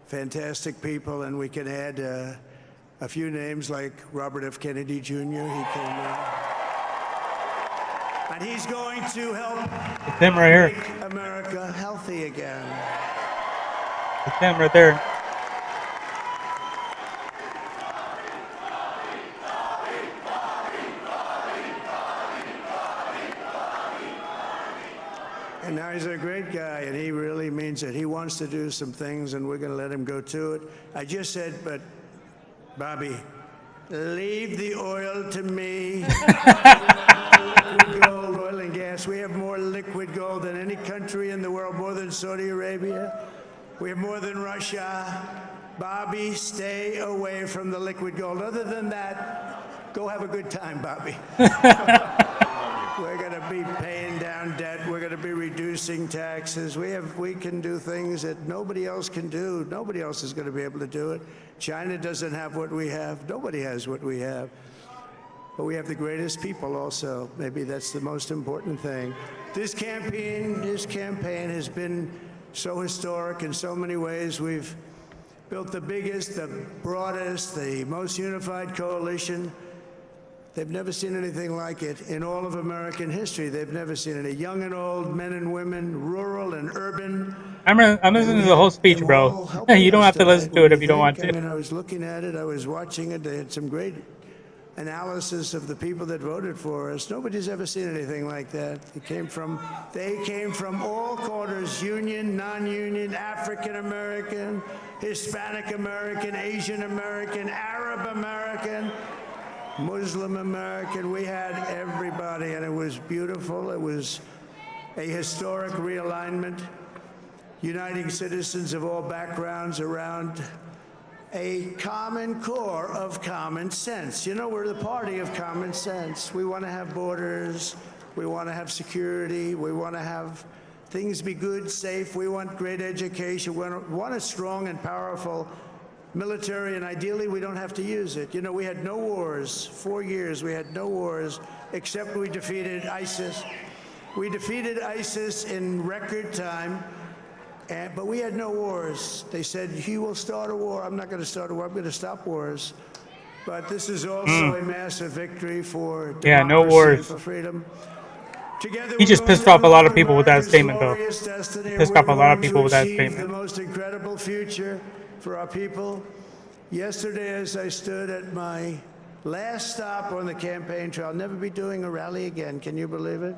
fantastic people, and we can add a few names like Robert F. Kennedy Jr. He came in. And he's going to help It's him right here. make America healthy again. It's him right there. And now he's a great guy, and he really means it. He wants to do some things, and we're going to let him go to it. I just said, but Bobby, leave the oil to me. Liquid gold, oil and gas. We have more liquid gold than any country in the world, more than Saudi Arabia. We have more than Russia. Bobby, stay away from the liquid gold. Other than that, go have a good time, Bobby. We're going to be paying down debt. We're going to be reducing taxes. We can do things that nobody else can do. Nobody else is going to be able to do it. China doesn't have what we have. Nobody has what we have. But we have the greatest people also. Maybe that's the most important thing. This campaign has been so historic in so many ways. We've built the biggest, the broadest, the most unified coalition. They've never seen anything like it in all of American history. They've never seen it. Young and old, men and women, rural and urban. I'm listening to the whole speech, bro. You don't have to listen to it if you don't want to. I mean, I was looking at it. I was watching it. They had some great analysis of the people that voted for us. Nobody's ever seen anything like that. They came from all quarters, union, non-union, African American, Hispanic American, Asian American, Arab American, Muslim American. We had everybody, and it was beautiful. It was a historic realignment, uniting citizens of all backgrounds around a common core of common sense. You know, we're the party of common sense. We want to have borders. We want to have security. We want to have things be good, safe. We want great education. We want a strong and powerful military, and ideally we don't have to use it. You know, we had no wars, 4 years we had no wars, except we defeated ISIS. We defeated ISIS in record time, but we had no wars. They said, he will start a war. I'm not going to start a war. I'm going to stop wars. But this is also a massive victory for democracy no wars. and for freedom. Together He just pissed off a lot of people with that statement, though. Pissed off a lot of people with that statement. The most incredible future for our people. Yesterday, as I stood at my last stop on the campaign trail, I'll never be doing a rally again. Can you believe it?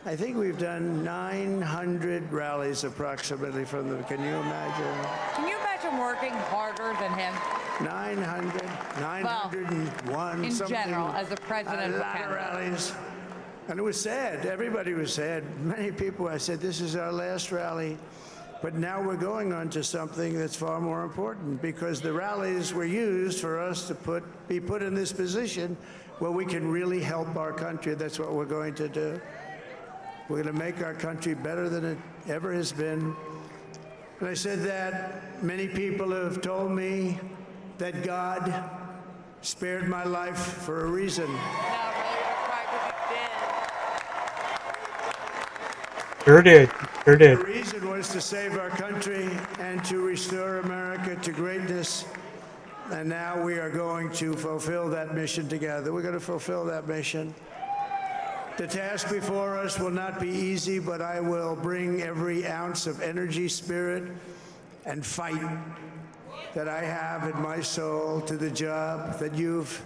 I think we've done 900 rallies approximately from the. Can you imagine? Can you imagine working harder than him? 900, 901. Well, in something, general, as a president a of lot of Canada. rallies. And it was sad. Everybody was sad. Many people, I said, this is our last rally. But now we're going on to something that's far more important, because the rallies were used for us to be put in this position where we can really help our country. That's what we're going to do. We're going to make our country better than it ever has been. And I said that many people have told me that God spared my life for a reason. Sure did. Sure did. The reason was to save our country and to restore America to greatness. And now we are going to fulfill that mission together. We're going to fulfill that mission. The task before us will not be easy, but I will bring every ounce of energy, spirit, and fight that I have in my soul to the job that you've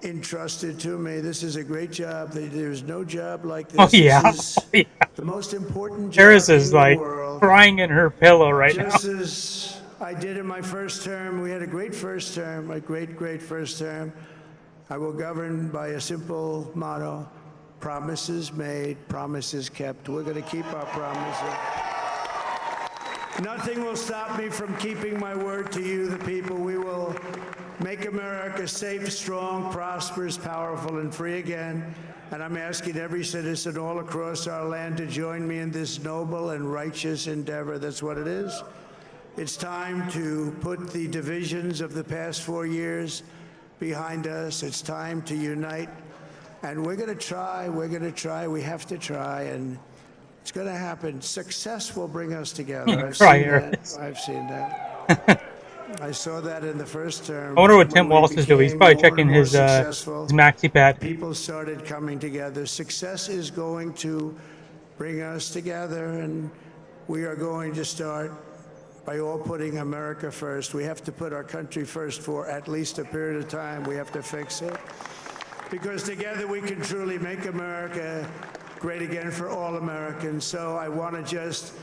entrusted to me. This is a great job. There's no job like this. Oh yeah. This is the most important job Eris in is the like world. crying in her pillow right now. Just as I did in my first term, we had a great first term, a great first term. I will govern by a simple motto: promises made, promises kept. We're going to keep our promises. Nothing will stop me from keeping my word to you, the people. We will make America safe, strong, prosperous, powerful, and free again. And I'm asking every citizen all across our land to join me in this noble and righteous endeavor. That's what it is. It's time to put the divisions of the past 4 years behind us. It's time to unite. And we're going to try. We're going to try. We have to try. And it's going to happen. Success will bring us together. I've seen that. I've seen that. I saw that in the first term. I wonder what Tim Walsh is doing. He's probably checking his maxi pad. People started coming together. Success is going to bring us together, and we are going to start by all putting America first. We have to put our country first for at least a period of time. We have to fix it. Because together we can truly make America great again for all Americans. So I want to just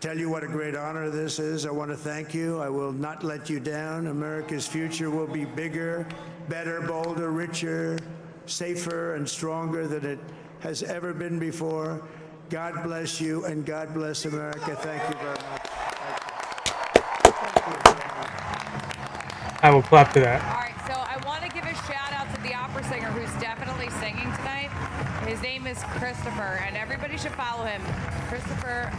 tell you what a great honor this is. I want to thank you. I will not let you down. America's future will be bigger, better, bolder, richer, safer, and stronger than it has ever been before. God bless you, and God bless America. Thank you very much. I will clap to that. All right, so I want to give a shout out to the opera singer who's definitely singing tonight. His name is Christopher, and everybody should follow him. Christopher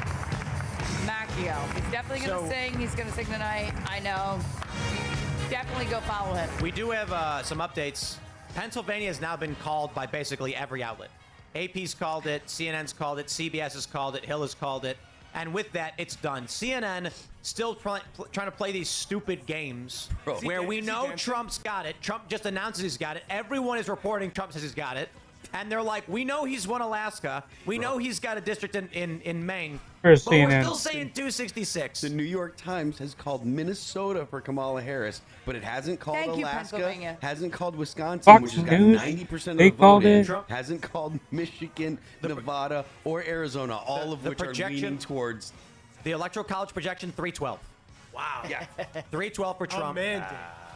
Macchio. He's definitely going to sing. He's going to sing tonight. I know. Definitely go follow him. We do have some updates. Pennsylvania has now been called by basically every outlet. AP's called it, CNN's called it, CBS has called it, Hill has called it. And with that, it's done. CNN still trying to play these stupid games where we know Trump's got it. Trump just announces he's got it. Everyone is reporting Trump says he's got it. And they're like, we know he's won Alaska. We know he's got a district in Maine. But we're still saying 266. The New York Times has called Minnesota for Kamala Harris, but it hasn't called Alaska, hasn't called Wisconsin, Fox which has got News, 90% of they the vote called in, it. hasn't called Michigan, Nevada, or Arizona, all of which are leaning towards. The Electoral College projection, 312. Wow. Yeah. 312 for Trump.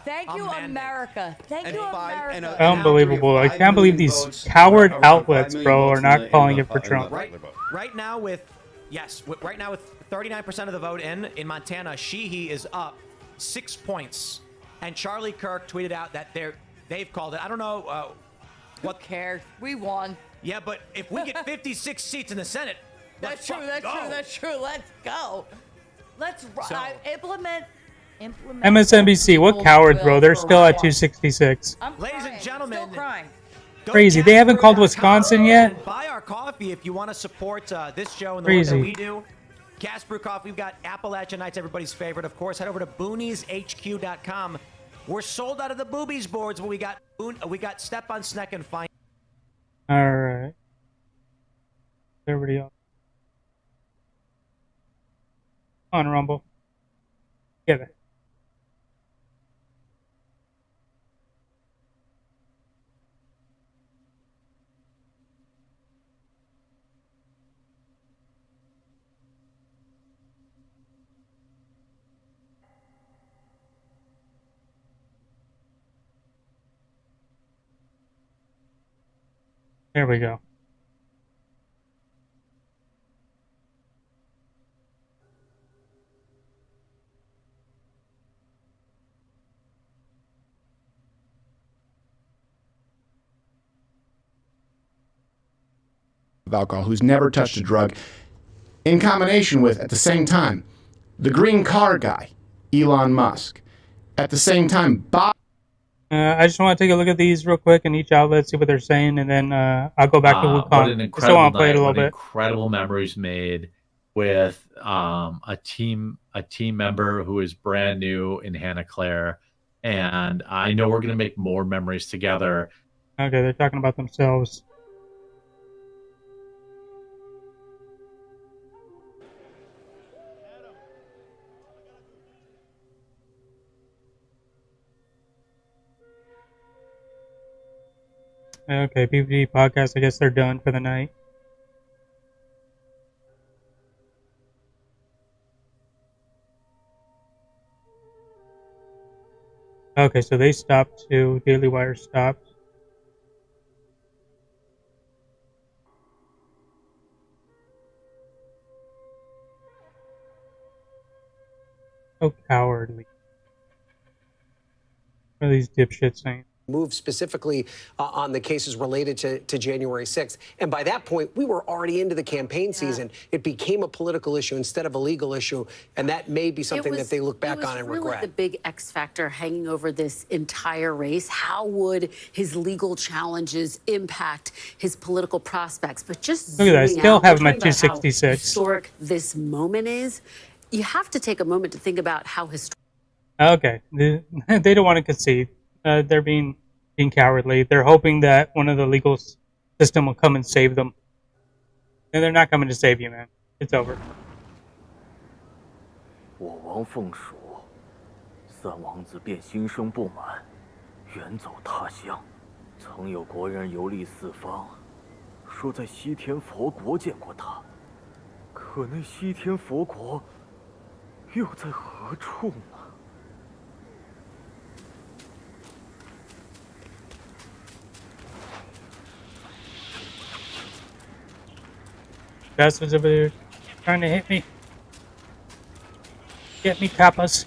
Thank you, America. Thank you, America. Unbelievable. I can't believe these coward outlets, bro, are not calling it for Trump. Right now with 39% of the vote in Montana, Sheehy is up 6 points. And Charlie Kirk tweeted out that they've called it. I don't know what cares. We won. Yeah, but if we get 56 seats in the Senate, That's true. Let's go. Let's implement implement. MSNBC, what cowards, bro? They're still at 266. Ladies and gentlemen, go Crazy. to They haven't called gasbrew.com Wisconsin yet? and buy our coffee if you want to support this show and the Crazy. work that we do. Gas Brew Coffee. We've got Appalachian Nights, everybody's favorite. Of course, head over to boonieshq.com. We're sold out of the boobies boards, but we got Step on Sneck and Fine. All right. Everybody else. On Rumble. Get it. There we go. Of alcohol, who's never touched a drug, in combination with, at the same time, the green car guy, Elon Musk. At the same time, Bob. I just want to take a look at these real quick in each outlet, see what they're saying, and then I'll go back to What Wukong. an I still want to play it a little what bit. incredible memories made with a team member who is brand new in Hannah Claire, and I know we're going to make more memories together. Okay, they're talking about themselves. Okay, PvP podcast, I guess they're done for the night. Okay, so they stopped too. Daily Wire stopped. So cowardly. What are these dipshits saying? Move specifically on the cases related to January 6th. And by that point, we were already into the campaign season. It became a political issue instead of a legal issue. And that may be something that they look back on and really regret. The big X factor hanging over this entire race. How would his legal challenges impact his political prospects? But just look at that, I zooming still out, have we're my talking about how 266. historic this moment is. You have to take a moment to think about how historic. Okay, they don't want to concede. They're being cowardly. They're hoping that one of the legal system will come and save them. And they're not coming to save you, man. It's over. 我王凤蜀，三王子便心生不满，远走他乡。曾有国人游历四方，说在西天佛国见过他。可那西天佛国又在何处呢？ Bastards over there trying to hit me. Get me, Kappas.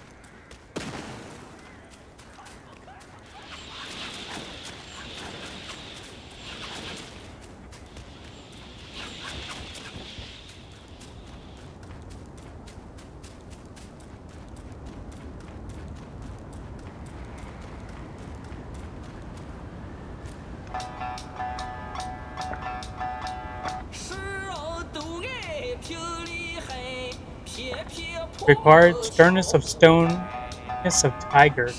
Required sternness of stoneness of tiger.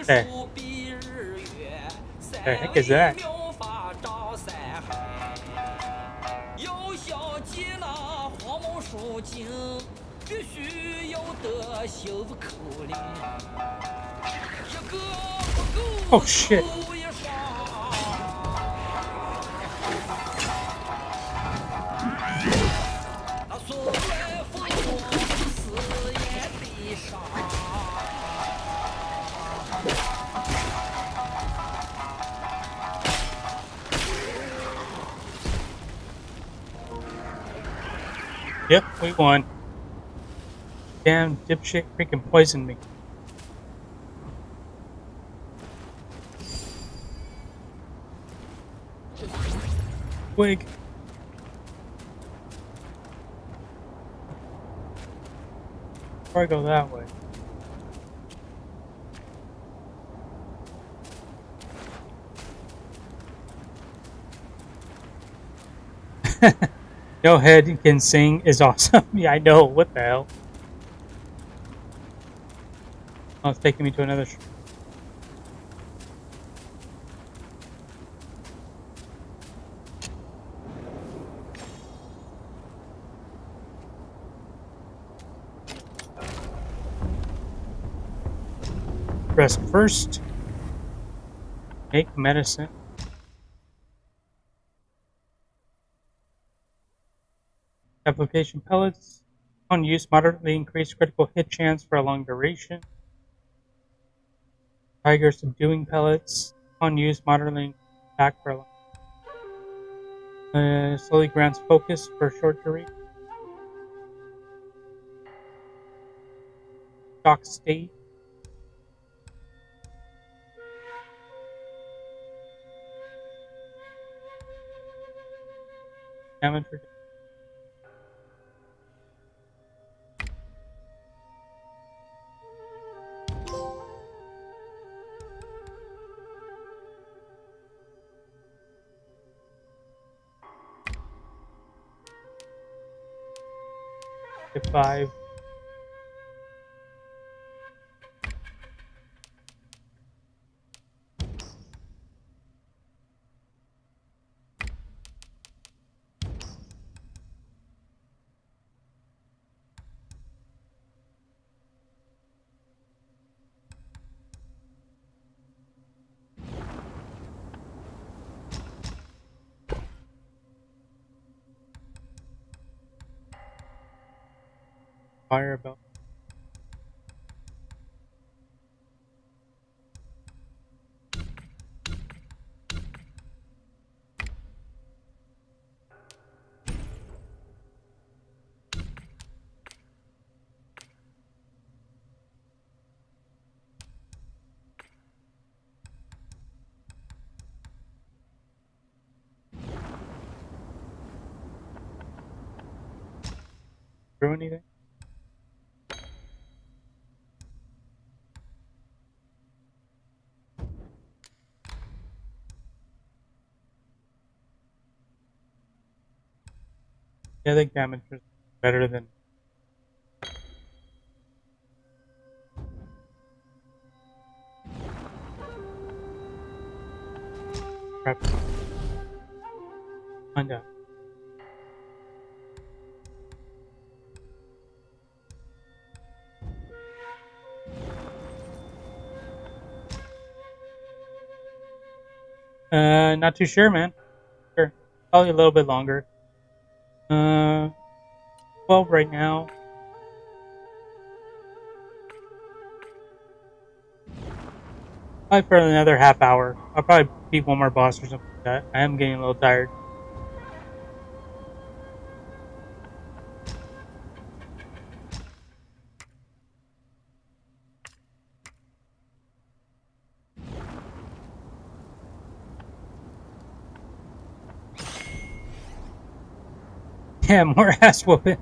Hey. The heck is that? Oh shit. Yep, we won. Damn dipshit freaking poisoned me. Wig. Before I go that way. No Head Can Sing is awesome. Yeah, I know. What the hell? Oh, it's taking me to another. Press first. Make medicine. Application pellets. On use, moderately increase critical hit chance for a long duration. Tiger subduing pellets. On use, moderately attack for a long. Slowly grants focus for a short duration. Shock state. Damage reduction. Hit 5. Fire about. Through anything? Yeah, I think damage is better than. Crap. Find out. Not too sure, man. Sure. Probably a little bit longer. 12 right now. Probably for another half hour. I'll probably beat one more boss or something like that. I am getting a little tired. Yeah, more ass whooping.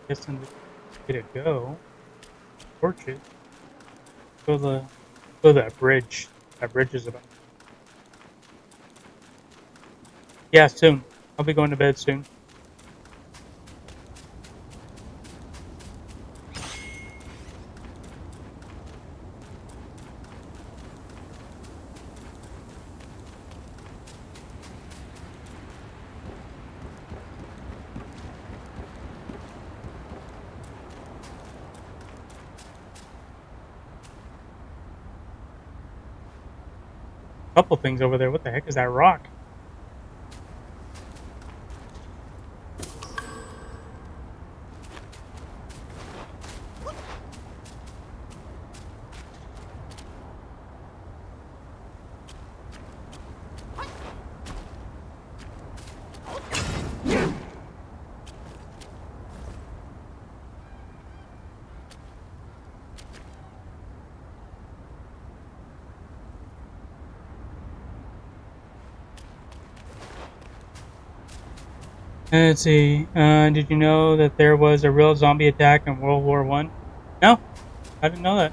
Guess I'm way to go. Torches. Go that bridge. That bridge is about. Yeah, soon. I'll be going to bed soon. Couple things over there. What the heck is that rock? Let's see. Did you know that there was a real zombie attack in World War I? No, I didn't know that.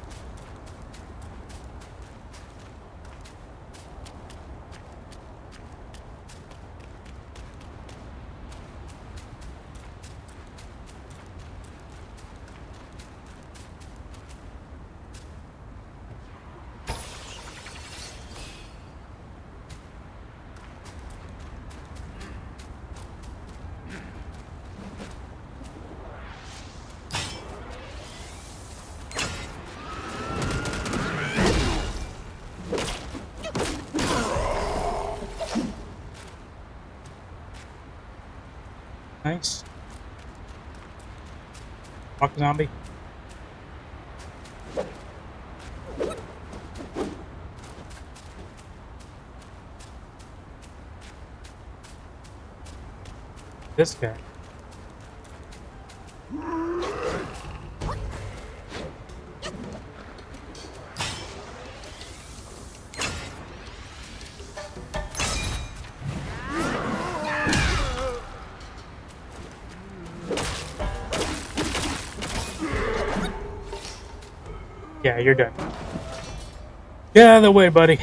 Nice. Fuck zombie. This guy. Yeah, you're done. Get out of the way, buddy.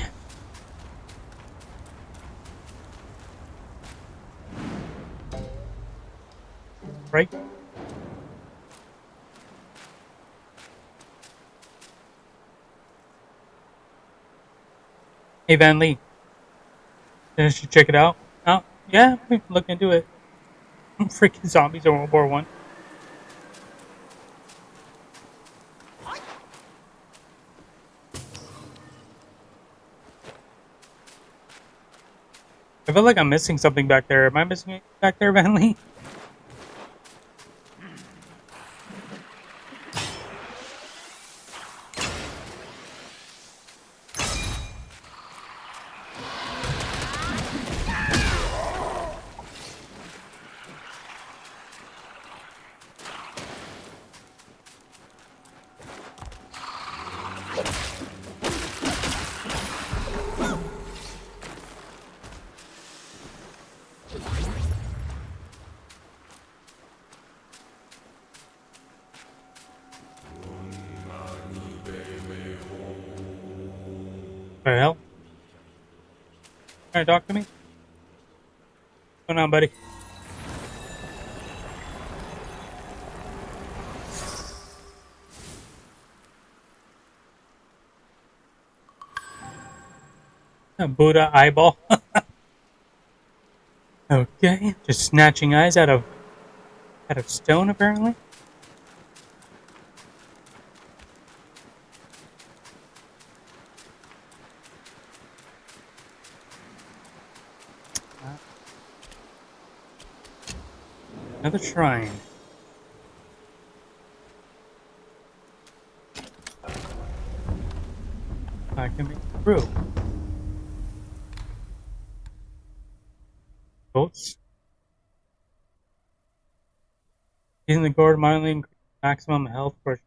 Right? Hey, Van Lee. Didn't you check it out? Oh, yeah, we can look into it. Freaking zombies in World War I. I feel like I'm missing something back there. Am I missing it back there, Van Lee? What the hell? Trying to talk to me? What's going on, buddy? A Buddha eyeball. Okay, just snatching eyes out of stone, apparently. Another shrine. I can make it through. Boats. Using the gourd mildly increase maximum health for.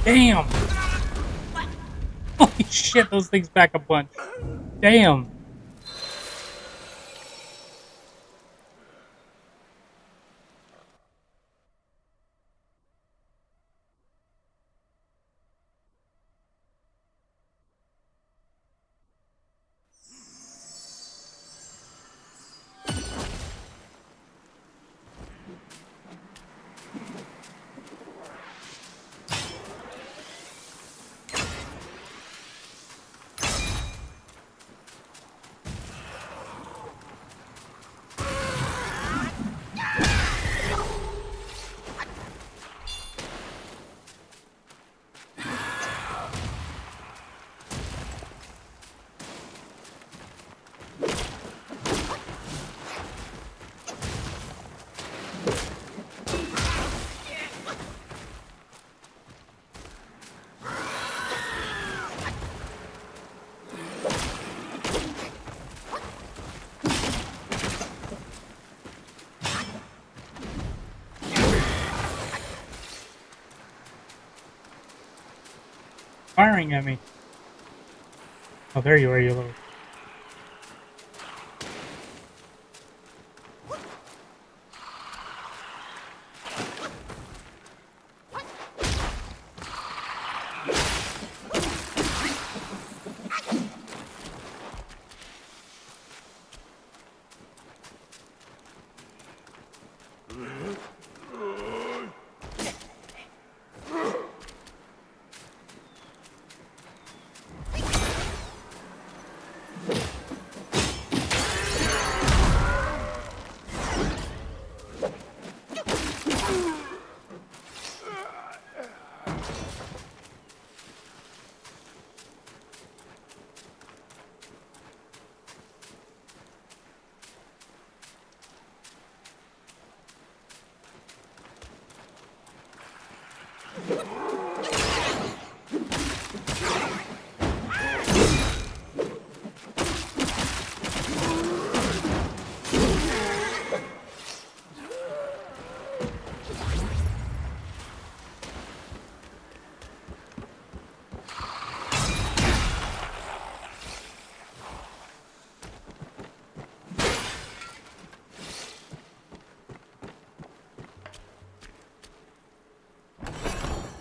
Damn! Holy shit, those things back a bunch. Damn! firing at me? Oh, there you are, you little...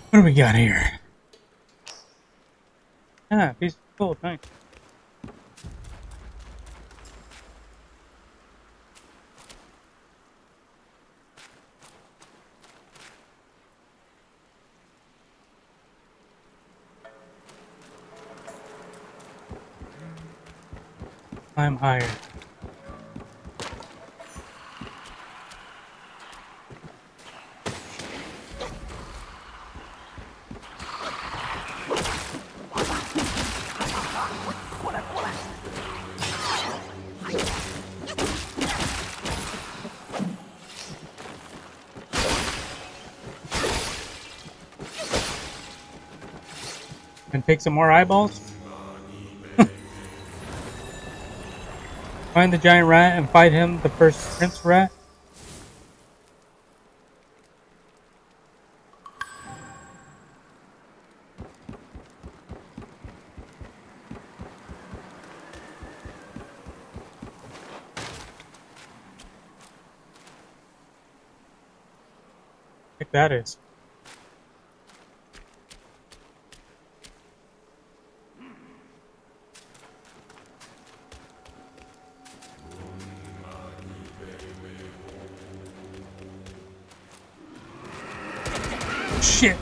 What do we got here? Ah, piece of gold, nice. Climb higher. And take some more eyeballs. Find the giant rat and fight him, the first prince rat. I think that is. Shit.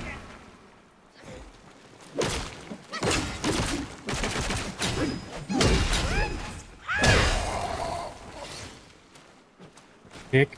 Dick.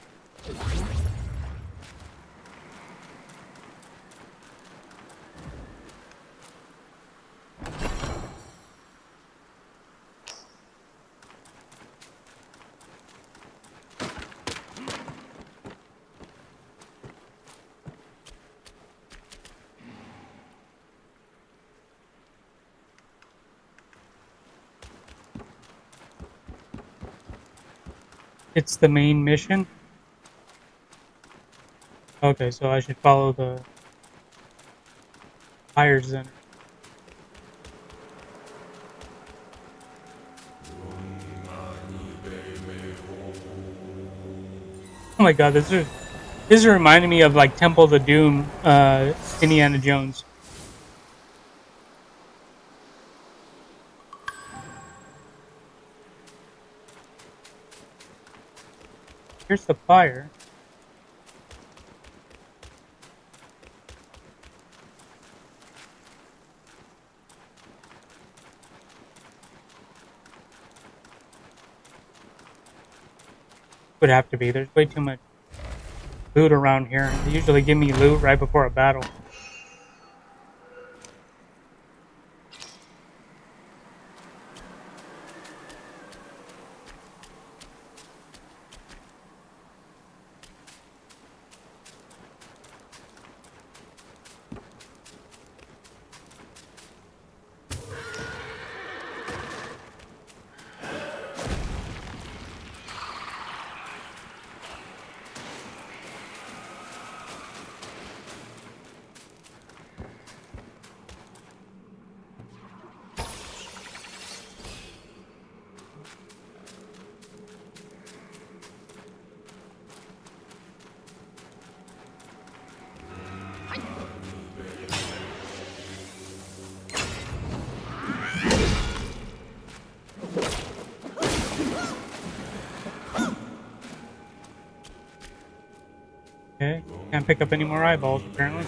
It's the main mission. Okay, so I should follow the tires then. Oh my god, this is reminding me of like Temple of Doom, Indiana Jones. Here's the fire. Would have to be. There's way too much loot around here. They usually give me loot right before a battle. Okay, can't pick up any more eyeballs apparently.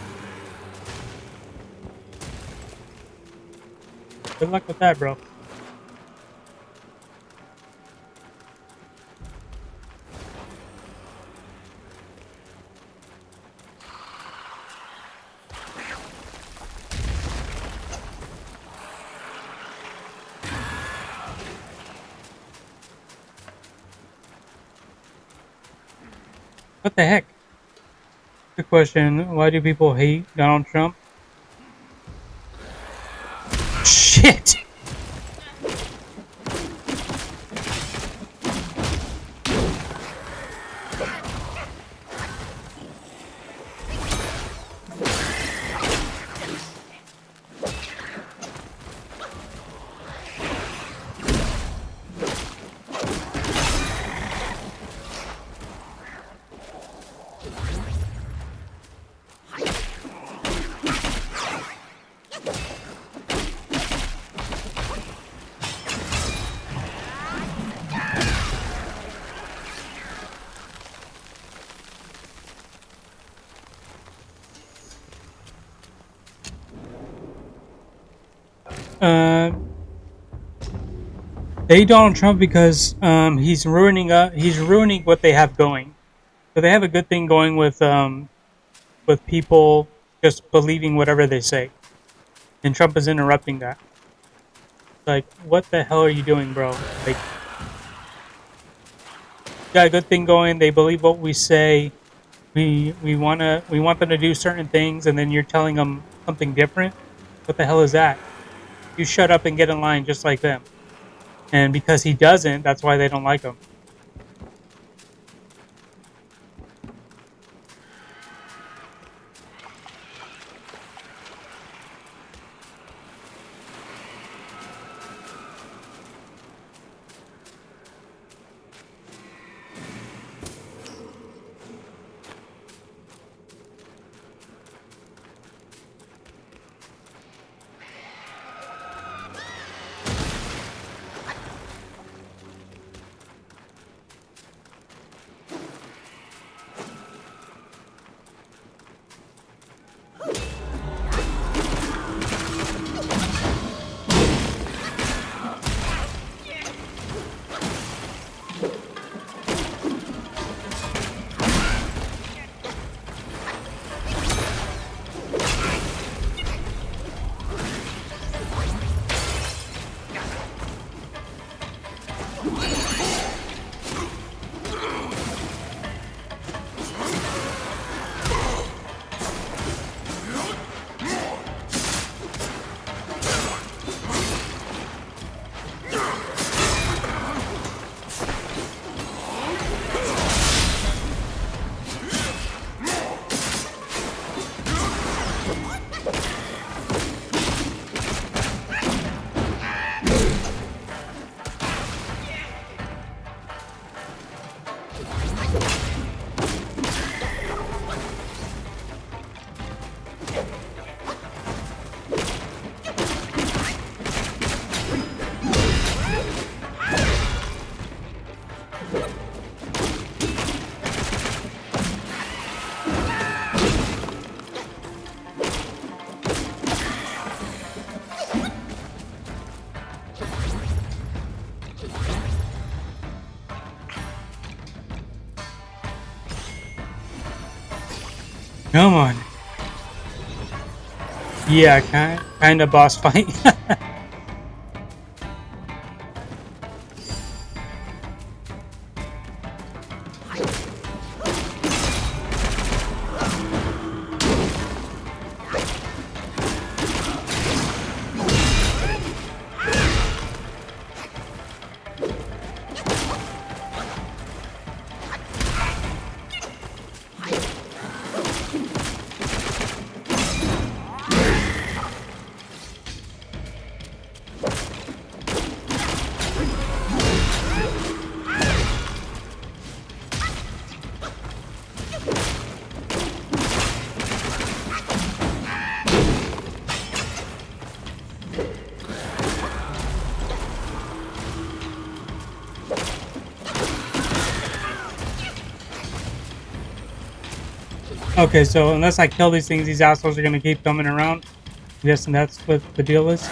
Good luck with that, bro. What the heck? Good question. Why do people hate Donald Trump? Shit! They hate Donald Trump because he's ruining what they have going. So they have a good thing going with people just believing whatever they say, and Trump is interrupting that. Like, what the hell are you doing, bro? Like, got a good thing going. They believe what we say. We want them to do certain things, and then you're telling them something different. What the hell is that? You shut up and get in line just like them. And because he doesn't, that's why they don't like him. Come on. Yeah, kind of boss fight. Okay, so unless I kill these things, these assholes are gonna keep coming around. I'm guessing that's what the deal is.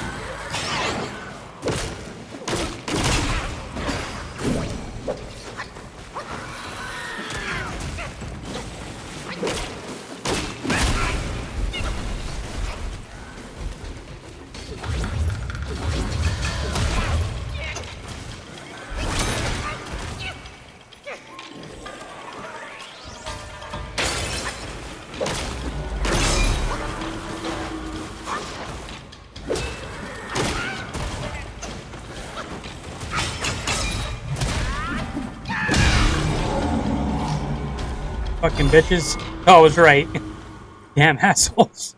Fucking bitches. Oh, I was right. Damn assholes.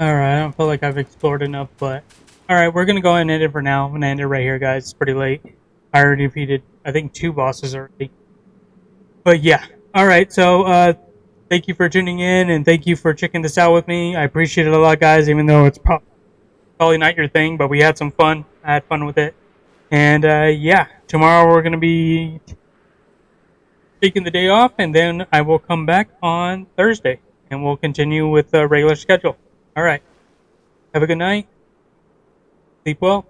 Alright, I don't feel like I've explored enough, but... Alright, we're gonna go ahead and end it for now. I'm gonna end it right here, guys. It's pretty late. I already defeated, I think, 2 bosses already. But yeah. Alright, so, thank you for tuning in, and thank you for checking this out with me. I appreciate it a lot, guys, even though it's probably not your thing, but we had some fun. I had fun with it. And, yeah. Tomorrow we're gonna be taking the day off, and then I will come back on Thursday. And we'll continue with the regular schedule. Alright. Have a good night. Sleep well.